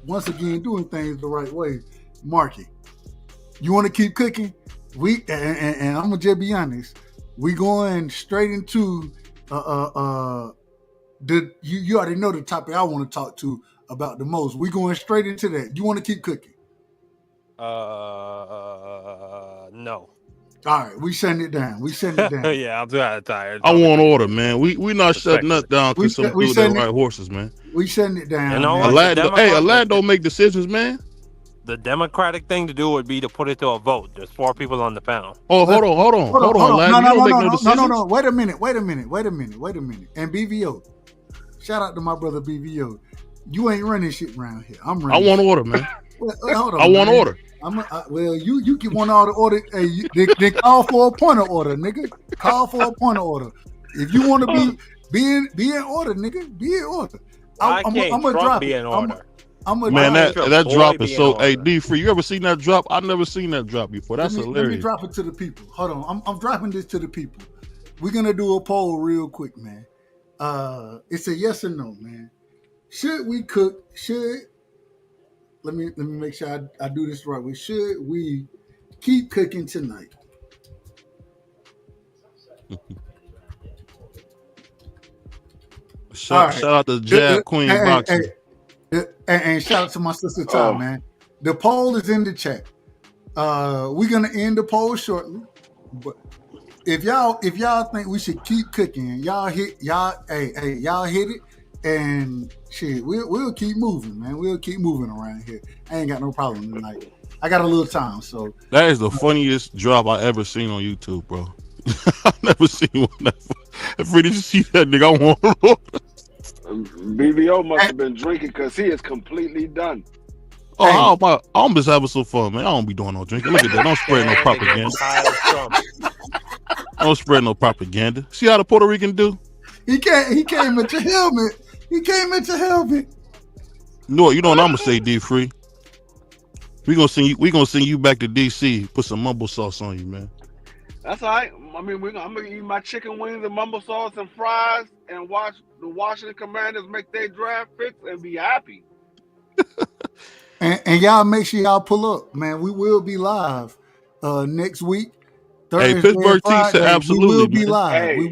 once again doing things the right way. Marky, you want to keep cooking? And I'm gonna just be honest. We going straight into you already know the topic I want to talk to about the most. We going straight into that. You want to keep cooking? No. All right, we send it down. Yeah, I'm tired. I want order, man. We not shutting nothing down because some dude that ride horses, man. We send it down. You know what? Aladdin don't make decisions, man. The democratic thing to do would be to put it to a vote. There's 4 people on the panel. Oh, hold on, Aladdin. You don't make no decisions. No. Wait a minute. And BVO, shout out to my brother BVO. You ain't running shit around here. I'm running. I want order, man. Hold on, I want order. Well, you can want all the order. Hey, they call for a point of order, nigga. Call for a point of order. If you want to be in order, nigga, be in order. I'm gonna drop be in order. Man, that drop is so. Hey, D Free, you ever seen that drop? I've never seen that drop before. That's hilarious. Let me drop it to the people. Hold on, I'm dropping this to the people. We're gonna do a poll real quick, man. It's a yes or no, man. Should we cook? Let me make sure I do this right way. Should we keep cooking tonight? Shout out to Jab Queen Boxing. And shout out to my sister Tom, man. The poll is in the chat. We're gonna end the poll shortly. But if y'all think we should keep cooking, y'all hit it, and shit, we'll keep moving, man. We'll keep moving around here. I ain't got no problem tonight. I got a little time, so that is the funniest drop I ever seen on YouTube, bro. I've never seen one. If we didn't see that nigga, I want BBO must have been drinking because he is completely done. Oh, I'm just having some fun, man. I don't be doing no drinking. Look at that. Don't spread no propaganda. Don't spread no propaganda. See how the Puerto Rican do? He came at your helmet. No, you know what I'm gonna say, D Free. We gonna send you back to DC. Put some mumble sauce on you, man. That's all right. I mean, I'm gonna eat my chicken wings and mumble sauce and fries and watch the Washington Commanders make their draft picks and be happy. And y'all make sure y'all pull up, man. We will be live next week. Thursday, hey, Pittsburgh T said absolutely. We will be live. Hey, we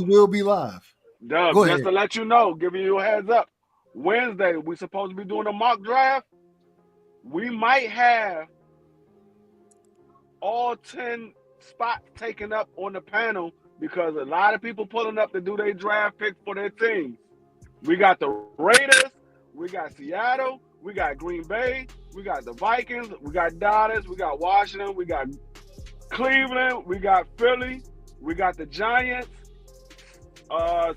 will be live. Dub, Go just ahead. to let you know, giving you a heads up. Wednesday, we supposed to be doing a mock draft. We might have all 10 spots taken up on the panel because a lot of people pulling up to do their draft picks for their teams. We got the Raiders, we got Seattle, we got Green Bay, we got the Vikings, we got Dallas, we got Washington, we got Cleveland, we got Philly, we got the Giants,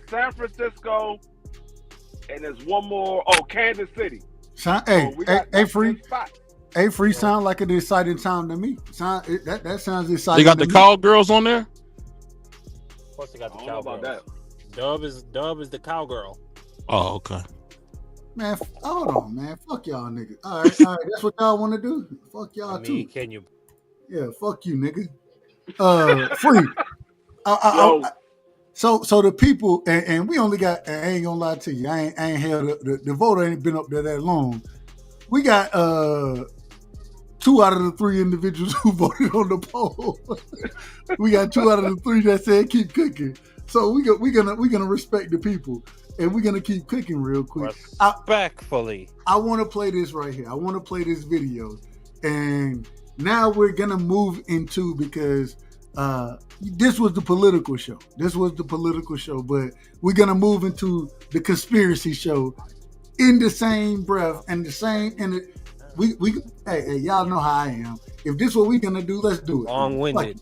San Francisco, and there's one more. Oh, Kansas City. Free sound like an exciting time to me. That sounds exciting. They got the cowgirls on there. Of course, they got the cowgirls. Dub is the cowgirl. Oh, okay. Man, hold on, man. Fuck y'all niggas. All right. That's what y'all want to do. Fuck y'all too. Can you? Yeah, fuck you, nigga. Free. So the people, and we only got. I ain't gonna lie to you. I ain't held the vote ain't been up there that long. We got 2 out of the 3 individuals who voted on the poll. We got 2 out of the 3 that said keep cooking. So we're gonna respect the people, and we're gonna keep cooking real quick. Respectfully. I want to play this right here. I want to play this video, and now we're gonna move into because this was the political show. But we're gonna move into the conspiracy show in the same breath and the same. And we hey, y'all know how I am. If this is what we're gonna do, let's do it. Long-winded.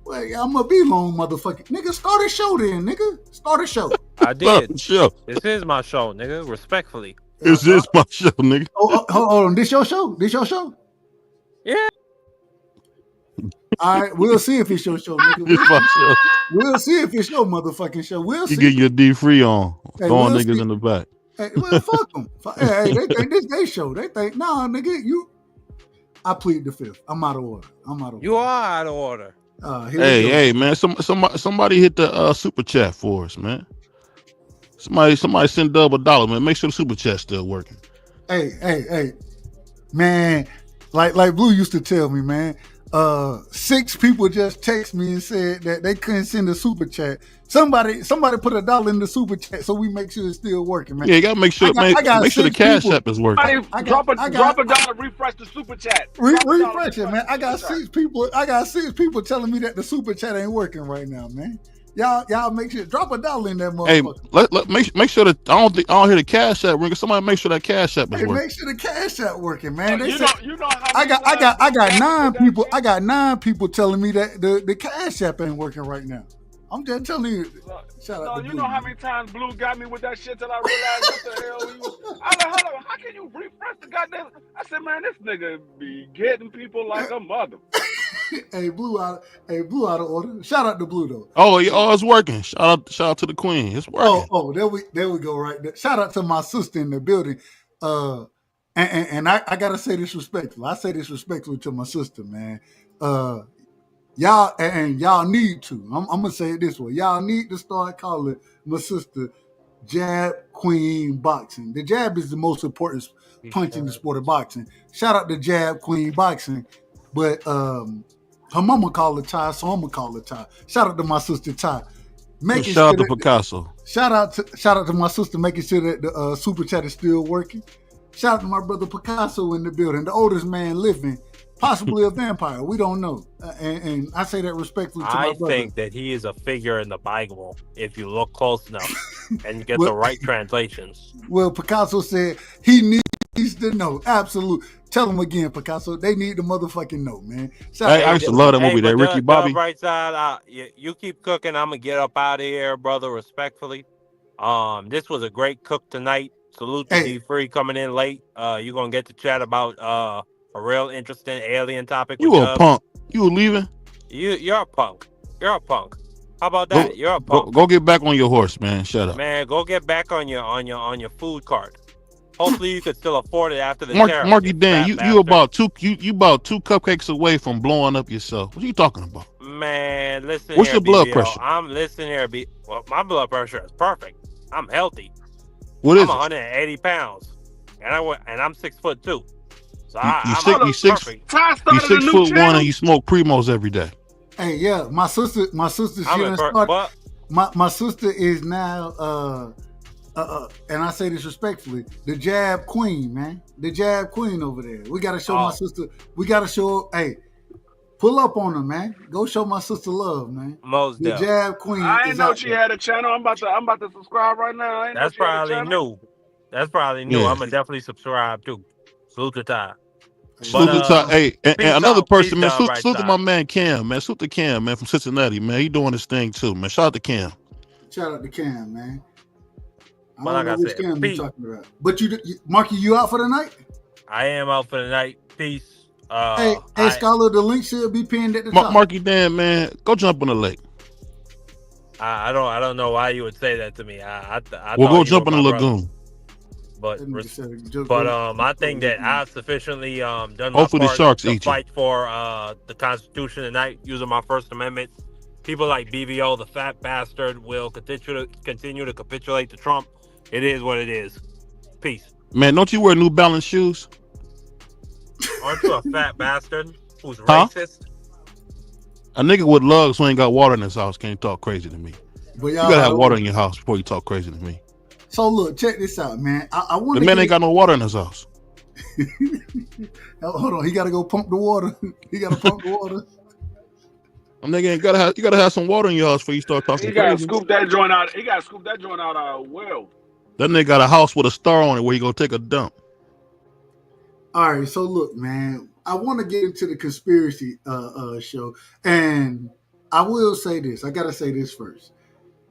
Well, I'm gonna be long, motherfucker. Nigga, start a show then, nigga. Start a show. I did. Show. This is my show, nigga. Respectfully. This is my show, nigga. Hold on. This your show? This your show? Yeah. All right, we'll see if it's your show, nigga. This my show. We'll see if it's your motherfucking show. We'll You see. get your D3 on, Hey, throwing we'll niggas see. in the back. Hey, well, fuck them. Hey, they think this they show. They think, nah, nigga, you. I plead the fifth. I'm out of order. You are out of order. Hey, man, somebody hit the super chat for us, man. Somebody send Dub $1, man. Make sure the super chat's still working. Hey, man, like Blue used to tell me, man. 6 people just text me and said that they couldn't send a super chat. Somebody put $1 in the super chat so we make sure it's still working, man. Yeah, you gotta make sure, make sure the Cash App is working. Drop a dollar, refresh the super chat. Refresh it, man. I got 6 people. I got 6 people telling me that the super chat ain't working right now, man. Y'all make sure drop $1 in that motherfucker. Hey, make sure that I don't hear the Cash App ring. Somebody make sure that Cash App is working. Make sure the Cash App working, man. You know how I got 9 people. I got 9 people telling me that the Cash App ain't working right now. I'm just telling you. Shout out to you Blue, know how man. many times Blue got me with that shit till I realized what the hell he was. I like, hold on, how can you refresh the goddamn? I said, man, this nigga be getting people like a mother. Hey, Blue out of order. Shout out to Blue though. Oh, it's working. Shout out to the Queen. It's working. Oh, there we go right there. Shout out to my sister in the building. And I gotta say this respectfully. I say this respectfully to my sister, man. Y'all need to. I'm gonna say it this way. Y'all need to start calling my sister Jab Queen Boxing. The jab is the most important punch in the sport of boxing. Shout out to Jab Queen Boxing. But her mama called her Ty, so I'm gonna call her Ty. Shout out to my sister Ty. Shout out to Picasso. Shout out to my sister making sure that the super chat is still working. Shout out to my brother Picasso in the building, the oldest man living, possibly a vampire. We don't know. And I say that respectfully to my brother. I think that he is a figure in the Bible if you look close enough and get the right translations. Well, Picasso said he needs to know. Absolutely. Tell him again, Picasso. They need the motherfucking know, man. I used to love that movie, that Ricky Bobby. Right side, you keep cooking. I'm gonna get up out of here, brother. Respectfully. This was a great cook tonight. Salute to D3 coming in late. You're gonna get to chat about a real interesting alien topic. You a punk? You leaving? You're a punk. You're a punk. How about that? You're a punk. Go get back on your horse, man. Shut up, man. Go get back on your food cart. Hopefully you could still afford it after the tariff. Marky Dan, you about 2 cupcakes away from blowing up yourself. What are you talking about? Man, listen. What's here, your blood BBL. pressure? I'm listening here. Well, my blood pressure is perfect. I'm healthy. What is I'm it? 180 pounds, and I'm 6'2". So you 6'1" and you smoke Primos every day. Hey, yeah, my sister. My sister is now. And I say this respectfully, the Jab Queen, man. The Jab Queen over there. We gotta show my sister. We gotta show. Hey, pull up on her, man. Go show my sister love, man. The Jab Queen. I ain't know she had a channel. I'm about to subscribe right now. That's probably new. That's probably new. Yeah. I'm gonna definitely subscribe too. Salute to Ty. Hey, and another person, man. Right Salute to my man Cam, man. Salute to Cam, man, from Cincinnati, man. He doing his thing too, man. Shout out to Cam. Shout out to Cam, man. I But don't like know I which said, Cam you're talking about. But Marky, you out for the night? I am out for the night. Peace. Hey, Scholar, the link should be pinned at the top. Marky Dan, man, go jump in the lake. I don't know why you would say that to me. I We'll go jump in the lagoon. But I think that I've sufficiently done my Hopefully part the sharks to eat you. fight for the Constitution tonight using my First Amendment. People like BBO, the fat bastard, will continue to capitulate to Trump. It is what it is. Peace. Man, don't you wear New Balance shoes? Aren't you a fat bastard who's racist? A nigga with lugs who ain't got water in his house can't talk crazy to me. But you gotta have water in your house before you talk crazy to me. So look, check this out, man. I want The man ain't got no water in his house. Hold on, he gotta go pump the water. He gotta pump the water. A nigga you gotta have some water in your house before you start talking He gotta crazy. scoop that joint out. He gotta scoop that joint out of well. That nigga got a house with a star on it where he gonna take a dump. All right, so look, man, I want to get into the conspiracy show, and I will say this. I got to say this first.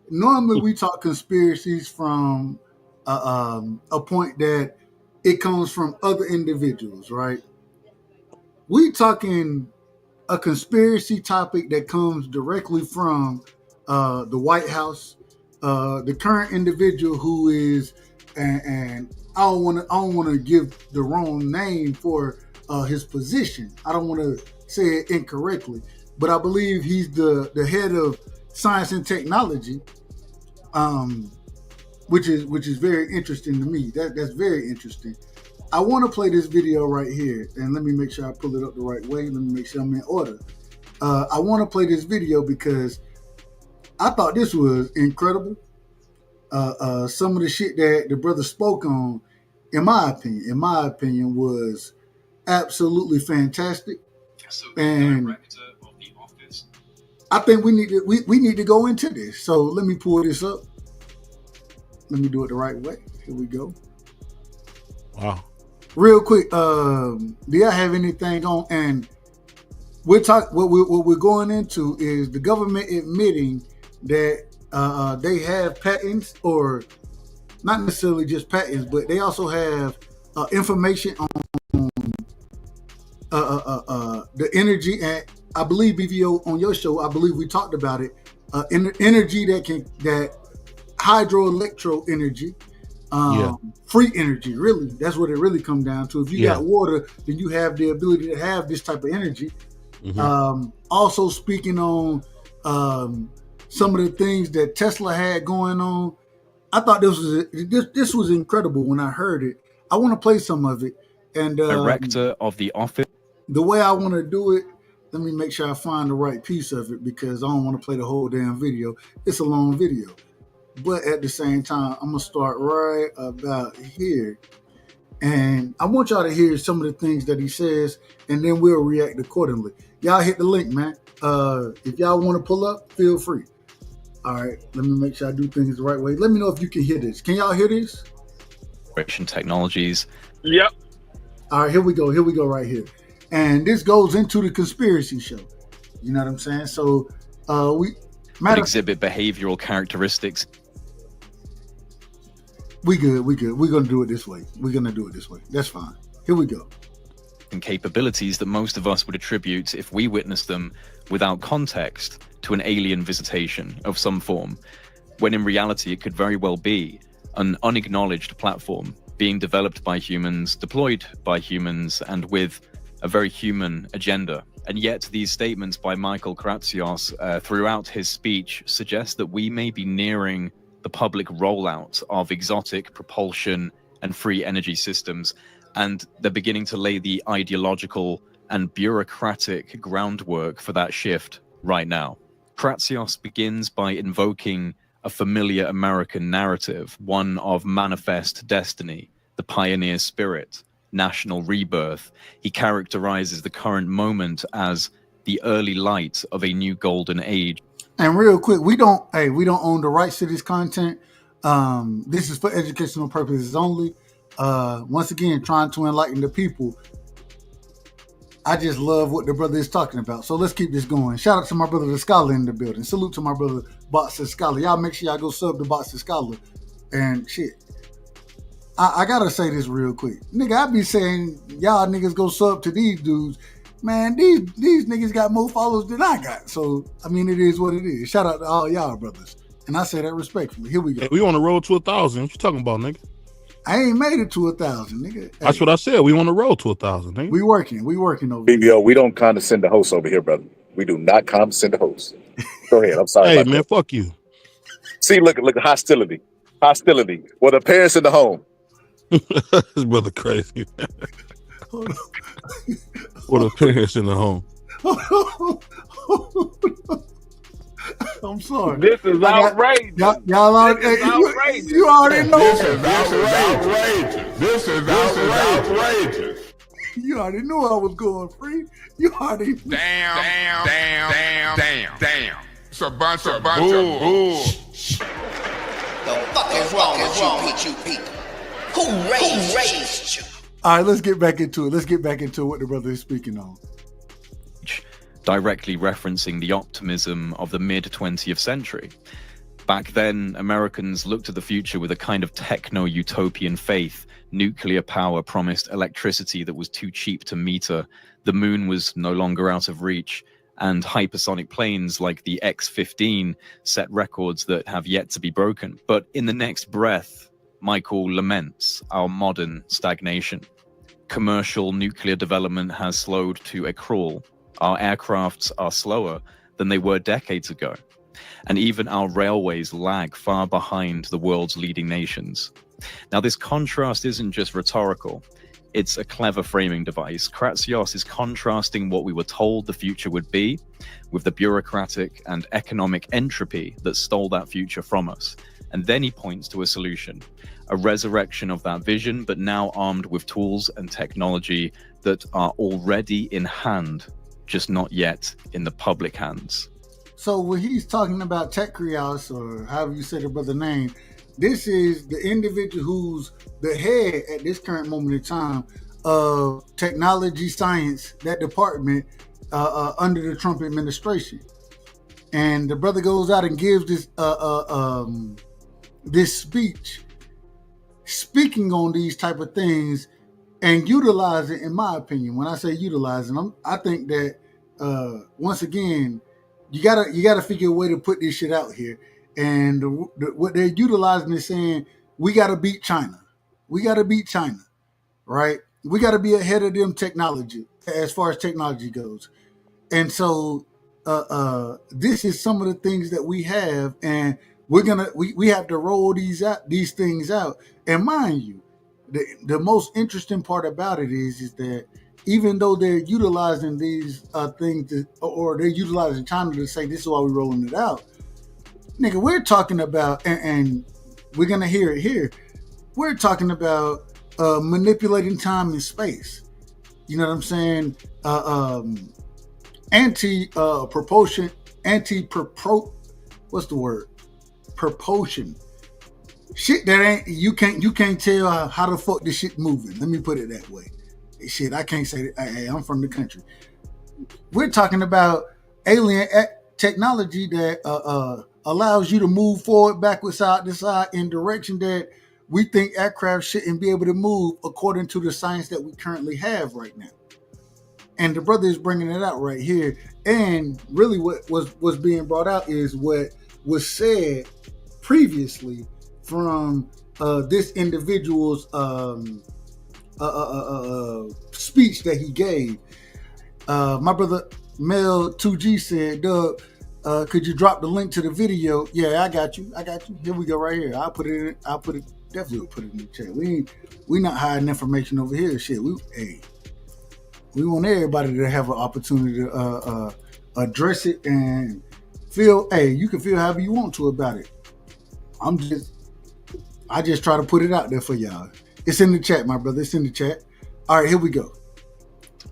Normally, we talk conspiracies from a point that it comes from other individuals, right? We talking a conspiracy topic that comes directly from the White House, the current individual who is, and I don't want to give the wrong name for his position. I don't want to say it incorrectly, but I believe he's the head of science and technology, which is very interesting to me. That's very interesting. I want to play this video right here, and let me make sure I pull it up the right way. Let me make sure I'm in order. I want to play this video because I thought this was incredible. Some of the shit that the brother spoke on, in my opinion, was absolutely fantastic. And I think we need to go into this. So let me pull this up. Let me do it the right way. Here we go. Wow. Real quick, do y'all have anything on? And we're talking. What we're going into is the government admitting that they have patents, or not necessarily just patents, but they also have information on the energy. And I believe BVO on your show, I believe we talked about it. Energy that hydroelectro energy. Free energy, really. That's what it really comes down to. If you got water, then you have the ability to have this type of energy. Mm-hmm. Also speaking on some of the things that Tesla had going on, I thought this was incredible when I heard it. I want to play some of it. And Director of the office. The way I want to do it, let me make sure I find the right piece of it, because I don't want to play the whole damn video. It's a long video. But at the same time, I'm going to start right about here. And I want y'all to hear some of the things that he says, and then we'll react accordingly. Y'all hit the link, man. If y'all want to pull up, feel free. All right, let me make sure I do things the right way. Let me know if you can hear this. Can y'all hear this? Technologies. Yep. All right, here we go. Here we go right here. And this goes into the conspiracy show. You know what I'm saying? So we exhibit behavioral characteristics. We good. We're going to do it this way. That's fine. Here we go. And capabilities that most of us would attribute, if we witnessed them without context, to an alien visitation of some form, when in reality it could very well be an unacknowledged platform being developed by humans, deployed by humans, and with a very human agenda. And yet these statements by Michael Kratzios throughout his speech suggest that we may be nearing the public rollout of exotic propulsion and free energy systems, and they're beginning to lay the ideological and bureaucratic groundwork for that shift right now. Kratzios begins by invoking a familiar American narrative, one of manifest destiny, the pioneer spirit, national rebirth. He characterizes the current moment as the early light of a new golden age. And real quick, we don't own the rights to this content. This is for educational purposes only. Once again, trying to enlighten the people. I just love what the brother is talking about. So let's keep this going. Shout out to my brother, the Scholar, in the building. Salute to my brother, Boxer Scholar. Y'all make sure y'all go sub to Boxer Scholar. And shit, I gotta say this real quick. Nigga, I be saying y'all niggas go sub to these dudes. Man, these niggas got more followers than I got. So, I mean, it is what it is. Shout out to all y'all brothers. And I say that respectfully. Here we go. Hey, we on the road to 1,000. What you talking about, nigga? I ain't made it to 1,000, nigga. Hey, that's what I said. We on the road to 1,000, nigga. We working over here. BBO, we don't condescend to hosts over here, brother. We do not condescend to hosts. Go ahead. I'm sorry. Hey, man, fuck you. See, look at hostility. Hostility. Well, the parents in the home. This brother crazy. What the parents in the home. I'm sorry. This is outrageous. Y'all outrageous. You already know. This is outrageous. This is outrageous. You already knew I was going free. You already. Damn. It's a bunch of bull. The fuck is wrong with you people? Who raised you? All right, let's get back into it. Let's get back into what the brother is speaking on. directly referencing the optimism of the mid-20th century. Back then, Americans looked at the future with a kind of techno-utopian faith. Nuclear power promised electricity that was too cheap to meter, the moon was no longer out of reach, and hypersonic planes like the X-15 set records that have yet to be broken. But in the next breath, Michael laments our modern stagnation. Commercial nuclear development has slowed to a crawl. Our aircrafts are slower than they were decades ago. And even our railways lag far behind the world's leading nations. Now, this contrast isn't just rhetorical. It's a clever framing device. Kratsios is contrasting what we were told the future would be with the bureaucratic and economic entropy that stole that future from us. And then he points to a solution, a resurrection of that vision, but now armed with tools and technology that are already in hand, just not yet in the public hands. So when he's talking about Tech Krios, or however you say the brother name, this is the individual who's the head at this current moment in time of technology science, that department under the Trump administration. And the brother goes out and gives this this speech, speaking on these type of things and utilizing, in my opinion, when I say utilizing, I think that once again, you gotta figure a way to put this shit out here. And what they're utilizing is saying, we gotta beat China. We gotta beat China, right? We gotta be ahead of them technology, as far as technology goes. And so this is some of the things that we have, and we have to roll these things out. And mind you, the most interesting part about it is that even though they're utilizing these things or they're utilizing China to say this is why we're rolling it out, nigga, we're talking about, and we're gonna hear it here, we're talking about manipulating time and space. You know what I'm saying? Propulsion. What's the word? Propulsion. Shit that ain't, you can't tell how the fuck this shit moving. Let me put it that way. Shit, I can't say that. Hey, I'm from the country. We're talking about alien technology that allows you to move forward, backwards, side to side in direction that we think aircraft shouldn't be able to move according to the science that we currently have right now. And the brother is bringing it out right here. And really what was being brought out is what was said previously from this individual's speech that he gave. My brother Mel 2G said, Doug, could you drop the link to the video? Yeah, I got you. Here we go right here. Definitely put it in the chat. We not hiding information over here. Shit, we want everybody to have an opportunity to address it and feel, you can feel however you want to about it. I just try to put it out there for y'all. It's in the chat, my brother. It's in the chat. All right, here we go.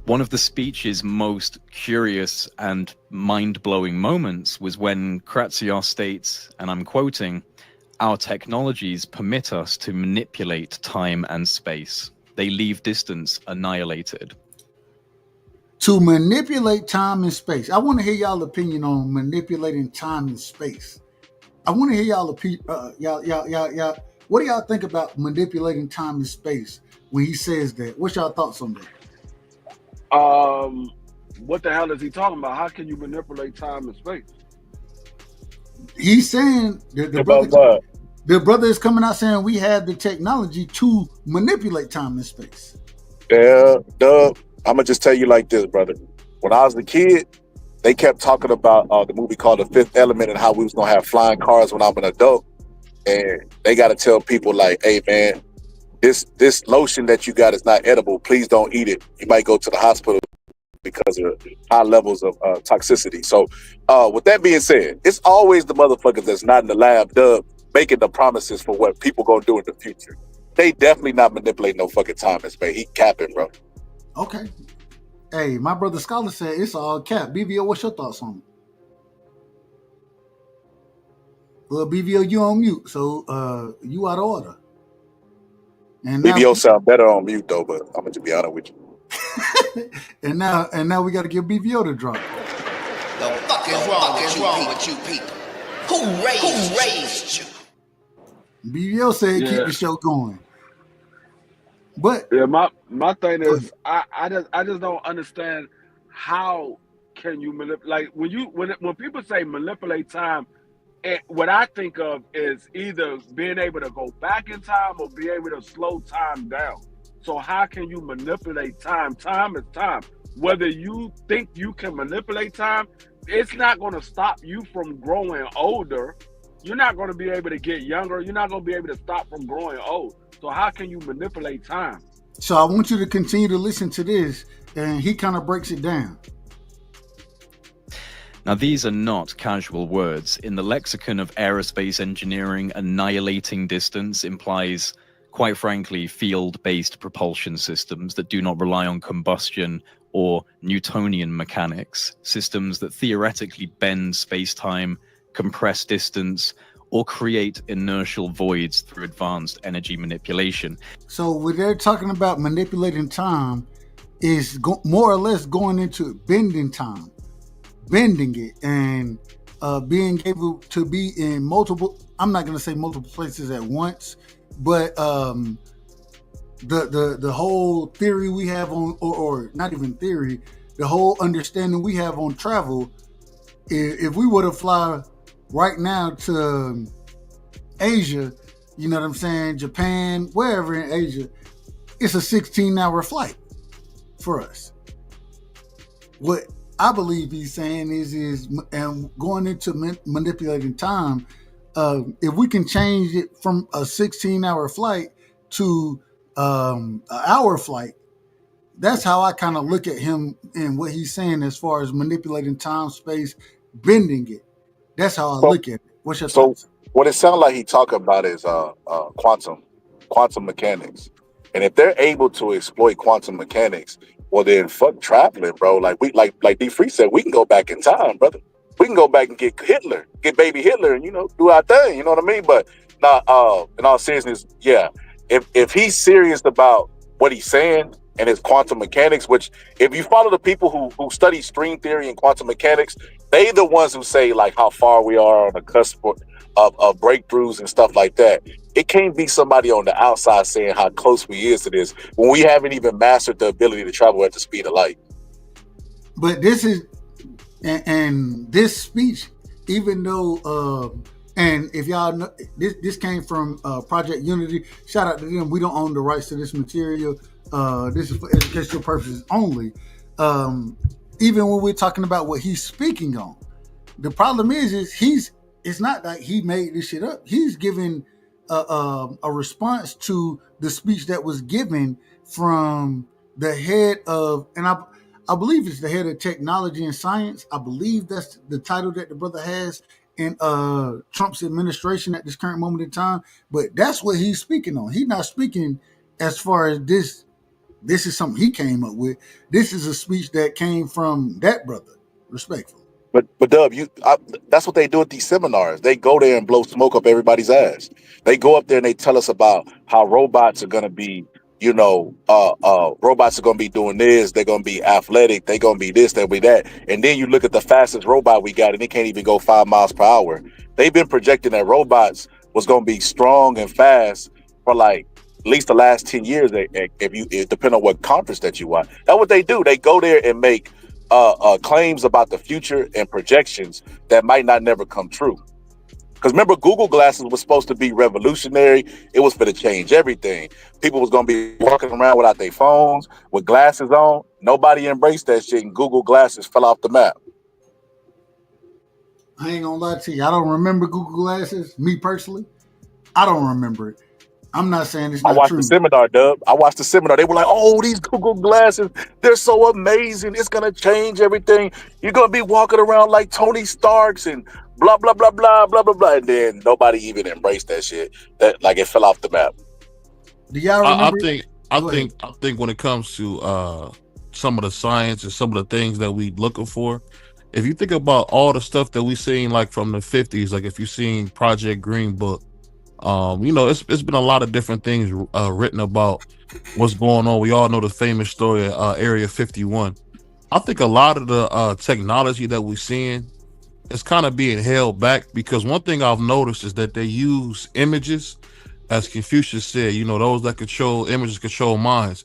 One of the speech's most curious and mind-blowing moments was when Kratsios states, and I'm quoting, "Our technologies permit us to manipulate time and space. They leave distance annihilated." To manipulate time and space. I want to hear y'all opinion on manipulating time and space. I want to hear y'all y'all. What do y'all think about manipulating time and space when he says that? What's y'all thoughts on that? What the hell is he talking about? How can you manipulate time and space? He's saying the brother is coming out saying we have the technology to manipulate time and space. Yeah, Doug, I'm gonna just tell you like this, brother. When I was a kid, they kept talking about the movie called The Fifth Element and how we was gonna have flying cars when I'm an adult. And they got to tell people like, hey man, this lotion that you got is not edible. Please don't eat it. You might go to the hospital because of high levels of toxicity. So with that being said, it's always the motherfuckers that's not in the lab, Doug, making the promises for what people gonna do in the future. They definitely not manipulating no fucking time and space. He capping, bro. Okay. Hey, my brother Scholar said it's all cap. BVO, what's your thoughts on it? Well, BVO, you on mute, so you out of order. And now, BVO sound better on mute though, but I'm gonna just be honest with you. and now we got to give BVO the drop. The fuck is wrong with you people? Who raised you? BBL said keep the show going. But yeah, my thing is I just don't understand how can you manipulate when people say manipulate time. What I think of is either being able to go back in time or be able to slow time down. So how can you manipulate time? Time is time. Whether you think you can manipulate time, it's not going to stop you from growing older. You're not going to be able to get younger. You're not going to be able to stop from growing old. So how can you manipulate time? So I want you to continue to listen to this, and he kind of breaks it down. Now, these are not casual words. In the lexicon of aerospace engineering, annihilating distance implies, quite frankly, field-based propulsion systems that do not rely on combustion or Newtonian mechanics, systems that theoretically bend space-time, compress distance, or create inertial voids through advanced energy manipulation. So what they're talking about manipulating time is more or less going into bending time. Bending it and being able to be in multiple, I'm not going to say multiple places at once, but the whole theory we have on, or not even theory, the whole understanding we have on travel, if we were to fly right now to Asia, you know what I'm saying, Japan, wherever in Asia, it's a 16-hour flight for us. What I believe he's saying is and going into manipulating time, if we can change it from a 16-hour flight to an hour flight, that's how I kind of look at him and what he's saying as far as manipulating time, space, bending it. That's how I look at it. What's your thoughts? What it sounds like he talking about is quantum mechanics. And if they're able to exploit quantum mechanics, well then fuck traveling, bro. Like D Free said, we can go back in time, brother. We can go back and get Hitler, get baby Hitler, and do our thing. You know what I mean? But now, in all seriousness, yeah. If he's serious about what he's saying and his quantum mechanics, which if you follow the people who study string theory and quantum mechanics, they the ones who say like how far we are on the cusp of breakthroughs and stuff like that. It can't be somebody on the outside saying how close we is to this when we haven't even mastered the ability to travel at the speed of light. But this is, and this speech, even though, and if y'all know, this came from Project Unity. Shout out to them. We don't own the rights to this material. This is for educational purposes only. Even when we're talking about what he's speaking on, the problem is it's not like he made this shit up. He's giving a response to the speech that was given from the head of, and I believe it's the head of technology and science. I believe that's the title that the brother has in Trump's administration at this current moment in time. But that's what he's speaking on. He's not speaking as far as this is something he came up with. This is a speech that came from that brother, respectfully. But Dub, that's what they do at these seminars. They go there and blow smoke up everybody's ass. They go up there and they tell us about how robots are going to be, robots are going to be doing this. They're going to be athletic. They're going to be this, they'll be that. And then you look at the fastest robot we got and it can't even go 5 miles per hour. They've been projecting that robots was going to be strong and fast for like at least the last 10 years. It depends on what conference that you watch. That's what they do. They go there and make claims about the future and projections that might not never come true. Because remember, Google Glasses was supposed to be revolutionary. It was for to change everything. People was going to be walking around without their phones, with glasses on. Nobody embraced that shit, and Google Glasses fell off the map. I ain't gonna lie to you. I don't remember Google Glasses. Me personally, I don't remember it. I'm not saying it's not true. I watched the seminar, Dub. I watched the seminar. They were like, oh, these Google Glasses, they're so amazing. It's going to change everything. You're going to be walking around like Tony Starks and blah, blah, blah, blah, blah, blah, blah. And then nobody even embraced that shit. That like it fell off the map. Do y'all remember? I think when it comes to some of the science and some of the things that we looking for, if you think about all the stuff that we seen like from the 50s, like if you've seen Project Green Book, it's been a lot of different things written about what's going on. We all know the famous story of Area 51. I think a lot of the technology that we're seeing is kind of being held back because one thing I've noticed is that they use images, as Confucius said, those that control images control minds.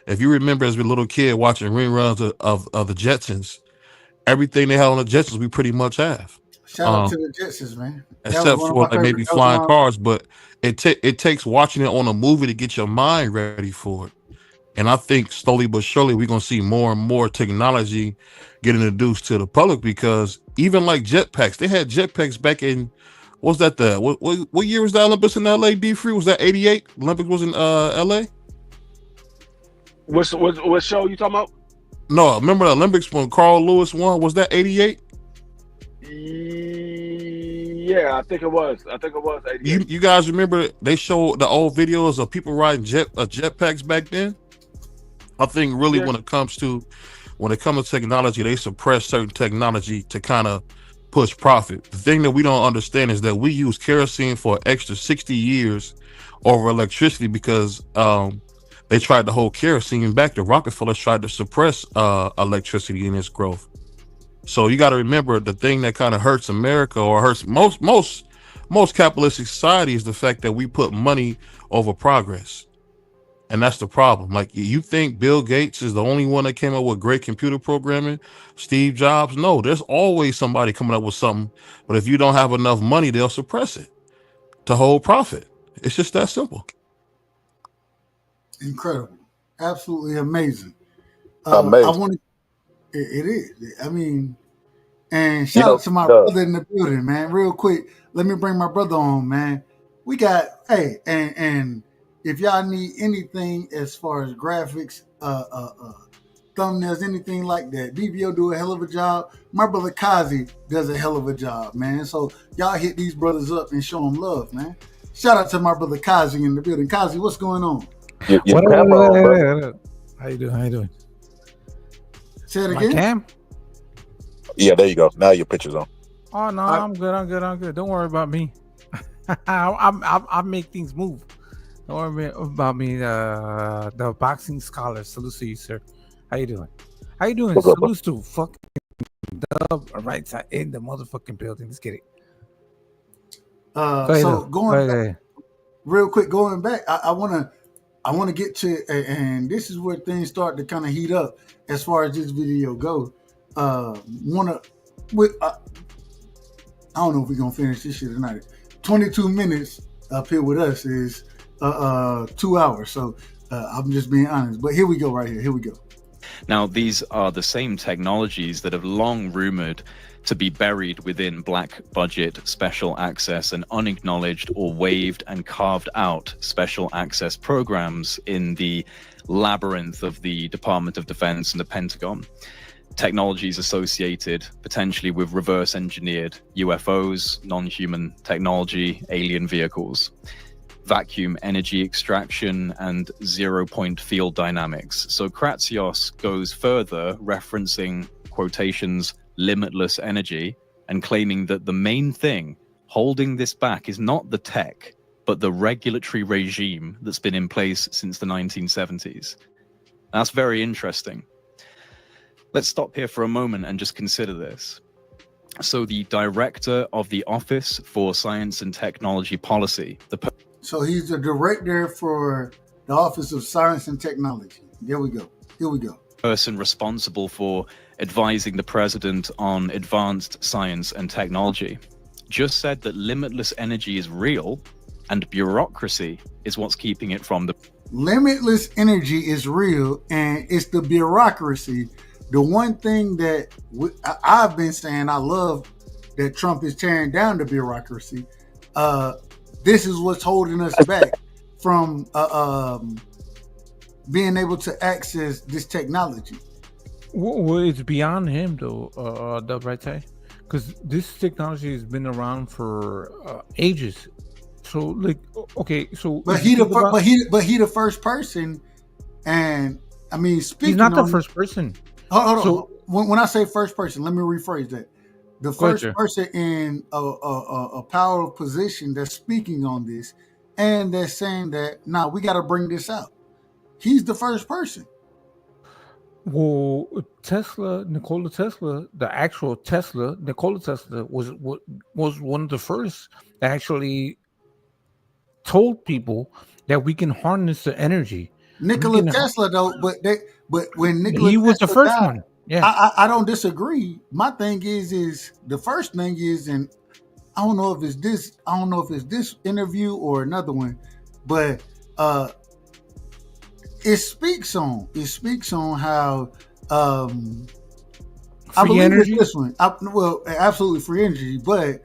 If you remember as a little kid watching reruns of the Jetsons, everything they had on the Jetsons we pretty much have. Shout out to the Jetsons, man. That was Except one of for my like maybe favorites. That was flying one of cars, but it takes watching it on a movie to get your mind ready for it. And I think slowly but surely we're gonna see more and more technology get introduced to the public because even like jetpacks, they had jetpacks back in what was that what year was the Olympics in LA, D3? Was that 88? Olympics was in LA? What show you talking about? No, remember the Olympics when Carl Lewis won? Was that 88? Yeah, I think it was. 88. You guys remember they showed the old videos of people riding jetpacks back then? I think really when it comes to technology, they suppress certain technology to kind of push profit. The thing that we don't understand is that we use kerosene for an extra 60 years over electricity because they tried to hold kerosene back. The Rockefellers tried to suppress electricity in its growth. So you got to remember the thing that kind of hurts America or hurts most capitalistic society is the fact that we put money over progress. And that's the problem. Like, you think Bill Gates is the only one that came up with great computer programming? Steve Jobs? No, there's always somebody coming up with something. But if you don't have enough money, they'll suppress it to hold profit. It's just that simple. incredible, absolutely amazing. Amazing. I want to. It is. I mean, and shout out to my brother in the building, man. Real quick, let me bring my brother on, man. We got and if y'all need anything as far as graphics, thumbnails, anything like that, DVO do a hell of a job. My brother Kazi does a hell of a job, man. So y'all hit these brothers up and show them love, man. Shout out to my brother Kazi in the building. Kazi, what's going on? How you doing? Say it My again. cam? Yeah, there you go. Now your picture's on. Oh no, I'm good. Don't worry about me. I make things move. Don't worry about me. The boxing scholar. Salute to you, sir. How you doing? Salute to fucking Dub right side in the motherfucking building. Let's get it. Going back, real quick, I want to get to, and this is where things start to kind of heat up as far as this video goes. I don't know if we're gonna finish this shit tonight. 22 minutes up here with us is 2 hours, so I'm just being honest. But here we go, right here. Here we go. Now, these are the same technologies that have long rumored to be buried within black budget special access and unacknowledged or waived and carved out special access programs in the labyrinth of the Department of Defense and the Pentagon. Technologies associated potentially with reverse engineered UFOs, non-human technology, alien vehicles, vacuum energy extraction, and zero-point field dynamics. So Kratsios goes further, referencing quotations limitless energy and claiming that the main thing holding this back is not the tech, but the regulatory regime that's been in place since the 1970s. That's very interesting. Let's stop here for a moment and just consider this. So the director of the Office for Science and Technology Policy, so he's the director for the Office of Science and Technology. There we go. Here we go. Person responsible for advising the president on advanced science and technology, just said that limitless energy is real and bureaucracy is what's keeping it from the... Limitless energy is real and it's the bureaucracy. The one thing that I've been saying, I love that Trump is tearing down the bureaucracy. This is what's holding us back from being able to access this technology. Well, it's beyond him though, the right side, because this technology has been around for ages. So, like, okay, so but he the first person, and I mean, speaking. He's not the first person. Hold on. So, when I say first person, let me rephrase that. The first person in a power position that's speaking on this, and they're saying that, we got to bring this out. He's the first person. Well, Nikola Tesla, the actual Tesla, Nikola Tesla was one of the first that actually told people that we can harness the energy. Nikola Tesla, though, but when Nikola He was the Tesla first died, one. Yeah. I don't disagree. My thing is the first thing is, and I don't know if it's this interview or another one, but it speaks on how I Free believe energy? it's this one. Well, absolutely free energy, but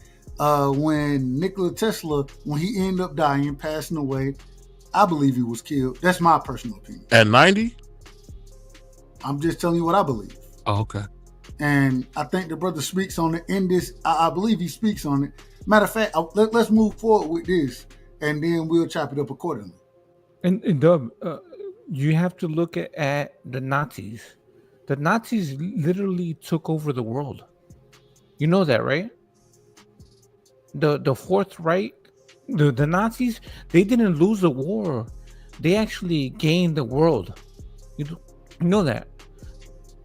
when Nikola Tesla, when he ended up dying, passing away, I believe he was killed. That's my personal opinion. At 90? I'm just telling you what I believe. Oh, okay. And I think the brother speaks on it in this. I believe he speaks on it. Matter of fact, let's move forward with this, and then we'll chop it up accordingly. And Dub, you have to look at the Nazis. The Nazis literally took over the world. You know that, right? The Fourth Reich, the Nazis, they didn't lose the war. They actually gained the world. You know that.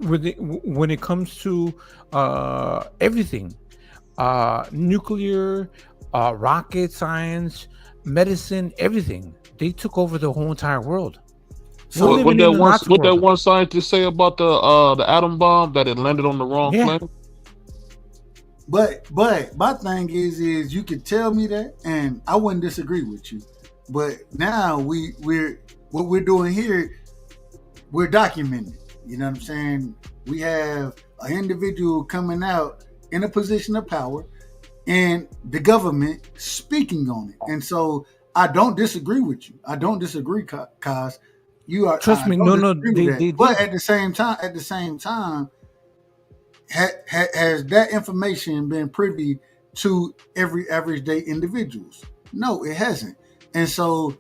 When it comes to everything, nuclear, rocket science, medicine, everything, they took over the whole entire world. So what that one scientist say about the atom bomb that it landed on the wrong planet? But my thing is you could tell me that, and I wouldn't disagree with you. But now we're what we're doing here, we're documenting. You know what I'm saying? We have an individual coming out in a position of power, and the government speaking on it. And so I don't disagree with you. I don't disagree, Kaz. You are trust me. No, they but at the same time, has that information been privy to every average day individuals? No, it hasn't. And so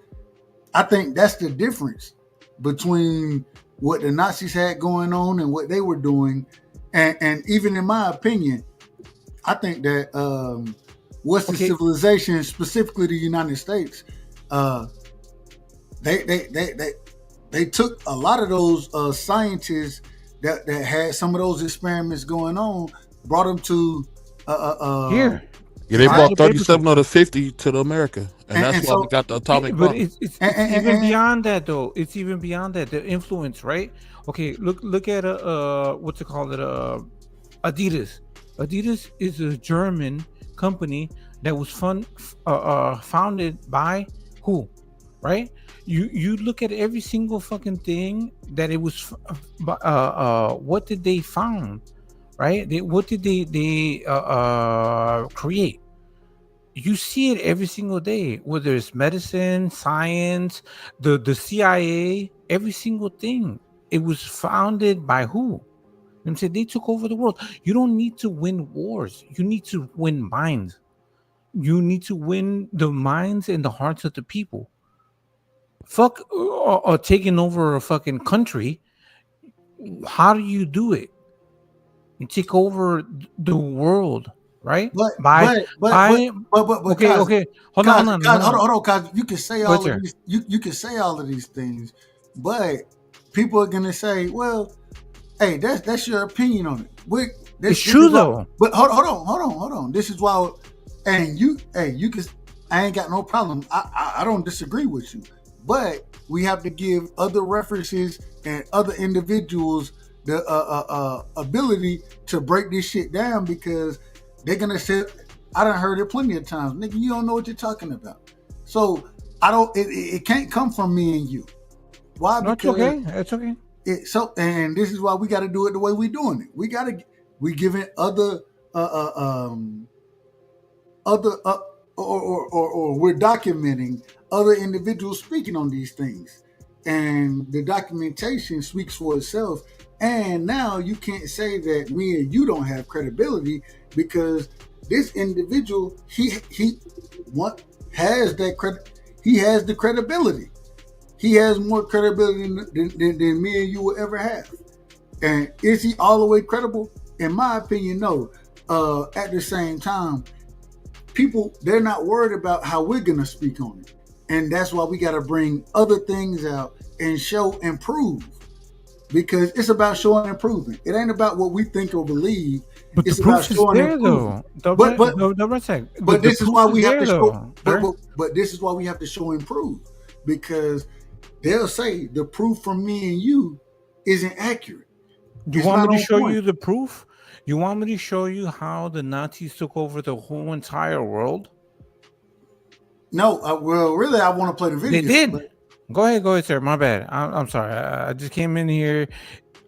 I think that's the difference between what the Nazis had going on and what they were doing. And even in my opinion, I think that Western civilization, specifically the United States, they took a lot of those scientists that had some of those experiments going on, brought them to here. Yeah, they brought 37 of the 50 to the America, and that's why we got the atomic bomb. But it's even beyond that, though. It's even beyond that. The influence, right? Okay, look at what's it called? Adidas. Adidas is a German company that was founded by who, right? You look at every single fucking thing that it was. What did they found, right? What did they create? You see it every single day, whether it's medicine, science, the CIA, every single thing. It was founded by who? I'm saying they took over the world. You don't need to win wars. You need to win minds. You need to win the minds and the hearts of the people. Fuck taking over a fucking country. How do you do it? You take over the world, right? But okay. Hold on, cause you can say all of these, you can say all of these things, but people are gonna say, well, hey, that's your opinion on it. It's true though. But hold on. This is why, and you can. I ain't got no problem. I don't disagree with you, but we have to give other references and other individuals the ability to break this shit down, because they're gonna say, I done heard it plenty of times, nigga, you don't know what you're talking about. So I don't. It can't come from me and you. Why? Because it's okay. And this is why we got to do it the way we're doing it. We giving other or we're documenting other individuals speaking on these things, and the documentation speaks for itself. And now you can't say that me and you don't have credibility, because this individual he has the credibility. He has more credibility than me and you will ever have. And is he all the way credible? In my opinion, no. At the same time, people, they're not worried about how we're going to speak on it. And that's why we got to bring other things out and show and prove because it's about showing improvement. It ain't about what we think or believe. But It's the about proof is showing there, improvement. though. But this is why we have to show. sir. But this is why we have to show improve, because they'll say the proof from me and you isn't accurate. You It's want not me to on show point. you the proof? You want me to show you how the Nazis took over the whole entire world? No, well, really, I want to play the video. They did. but- Go ahead, sir. My bad. I'm sorry. I just came in here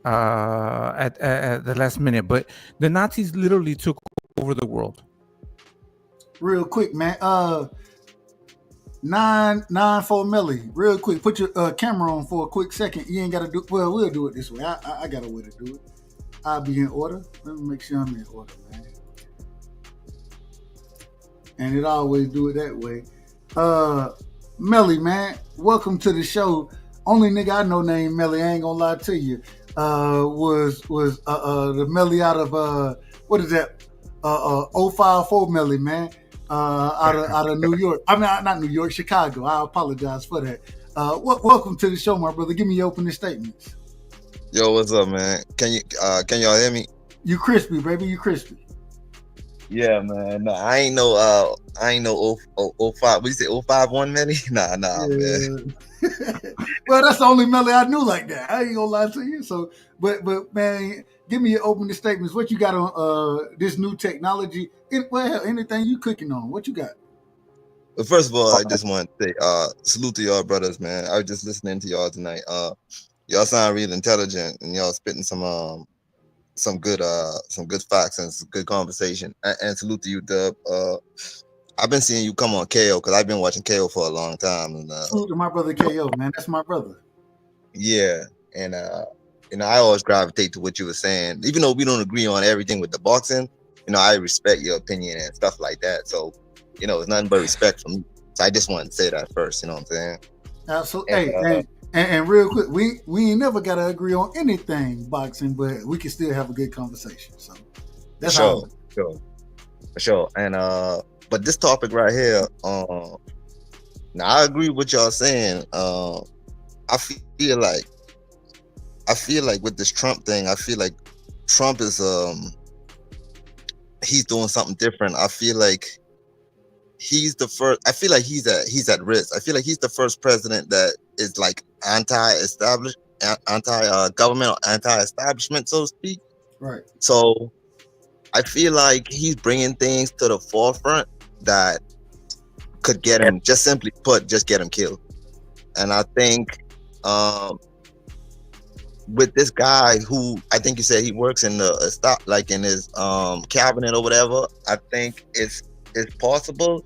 at the last minute, but the Nazis literally took over the world. Real quick, man. 994 Millie. Real quick, put your camera on for a quick second. You ain't got to do. Well, we'll do it this way. I got a way to do it. I'll be in order. Let me make sure I'm in order, man. And it always do it that way. Melly, man, welcome to the show. Only nigga I know named Melly, I ain't gonna lie to you. Was the Melly out of what is that? 054 Melly, man. Out of New York. I mean, not New York, Chicago. I apologize for that. Welcome to the show, my brother. Give me your opening statements. Yo, what's up, man? Can y'all hear me? You crispy, baby. You crispy. Yeah, man. No, I ain't no 05. What you say, 051 Melly? Nah, man. Well, that's the only Melly I knew like that. I ain't gonna lie to you. So, but man, give me your opening statements. What you got on this new technology? Well, anything you cooking on? What you got? But first of all, I just want to say salute to y'all brothers, man. I was just listening to y'all tonight. Y'all sound real intelligent, and y'all spitting some good facts and some good conversation. And salute to you, Dub. I've been seeing you come on KO because I've been watching KO for a long time. And, salute to my brother KO, man. That's my brother. Yeah, and I always gravitate to what you were saying, even though we don't agree on everything with the boxing. I respect your opinion and stuff like that. So, it's nothing but respect from me. So I just wanted to say that first. You know what I'm saying? Absolutely. And real quick, we ain't never got to agree on anything boxing, but we can still have a good conversation. So that's for sure. And but this topic right here, now I agree with y'all saying. I feel like with this Trump thing, I feel like Trump is he's doing something different. I feel like he's the first. I feel like he's at risk. I feel like he's the first president that is like anti-establishment, anti-government, or anti-establishment, so to speak. Right. So I feel like he's bringing things to the forefront that could get him, just simply put, just get him killed. And I think with this guy who I think you said he works in the in his cabinet or whatever, I think it's possible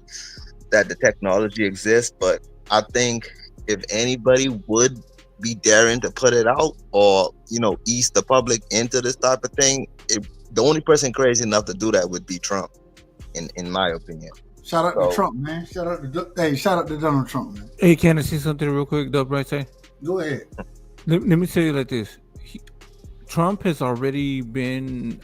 that the technology exists, but I think if anybody would be daring to put it out or ease the public into this type of thing, the only person crazy enough to do that would be Trump, in my opinion. Shout out to Trump, man. Shout out to Donald Trump, man. Hey, can I say something real quick, Dub? Right side? Go ahead. Let me tell you like this. Trump has already been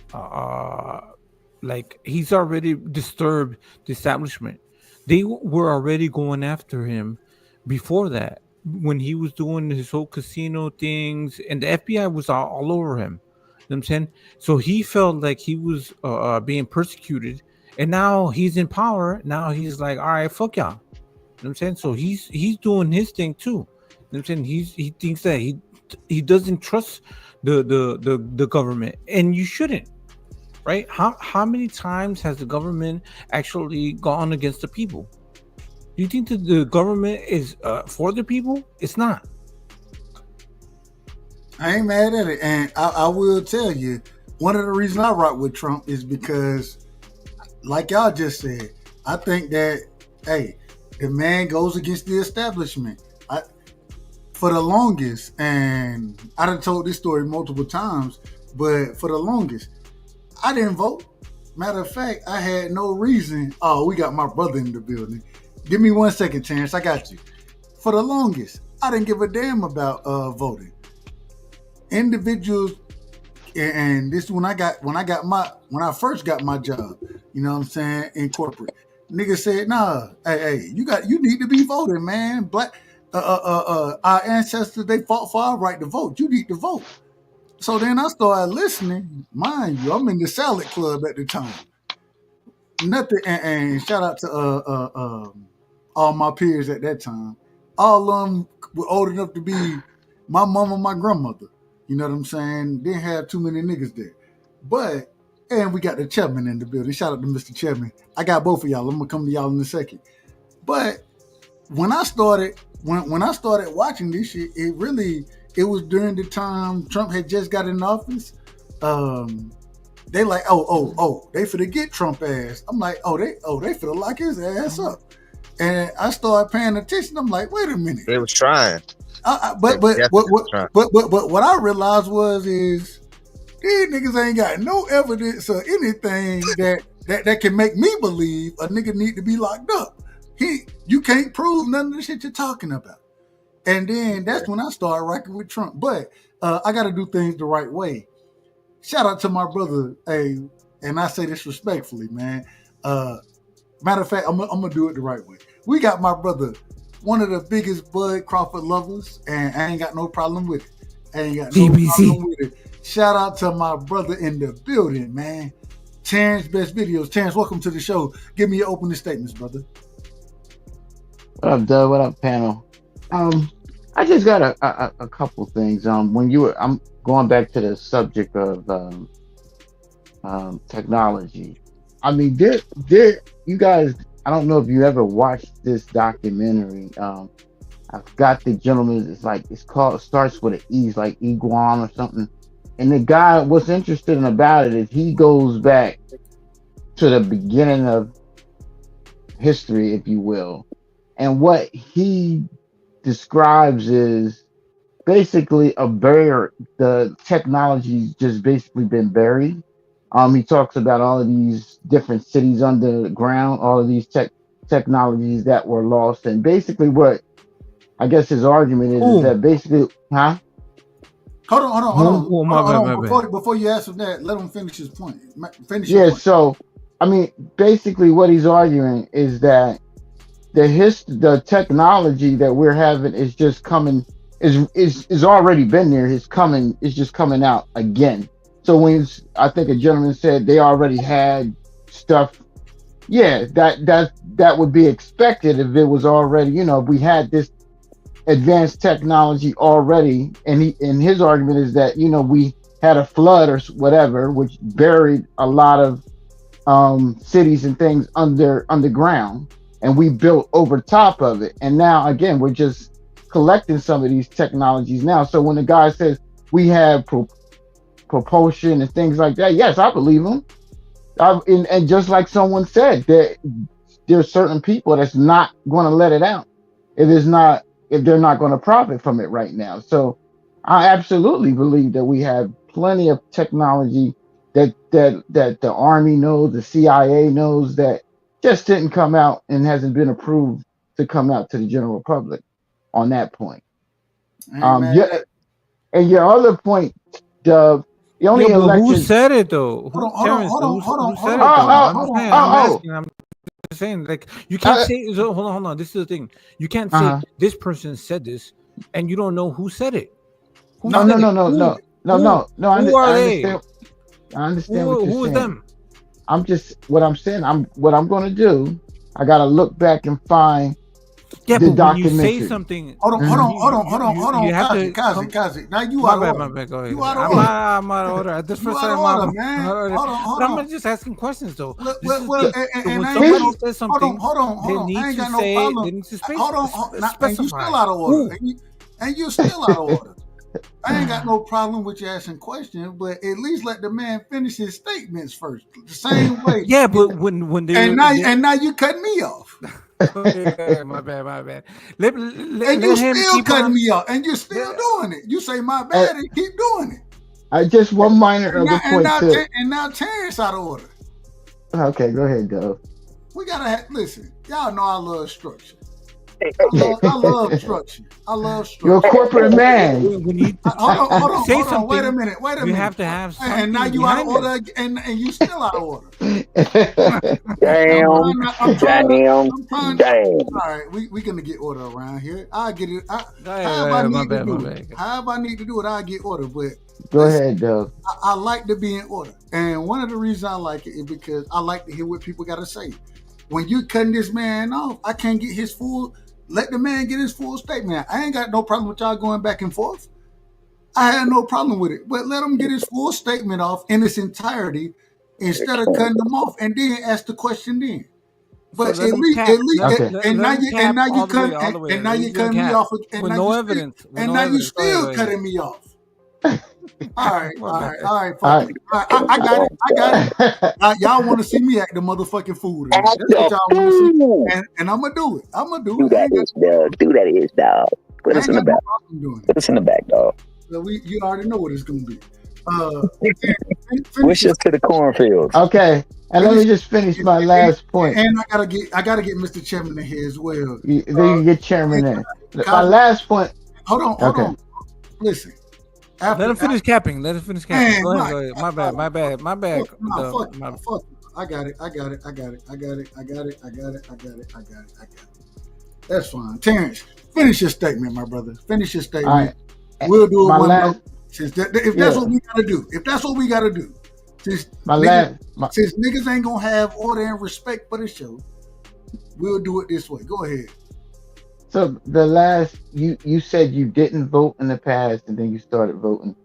he's already disturbed the establishment. They were already going after him before that when he was doing his whole casino things, and the FBI was all over him. You know what I'm saying? So he felt like he was being persecuted, and now he's in power. Now he's like, all right, fuck y'all. You know what I'm saying? So he's doing his thing too. You know what I'm saying? He thinks that he doesn't trust the government, and you shouldn't, right? How many times has the government actually gone against the people? Do you think that the government is for the people? It's not. I ain't mad at it, and I will tell you, one of the reasons I rock with Trump is because, like y'all just said, I think that the man goes against the establishment. For the longest, and I done told this story multiple times, but for the longest, I didn't vote. Matter of fact, I had no reason. Oh, we got my brother in the building. Give me 1 second, Terrence. I got you. For the longest, I didn't give a damn about voting. Individuals, and this when I first got my job, you know what I'm saying, in corporate. Niggas said, nah, hey, you need to be voting, man. Black our ancestors, they fought for our right to vote. You need to vote. So then I started listening. Mind you, I'm in the salad club at the time. Nothing, and shout out to all my peers at that time. All of them were old enough to be my mom and my grandmother. You know what I'm saying? Didn't have too many niggas there. But, and we got the chairman in the building. Shout out to Mr. Chairman. I got both of y'all. I'm going to come to y'all in a second. But when I started, when I started watching this shit, it was during the time Trump had just got in office. They like, they finna get Trump ass. I'm like, they finna lock his ass up. And I started paying attention. I'm like, wait a minute. They was trying. But what I realized is these niggas ain't got no evidence or anything that can make me believe a nigga need to be locked up. You can't prove none of the shit you're talking about. And then that's when I started rocking with Trump. But I got to do things the right way. Shout out to my brother, and I say this respectfully, man. Matter of fact, I'm gonna do it the right way. We got my brother, one of the biggest Bud Crawford lovers, and I ain't got no problem with it. Shout out to my brother in the building, man. Terrence Best Videos. Terrence, welcome to the show. Give me your opening statements, brother. What up, Doug? What up, panel? I just got a couple things. I'm going back to the subject of technology. I mean, you guys, I don't know if you ever watched this documentary. I forgot the gentleman. It starts with an E, it's like Iguan or something. And the guy, what's interesting about it is he goes back to the beginning of history, if you will. And what he describes is basically the technology's just basically been buried. He talks about all of these different cities underground, all of these technologies that were lost. And basically what I guess his argument is that basically, huh? Hold on. Before you answer that, let him finish his point. So, I mean, basically what he's arguing is that the technology that we're having is just coming, is already been there, is just coming out again. So I think a gentleman said they already had stuff. Yeah, that would be expected if it was already, if we had this advanced technology already. And his argument is that, we had a flood or whatever, which buried a lot of cities and things underground, and we built over top of it. And now, again, we're just collecting some of these technologies now. So when the guy says we have propulsion and things like that, yes, I believe him. And just like someone said, there's certain people that's not going to let it out if they're not going to profit from it right now. So I absolutely believe that we have plenty of technology that the Army knows, the CIA knows, that just didn't come out and hasn't been approved to come out to the general public on that point. And your other point, the only election. Who said it though? Who said it? I'm saying, like, you can't say. Hold on. This is the thing. You can't say this person said this, and you don't know who said it. No. Who are they? I understand what you're saying. Who is them? What I'm saying, what I'm going to do, I got to look back and find the but documentary. When you say something, hold on. You have Kazi. Now you out of order. My bad. Go ahead. You out of order. I'm out of order. This first time, Hold on. I'm just asking questions though. When somebody says something, hold on. I ain't got no problem. Hold on. And you still out of order. And you're still out of order. I ain't got no problem with you asking questions, but at least let the man finish his statements first. The same way. Yeah, but when they and now you cut me off. My bad. And you still cutting me off, and you're still doing it. You say my bad and keep doing it. I just one minor other point too. And now Terrence out of order. Okay, go ahead, Dove. We gotta listen. Y'all know I love structure. I love structure. I love structure. You're a corporate man. When you say Hold on. something, Wait a minute. you have to have something. And now you out of behind order, and you still out of order. Damn. I'm trying. Damn. All right, we gonna get order around here. I get it. My bad. However I need to do it, I get order. But Go ahead, Doug. I like to be in order, and one of the reasons I like it is because I like to hear what people got to say. When you cutting this man off, I can't get his full. Let the man get his full statement. I ain't got no problem with y'all going back and forth. I had no problem with it, but let him get his full statement off in its entirety instead of cutting them off and then ask the question then. But So at least, and now you cut me off, with no evidence, and now you still cutting me off. All right, fuck it. All right, I got it. Y'all want to see me act the motherfucking fool? That's what y'all want to see, and I'm gonna do it. Do that is, dog. Put us in the back. Put us in the back, dog. So you already know what it's gonna be. Wish us to the cornfields. Okay, and let me just finish my last point. And I gotta get Mr. Chairman in here as well. Then you get Chairman in. My last point. Hold on. Listen. Let him finish capping. Go ahead. My bad. Fuck. I got it. That's fine. Terrence, finish your statement, my brother. Finish your statement. Right. We'll do it one more. If that's what we gotta do. Since niggas ain't gonna have order and respect for the show, we'll do it this way. Go ahead. So the last, you said you didn't vote in the past, and then you started voting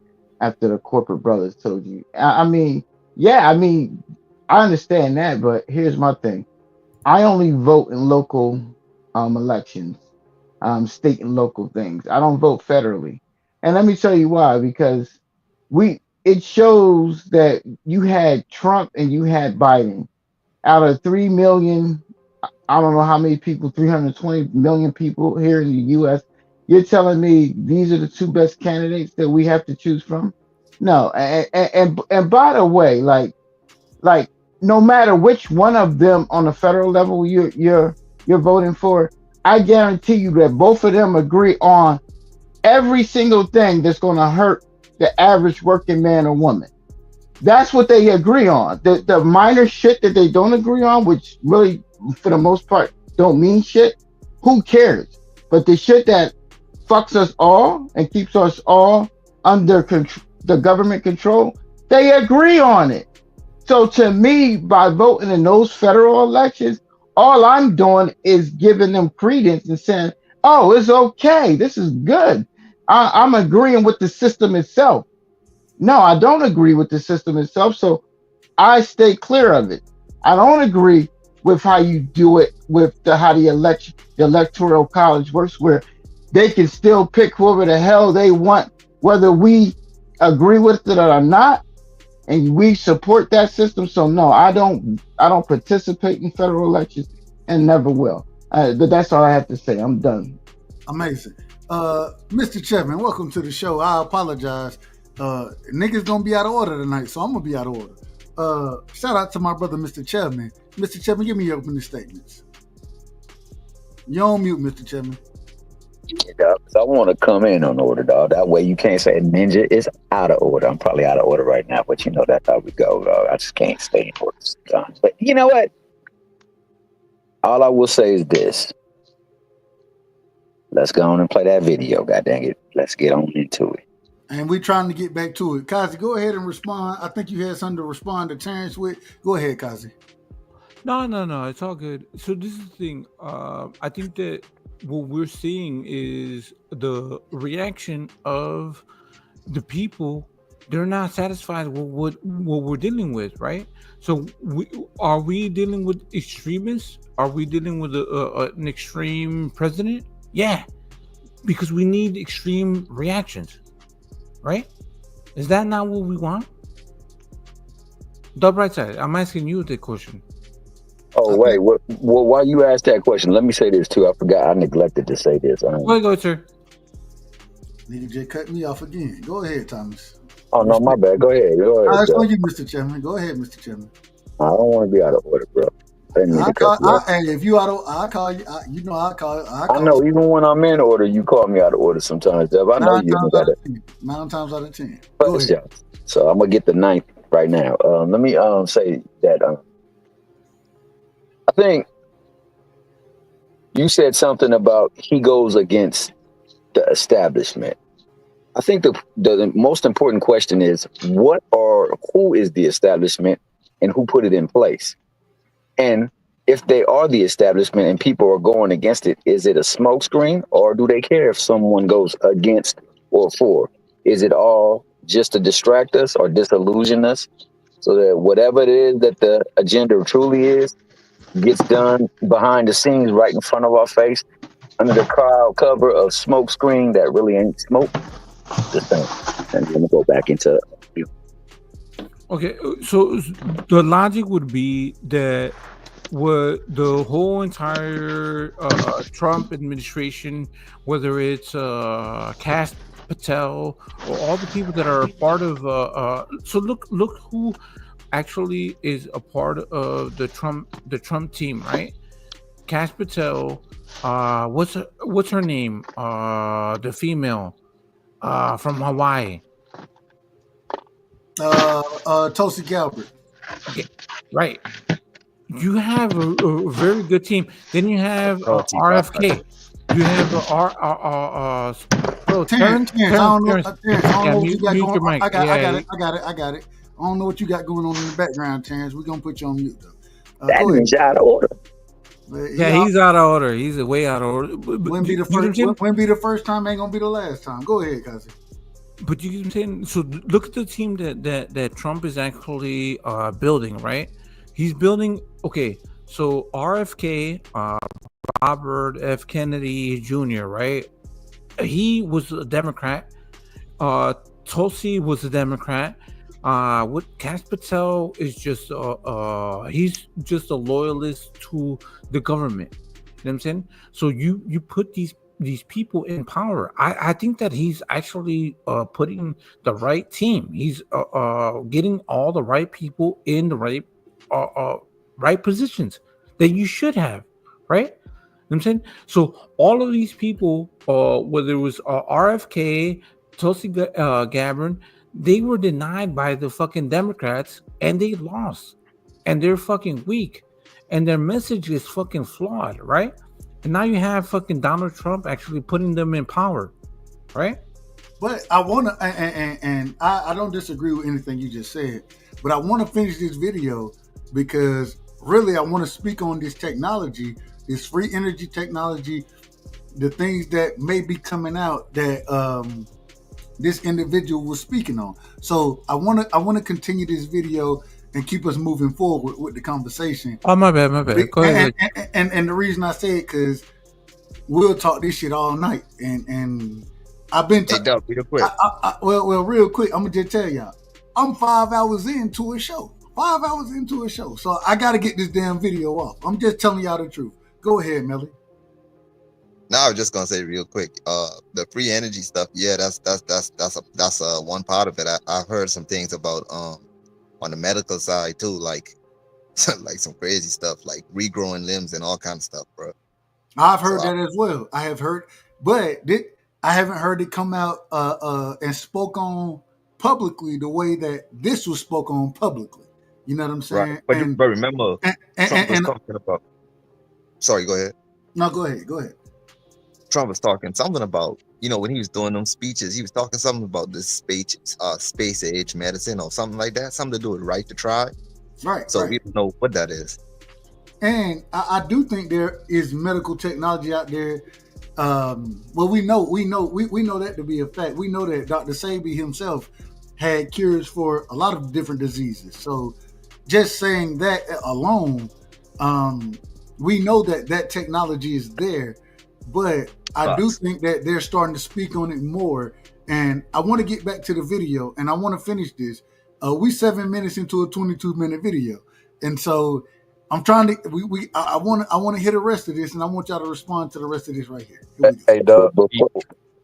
after the corporate brothers told you. I mean, I understand that, but here's my thing. I only vote in local elections, state and local things. I don't vote federally. And let me tell you why, because it shows that you had Trump and you had Biden. Out of 3 million, I don't know how many people, 320 million people here in the U.S., you're telling me these are the two best candidates that we have to choose from? No. And by the way, like no matter which one of them on the federal level you're voting for, I guarantee you that both of them agree on every single thing that's going to hurt the average working man or woman. That's what they agree on. The minor shit that they don't agree on, which really, for the most part, don't mean shit, who cares? But the shit that fucks us all and keeps us all under the government control, they agree on it. So to me, by voting in those federal elections, all I'm doing is giving them credence and saying, oh, it's okay. This is good. I'm agreeing with the system itself. No, I don't agree with the system itself, so I stay clear of it. I don't agree with how you do it with how the electoral college works, where they can still pick whoever the hell they want, whether we agree with it or not, and we support that system. So no, I don't participate in federal elections and never will. But that's all I have to say. I'm done. Amazing. Mr. Chairman, welcome to the show. I apologize. Niggas gonna be out of order tonight, so I'm gonna be out of order. Shout out to my brother, Mr. Chairman. Mr. Chairman, give me your opening statements. You're on mute, Mr. Chairman. So I want to come in on order, dog. That way you can't say Ninja is out of order. I'm probably out of order right now, but you know that's how we go, dog. I just can't stay in order sometimes. But you know what? All I will say is this. Let's go on and play that video, god dang it. Let's get on into it. And we're trying to get back to it. Kazi, go ahead and respond. I think you had something to respond to Terrence with. Go ahead, Kazi. No, it's all good. So this is the thing. I think that what we're seeing is the reaction of the people. They're not satisfied with what we're dealing with, right? So are we dealing with extremists? Are we dealing with an extreme president? Yeah, because we need extreme reactions, right? Is that not what we want? The bright side, I'm asking you the question. Oh, wait. Well, while you asked that question, let me say this too. I forgot. I neglected to say this. Go ahead, sir. Nigga just cut me off again. Go ahead, Thomas. Oh, no, my bad. Go ahead. That's on you, Mr. Chairman. Go ahead, Mr. Chairman. I don't want to be out of order, bro. Send me the cookie. Hey, if you out of, I call you. You know, I call. I know, even when I'm in order, you call me out of order sometimes, Dev. I know 9 you times ain't got out of it. 10. 9 times out of 10. Go ahead. Yeah. So I'm gonna get the 9th right now. Let me say that I think you said something about he goes against the establishment. I think the most important question is who is the establishment and who put it in place? And if they are the establishment and people are going against it, is it a smokescreen, or do they care if someone goes against or for? Is it all just to distract us or disillusion us so that whatever it is that the agenda truly is gets done behind the scenes right in front of our face under the cloud cover of smoke screen that really ain't smoke? Just saying. And let me go back into you. Okay, so the logic would be that what the whole entire Trump administration, whether it's Cash Patel or all the people that are part of, so look who actually is a part of the Trump team, right? Cash Patel, what's her name? The female from Hawaii. Tulsi Gabbard. Right. You have a very good team. Then you have RFK. You have Terrence, I don't know what you got mute your going. mic. I got it. I don't know what you got going on in the background, Terrence. We're gonna put you on mute though. That means you're out of order. He's out of order. He's way out of order. Wouldn't be the first time. Ain't gonna be the last time. Go ahead, cousin. But you can saying, so look at the team that Trump is actually building, right? He's building. Okay, so RFK, Robert F. Kennedy Jr., right? He was a Democrat. Tulsi was a Democrat. What Cash Patel is just he's just a loyalist to the government. You know what I'm saying? So you put these people in power. I think that he's actually putting the right team. He's getting all the right people in the right positions that you should have, right? You know what I'm saying? So all of these people, whether it was RFK, Tulsi Gabbard, they were denied by the fucking Democrats and they lost. And they're fucking weak. And their message is fucking flawed, right? And now you have fucking Donald Trump actually putting them in power, right? But I want to, and I don't disagree with anything you just said, but I want to finish this video because really I want to speak on this technology, this free energy technology, the things that may be coming out that this individual was speaking on. So I want to continue this video and keep us moving forward with the conversation. Oh, my bad. Go ahead. And the reason I say it because we'll talk this shit all night, and I've been. Real quick. Well, real quick. I'm gonna just tell y'all, I'm 5 hours into a show. 5 hours into a show, so I got to get this damn video off. I'm just telling y'all the truth. Go ahead, Melly. Now I was just gonna say real quick, the free energy stuff. Yeah, that's one part of it. I've heard some things about on the medical side too, like some crazy stuff, like regrowing limbs and all kind of stuff, bro. I've heard that as well. I have heard, but I haven't heard it come out and spoke on publicly the way that this was spoke on publicly. You know what I'm saying? Right. But remember, Trump was talking about. Sorry, go ahead. No, go ahead. Trump was talking something about, when he was doing them speeches, he was talking something about this space age medicine or something like that, something to do with right to try. Right. So we don't know what that is. And I do think there is medical technology out there. Well, we know that to be a fact. We know that Dr. Sebi himself had cures for a lot of different diseases. So just saying that alone, we know that technology is there. But I do think that they're starting to speak on it more. And I want to get back to the video, and I want to finish this. We 7 minutes into a 22-minute video, and so I'm trying to. I want to hear the rest of this, and I want y'all to respond to the rest of this right here. Hey, Doug,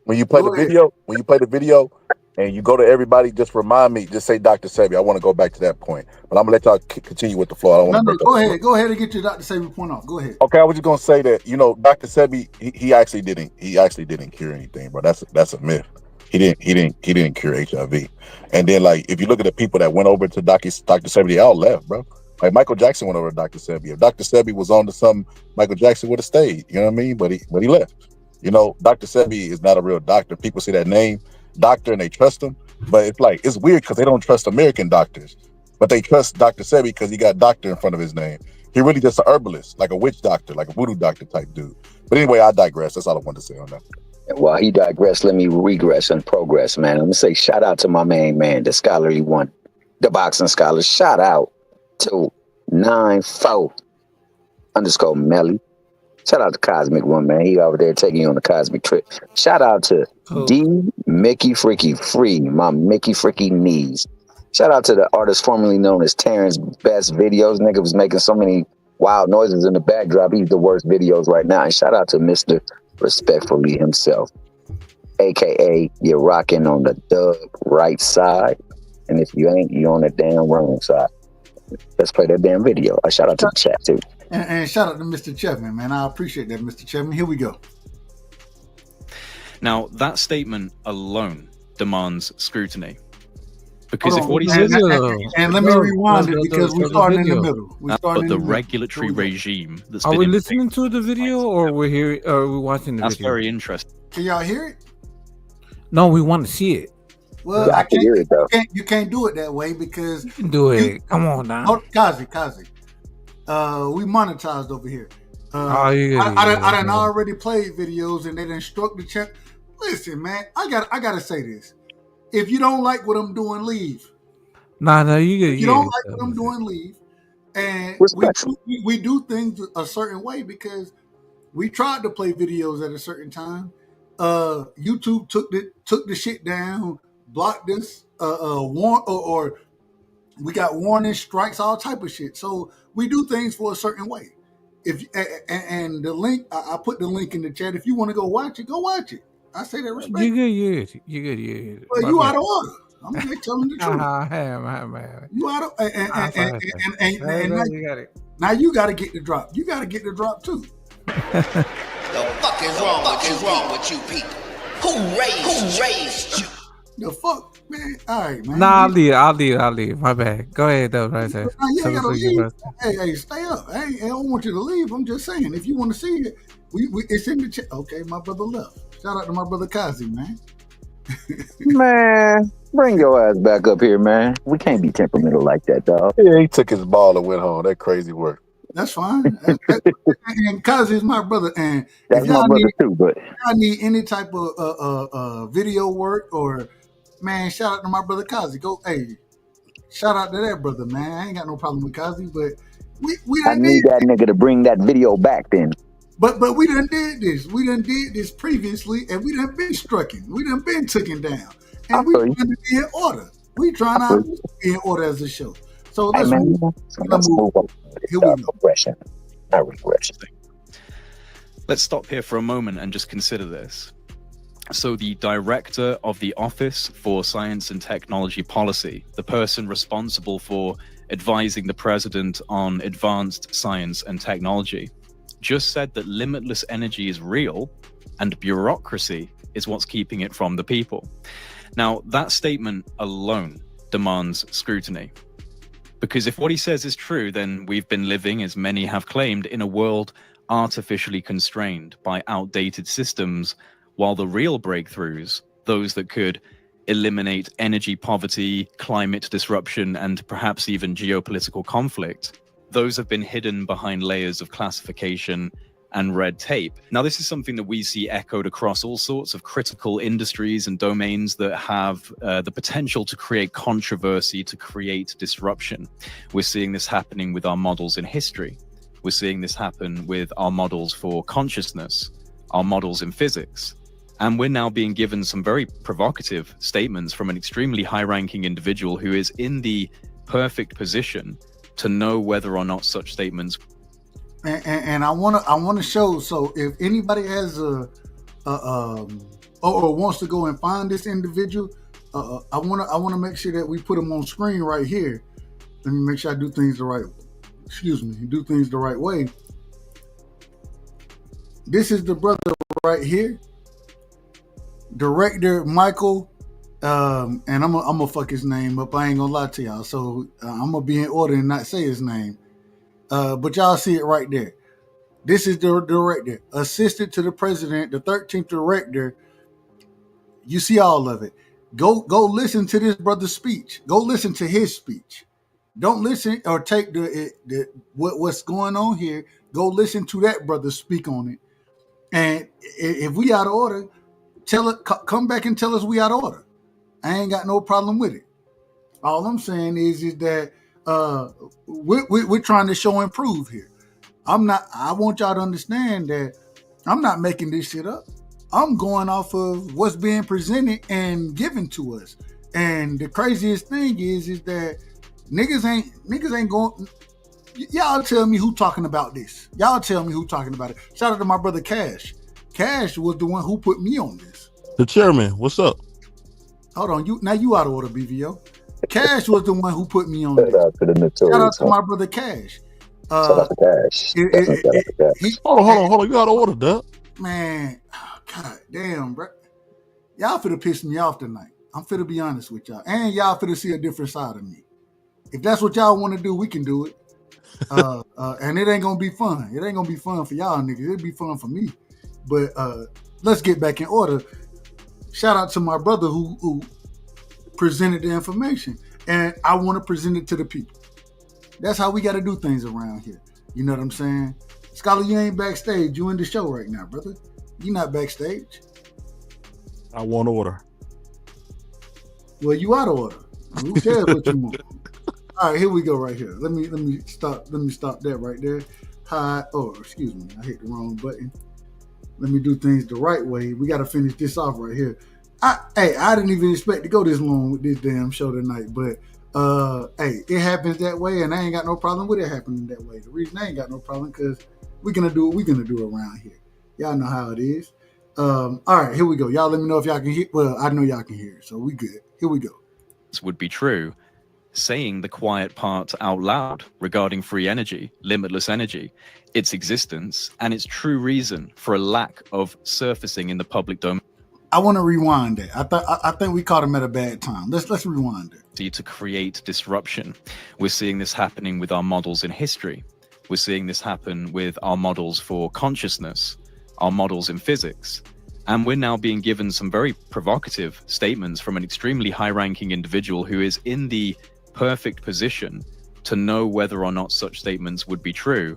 when you play the video, and you go to everybody, just remind me, just say Dr. Sebi. I want to go back to that point, but I'm gonna let y'all continue with the floor. I don't want to break up. Go ahead and get your Dr. Sebi point off. Go ahead. Okay, I was just gonna say that, you know, Dr. Sebi, he actually didn't cure anything, bro. That's a myth. He didn't cure HIV. And then, like, if you look at the people that went over to Dr. Sebi, they all left, bro. Like Michael Jackson went over to Dr. Sebi. If Dr. Sebi was on to something, Michael Jackson would have stayed. You know what I mean? But he left. You know, Dr. Sebi is not a real doctor. People see that name, doctor, and they trust him. But it's weird because they don't trust American doctors, but they trust Dr. Sebi because he got doctor in front of his name. He really just a herbalist, like a witch doctor, like a voodoo doctor type dude. But anyway, I digress. That's all I wanted to say on that. While he digressed, let me regress and progress, man. I'm gonna say shout out to my main man, the scholarly one, the boxing scholar. Shout out to 94_Melly. Shout out to Cosmic One, man. He over there taking you on the cosmic trip. Shout out to D Mickey Freaky Free, my Mickey Freaky knees. Shout out to the artist formerly known as Terrence Best Videos. Nigga was making so many wild noises in the backdrop. He's the worst videos right now. And shout out to Mr. Respectfully himself, aka you're rocking on the dub right side, and if you ain't, you on the damn wrong side. Let's play that damn video. I shout out to the chat too, and shout out to Mr. Chapman, man. I appreciate that, Mr. Chapman. Here we go. Now that statement alone demands scrutiny, because if what he and, says, and let me rewind it because we're starting in the middle. But the regulatory regime that's Are been we in listening to the video or we're here? Or are we watching the that's video? very interesting. Can y'all hear it? No, we want to see it. Well, I can hear it though. You can't do it that way because you can do it. Come on now, Kazi. We monetized over here. I done already played videos and they done struck the check. Listen, man, I gotta say this. If you don't like what I'm doing, leave. No, you get. If you don't like what I'm doing, leave. And we do things a certain way because we tried to play videos at a certain time. YouTube took the shit down, blocked us, or we got warning strikes, all type of shit. So we do things for a certain way. And the link, I put the link in the chat. If you want to go watch it, go watch it. I say that respect. You good. Well, you out of order. I'm just telling the truth. Man. You out of and now you got to get the drop. You got to get the drop too. The fuck is wrong with you people? Who raised you? The fuck, man. All right, man. Nah, I'll leave. My bad. Go ahead, though, right there. You ain't gotta leave. Hey, stay up. Hey, I don't want you to leave. I'm just saying, if you want to see it, it's in the chat. Okay, my brother left. Shout out to my brother Kazi, man. Man, bring your ass back up here, man. We can't be temperamental like that, dog. Yeah, he took his ball and went home. That crazy work. That's fine. And Kazi is my brother, and that's my brother too. But I need any type of video work or man, shout out to my brother Kazi. Shout out to that brother, man. I ain't got no problem with Kazi, but I need that nigga to bring that video back then. But we done did this. We done did this previously, and we done been strucken. We done been taken down, and we trying to be in order. We trying to be in order as a show. So let's move on. Here we go. Progression, not regression. Let's stop here for a moment and just consider this. So the director of the Office for Science and Technology Policy, the person responsible for advising the president on advanced science and technology, just said that limitless energy is real and bureaucracy is what's keeping it from the people. Now, that statement alone demands scrutiny. Because if what he says is true, then we've been living, as many have claimed, in a world artificially constrained by outdated systems, while the real breakthroughs, those that could eliminate energy poverty, climate disruption, and perhaps even geopolitical conflict, those have been hidden behind layers of classification and red tape. Now, this is something that we see echoed across all sorts of critical industries and domains that have the potential to create controversy, to create disruption. We're seeing this happening with our models in history. We're seeing this happen with our models for consciousness, our models in physics. And we're now being given some very provocative statements from an extremely high-ranking individual who is in the perfect position to know whether or not such statements. And I want to show. So if anybody has or wants to go and find this individual, I wanna make sure that we put them on screen right here. Let me make sure I do things the right way. This is the brother right here, Director Michael, and I'm gonna fuck his name up. I ain't gonna lie to y'all. So I'm gonna be in order and not say his name. But y'all see it right there. This is the director, assistant to the president, the 13th director. You see all of it. Go listen to this brother's speech. Go listen to his speech. Don't listen or take what's going on here. Go listen to that brother speak on it. And if we out of order, come back and tell us we out of order. I ain't got no problem with it. All I'm saying is that we're trying to show and prove here. I want y'all to understand that I'm not making this shit up. I'm going off of what's being presented and given to us. And the craziest thing is that niggas ain't going. Y'all tell me who talking about this. Y'all tell me who talking about it. Shout out to my brother Cash. Cash was the one who put me on this. The chairman, what's up? Hold on, you out of order, BVO. Cash was the one who put me on this. Shout out to my brother Cash. Shout out to Cash. Hold on. You out of order, Dub. Man, god damn, bro. Y'all finna piss me off tonight. I'm finna be honest with y'all. And y'all finna see a different side of me. If that's what y'all want to do, we can do it. And it ain't gonna be fun. It ain't gonna be fun for y'all niggas. It'll be fun for me. But let's get back in order. Shout out to my brother who presented the information. And I want to present it to the people. That's how we got to do things around here. You know what I'm saying? Scholar, you ain't backstage. You in the show right now, brother. You not backstage. I want order. Well, you out of order. Who cares what you want? All right, here we go right here. Let me stop that right there. Excuse me. I hit the wrong button. Let me do things the right way. We got to finish this off right here. I didn't even expect to go this long with this damn show tonight, but it happens that way, and I ain't got no problem with it happening that way. The reason I ain't got no problem because we're gonna do what we're gonna do around here. Y'all know how it is. All right, here we go. Y'all let me know if y'all can hear. Well, I know y'all can hear, so we good. Here we go. This would be true. Saying the quiet part out loud regarding free energy, limitless energy, its existence, and its true reason for a lack of surfacing in the public domain. I want to rewind that. I think we caught him at a bad time. Let's rewind it. To create disruption. We're seeing this happening with our models in history. We're seeing this happen with our models for consciousness, our models in physics. And we're now being given some very provocative statements from an extremely high-ranking individual who is in the perfect position to know whether or not such statements would be true,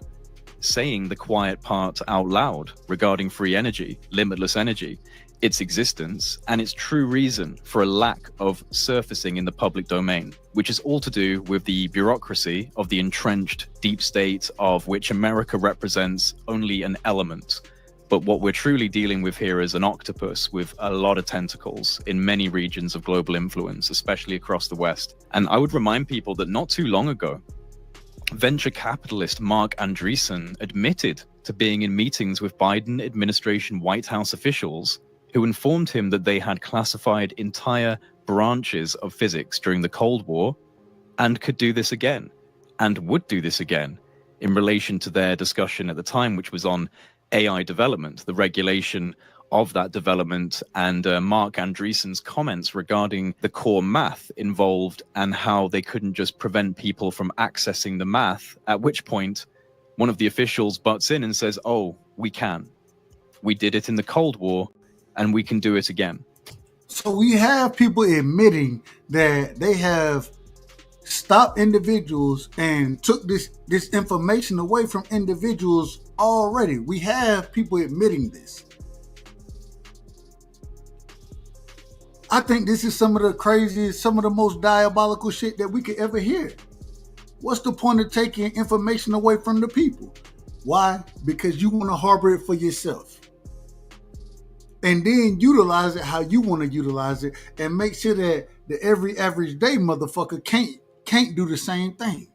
saying the quiet part out loud regarding free energy, limitless energy, its existence, and its true reason for a lack of surfacing in the public domain, which is all to do with the bureaucracy of the entrenched deep state of which America represents only an element. But what we're truly dealing with here is an octopus with a lot of tentacles in many regions of global influence, especially across the West. And I would remind people that not too long ago, venture capitalist Mark Andreessen admitted to being in meetings with Biden administration White House officials who informed him that they had classified entire branches of physics during the Cold War and could do this again and would do this again in relation to their discussion at the time, which was on AI development, the regulation of that development, and Mark Andreessen's comments regarding the core math involved and how they couldn't just prevent people from accessing the math, at which point one of the officials butts in and says, oh, we can. We did it in the Cold War and we can do it again. So we have people admitting that they have stopped individuals and took this information away from individuals already. We have people admitting this. I think this is some of the craziest, some of the most diabolical shit that we could ever hear. What's the point of taking information away from the people? Why? Because you want to harbor it for yourself. And then utilize it how you want to utilize it and make sure that the every average day motherfucker can't do the same thing.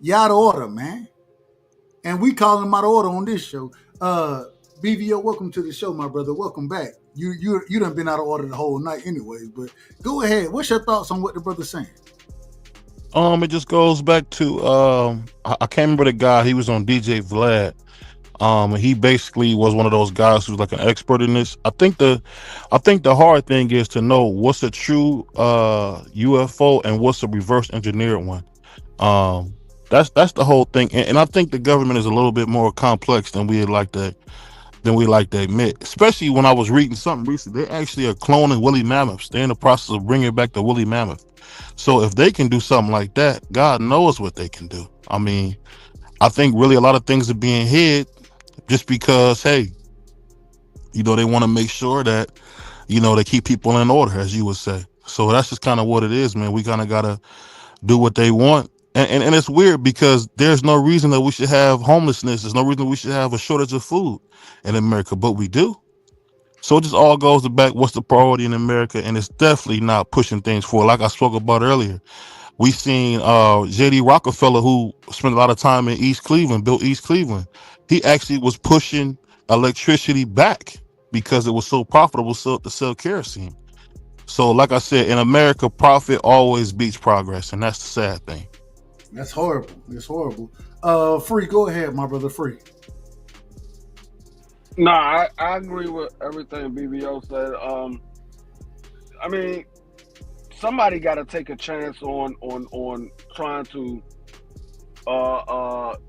You out of order, man. And we call him out of order on this show. BVO, welcome to the show, my brother. Welcome back. You done been out of order the whole night, anyways. But go ahead. What's your thoughts on what the brother's saying? It just goes back to I can't remember the guy. He was on DJ Vlad. He basically was one of those guys who's like an expert in this. I think the hard thing is to know what's a true UFO and what's a reverse engineered one. That's the whole thing, and I think the government is a little bit more complex than we like to admit. Especially when I was reading something recently, they actually are cloning woolly mammoths. They're in the process of bringing back the woolly mammoth. So if they can do something like that, God knows what they can do. I mean, I think really a lot of things are being hid just because, hey, they want to make sure that, they keep people in order, as you would say. So that's just kind of what it is, man. We kind of got to do what they want. And it's weird because there's no reason that we should have homelessness. There's no reason we should have a shortage of food in America, but we do. So it just all goes to back what's the priority in America, and it's definitely not pushing things forward. Like I spoke about earlier, we seen J.D. Rockefeller, who spent a lot of time in East Cleveland, built East Cleveland. He actually was pushing electricity back because it was so profitable to sell kerosene. So like I said, in America, profit always beats progress, and that's the sad thing. That's horrible. It's horrible. Free, go ahead, my brother. Free. No, I agree with everything BBO said. I mean, somebody got to take a chance on trying to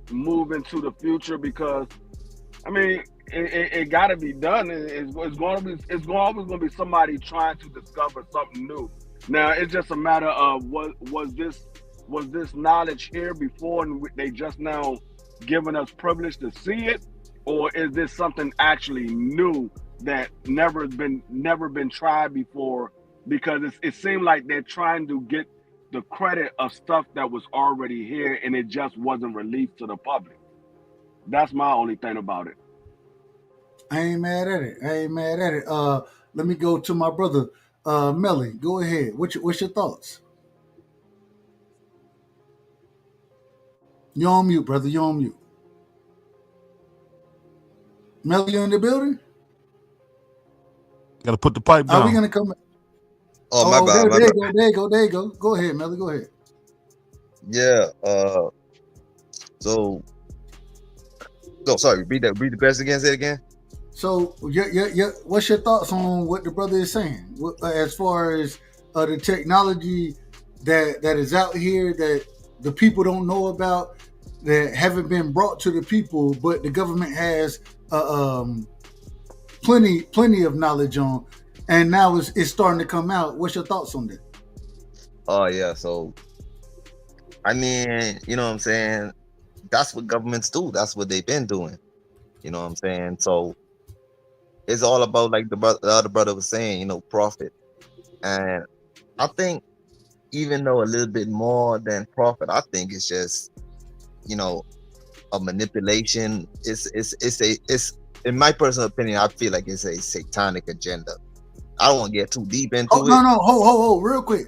move into the future, because I mean it got to be done. It's always going to be somebody trying to discover something new. Now it's just a matter of was this knowledge here before and they just now giving us privilege to see it, or is this something actually new that never been tried before? Because it seemed like they're trying to get the credit of stuff that was already here and it just wasn't released to the public. That's my only thing about it. I ain't mad at it. Let me go to my brother, Melly. Go ahead. What's your thoughts? You're on mute, brother. You're on mute. Melly, you in the building? Got to put the pipe down. Are we gonna come? Oh, my bad. There you go. Go ahead, Melly. Go ahead. Yeah. Sorry. Read the question again. Say it again. So, yeah. What's your thoughts on what the brother is saying as far as the technology that is out here that the people don't know about, that haven't been brought to the people, but the government has plenty of knowledge on, and now it's starting to come out. What's your thoughts on that? Oh yeah. So, I mean, you know what I'm saying? That's what governments do. That's what they've been doing. You know what I'm saying? So it's all about, like the other brother was saying, profit. And I think even though a little bit more than profit, I think it's just, a manipulation. It's in my personal opinion, I feel like it's a satanic agenda. I don't want to get too deep into it. No, hold, real quick.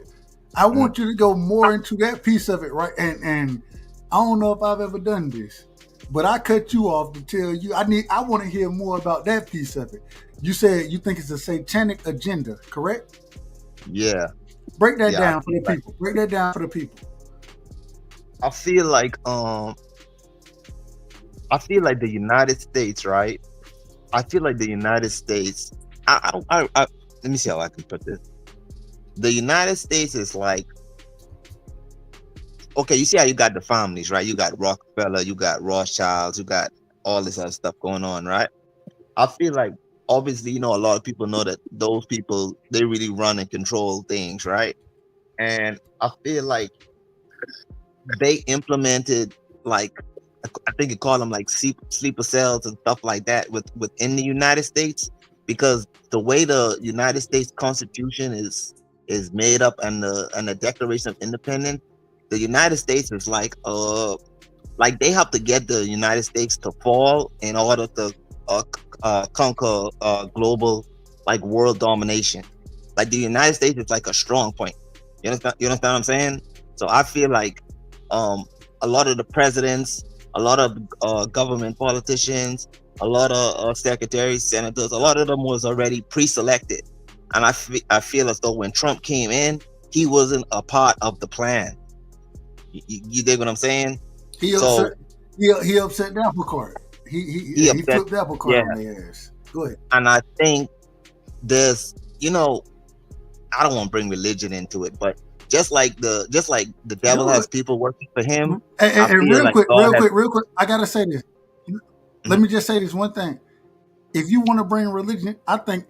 I want you to go more into that piece of it, right? And I don't know if I've ever done this, but I cut you off to tell you I want to hear more about that piece of it. You said you think it's a satanic agenda, correct? Yeah. Break that down for the people. Break that down for the people. I feel like the United States, right? I feel like the United States. Let me see how I can put this. The United States is like, okay, you see how you got the families, right? You got Rockefeller, you got Rothschilds, you got all this other stuff going on, right? I feel like, obviously, a lot of people know that those people, they really run and control things, right? And I feel like they implemented, like, I think you call them like sleeper cells and stuff like that within the United States, because the way the United States Constitution is made up and the Declaration of Independence, the United States is like they have to get the United States to fall in order to conquer global, like, world domination. Like, the United States is like a strong point. You understand what I'm saying? So I feel like a lot of the presidents, a lot of government politicians, a lot of secretaries, senators, a lot of them was already pre-selected. And I feel as though when Trump came in, he wasn't a part of the plan. You dig what I'm saying? He So upset. He upset the apple cart. He upset, flipped the apple cart yeah. on their ass. Go ahead. And I think there's, I don't want to bring religion into it, but just like the devil has people working for him. And real quick, I gotta say this. Let me just say this one thing. If you want to bring religion, I think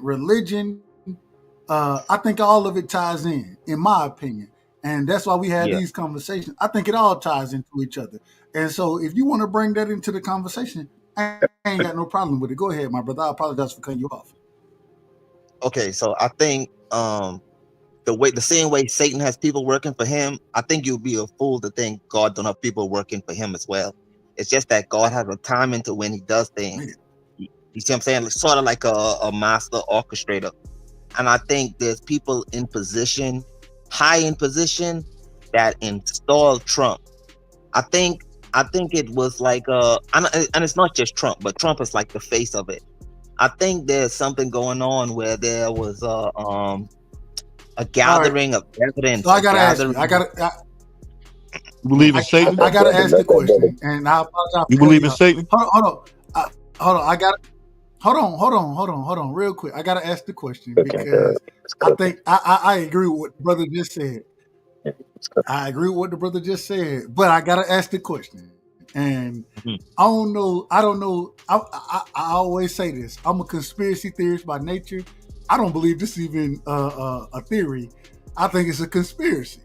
religion, I think all of it ties in my opinion. And that's why we had these conversations. I think it all ties into each other. And so if you want to bring that into the conversation, I ain't got no problem with it. Go ahead, my brother. I apologize for cutting you off. Okay, so I think the same way Satan has people working for him, I think you'll be a fool to think God don't have people working for him as well. It's just that God has a timing to when he does things. You see what I'm saying? It's sort of like a master orchestrator. And I think there's people in position, high in position, that installed Trump. I think it was like and it's not just Trump, but Trump is like the face of it. I think there's something going on where there was a gathering of evidence. So I gotta ask you. You believe in Satan? I gotta ask the question, and I apologize. You believe in Satan? Hold on. Hold on, real quick. I gotta ask the question because I think I agree with what the brother just said. I agree with what the brother just said, but I gotta ask the question. And I don't know. I always say this. I'm a conspiracy theorist by nature. I don't believe this is even a theory. I think it's a conspiracy,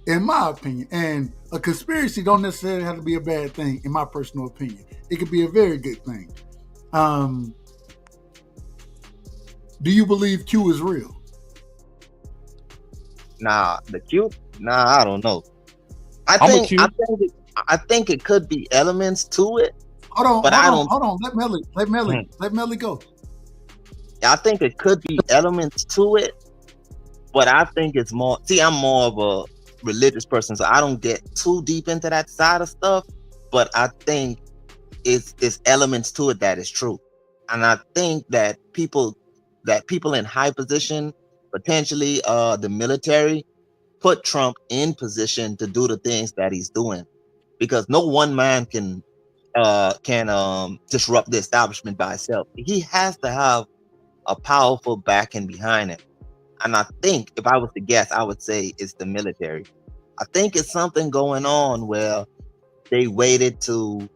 in my opinion. And a conspiracy don't necessarily have to be a bad thing, in my personal opinion. It could be a very good thing. Do you believe Q is real? Nah, the Q? Nah, I don't know. I think it could be elements to it. Hold on. Let Melly go. I think it could be elements to it, but I think it's more. See, I'm more of a religious person, so I don't get too deep into that side of stuff. But I think it's elements to it that is true, and I think that people in high position, potentially the military, put Trump in position to do the things that he's doing, because no one man can disrupt the establishment by itself. He has to have a powerful backing behind it. And I think if I was to guess, I would say it's the military. I think it's something going on where they waited to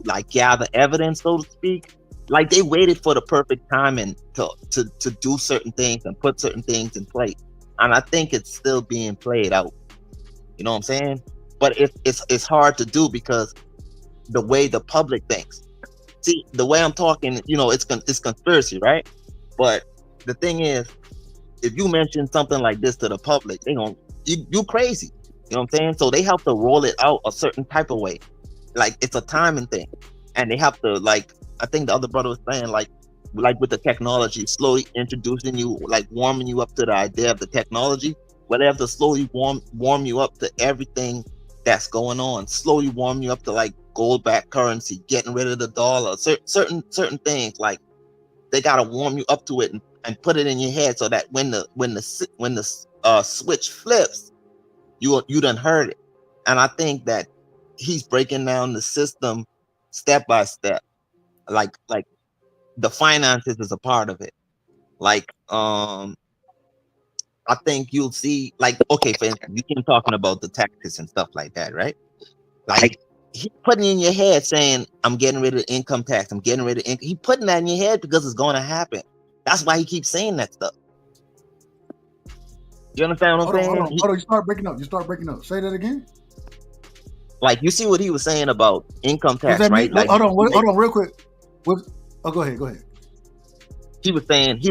like gather evidence, so to speak. Like they waited for the perfect timing to do certain things and put certain things in place. And I think it's still being played out. You know what I'm saying? But it's hard to do because the way the public thinks. See, the way I'm talking, it's conspiracy, right? But the thing is, if you mention something like this to the public, they gonna you crazy. You know what I'm saying? So they have to roll it out a certain type of way. Like it's a timing thing. And they have to, like, I think the other brother was saying, like with the technology, slowly introducing you, like warming you up to the idea of the technology, where they have to slowly warm you up to everything that's going on, slowly warm you up to like gold-backed currency, getting rid of the dollar, certain things. Like they gotta warm you up to it and put it in your head so that when the switch flips, you done heard it. And I think that he's breaking down the system step by step. Like the finances is a part of it. Like I think you'll see, like, okay, for instance, you keep talking about the taxes and stuff like that, right? Like he putting in your head saying, I'm getting rid of income tax, I'm getting rid of income. He putting that in your head because it's going to happen. That's why he keeps saying that stuff. You understand what I'm saying? Hold on. You start breaking up. Say that again. Like, you see what he was saying about income tax, right? Like, hold on, real quick. Go ahead. He was saying he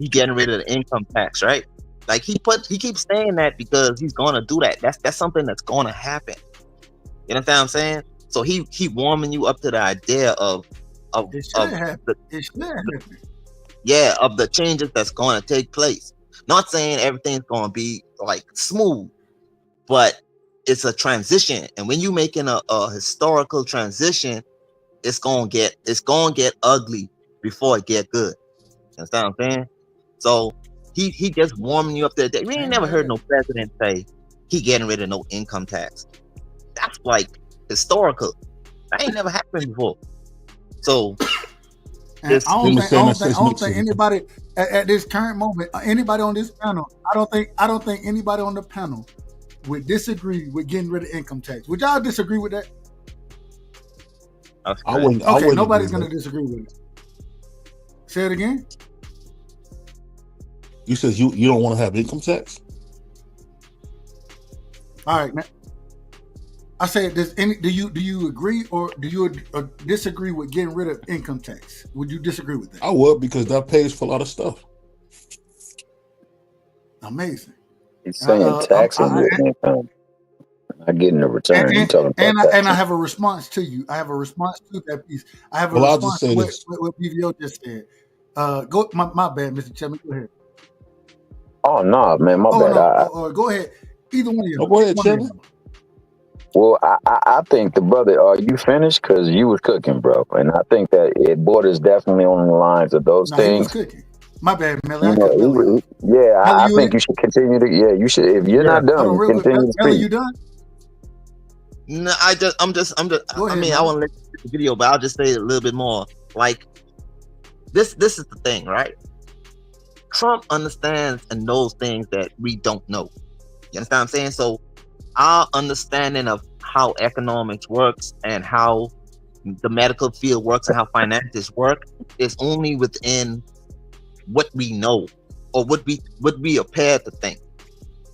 getting rid of the income tax, right? Like he keeps saying that because he's gonna do that. That's something that's gonna happen. You know what I'm saying? So he warming you up to the idea of the changes that's gonna take place. Not saying everything's gonna be like smooth, but it's a transition. And when you're making a historical transition, it's gonna get ugly before it get good. You understand what I'm saying? So he just warming you up there. We ain't never heard no president say he getting rid of no income tax. That's like historical. That ain't never happened before. So I don't think anybody at this current moment, anybody on this panel, I don't think anybody on the panel would disagree with getting rid of income tax. Would y'all disagree with that? I wouldn't nobody's agree going to disagree with it. Say it again. You said you don't want to have income tax? All right, man. I said, do you agree or do you disagree with getting rid of income tax? Would you disagree with that? I would, because that pays for a lot of stuff. Amazing. He's saying taxing your income, not getting a return. You're talking about and I have a response to you. I have a response to that piece. I have a Well, I'll response just say to this. what BVO just said. Go, my bad, Mr. Chairman. Go ahead. Oh no, man, my bad. No, go ahead. Either one of you. Go ahead, Chairman. Well, I think the brother, are you finished? Because you was cooking, bro. And I think that it borders definitely on the lines of those No, things. he was cooking. My bad, Melly. I think you should continue to. Yeah, you should. If you're not done, you continue to Melly, speak. you done? No, I'm just. Go ahead, I mean, man. I want to let you see the video, but I'll just say it a little bit more. Like this is the thing, right? Trump understands and knows things that we don't know. You understand what I'm saying? So our understanding of how economics works and how the medical field works and how finances work is only within what we know or what we appear to think.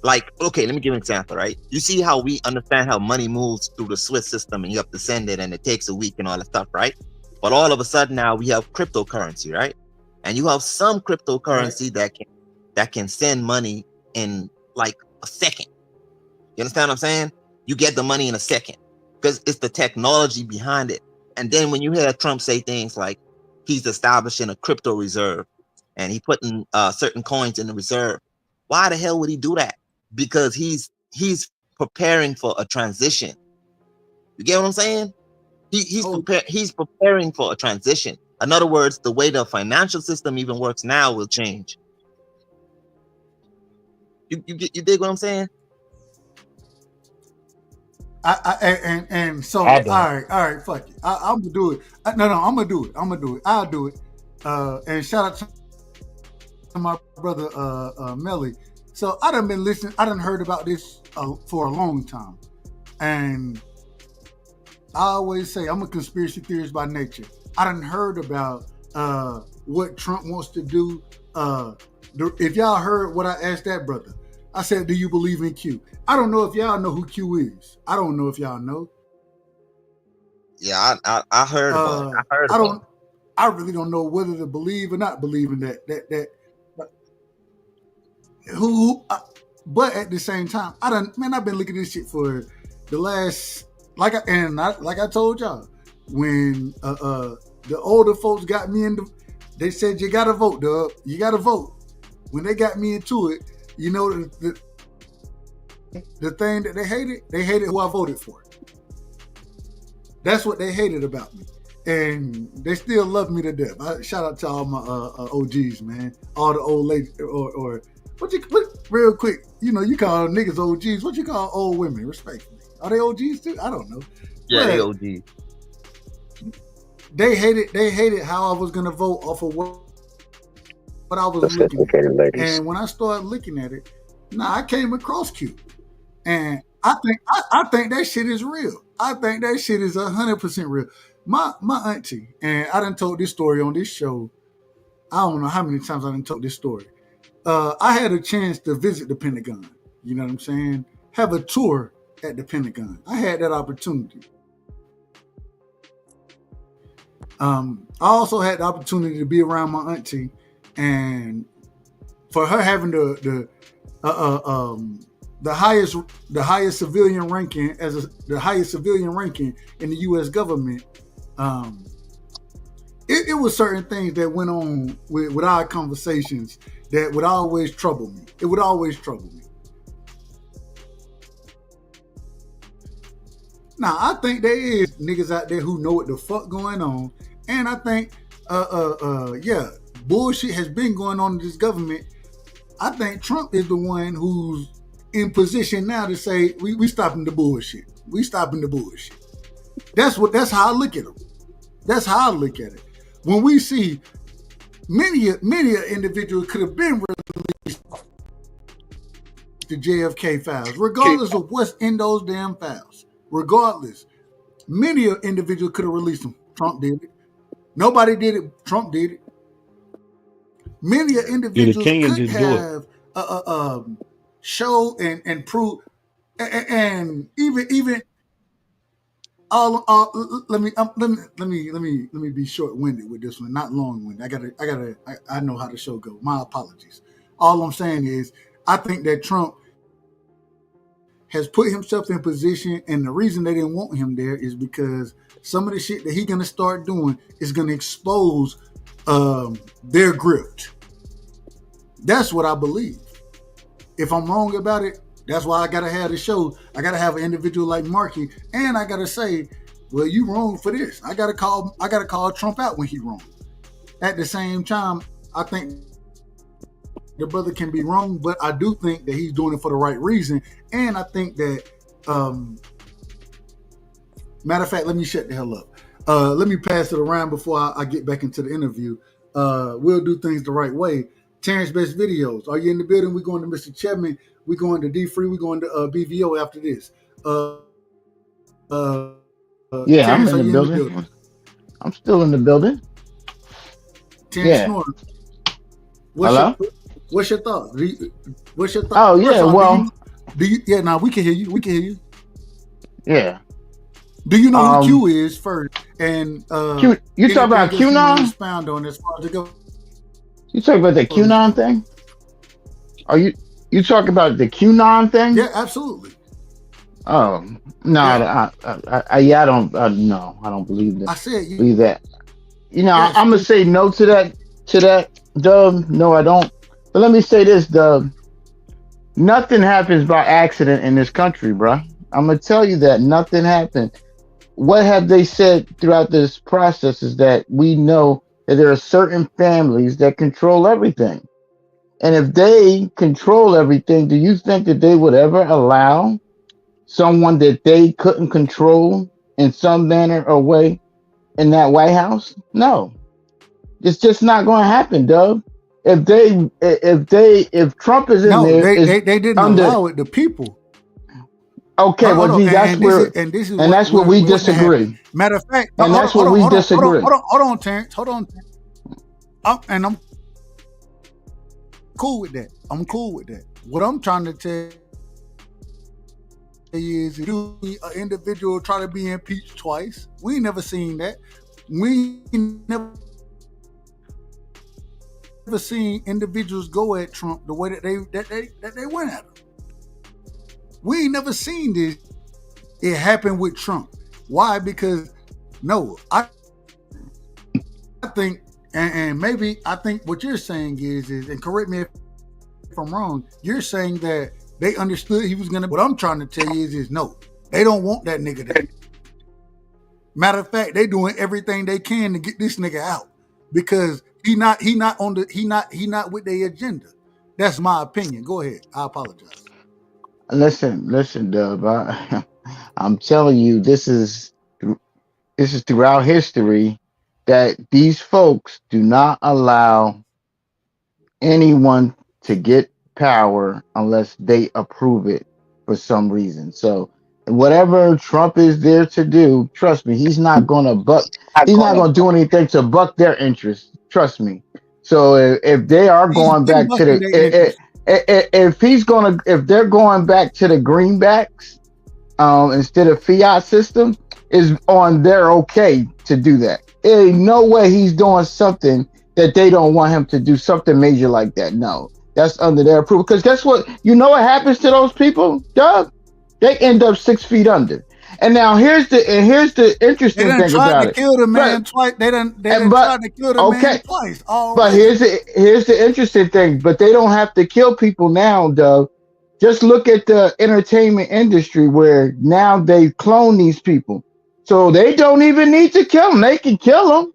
Like, okay, let me give an example, right? You see how we understand how money moves through the Swiss system and you have to send it and it takes a week and all that stuff, right? But all of a sudden now we have cryptocurrency, right? And you have some cryptocurrency that can send money in like a second. You understand what I'm saying? You get the money in a second because it's the technology behind it. And then when you hear Trump say things like he's establishing a crypto reserve and he putting certain coins in the reserve, why the hell would he do that? Because he's preparing for a transition. You get what I'm saying? He's preparing for a transition. In other words, the way the financial system even works now will change. You dig what I'm saying? So all right, fuck it. I'm gonna do it. I'm gonna do it. I'll do it. And shout out to my brother Melly. So I done been listening. I done heard about this for a long time, and I always say I'm a conspiracy theorist by nature. I done heard about what Trump wants to do. If y'all heard what I asked that brother, I said, do you believe in Q? I don't know if y'all know who Q is. I don't know if y'all know. Yeah, I heard about it. I really don't know whether to believe or not believe in that. But at the same time, I've been looking at this shit for the last, like I told y'all, when the older folks got me into, they said you gotta vote, dub. You gotta vote. When they got me into it, you know the thing that they hated who I voted for. That's what they hated about me. And they still love me to death. Shout out to all my OGs, man. All the old ladies, or what real quick, you call niggas OGs. What you call old women, respectfully? Are they OGs too? I don't know. Yeah, they OGs. They hated how I was gonna vote off of what I was looking at. And when I started looking at it, I came across Q. And I think that shit is real. I think that shit is 100% real. My auntie, and I done told this story on this show. I don't know how many times I done told this story. I had a chance to visit the Pentagon. You know what I'm saying? Have a tour at the Pentagon. I had that opportunity. I also had the opportunity to be around my auntie, and for her having the highest civilian ranking the highest civilian ranking in the U.S. government. It was certain things that went on with our conversations that would always trouble me. It would always trouble me. Now, I think there is niggas out there who know what the fuck going on, and I think, yeah, bullshit has been going on in this government. I think Trump is the one who's in position now to say we stopping the bullshit. We stopping the bullshit. That's how I look at him. That's how I look at it. When we see many individuals could have been released the JFK files, regardless of what's in those damn files. Regardless, many individuals could have released them. Trump did it. Nobody did it. Trump did it. Many individuals could have show and prove, and even all. Let me be short-winded with this one, not long-winded. I know how the show goes. My apologies. All I'm saying is, I think that Trump has put himself in position, and the reason they didn't want him there is because some of the shit that he's gonna start doing is gonna expose their grift. That's what I believe. If I'm wrong about it, that's why I gotta have the show. I gotta have an individual like Marky, and I gotta say, well, you wrong for this. I gotta call Trump out when he wrong. At the same time, I think the brother can be wrong, but I do think that he's doing it for the right reason. And I think that, matter of fact, let me shut the hell up. Let me pass it around before I get back into the interview. We'll do things the right way. Terrence Best Videos. Are you in the building? We're going to Mr. Chapman. We're going to D-Free. We're going to BVO after this. Yeah, Terrence, I'm in the building. I'm still in the building. Terrence Norton. Hello? What's your thought? What's your thought? Oh, yeah, well. Yeah, now we can hear you. We can hear you. Yeah. Do you know who Q is first? And Q, you talk about QAnon? Expound on as far as it goes. You talk about the QAnon thing? Are you talk about the QAnon thing? Yeah, absolutely. Oh no, yeah. I don't no, I don't believe that. I said you believe that. You know, yes. I'm gonna say no to that, Dub. No, I don't. But let me say this, Dub. Nothing happens by accident in this country, bruh. I'm gonna tell you that nothing happened. What have they said throughout this process is that we know that there are certain families that control everything. And if they control everything, do you think that they would ever allow someone that they couldn't control in some manner or way in that White House? No. It's just not going to happen, Dub. If Trump is in there, they didn't allow it. The people. Okay, well, that's where we disagree. Matter of fact, and that's where we disagree. Hold on, Terrence. Hold on. And I'm cool with that. I'm cool with that. What I'm trying to tell you is, do an individual try to be impeached twice? We ain't never seen that. We never seen individuals go at Trump the way that they went at him. We ain't never seen this. It happened with Trump. Why? Because I think, and maybe I think what you're saying is, and correct me if I'm wrong, you're saying that they understood he was gonna. What I'm trying to tell you is no, they don't want that nigga there. Matter of fact, they doing everything they can to get this nigga out because he not with their agenda. That's my opinion. Go ahead. I apologize. Listen, Dub. I'm telling you, this is throughout history that these folks do not allow anyone to get power unless they approve it for some reason. So whatever Trump is there to do, trust me, he's not going to do anything to buck their interests. Trust me. So if they are going back to the if they're going back to the greenbacks instead of fiat system, is on their okay to do that. There ain't no way he's doing something that they don't want him to do, something major like that. No, that's under their approval. Because guess what? You know what happens to those people, Doug? They end up 6 feet under. And now here's the interesting thing about it. They tried to kill the man twice. They tried to kill the man twice. But here's the interesting thing. But they don't have to kill people now, Doug, just look at the entertainment industry where now they clone these people, so they don't even need to kill them. They can kill them,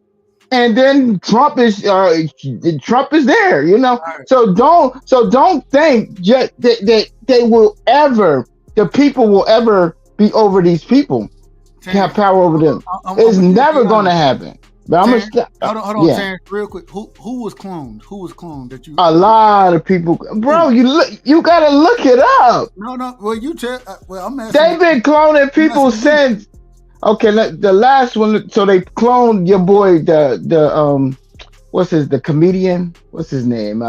and then Trump is there. You know, so don't think just that they will ever, the people will ever be over these people, have power over them. It's never going to happen. But I'm gonna hold on, Terrence, real quick. Who was cloned? Who was cloned that you? A lot of people, bro. You gotta look it up. No. Well, you tell. Well, I'm asking. They've been cloning people since. Okay, the last one. So they cloned your boy, the the comedian? What's his name?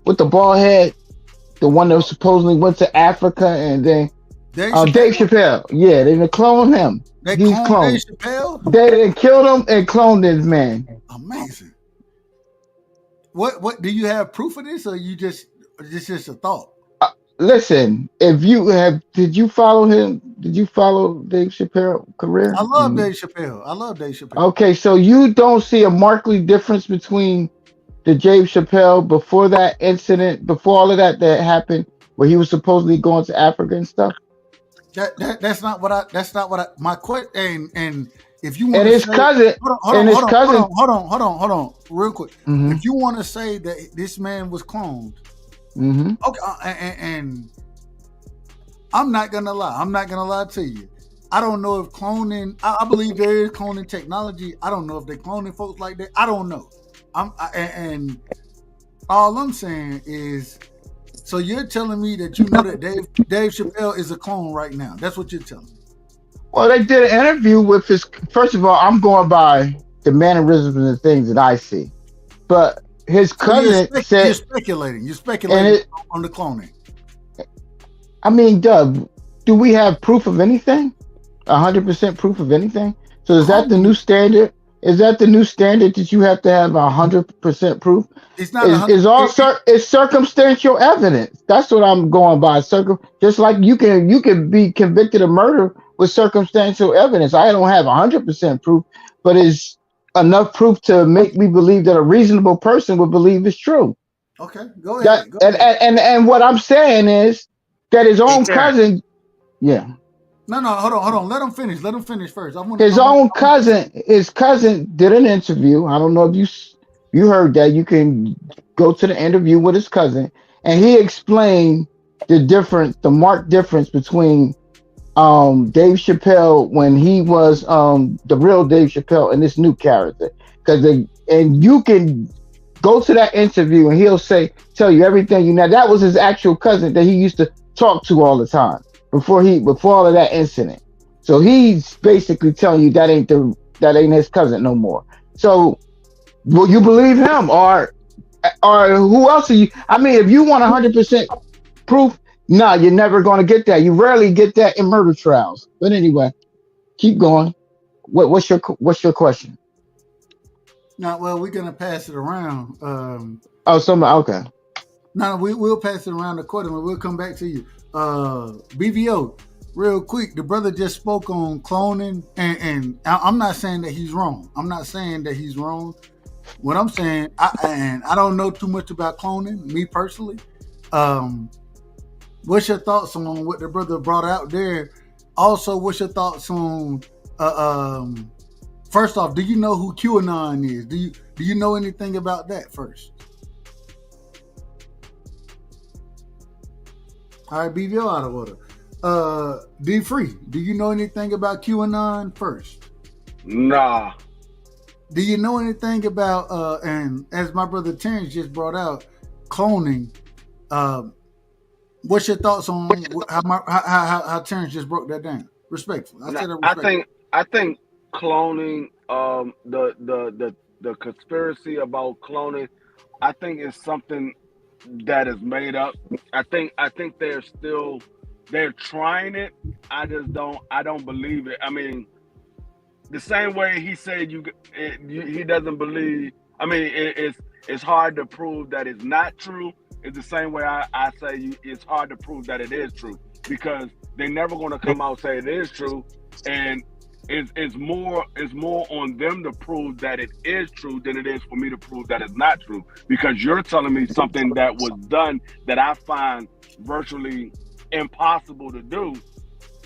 With the bald head, the one that supposedly went to Africa and then. Dave Chappelle. Yeah, they cloned him. They cloned Dave Chappelle? They killed him and cloned this man. Amazing. What do you have proof of this, or it's just a thought? Listen, did you follow him? Did you follow Dave Chappelle's career? I love Dave Chappelle. Okay, so you don't see a markedly difference between the Dave Chappelle before that incident, before all of that happened, where he was supposedly going to Africa and stuff? That's not what I my question. And if you want and his cousin, hold on, real quick. Mm-hmm. If you want to say that this man was cloned, mm-hmm. Okay, and I'm not gonna lie to you. I don't know if cloning. I believe there is cloning technology. I don't know if they're cloning folks like that. I don't know. And all I'm saying is. So you're telling me that you know that Dave Chappelle is a clone right now? That's what you're telling me. Well, they did an interview with his. First of all, I'm going by the mannerisms and the things that I see, but his cousin said you're speculating. You're on the cloning. I mean, Dub, do we have proof of anything? 100% proof of anything? So is that the new standard? Is that the new standard that you have to have 100% proof? It's not. It's circumstantial evidence. That's what I'm going by. Just like you can be convicted of murder with circumstantial evidence. I don't have 100% proof, but it's enough proof to make me believe that a reasonable person would believe it's true. Okay, go ahead. And what I'm saying is that his own cousin, yeah. No, hold on. Let him finish first. His cousin did an interview. I don't know if you heard that. You can go to the interview with his cousin, and he explained the marked difference between Dave Chappelle when he was the real Dave Chappelle and this new character. And you can go to that interview and he'll tell you everything you know. That was his actual cousin that he used to talk to all the time. Before all of that incident, so he's basically telling you that ain't his cousin no more. So, will you believe him, or who else are you? I mean, if you want 100% proof, no, you're never going to get that. You rarely get that in murder trials. But anyway, keep going. What's your question? No, well, we're gonna pass it around. Okay. No, we'll pass it around accordingly. We'll come back to you. BVO, real quick, the brother just spoke on cloning, and I'm not saying that he's wrong. What I'm saying, I don't know too much about cloning, me personally. What's your thoughts on what the brother brought out there? Also, what's your thoughts on first off, do you know who QAnon is? Do you know anything about that first? All right, BVO out of order. D Free, do you know anything about QAnon first? Nah. Do you know anything about and as my brother Terrence just brought out, cloning? What's your thoughts on how Terrence just broke that down? Respectfully, I think cloning, the conspiracy about cloning, I think it's something that is made up. I think they're trying it. I don't believe it. I mean, the same way he said he doesn't believe. I mean, it's hard to prove that it's not true. It's the same way I say it's hard to prove that it is true, because they're never going to come out and say it is true, and It's more on them to prove that it is true than it is for me to prove that it's not true. Because you're telling me something that was done that I find virtually impossible to do.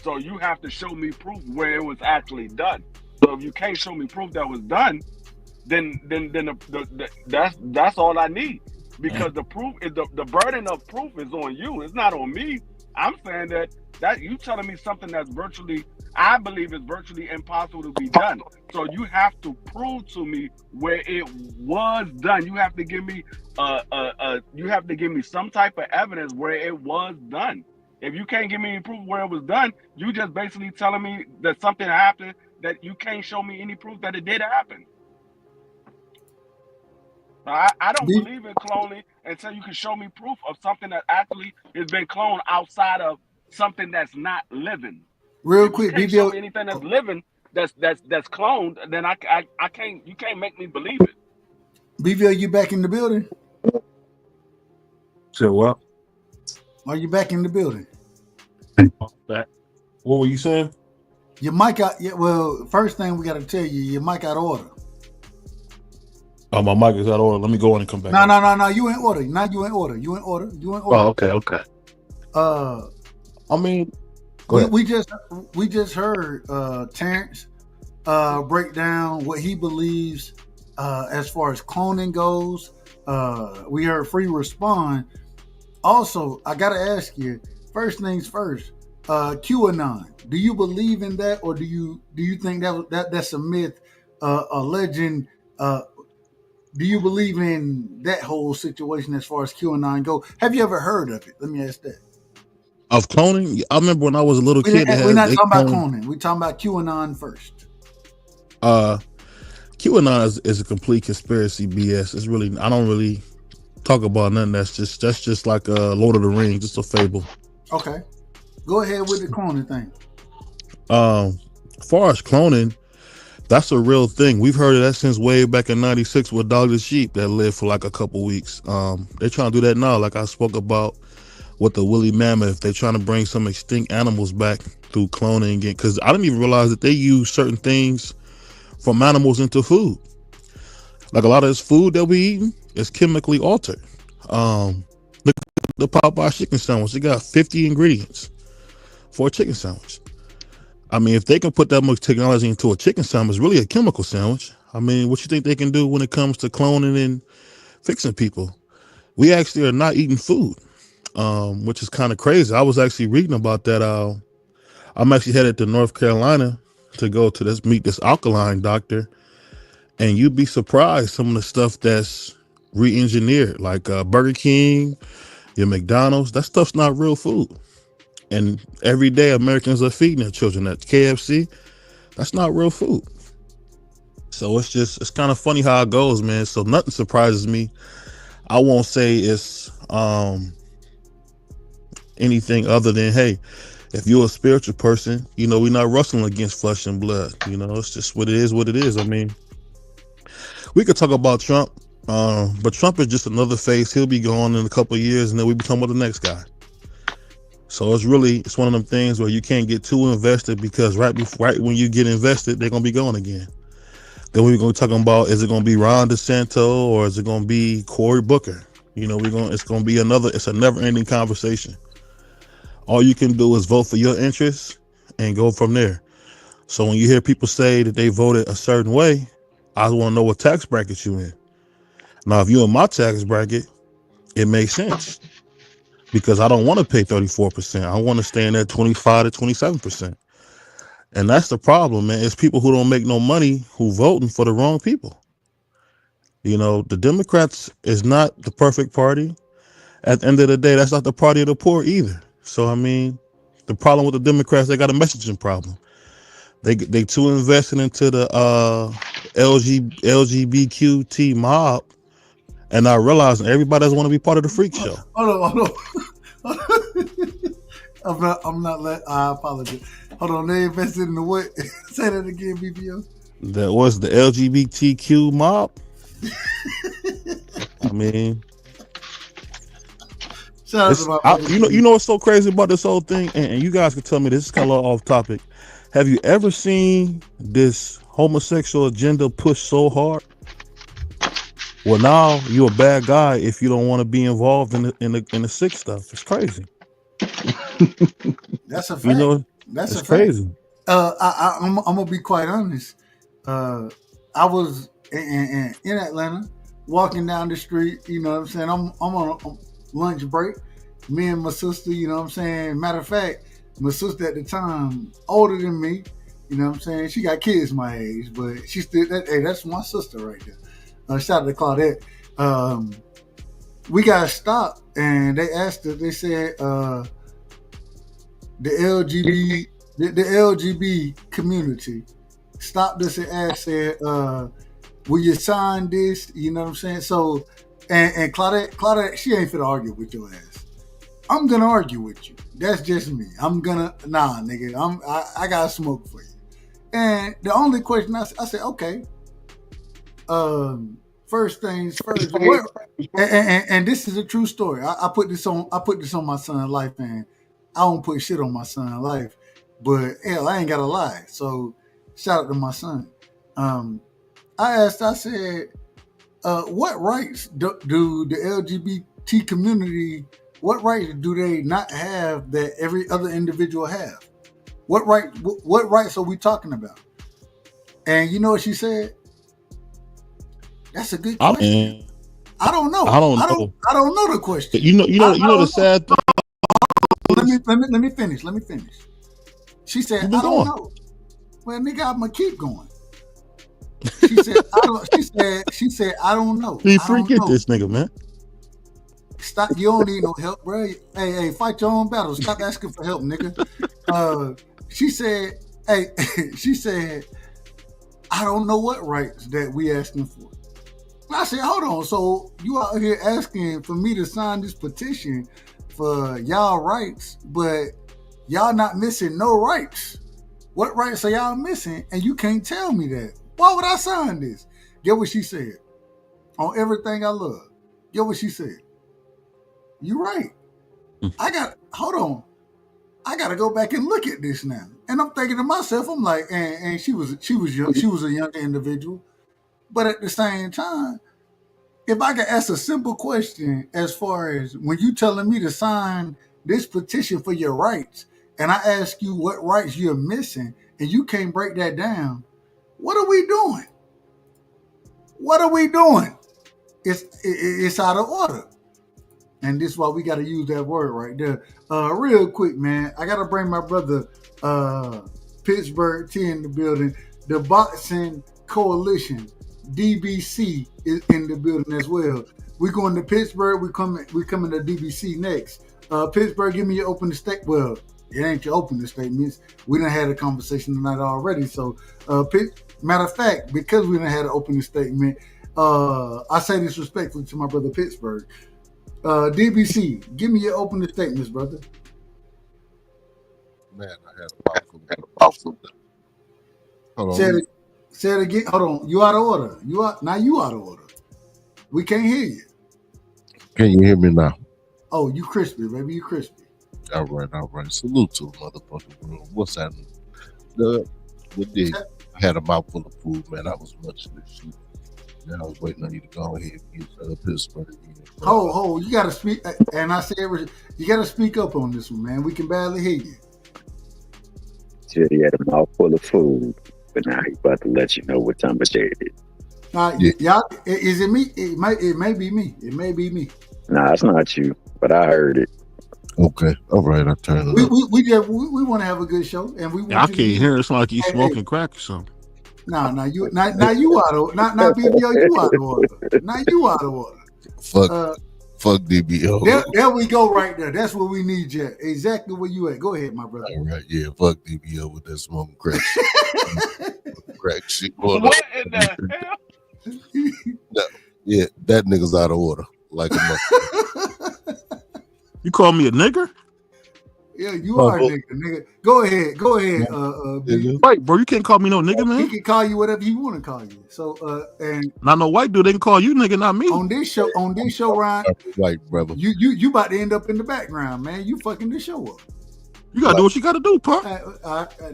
So you have to show me proof where it was actually done. So if you can't show me proof that was done, then that's all I need. Because the proof is the burden of proof is on you. It's not on me. I'm saying that you telling me something that's virtually, I believe is virtually impossible to be done. So you have to prove to me where it was done. You have to give me some type of evidence where it was done. If you can't give me any proof where it was done, you just basically telling me that something happened that you can't show me any proof that it did happen. I don't believe in cloning until you can show me proof of something that actually has been cloned outside of something that's not living. Real if quick, you can't show me anything that's living that's cloned, then I can't. You can't make me believe it. BVO, you back in the building? So what? Are you back in the building? What were you saying? Your mic out. Yeah. Well, first thing we got to tell you, your mic out of order. Oh, my mic is out of order. Let me go in and come back. No. You in order. Now you in order. You in order. Oh, okay. I mean, we just heard Terrence break down what he believes as far as cloning goes. We heard Free respond. Also, I gotta ask you. First things first. QAnon. Do you believe in that, or do you think that's a myth, a legend? Do you believe in that whole situation as far as QAnon go? Have you ever heard of it? Let me ask that. Of cloning? I remember when I was a little kid. We're not talking about cloning. We're talking about QAnon first. QAnon is a complete conspiracy BS. It's really, I don't really talk about nothing that's just like Lord of the Rings, just a fable. Okay. Go ahead with the cloning thing. As far as cloning, that's a real thing. We've heard of that since way back in '96 with Dog Sheep that lived for like a couple weeks. They're trying to do that now, like I spoke about with the woolly mammoth. They're trying to bring some extinct animals back through cloning again, because I didn't even realize that they use certain things from animals into food. Like a lot of this food that we eat is chemically altered. Look at the Popeye chicken sandwich. It got 50 ingredients for a chicken sandwich. I mean, if they can put that much technology into a chicken sandwich, it's really a chemical sandwich. I mean, what you think they can do when it comes to cloning and fixing people? We actually are not eating food, which is kind of crazy. I was actually reading about that. I'm actually headed to North Carolina to go to meet this alkaline doctor, and you'd be surprised some of the stuff that's re-engineered, like Burger King, your McDonald's. That stuff's not real food. And every day Americans are feeding their children at KFC. That's not real food. So it's kind of funny how it goes, man. So nothing surprises me. I won't say it's anything other than, hey, if you're a spiritual person, you know, we're not wrestling against flesh and blood. You know, it's just what it is. I mean, we could talk about Trump, but Trump is just another face. He'll be gone in a couple of years, and then we be talking about the next guy. So it's one of them things where you can't get too invested, because right when you get invested, they're gonna be gone again. Then we're gonna be talking about, is it gonna be Ron DeSantis or is it gonna be Cory Booker? You know, it's gonna be it's a never-ending conversation. All you can do is vote for your interests and go from there. So when you hear people say that they voted a certain way, I want to know what tax bracket you in. Now, if you're in my tax bracket, it makes sense, because I don't want to pay 34%. I want to stay in that 25 to 27%. And that's the problem, man. It's people who don't make no money who voting for the wrong people. You know, the Democrats is not the perfect party. At the end of the day, that's not the party of the poor either. So, I mean, the problem with the Democrats, they got a messaging problem. They too invested into the LGBTQ mob, and not realizing everybody doesn't want to be part of the freak show. Hold on. I apologize. Hold on, they invested in the what? Say that again, BPO. That was the LGBTQ mob. I mean, you know what's so crazy about this whole thing, and you guys can tell me this is kind of off topic. Have you ever seen this homosexual agenda pushed so hard? Well, now you're a bad guy if you don't want to be involved in the sick stuff. It's crazy. That's a fact. You know, That's it's a fact. crazy. I'm gonna be quite honest. I was in Atlanta, walking down the street. You know what I'm saying? I'm on a lunch break. Me and my sister. You know what I'm saying? Matter of fact, my sister at the time older than me. You know what I'm saying? She got kids my age, but she still that's my sister right there. Shout out to Claudette. We got stopped and they asked her. They said the LGBT community stopped us and asked, said, will you sign this? You know what I'm saying? So, and Claudette, she ain't finna argue with your ass. I'm gonna argue with you. That's just me. Nah, nigga, I got smoke for you. And the only question I said, okay, first things first. And this is a true story. I put this on my son's life, and I don't put shit on my son's life, but hell, I ain't gotta lie. So shout out to my son. I said, what rights do the LGBT community, what rights do they not have that every other individual have? What rights are we talking about? And you know what she said? That's a good question. I don't know. I don't know the question. You know the sad thing. Let me finish. She said, I don't know. Well, nigga, I'm gonna keep going. She said, She said, I don't know. You forget this nigga, man. Stop. You don't need no help, bro. Hey, fight your own battles. Stop asking for help, nigga. She said, I don't know what rights that we asking for. I said, hold on. So you out here asking for me to sign this petition for y'all rights, but y'all not missing no rights. What rights are y'all missing? And you can't tell me that. Why would I sign this? Get what she said. On everything I love. Get what she said. You right. Hold on. I gotta go back and look at this now. And I'm thinking to myself, I'm like, and she was young, she was a younger individual. But at the same time, if I could ask a simple question as far as when you telling me to sign this petition for your rights, and I ask you what rights you're missing, and you can't break that down, what are we doing? What are we doing? It's out of order. And this is why we got to use that word right there. Real quick, man, I got to bring my brother Pittsburgh T in the building. The Boxing Coalition, DBC, is in the building as well. We're going to Pittsburgh. We coming to DBC next. Pittsburgh, give me your opening statement. Well, it ain't your opening statements. We done had a conversation tonight already. So, matter of fact, because we done had an opening statement, I say this respectfully to my brother Pittsburgh. DBC, give me your opening statements, brother. Man, I had a mouthful. Hold on. Say it again. Hold on. You out of order. You out of order. We can't hear you. Can you hear me now? Oh, you crispy, baby. You crispy. All right. Salute to the motherfucking room. What's happening? I had a mouthful of food, man. I was munching this shit. Now I was waiting on you to go ahead and get Pittsburgh. You gotta speak, and I said you gotta speak up on this one, man. We can barely hear you. Said he had a mouthful of food, but now he's about to let you know what time of day it is. Y'all, is it me? It may be me. It may be me. Nah, it's not you, but I heard it. Okay, all right. I turn it up. We want to have a good show, and we. Want I can't hear. It's like you smoking crack or something. Now you out of not BBO. You out of order. Now you out of order. Fuck DBO. There we go right there. That's where we need you. Exactly where you at. Go ahead, my brother. All right, yeah. Fuck DBO with that smoking crack. Crack shit. What in the hell? No, yeah, that nigga's out of order. Like a motherfucker. You call me a nigger? Yeah, you are a nigga. Go ahead. Wait, bro, you can't call me no nigga, man. He can call you whatever he want to call you. So, and not no white dude. They can call you nigga, not me. On this show, Ryan, white brother. You about to end up in the background, man. You fucking the show up. You gotta do what you gotta do, punk.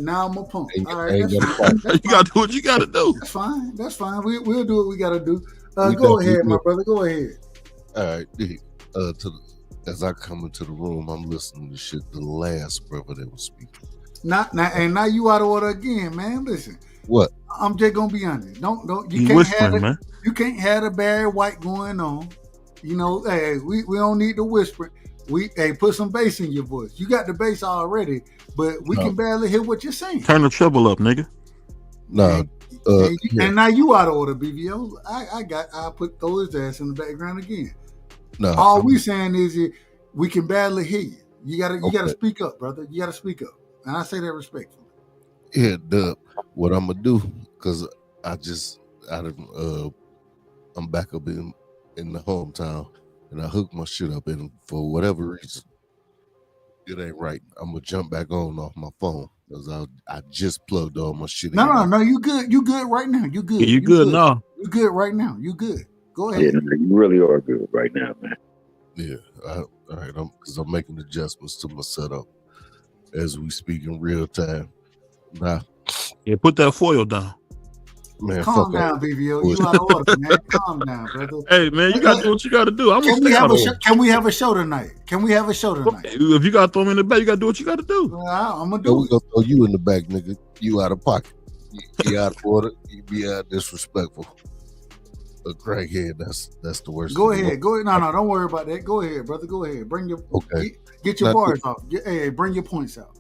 Now I'm a punk. Ain't, All right, ain't that's got fine. a That's You gotta do what you gotta do. That's fine. That's fine. We'll do what we gotta do. We Go definitely ahead, my will. brother. Go ahead. All right, as I come into the room, I'm listening to shit. The last brother that was speaking. Now you out of order again, man. Listen. What? I'm just gonna be honest. Don't you He can't whispering, have it. man. You can't have the Barry White going on. You know, hey, we don't need to whisper. Put some bass in your voice. You got the bass already, but we can barely hear what you're saying. Turn the treble up, nigga. No. And now you out of order, BVO. I throw his ass in the background again. No. All we saying is we can barely hear you. You gotta speak up, brother. You gotta speak up. And I say that respectfully. Yeah, Dub. What I'm gonna do, because I'm back up in the hometown, and I hooked my shit up, and for whatever reason, it ain't right. I'm gonna jump back on off my phone because I just plugged all my shit in. No, you good. You good right now. You good. Yeah, you good now. You good right now. You good. Go ahead. Yeah, you really are good right now, man. Yeah, all right. Because I'm making adjustments to my setup as we speak in real time. Nah. Yeah, put that foil down. Man, calm down, BVO. You out of order, man. Calm down, brother. Hey, man, you gotta do what you gotta do. I'm Can we have a show? Can we have a show tonight? Can we have a show tonight? If you gotta throw me in the back, you gotta do what you gotta do. I'm gonna do. We gonna throw you in the back, nigga. You out of pocket. You out of order. You be out disrespectful. A crackhead. That's the worst. Go ahead. Go ahead. No, don't worry about that. Go ahead, brother. Go ahead. Bring your get your bars off. Hey, bring your points out.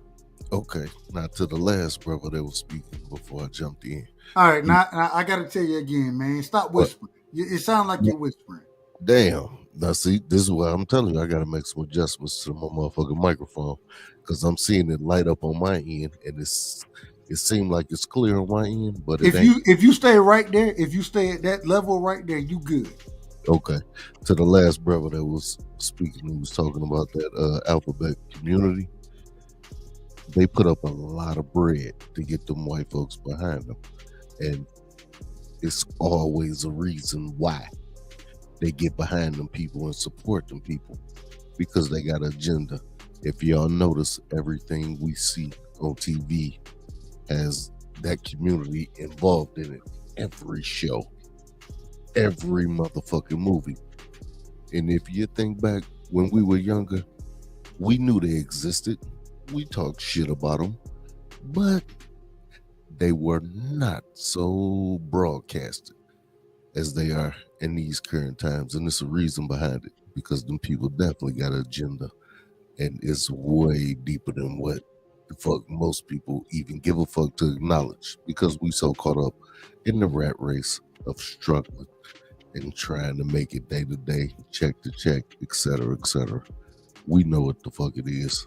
Okay. Now to the last brother that was speaking before I jumped in. All right, now I got to tell you again, man. Stop whispering. It sounds like you're whispering. Damn. Now, see, this is why I'm telling you, I got to make some adjustments to my motherfucking microphone because I'm seeing it light up on my end, and it seemed like it's clear on my end, but it ain't. If you stay right there, if you stay at that level right there, you good. Okay. To the last brother that was speaking, he was talking about that alphabet community. They put up a lot of bread to get them white folks behind them. And it's always a reason why they get behind them people and support them people, because they got an agenda. If y'all notice, everything we see on TV has that community involved in it. Every show, every motherfucking movie. And if you think back when we were younger, we knew they existed. We talked shit about them, but they were not so broadcasted as they are in these current times. And there's a reason behind it, because them people definitely got an agenda, and it's way deeper than what the fuck most people even give a fuck to acknowledge, because we so caught up in the rat race of struggling and trying to make it day to day, check to check, etc., etc. We know what the fuck it is.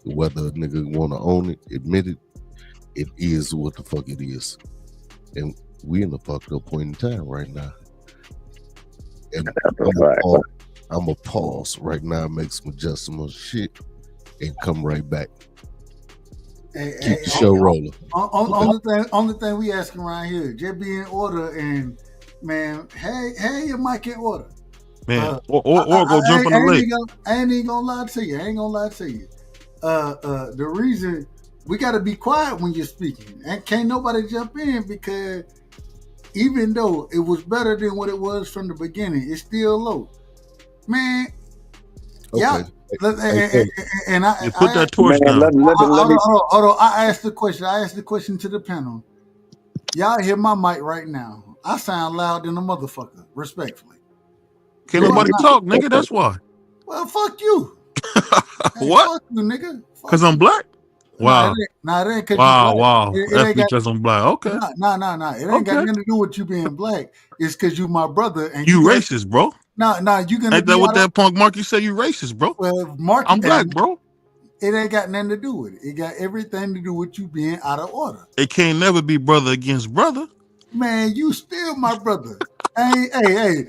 Whether a nigga want to own it, admit it, it is what the fuck it is. And we in a fucked up point in time right now. And I'm a pause right now, make some adjustments shit, and come right back. Keep the show rolling. Only thing we asking around here, just be in order, and man, hey, your mic in order. Man, or go jump in the lake. I ain't even gonna lie to you. The reason we got to be quiet when you're speaking, and can't nobody jump in, because even though it was better than what it was from the beginning, it's still low, man. Okay. And I put that torch down. Hold on. I asked the question to the panel. Y'all hear my mic right now? I sound loud than a motherfucker, respectfully. Can't nobody talk, nigga. That's why. Well, fuck you. What? Fuck you, nigga. Because I'm black? Wow. Nah, it ain't because wow. It That's ain't because I'm black. Okay. Nah. It ain't got nothing to do with you being black. It's because you my brother. And you racist, bro. Nah, you gonna ain't that what that punk Marky say? You racist, bro. Well, Marky, I'm black, bro. It ain't got nothing to do with it. It got everything to do with you being out of order. It can't never be brother against brother. Man, you still my brother. Hey.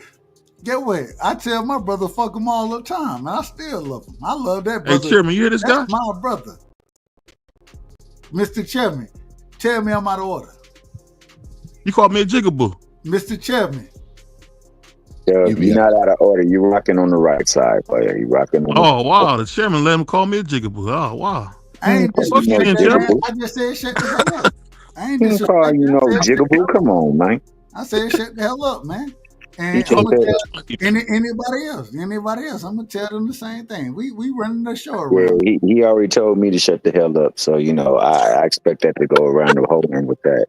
Get what? I tell my brother fuck him all the time, and I still love him. I love that brother. Hey, Chairman, you hear this guy? That's my brother. Mr. Chairman, tell me I'm out of order. You called me a jigaboo. Mr. Chairman. You're not out of order. You're rocking on the right side, player. You're rocking on wow. The chairman let him call me a jigaboo. Oh, wow. I ain't call you no disrespect that, man. jigaboo. I just said shut the hell up. I ain't He don't call disrespect you that. no I said shut the jigaboo. hell Come up. on, man. I said shut the hell up, man. You And I'm can't gonna say tell that. anybody else. I'm gonna tell them the same thing. We running the show Yeah, around. he already told me to shut the hell up. So, I expect that to go around the whole room with that.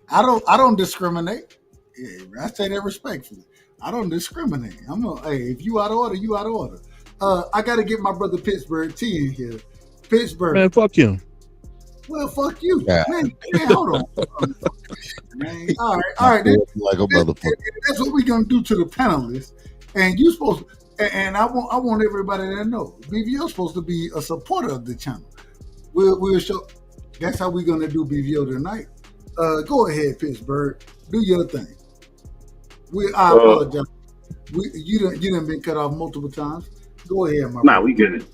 I don't discriminate. Yeah, I say that respectfully. I don't discriminate. Hey, if you out of order, you out of order. I gotta get my brother Pittsburgh T in here. Pittsburgh. Man, fuck him. Well, fuck you. Yeah. Man, hold on. Man. All right. Like a motherfucker. That's what we're gonna do to the panelists. And you supposed to, and I want everybody to know. BVO's supposed to be a supporter of the channel. We'll show. That's how we're gonna do BVO tonight. Go ahead, Pittsburgh. Do your thing. I apologize. You done been cut off multiple times. Go ahead, my brother. We good.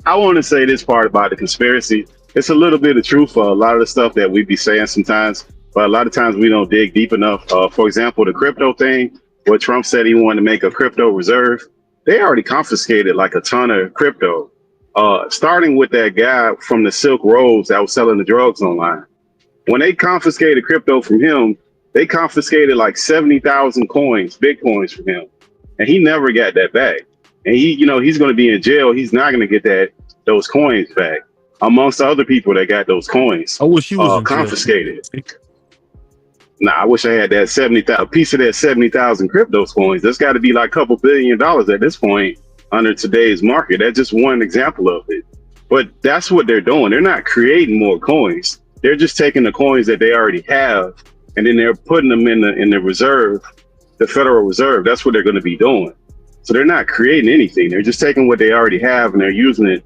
I want to say this part about the conspiracy. It's a little bit of truth for a lot of the stuff that we be saying sometimes, but a lot of times we don't dig deep enough. For example, the crypto thing, where Trump said he wanted to make a crypto reserve, they already confiscated like a ton of crypto, starting with that guy from the Silk Roads that was selling the drugs online. When they confiscated crypto from him, they confiscated like 70,000 coins, Bitcoins from him, and he never got that back. And he's going to be in jail. He's not going to get those coins back, amongst other people that got those coins. I wish he was confiscated. I wish I had that 70,000 piece of that 70,000 crypto coins. That's got to be like a couple $1 billion at this point under today's market. That's just one example of it. But that's what they're doing. They're not creating more coins. They're just taking the coins that they already have, and then they're putting them in the reserve, the Federal Reserve. That's what they're going to be doing. So they're not creating anything. They're just taking what they already have and they're using it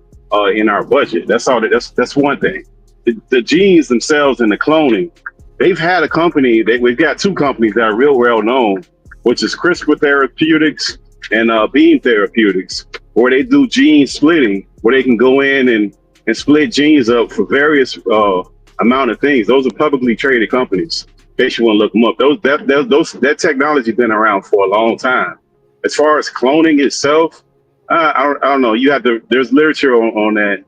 in our budget. That's all. That's one thing. The genes themselves and the cloning. They've had a company. We've got two companies that are real well known, which is CRISPR Therapeutics and Beam Therapeutics, where they do gene splitting, where they can go in and split genes up for various amount of things. Those are publicly traded companies. In case you want to look them up, that technology been around for a long time. As far as cloning itself, I don't know. There's literature on that,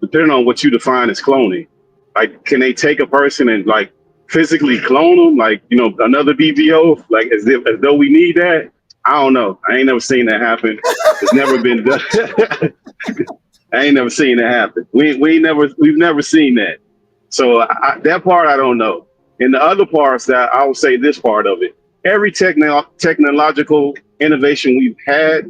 depending on what you define as cloning. Like, can they take a person and like physically clone them? Like, another BBO, like as though we need that? I don't know. I ain't never seen that happen. It's never been done. I ain't never seen that happen. We've never seen that. So that part, I don't know. And the other parts that I will say this part of it, every technological innovation we've had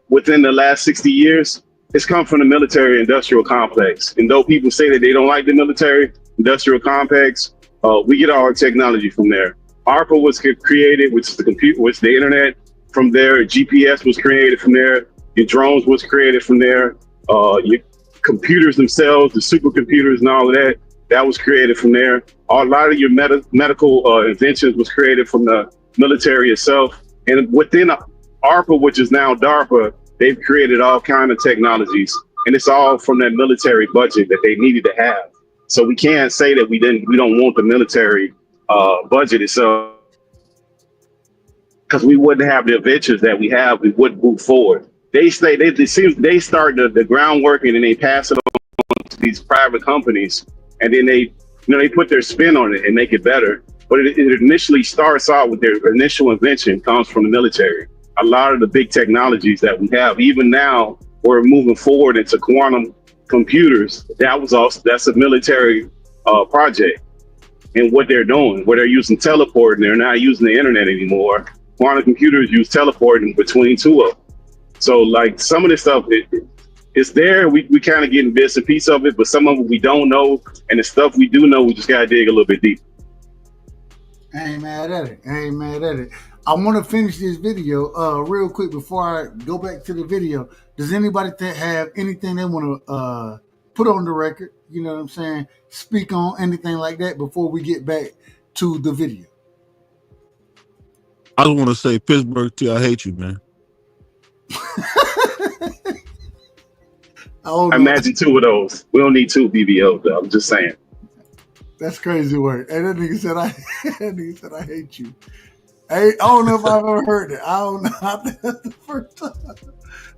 within the last 60 years, it's come from the military industrial complex. And though people say that they don't like the military industrial complex, we get all our technology from there. ARPA was created, which is the internet. From there, GPS was created from there. Your drones was created from there. Your computers themselves, the supercomputers and all of that, that was created from there. A lot of your medical inventions was created from the military itself. And within ARPA, which is now DARPA, they've created all kinds of technologies, and it's all from that military budget that they needed to have. So we can't say that we don't want the military budget itself, because we wouldn't have the adventures that we have. We wouldn't move forward. They start the groundwork and then they pass it on to these private companies, and then they put their spin on it and make it better. But it initially starts out with their initial invention comes from the military. A lot of the big technologies that we have, even now, we're moving forward into quantum computers. That's a military project. And what they're doing, where they're using teleporting, they're not using the internet anymore. Quantum computers use teleporting between two of them. So like some of this stuff, it's there. We kind of getting bits and pieces of it, but some of it we don't know. And the stuff we do know, we just got to dig a little bit deeper. I ain't mad at it. I want to finish this video real quick before I go back to the video. Does anybody have anything they want to put on the record? You know what I'm saying? Speak on anything like that before we get back to the video. I just want to say, Pittsburgh T, I hate you, man. I imagine two of those. We don't need two BBOs, though. I'm just saying. That's crazy word. And that nigga said I hate you. Hey, I don't know if I've ever heard it. I don't know. I think that's the first time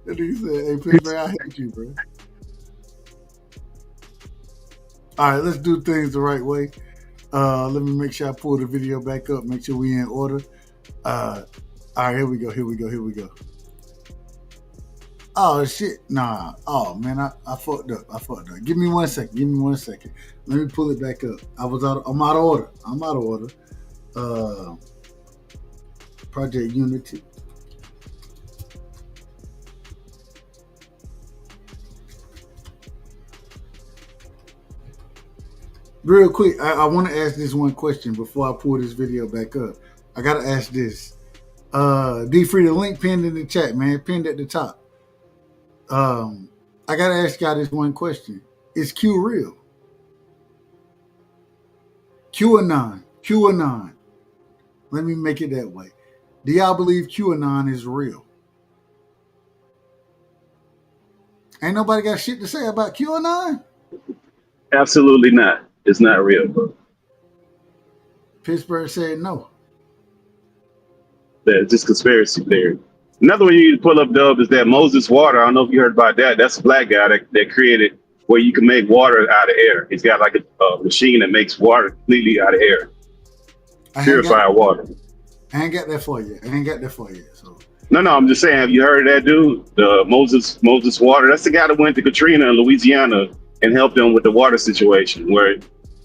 that he said, "Hey, Pittsburgh, I hate you, bro." All right, let's do things the right way. Let me make sure I pull the video back up. Make sure we in order. All right, here we go. Here we go. Here we go. Oh shit! Nah. Oh man, I fucked up. I fucked up. Give me 1 second. Give me 1 second. Let me pull it back up. I'm out of order. I'm out of order. Project Unity. Real quick, I want to ask this one question before I pull this video back up. I gotta ask this. D Free, the link pinned in the chat, man, pinned at the top. I gotta ask y'all this one question: is Q real? QAnon. Let me make it that way. Do y'all believe QAnon is real? Ain't nobody got shit to say about QAnon? Absolutely not. It's not real, bro. Pittsburgh said no. That's just conspiracy theory. Another one you need to pull up, Dub, is that Moses Water. I don't know if you heard about that. That's a black guy that created where you can make water out of air. He's got like a machine that makes water completely out of air. Purified water. I ain't got that for you. So No, I'm just saying, have you heard of that dude? The Moses Water. That's the guy that went to Katrina in Louisiana and helped them with the water situation, where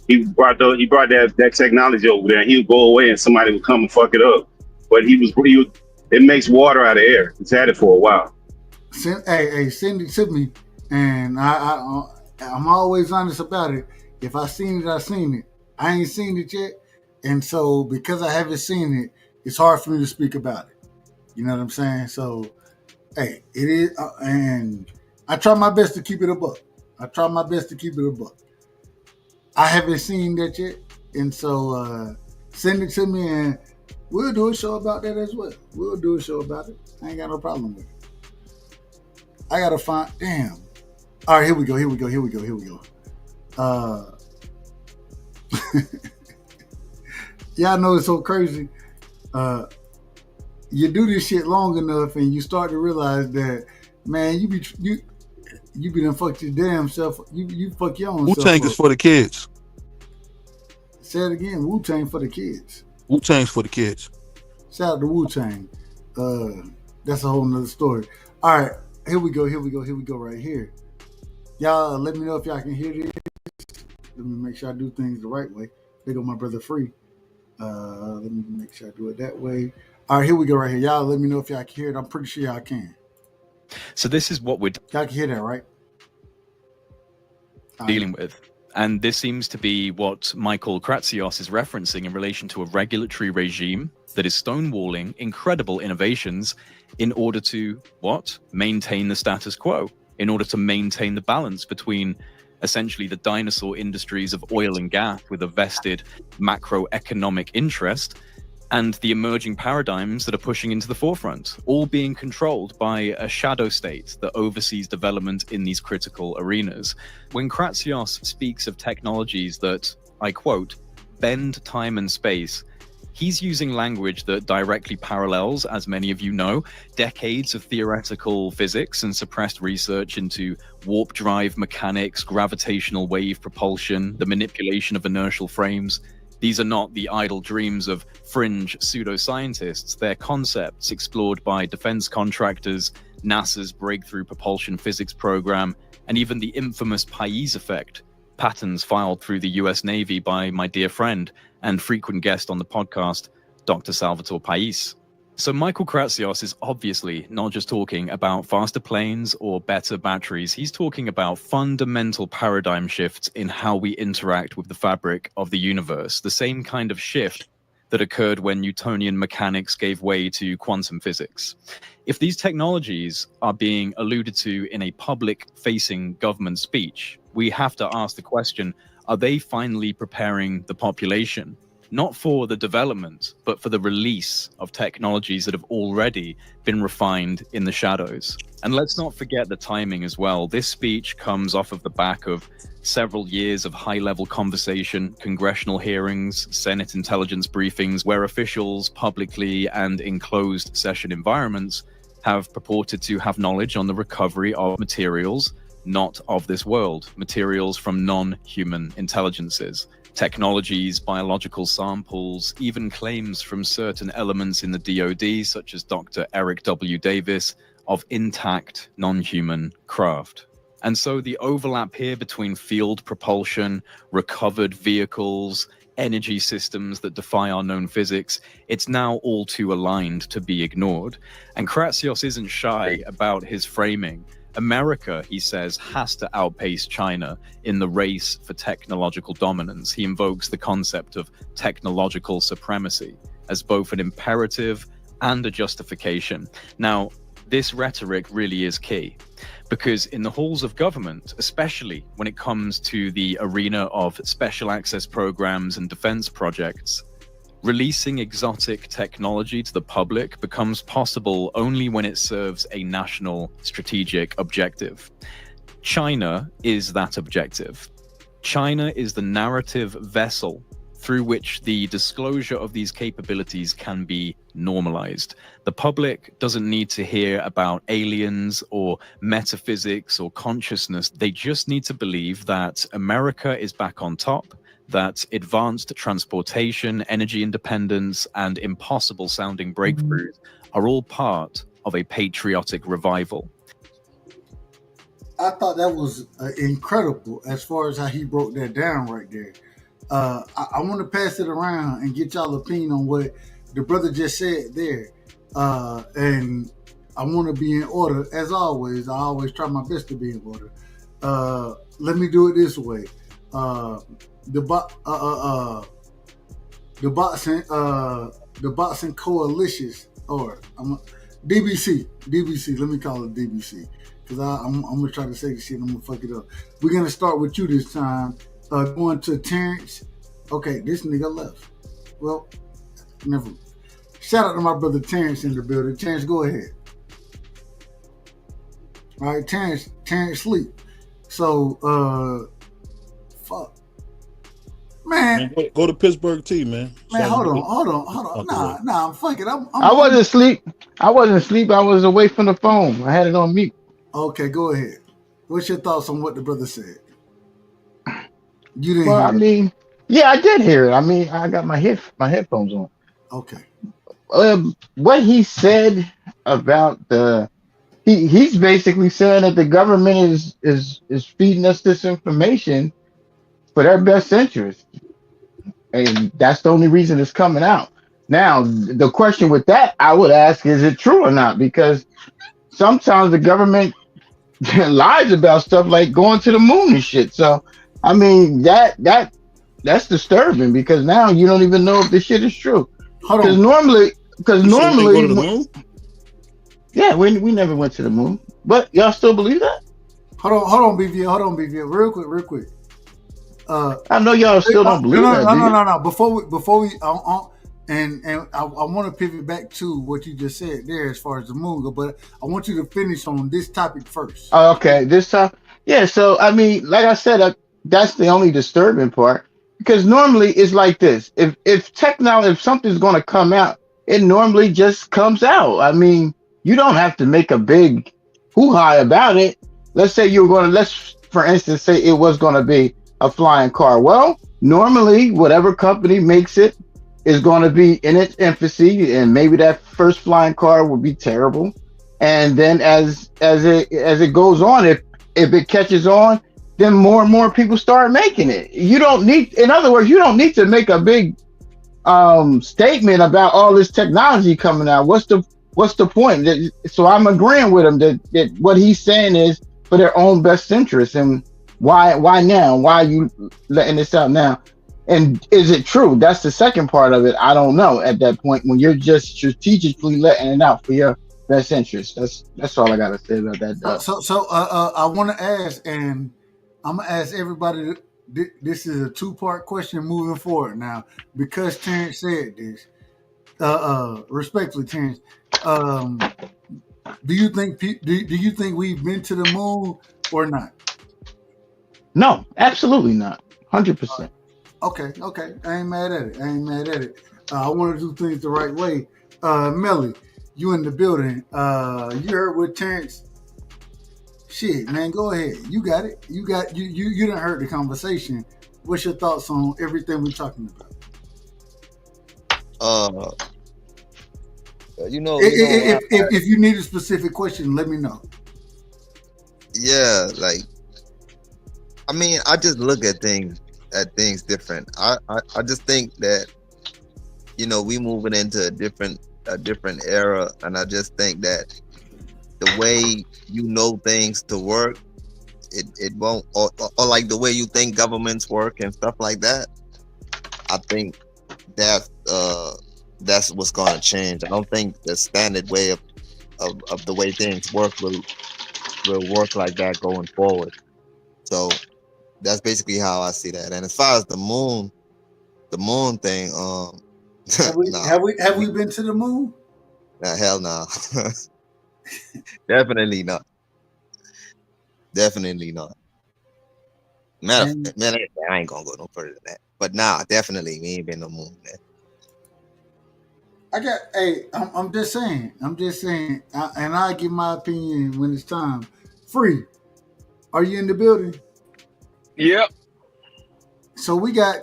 he brought that technology over there, and he would go away and somebody would come and fuck it up. But it makes water out of air. It's had it for a while. send it to me, and I'm always honest about it. If I seen it, I seen it. I ain't seen it yet, and so because I haven't seen it, it's hard for me to speak about it. You know what I'm saying? So, hey, it is, and I try my best to keep it a buck. I haven't seen that yet, and so send it to me, and we'll do a show about that as well. We'll do a show about it. I ain't got no problem with it. I gotta find. Damn. All right, here we go. Y'all know it's so crazy. You do this shit long enough, and you start to realize that, man, you be done fucked your damn self. You fuck your own self. Wu-Tang is for the kids. Say it again. Wu-Tang for the kids. Wu-Tang's for the kids. Shout out to Wu-Tang. That's a whole nother story. All right, here we go right here. Y'all let me know if y'all can hear this. Let me make sure I do things the right way. There go my brother Free. Let me make sure I do it that way. All right, here we go right here. Y'all let me know if y'all can hear it. I'm pretty sure y'all can. So this is what we're y'all can hear that, right? Dealing with. And this seems to be what Michael Kratsios is referencing in relation to a regulatory regime that is stonewalling incredible innovations in order to, what? Maintain the status quo, in order to maintain the balance between essentially the dinosaur industries of oil and gas with a vested macroeconomic interest and the emerging paradigms that are pushing into the forefront, all being controlled by a shadow state that oversees development in these critical arenas. When Kratsios speaks of technologies that, I quote, bend time and space, he's using language that directly parallels, as many of you know, decades of theoretical physics and suppressed research into warp drive mechanics, gravitational wave propulsion, the manipulation of inertial frames. These are not the idle dreams of fringe pseudoscientists. They're concepts explored by defense contractors, NASA's Breakthrough Propulsion Physics program, and even the infamous Pais effect, patents filed through the US Navy by my dear friend and frequent guest on the podcast, Dr. Salvatore Pais. So Michael Kratsios is obviously not just talking about faster planes or better batteries. He's talking about fundamental paradigm shifts in how we interact with the fabric of the universe, the same kind of shift that occurred when Newtonian mechanics gave way to quantum physics. If these technologies are being alluded to in a public-facing government speech, we have to ask the question, are they finally preparing the population not for the development, but for the release of technologies that have already been refined in the shadows. And let's not forget the timing as well. This speech comes off of the back of several years of high-level conversation, congressional hearings, Senate intelligence briefings, where officials publicly and in closed session environments have purported to have knowledge on the recovery of materials not of this world, materials from non-human intelligences, technologies, biological samples, even claims from certain elements in the DoD, such as Dr. Eric W. Davis, of intact non-human craft. And so the overlap here between field propulsion, recovered vehicles, energy systems that defy our known physics, it's now all too aligned to be ignored. And Kratsios isn't shy about his framing. America, he says, has to outpace China in the race for technological dominance. He invokes the concept of technological supremacy as both an imperative and a justification. Now, this rhetoric really is key, because in the halls of government, especially when it comes to the arena of special access programs and defense projects, releasing exotic technology to the public becomes possible only when it serves a national strategic objective. China is that objective. China is the narrative vessel through which the disclosure of these capabilities can be normalized. The public doesn't need to hear about aliens or metaphysics or consciousness. They just need to believe that America is back on top, that advanced transportation, energy independence, and impossible sounding breakthroughs are all part of a patriotic revival. I thought that was incredible as far as how he broke that down right there. I want to pass it around and get y'all opinion on what the brother just said there. And I want to be in order. As always, I always try my best to be in order. Let me do it this way. The boxing coalition, or DBC. Let me call it DBC, because I'm gonna try to say this shit. I'm gonna fuck it up. We're gonna start with you this time. Going to Terrence. Okay, this nigga left. Well, never. Shout out to my brother Terrence in the building. Terrence, go ahead. All right, Terrence sleep. So, fuck. Man, go to Pittsburgh T, man. Man, hold on. Nah, I'm fucking. I wasn't asleep. I was away from the phone. I had it on mute. Okay, go ahead. What's your thoughts on what the brother said? You didn't Well, hear I mean, yeah, I did hear it. I mean, I got my headphones on. Okay. What he said about he's basically saying that the government is feeding us this information for their best interest, and that's the only reason it's coming out. Now, the question with that, I would ask, is it true or not? Because sometimes the government lies about stuff like going to the moon and shit. So, I mean, that's disturbing, because now you don't even know if this shit is true. Because normally, yeah, we never went to the moon, but y'all still believe that? Hold on, BVL, real quick. I know y'all still don't believe that. No. Before we and I want to pivot back to what you just said there as far as the moon go, but I want you to finish on this topic first. Okay, this time, yeah. So I mean, like I said, that's the only disturbing part, because normally it's like this: if something's going to come out, it normally just comes out. I mean, you don't have to make a big hoo-ha about it. Let's say let's for instance say it was going to be a flying car. Well, normally whatever company makes it is going to be in its infancy, and maybe that first flying car would be terrible, and then as it goes on, if it catches on, then more and more people start making it. In other words, you don't need to make a big statement about all this technology coming out. What's the point? So I'm agreeing with him that what he's saying is for their own best interest. And why now? Why are you letting this out now? And is it true? That's the second part of it. I don't know at that point, when you're just strategically letting it out for your best interest. That's all I gotta say about that. So I want to ask, and I'm gonna ask everybody this is a two-part question moving forward now because Terrence said this. Respectfully, Terrence, do you think do you think we've been to the moon or not? No, absolutely not. 100%. Okay, I ain't mad at it. I want to do things the right way. Melly, you in the building? You heard what Terrence? Shit, man, go ahead. You got it. You didn't heard the conversation. What's your thoughts on everything we're talking about? If you need a specific question, let me know. Yeah, like, I mean, I just look at things different. I just think that, we moving into a different era, and I just think that the way things to work, it won't, or like the way you think governments work and stuff like that. I think that's what's going to change. I don't think the standard way of the way things work will work like that going forward. So that's basically how I see that. And as far as the moon thing, have we been to the moon? Nah, hell no. Definitely not. Man, I ain't gonna go no further than that. But nah, definitely we ain't been no moon, man. I'm just saying, and I give my opinion when it's time. Free, are you in the building? Yep. So we got,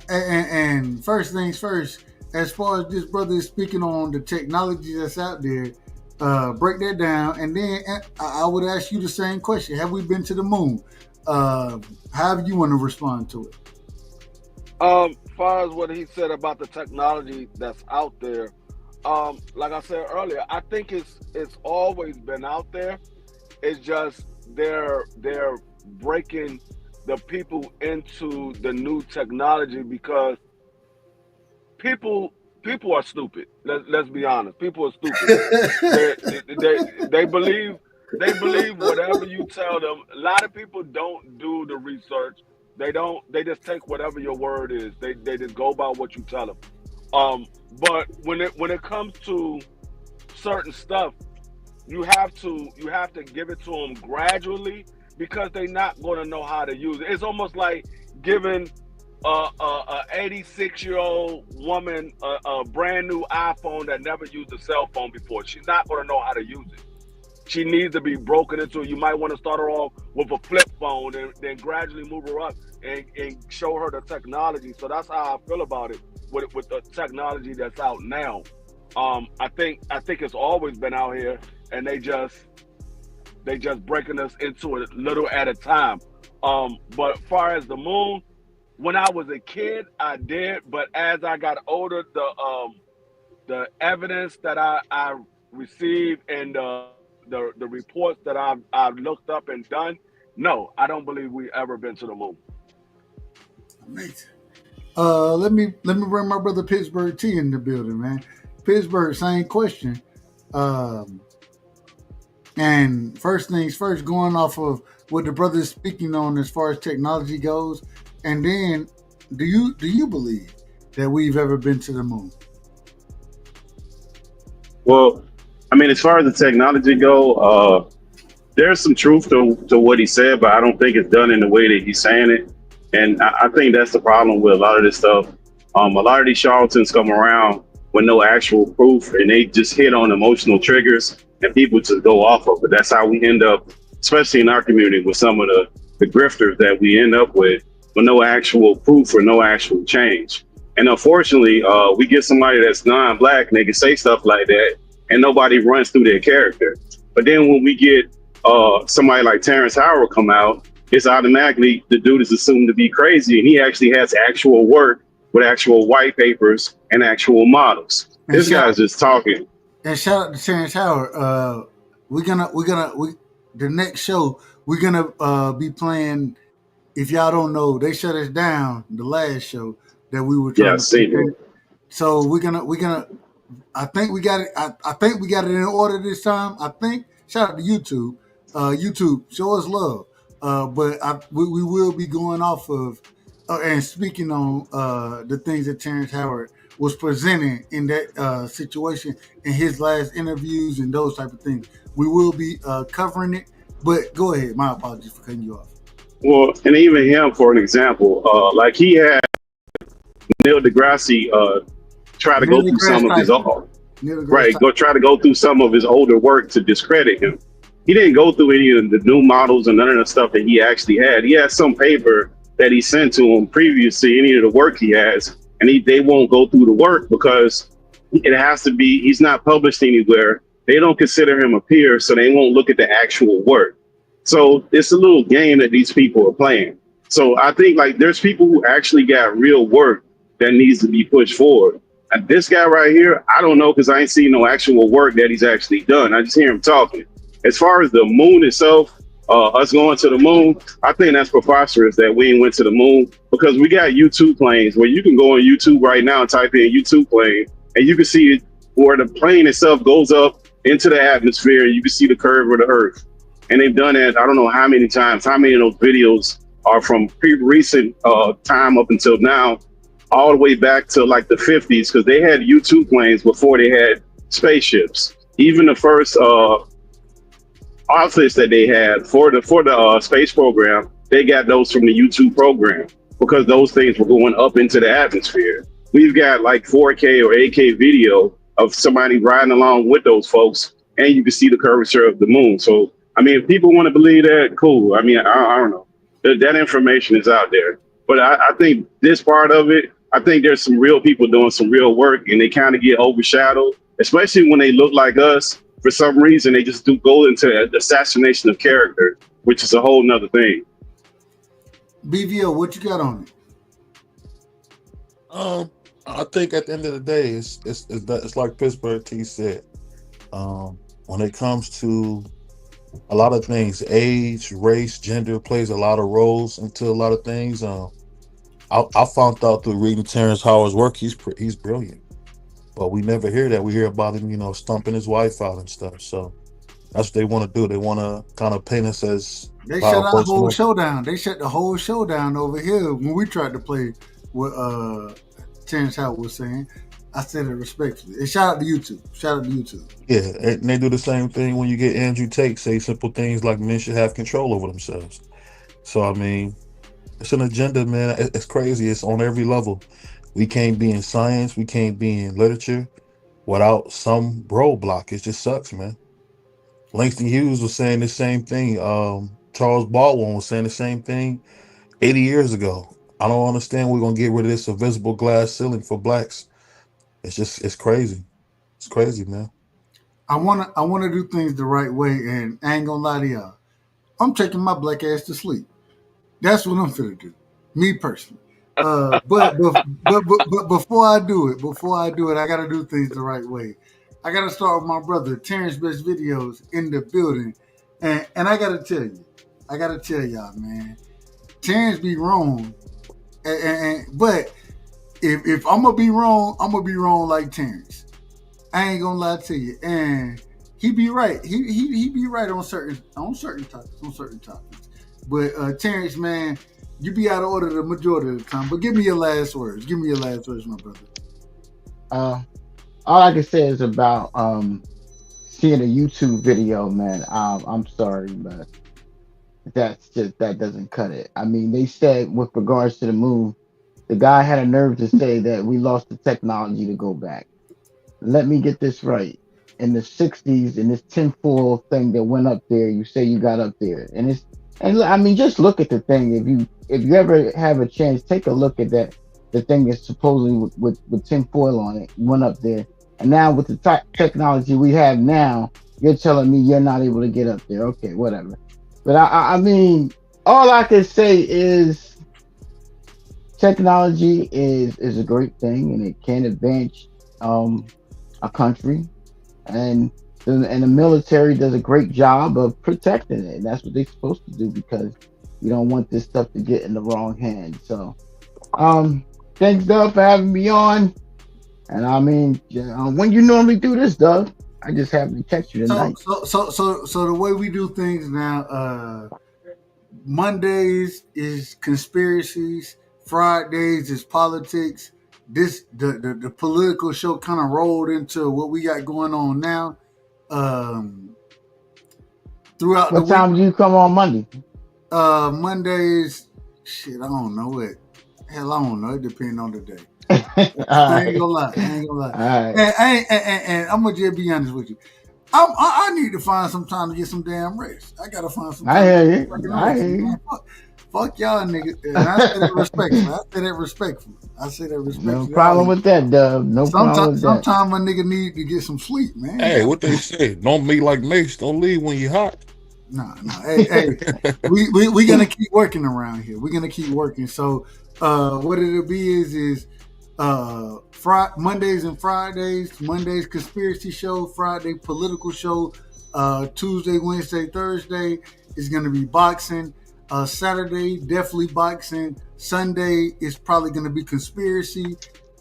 and first things first, as far as this brother is speaking on the technology that's out there, break that down, and then I would ask you the same question: have we been to the moon? How do you want to respond to it? Far as what he said about the technology that's out there, like I said earlier, I think it's always been out there. It's just they're breaking the people into the new technology because people are stupid. Let's be honest. People are stupid. they believe whatever you tell them. A lot of people don't do the research. They just take whatever your word is. They just go by what you tell them. But when it comes to certain stuff, you have to give it to them gradually because they're not going to know how to use it. It's almost like giving a 86-year-old woman a brand new iPhone that never used a cell phone before. She's not going to know how to use it. She needs to be broken into. You might want to start her off with a flip phone and then gradually move her up and show her the technology. So that's how I feel about it with the technology that's out now. I think it's always been out here, and they just breaking us into it little at a time. But as far as the moon, when I was a kid, I did, but as I got older, the evidence that I received and the reports that I've looked up and done, no, I don't believe we ever been to the moon. Amazing. Let me bring my brother Pittsburgh T in the building, man. Pittsburgh, same question. And first things first, going off of what the brother is speaking on as far as technology goes, and then do you believe that we've ever been to the moon? Well, I mean, as far as the technology go, there's some truth to what he said, but I don't think it's done in the way that he's saying it. And I think that's the problem with a lot of this stuff. A lot of these charlatans come around with no actual proof, and they just hit on emotional triggers, and people just go off of it. That's how we end up, especially in our community, with some of the grifters that we end up with no actual proof or no actual change. And unfortunately, we get somebody that's non-black and they can say stuff like that, and nobody runs through their character. But then when we get somebody like Terrence Howard come out, it's automatically the dude is assumed to be crazy, and he actually has actual work with actual white papers and actual models. And this guy's just talking. And shout out to Terrence Howard. The next show we're gonna be playing. If y'all don't know, they shut us down the last show that we were trying to play. So we're gonna. I think we got it. I think we got it in order this time. I think. Shout out to YouTube. YouTube, show us love. But we will be going off of and speaking on the things that Terrence Howard was presenting in that situation in his last interviews and those type of things. We will be covering it. But go ahead. My apologies for cutting you off. Well, and even him, for an example, like he had Neil deGrasse try to go Neil through deGrasse some of his Tyson. own, Neil deGrasse right? Tyson. Go try to go through some of his older work to discredit him. He didn't go through any of the new models and none of the stuff that he actually had. He has some paper that he sent to him previous to any of the work he has, and they won't go through the work because it has to be. He's not published anywhere. They don't consider him a peer, so they won't look at the actual work. So it's a little game that these people are playing. So I think like there's people who actually got real work that needs to be pushed forward. And this guy right here, I don't know because I ain't seen no actual work that he's actually done. I just hear him talking. As far as the moon itself, us going to the moon, I think that's preposterous that we ain't went to the moon because we got U2 planes where you can go on YouTube right now and type in U2 plane and you can see it where the plane itself goes up into the atmosphere and you can see the curve of the earth. And they've done that, I don't know how many times, how many of those videos are from recent time up until now, all the way back to like the 50s, because they had U2 planes before they had spaceships. Even the first outfits that they had for the space program, they got those from the U2 program because those things were going up into the atmosphere. We've got like 4K or 8K video of somebody riding along with those folks, and you can see the curvature of the moon. So, I mean, if people want to believe that, cool. I mean, I don't know. That information is out there. But I think this part of it, I think there's some real people doing some real work, and they kind of get overshadowed, especially when they look like us. For some reason, they just do go into the assassination of character, which is a whole nother thing. BVO, what you got on it? I think at the end of the day, it's like Pittsburgh T said. When it comes to a lot of things, age, race, gender plays a lot of roles into a lot of things. I found out through reading Terrence Howard's work, he's brilliant, but we never hear that. We hear about him, stumping his wife out and stuff. So that's what they want to do. They want to kind of paint us as they shut our whole show down. They shut the whole show down over here when we tried to play what Terrence Howard was saying. I said it respectfully. And shout out to YouTube. Shout out to YouTube. Yeah, and they do the same thing when you get Andrew Tate say simple things like men should have control over themselves. So I mean, it's an agenda, man. It's crazy. It's on every level. We can't be in science. We can't be in literature without some roadblock. It just sucks, man. Langston Hughes was saying the same thing. Charles Baldwin was saying the same thing 80 years ago. I don't understand. We're gonna get rid of this invisible glass ceiling for blacks. It's crazy. It's crazy, man. I wanna do things the right way, and I ain't gonna lie to y'all. I'm taking my black ass to sleep. That's what I'm finna do. Me personally. But before I do it, I gotta do things the right way. I gotta start with my brother, Terrence Best Videos in the building. And I gotta tell y'all, man, Terrence be wrong. But if I'm gonna be wrong, I'm gonna be wrong like Terrence. I ain't gonna lie to you. And he be right. He be right on certain topics. But Terrence, man, you be out of order the majority of the time. But give me your last words. My brother. All I can say is about seeing a YouTube video, man. I'm sorry, but that doesn't cut it. I mean, they said with regards to the moon, the guy had a nerve to say that we lost the technology to go back. Let me get this right. In the 60s, in this tinfoil thing that went up there, you say you got up there, and I mean, just look at the thing. If you ever have a chance, take a look at that. The thing is supposedly with tinfoil on it went up there, and now with the technology we have now, you're telling me you're not able to get up there. Okay, whatever. But I mean, all I can say is technology is a great thing, and it can advance a country, and the military does a great job of protecting it, and that's what they're supposed to do because you don't want this stuff to get in the wrong hands. So thanks, Doug, for having me on. And I mean, when you normally do this, Doug, I just happened to catch you tonight. So the way we do things now, Mondays is conspiracies. Fridays is politics. The political show kind of rolled into what we got going on now. Throughout the What time week, do you come on Monday? Mondays, shit, I don't know it. Hell, I don't know. It depends on the day. I ain't gonna lie. All right. And I'm gonna just be honest with you. I need to find some time to get some damn rest. I gotta find some I time hear to you. fucking I rest. hear Man. you. Fuck y'all niggas. And I say that respectfully. I say that respectfully. No problem with that, Dub. No problem with that. Sometimes a nigga need to get some sleep, man. Hey, what they say? Don't be like Mace. Don't leave when you're hot. No. Hey, we gonna keep working around here. We're gonna keep working. So what it'll be is Mondays and Fridays. Mondays conspiracy show, Friday political show, Tuesday, Wednesday, Thursday is gonna be boxing. Saturday definitely boxing. Sunday is probably gonna be conspiracy.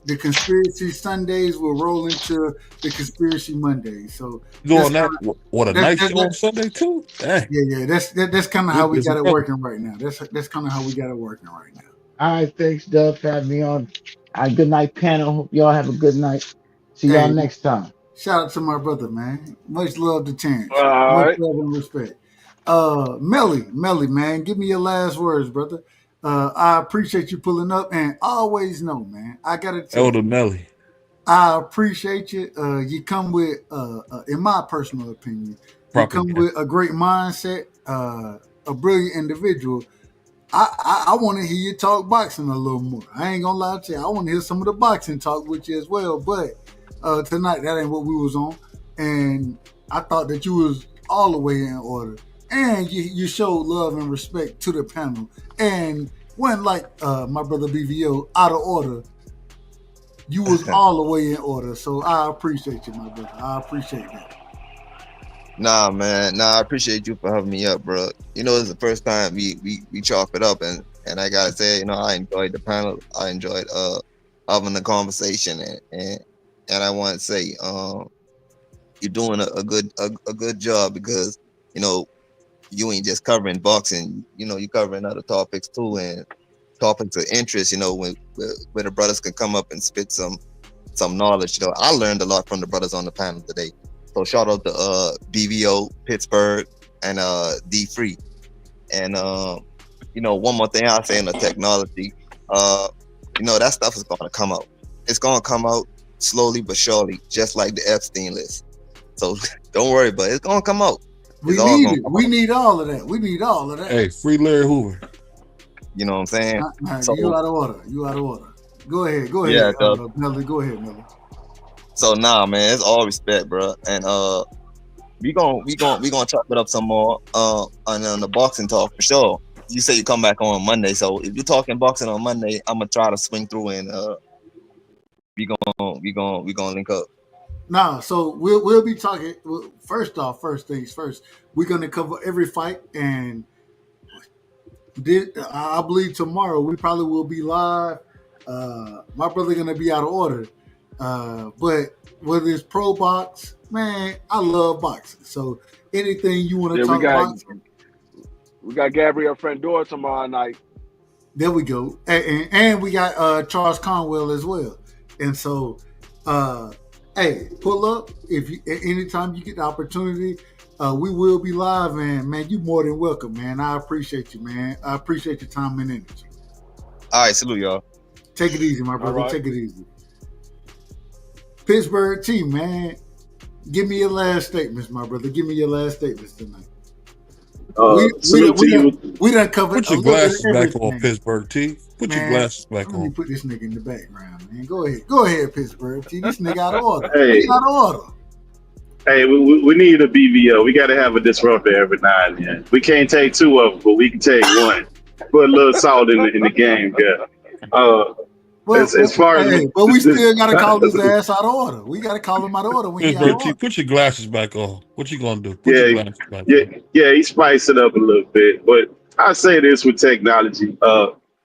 The conspiracy Sundays will roll into the conspiracy Mondays. So Doing that? What a nice show on Sunday too? Dang. Yeah. That's kind of how we got it working right now. That's kind of how we got it working right now. All right, thanks, Dub, for having me on. Good night, panel. Hope y'all have a good night. See y'all next time. Shout out to my brother, man. Much love to Terrence. All Much right. love and respect. Melly, man, give me your last words, brother. I appreciate you pulling up, and always know, man, I gotta tell Elder you, Melly. I appreciate you. You come with, in my personal opinion, you come with a great mindset, a brilliant individual. I want to hear you talk boxing a little more. I ain't gonna lie to you. I want to hear some of the boxing talk with you as well. But tonight, that ain't what we was on. And I thought that you was all the way in order. And you showed love and respect to the panel. And when, like my brother BVO, out of order, you was all the way in order. So I appreciate you, my brother. I appreciate that. Nah, man. Nah, I appreciate you for having me up, bro. You know, it's the first time we chop it up, and I gotta say, you know, I enjoyed the panel. I enjoyed having the conversation, and I want to say, you're doing a good job, because you know, you ain't just covering boxing. You know, you're covering other topics too, and topics of interest. You know, where the brothers can come up and spit some knowledge. You know, I learned a lot from the brothers on the panel today. So shout out to BVO, Pittsburgh, and D Free. And you know, one more thing I'll say in the technology, you know, that stuff is gonna come out. It's gonna come out slowly but surely, just like the Epstein list. So don't worry, but it's gonna come out. We need it. We need all of that. We need all of that. Hey, free Larry Hoover. You know what I'm saying? So, you out of order. You out of order. Go ahead. Go Yeah, ahead, Melly. Go ahead, Melly. So nah, man, it's all respect, bro. And we gonna chop it up some more on the boxing talk for sure. You say you come back on Monday, so if you're talking boxing on Monday, I'm gonna try to swing through, and we gonna link up. Nah, so we'll be talking. First things first. We're gonna cover every fight, and I believe tomorrow we probably will be live. My brother gonna be out of order, but whether it's pro box, man, I love boxing. So anything you want to talk boxing. We got Gabriel Frendor tomorrow night. There we go, and we got Charles Conwell as well. And so, hey, pull up if you anytime you get the opportunity. We will be live, and man, you more than welcome, man. I appreciate you, man. I appreciate your time and energy. All right, salute y'all. Take it easy, my brother. Right. Take it easy. Pittsburgh team, man. Give me your last statements, my brother. Give me your last statements tonight. We done covered. Put your glasses back on, Pittsburgh T. Put your glasses back let on. me put this nigga in the background, man. Go ahead, Pittsburgh T. This nigga out of order. Hey. He out of order. Hey, we need a BVO. We got to have a disruptor every now and then. We can't take two of them, but we can take one. Put a little salt in the game, yeah. As far as, but we still gotta call his ass out of order. We gotta call him out of order when he out of Pittsburgh T, order. put your glasses back on. What you gonna do? Put your glasses back on. Yeah, he spiced it up a little bit. But I say this with technology.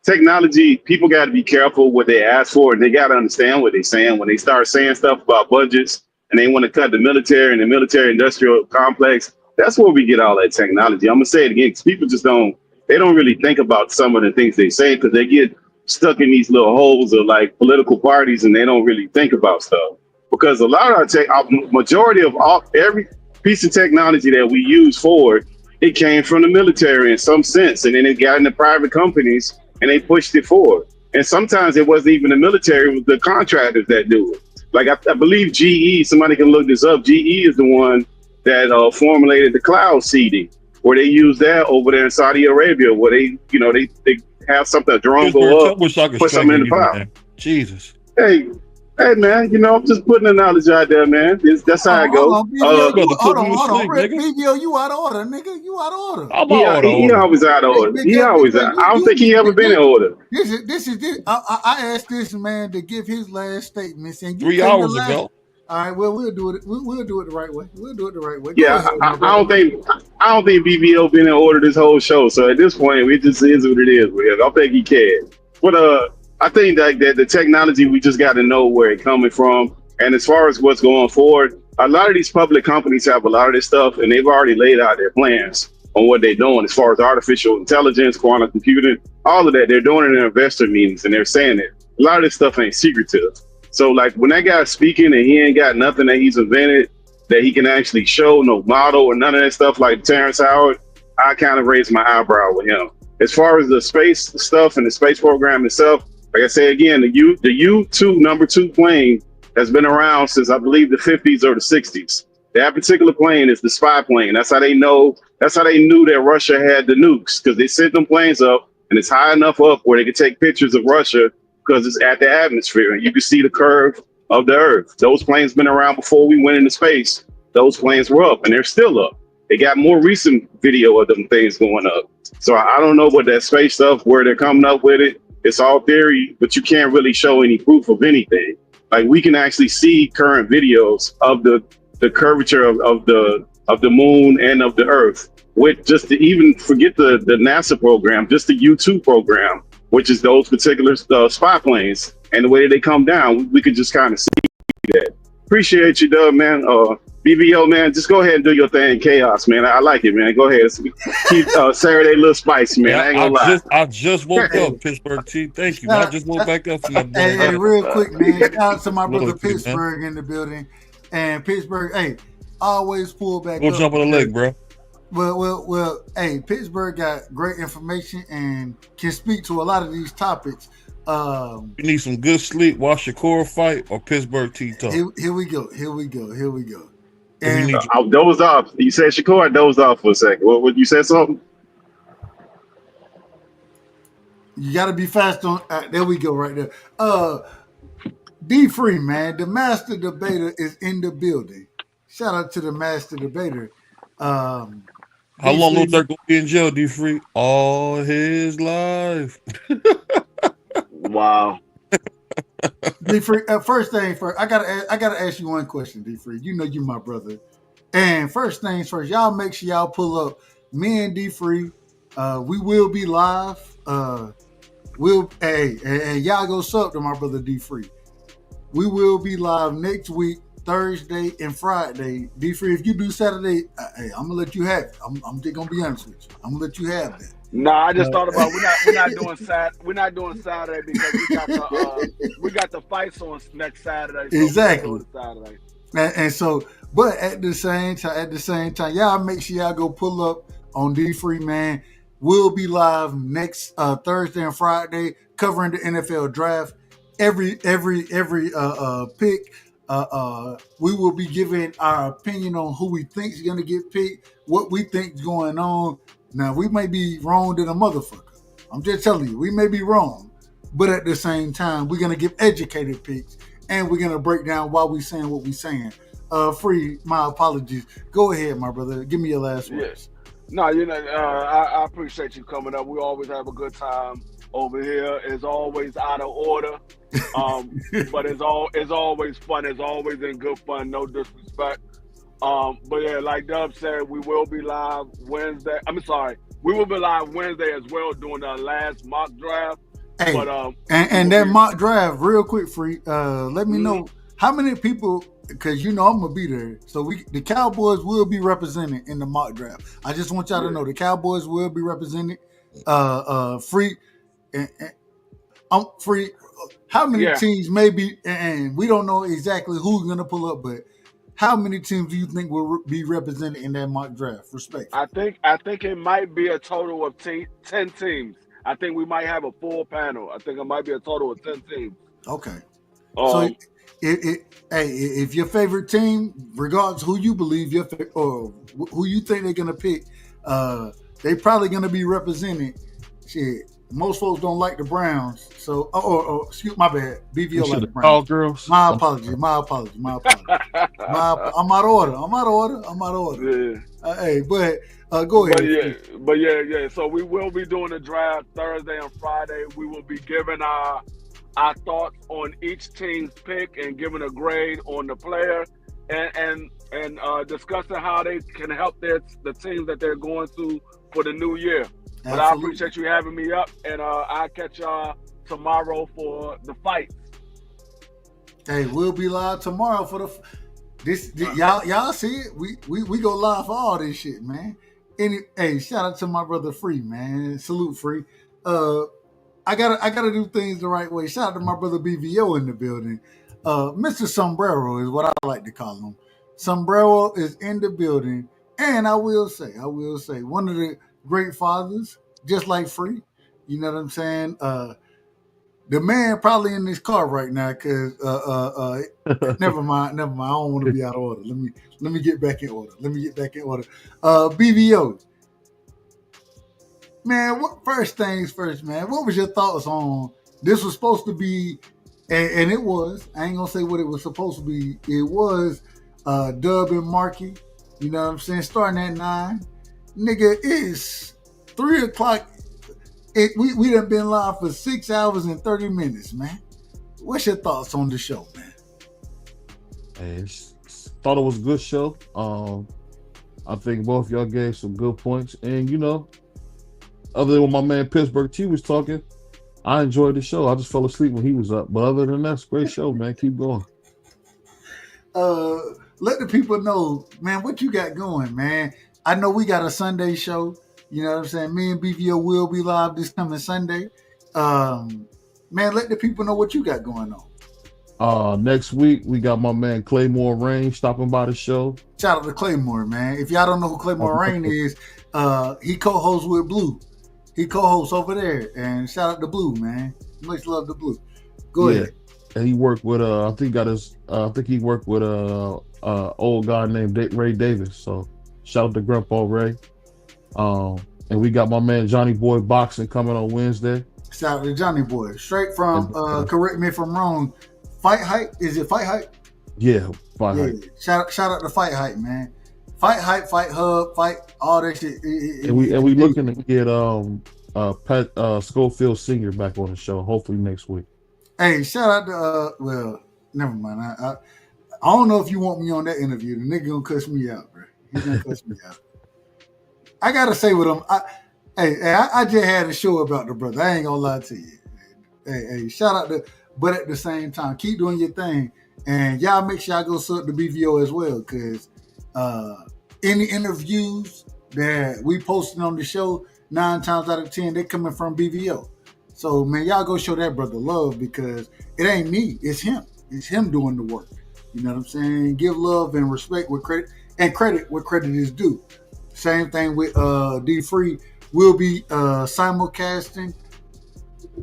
Technology, people got to be careful what they ask for, and they got to understand what they're saying. When they start saying stuff about budgets and they want to cut the military and the military industrial complex, that's where we get all that technology. I'm gonna say it again, because people just don't they don't really think about some of the things they say because they get stuck in these little holes of like political parties and they don't really think about stuff. Because a lot of our majority of every piece of technology that we use forward, it came from the military in some sense, and then it got into private companies and they pushed it forward. And sometimes it wasn't even the military; it was the contractors that do it. Like I believe GE, somebody can look this up. GE is the one that formulated the cloud seeding, where they use that over there in Saudi Arabia, where they have something, a drone go up, wish I could put strike something in the you, cloud. man. Jesus. Hey, man, I'm just putting the knowledge out there, man. That's how I go. Hold on, BBO, you out of order, nigga. You out of order. I'm He always out of order. He always out. I don't think he ever been in order. This is this. I asked this man to give his last statements, and you 3 came hours the last. ago. All right, well, we'll do it. We'll do it the right way. We'll do it the right way. Yeah, I don't think BBO been in order this whole show. So at this point, it just is what it is. I don't think he can. But I think that the technology, we just got to know where it's coming from. And as far as what's going forward, a lot of these public companies have a lot of this stuff, and they've already laid out their plans on what they're doing as far as artificial intelligence, quantum computing, all of that. They're doing it in investor meetings, and they're saying it. A lot of this stuff ain't secretive. So like when that guy's speaking and he ain't got nothing that he's invented that he can actually show, no model or none of that stuff like Terrence Howard, I kind of raise my eyebrow with him. As far as the space stuff and the space program itself, like I say again, the U-2 number 2 plane has been around since I believe the 50s or the 60s. That particular plane is the spy plane. That's how they knew that Russia had the nukes, because they sent them planes up and it's high enough up where they could take pictures of Russia because it's at the atmosphere and you can see the curve of the earth. Those planes been around before we went into space. Those planes were up and they're still up. They got more recent video of them things going up. So I don't know what that space stuff, where they're coming up with it. It's all theory, but you can't really show any proof of anything. Like we can actually see current videos of the curvature of the moon and of the earth, with just to even forget the NASA program, just the U-2 program, which is those particular spy planes, and the way that they come down, we could just kind of see that. Appreciate you, Doug, man. BBO, man, just go ahead and do your thing, Chaos, man. I like it, man. Go ahead. Keep Saturday a little spicy, man. I ain't gonna lie. I just woke up, Pittsburgh T. Thank you. I just woke back up from that. Hey, real quick, man. Shout out to my brother Pittsburgh in the building. And Pittsburgh, hey, always pull back Go up. jump on the leg, bro. Well, hey, Pittsburgh got great information and can speak to a lot of these topics. You need some good sleep, watch your core fight, or Pittsburgh T talk. Here we go. And I dozed off. You said Shakur, I dozed off for a second. What you said something? You got to be fast on. There we go, right there. D Free, man, the master debater is in the building. Shout out to the master debater. How long Lil Durk gonna be in jail, D Free? All his life. Wow. D Free, first thing first, I gotta ask you one question, D Free. You know you my brother. And first things first, y'all make sure y'all pull up me and D Free. We will be live. And y'all go sub to my brother D Free. We will be live next week, Thursday and Friday. D Free, if you do Saturday, hey, I'm gonna let you have it. I'm just gonna be honest with you. I'm gonna let you have that. Nah, I just thought about we're not doing Saturday because we got the fights on next Saturday. So Exactly. Saturday. And so, but at the same time, y'all make sure y'all go pull up on D Free, man. We'll be live next Thursday and Friday covering the NFL draft. Every pick. We will be giving our opinion on who we think is going to get picked, what we think is going on. Now, we may be wrong than a motherfucker. I'm just telling you, we may be wrong. But at the same time, we're going to give educated picks, and we're going to break down why we're saying what we're saying. Free, my apologies. Go ahead, my brother. Give me your last words. No, I appreciate you coming up. We always have a good time over here. It's always out of order, but it's always fun. It's always in good fun. No disrespect. But yeah, like Dub said, we will be live Wednesday. We will be live Wednesday as well doing our last mock draft. Hey, but and that mock draft, real quick, Free. Let me know how many people, because I'm gonna be there. So the Cowboys will be represented in the mock draft. I just want y'all to know the Cowboys will be represented. Free, and I'm free. How many Yeah. teams? Maybe, and we don't know exactly who's going to pull up, but how many teams do you think will be represented in that mock draft? Respect. I think it might be a total of 10 teams. I think we might have a full panel. I think it might be a total of 10 teams. Okay. So, if your favorite team, regardless who you believe or who you think they're gonna pick, they probably gonna be represented. Shit, most folks don't like the Browns, so excuse my bad. BVO like the Browns. Girls. My apology. I'm out of order. Yeah. Hey, but go ahead. But yeah. So we will be doing the draft Thursday and Friday. We will be giving our thoughts on each team's pick and giving a grade on the player and discussing how they can help the teams that they're going to for the new year. But I appreciate you having me up, and I'll catch y'all tomorrow for the fight. Hey, we'll be live tomorrow for this. Y'all see it? We go live for all this shit, man. Hey, shout out to my brother Free, man. Salute Free. I gotta do things the right way. Shout out to my brother BVO in the building. Mr. Sombrero is what I like to call him. Sombrero is in the building, and I will say, one of the great fathers, just like Free. You know what I'm saying? The man probably in this car right now because never mind. I don't want to be out of order. Let me get back in order. BVO. Man, first things first, man. What was your thoughts on this? Was supposed to be, and it was. I ain't gonna say what it was supposed to be. It was Dub and Marky. You know what I'm saying? Starting at 9, nigga. It's 3 o'clock. We done been live for 6 hours and 30 minutes, man. What's your thoughts on the show, man? Hey, thought it was a good show. I think both y'all gave some good points, and other than when my man Pittsburgh T was talking, I enjoyed the show. I just fell asleep when he was up. But other than that, it's a great show, man. Keep going. Let the people know, man, what you got going, man. I know we got a Sunday show. You know what I'm saying? Me and BVO will be live this coming Sunday. Man, let the people know what you got going on. Next week, we got my man Claymore Rain stopping by the show. Shout out to Claymore, man. If y'all don't know who Claymore Rain is, he co-hosts with Blue. He co-hosts over there. And shout out to Blue, man. Much love to Blue. Go ahead. And he worked with I think he worked with old guy named Ray Davis. So shout out to Grandpa Ray. And we got my man Johnny Boy Boxing coming on Wednesday. Shout out to Johnny Boy. Straight from correct me if I'm wrong, Fight Hype. Is it Fight Hype? Yeah, Fight Hype. Shout out to Fight Hype, man. Fight Hype, Fight Hub, Fight all that shit. And we looking to get Pat Schofield Sr. back on the show, hopefully next week. Hey, shout out to well, never mind. I don't know if you want me on that interview. The nigga gonna cuss me out, bro. He's gonna cuss me out. I gotta say with him, I just had a show about the brother. I ain't gonna lie to you. Hey, shout out to, but at the same time, keep doing your thing. And y'all make sure y'all go sub the BVO as well, because any interviews that we posted on the show, 9 times out of 10, they coming from BVO. So, man, y'all go show that brother love, because it ain't me, it's him. It's him doing the work. You know what I'm saying? Give love and respect with credit, and credit where credit is due. Same thing with D Free. We'll be simulcasting,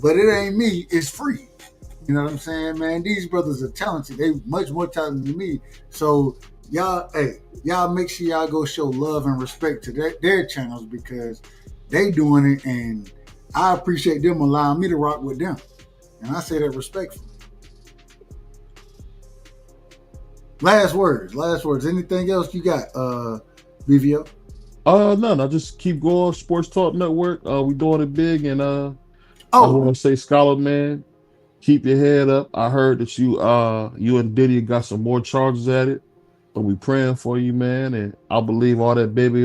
but it ain't me, it's Free. You know what I'm saying, man? These brothers are talented. They much more talented than me. So y'all make sure y'all go show love and respect to their channels, because they doing it, and I appreciate them allowing me to rock with them. And I say that respectfully. Last words. Anything else you got, BVO? None. I just keep going. Sports Talk Network. We doing it big, and I want to say, Scholar Man, keep your head up. I heard that you and Diddy got some more charges at it, so we praying for you, man. And I believe all that baby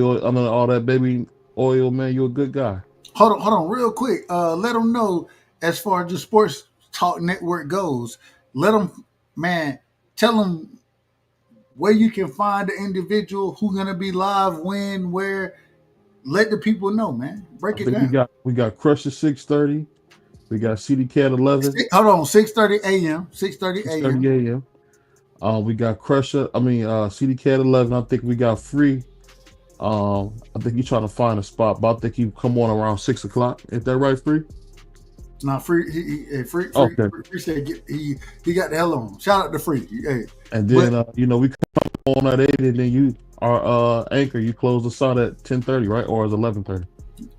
oil, man. You're a good guy. Hold on, real quick. Let them know, as far as the Sports Talk Network goes. Let them, man. Tell them where you can find the individual, who's gonna be live, when, where. let the people know, man. Break I it think down. we got Crush at 6:30. We got CDK at 11. Hold on, 6:30 a.m. 6:30 a.m. 6:30 a.m. We got Crusher. CDK at 11. I think we got Free. I think you're trying to find a spot, but I think you come on around 6 o'clock. Is that right, Free? Nah, Free. Free. Okay. Free said he got the hell on. Shout out to Free. Hey, And then we come on at 8, and then you our anchor. You close the site at 10:30, right, or is 11:30?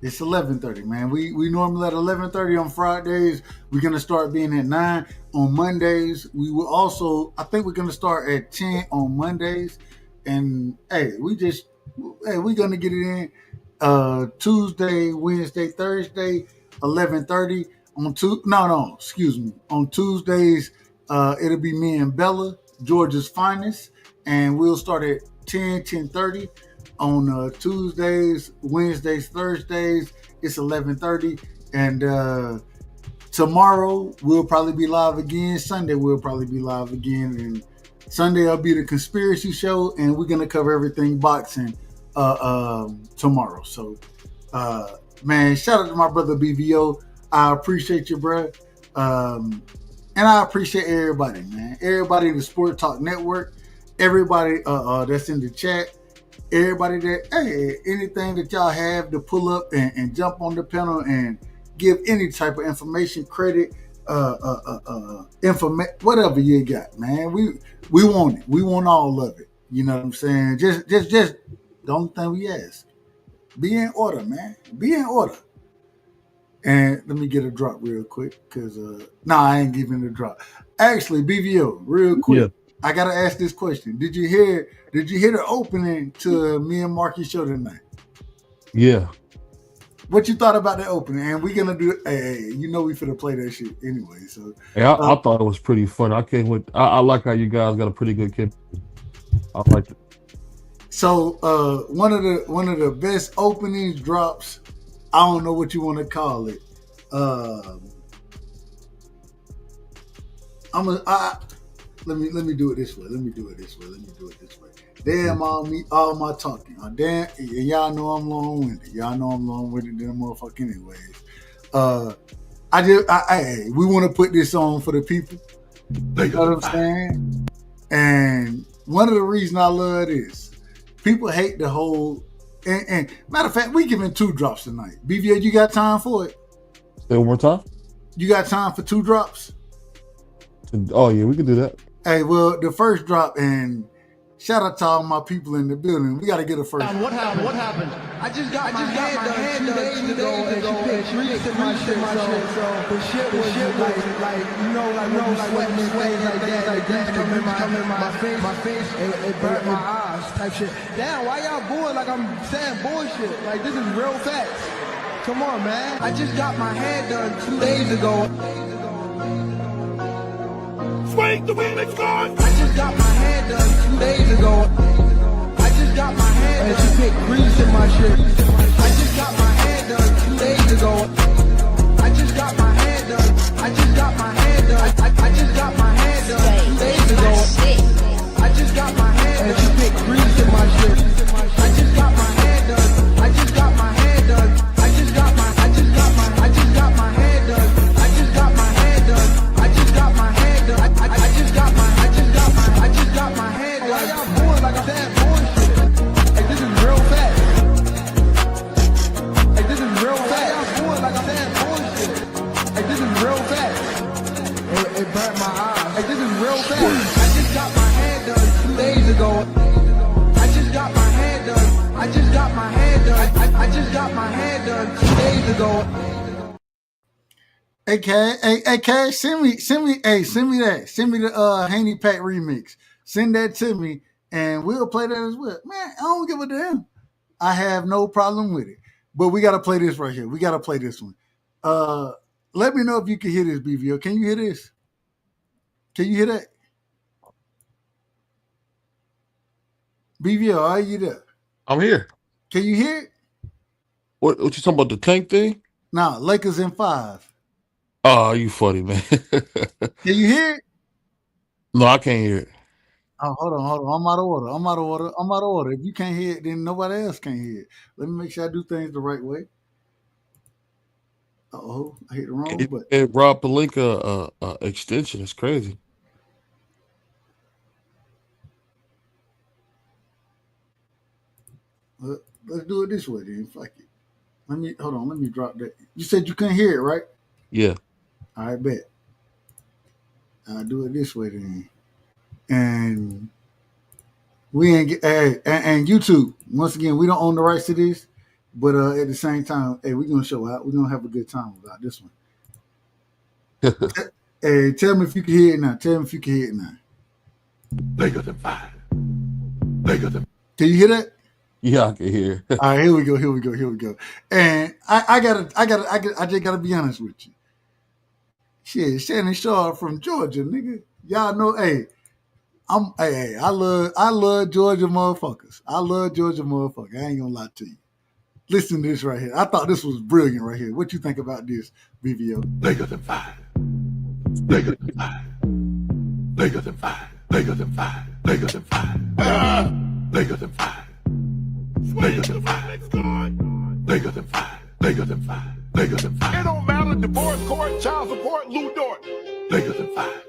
it's 11:30, man. We normally at 11:30 on Fridays. We're gonna start being at 9 on Mondays. We will also, I think we're gonna start at 10 on Mondays. And we're gonna get it in Tuesday, Wednesday, Thursday, 11:30 on on Tuesdays. It'll be me and Bella, Georgia's finest, and we'll start at 10:30 on Tuesdays, Wednesdays, Thursdays. It's 11:30, and tomorrow we'll probably be live again. Sunday we'll probably be live again, and Sunday will be the conspiracy show, and we're gonna cover everything boxing tomorrow. So, man, shout out to my brother BVO. I appreciate you, bro. And I appreciate everybody, man. Everybody in the Sport Talk Network, everybody that's in the chat, everybody that, anything that y'all have to pull up and jump on the panel and give any type of information, credit, whatever you got, man. We want it. We want all of it. You know what I'm saying? Just the only thing we ask, be in order, man. Be in order. And let me get a drop real quick, because I ain't giving a drop. Actually, BVO, real quick. Yeah. I gotta ask this question. Did you hear the opening to me and Marky show tonight? Yeah. What you thought about the opening? And we're gonna do we finna play that shit anyway. So I thought it was pretty fun. I like how you guys got a pretty good kid. I liked it. So one of the best openings drops. I don't know what you want to call it. Let me do it this way. Damn all my talking. Damn, y'all know I'm long-winded. Y'all know I'm long-winded than a motherfucker anyways. We want to put this on for the people. You know what I'm saying? And one of the reasons I love this, people hate the whole. And matter of fact, we giving 2 drops tonight. BVA, you got time for it? Say one more time. You got time for 2 drops? Oh yeah, we can do that. Hey, well, the first drop, and shout out to all my people in the building. We got to get a first. What happened? I just got my hand done 2 days ago, and she put grease in my shit. So the shit was like when you sweat like that, grease come in my face, it burnt my eyes type shit. Damn, why y'all booing like I'm saying bullshit? Like, this is real facts. Come on, man. I just got my hand done 2 days ago. Swing the Phoenix guard. I just got my hand done 2 days ago. I just got my hand done. And she put grease in my shit. I just got my hand done 2 days ago. I just got my hand done. I just got my hand done. I just got my hand done 2 days ago. I just got my hand done. And she put grease in my shit. I just got my hand done. I just got my hand done. I just got my hand done. I just got my hand done. I just got my hand done. I just got my hand done. Why y'all booing like I'm saying bullshit? Like, this is real facts. Like, this is real facts. Why y'all booing like I'm saying bullshit? Like, this is real facts. It burnt my eyes. Like, this is real facts. I just got my hand done 2 days ago. I just got my hand done. I just got my hand done. I just got my hand done 2 days ago. Hey, Cash, send me that. Send me the Haney Pack remix. Send that to me, and we'll play that as well. Man, I don't give a damn. I have no problem with it. But we got to play this right here. We got to play this one. Let me know if you can hear this, BVO. Can you hear this? Can you hear that? BVO, are you there? I'm here. Can you hear it? What you talking about, the tank thing? Nah, Lakers in 5. Oh, you funny, man. Can you hear it? No, I can't hear it. Oh, hold on. I'm out of order. If you can't hear it, then nobody else can hear it. Let me make sure I do things the right way. Oh, I hit the wrong button. It Rob Pelinka extension. It's crazy. Let's do it this way then. Fuck it. Let me drop that. You said you couldn't hear it, right? Yeah. I bet. I'll do it this way then. And we ain't get and YouTube. Once again, we don't own the rights to this, but at the same time, hey, we're gonna show out. We're gonna have a good time about this one. Hey, tell me if you can hear it now. Lakers in 5. Lakers in. Can you hear that? Yeah, I can hear. All right, here we go. And I just gotta be honest with you. Shit, Shannon Sharp from Georgia, nigga. Y'all know, I love Georgia motherfuckers. I ain't gonna lie to you. Listen to this right here. I thought this was brilliant right here. What you think about this, BVO? Lakers in 5. Lakers in 5. Lakers in 5. Lakers in 5. Lakers in 5. Lakers in 5. Lakers in 5. Lakers in 5. Lakers in 5. Lakers in 5. It don't matter. Divorce court, child support, Lou Dort. Lakers in 5.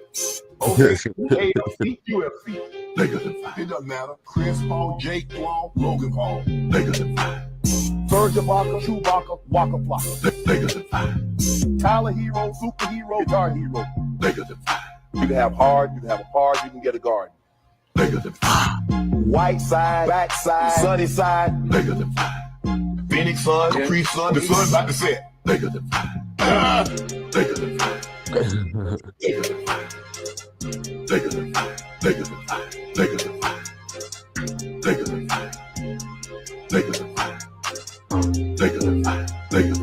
Okay. AFC, UFC. Lakers in 5. It doesn't matter. Chris Paul, Jake Paul, Logan Paul. Lakers in 5. Serge Ibaka, Chewbacca, Waka Flocka. Lakers in 5. Tyler Hero, superhero, guitar hero. Lakers in 5. You can have hard, you can have a hard, you can get a guard. Lakers in 5. White side, back side, sunny side. Lakers in 5. Phoenix Sun, Capri Sun, the sun's about to set. Lakers in 5. Lakers in 5. Lakers in 5. Lakers in 5. Lakers in 5. Lakers in 5. Lakers in 5. Lakers in 5. Lakers in 5. Lakers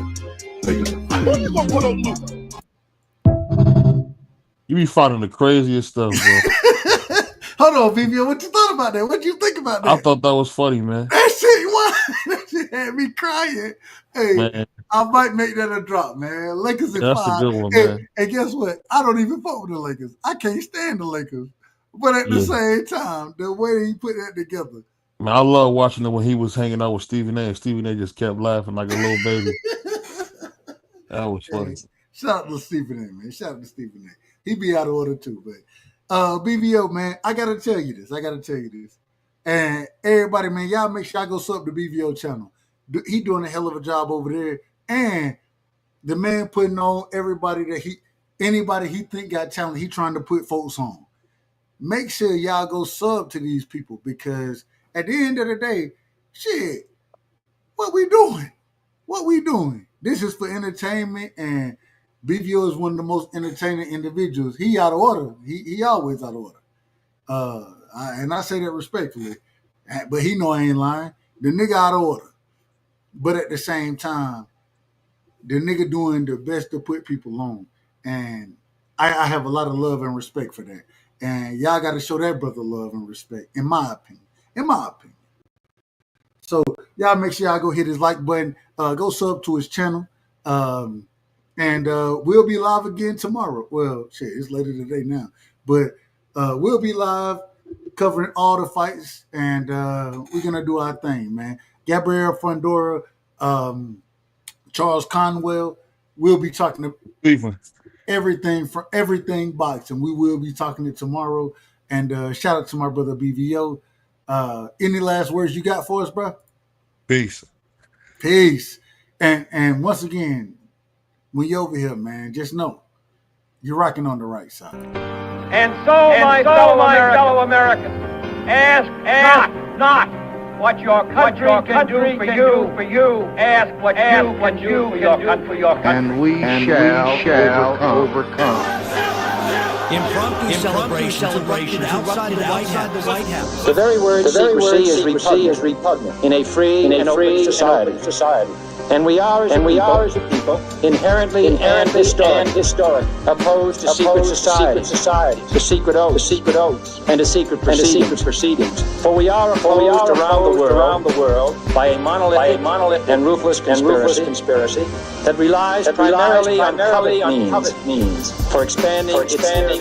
in 5. What you gonna put on Luke? You be finding the craziest stuff, bro. Hold on, BBO. What you thought about that? What you think about that? I thought that was funny, man. That shit had me crying. Hey, Man. I might make that a drop, man. Lakers in That's 5. a good one, man. And guess what? I don't even fuck with the Lakers. I can't stand the Lakers. But at the same time, the way he put that together. Man, I love watching it when he was hanging out with Stephen A. And Stephen A. just kept laughing like a little baby. That was funny. Shout out to Stephen A, man. He be out of order too, but BVO, man, I gotta tell you this. And everybody, man, y'all make sure I go sub the BVO channel. He doing a hell of a job over there. And the man putting on everybody anybody he think got talent, he trying to put folks on. Make sure y'all go sub to these people, because at the end of the day, shit, what we doing? This is for entertainment, and BVO is one of the most entertaining individuals. He out of order. He always out of order. And I say that respectfully, but he know I ain't lying. The nigga out of order. But at the same time, the nigga doing the best to put people on. And I have a lot of love and respect for that. And y'all got to show that brother love and respect, in my opinion. So y'all make sure y'all go hit his like button. Go sub to his channel. And we'll be live again tomorrow. Well, shit, it's later today now. But we'll be live covering all the fights. And we're going to do our thing, man. Gabriel Fundora, Charles Conwell. We'll be talking to everything boxing. We will be talking it tomorrow. And shout out to my brother BVO. Any last words you got for us, bro? Peace. And once again, when you're over here, man, just know you're rocking on the right side. And so, my fellow Americans, ask not what your country can do for you. Ask what you can do for your country. And we shall overcome. Impromptu celebration outside the White House. The very word secrecy is repugnant in a free and open society. And we are as a people inherently and historic, opposed to secret societies, to secret oaths, and to secret proceedings. For we are opposed around the world by a monolithic and ruthless conspiracy that relies primarily on covert means for expanding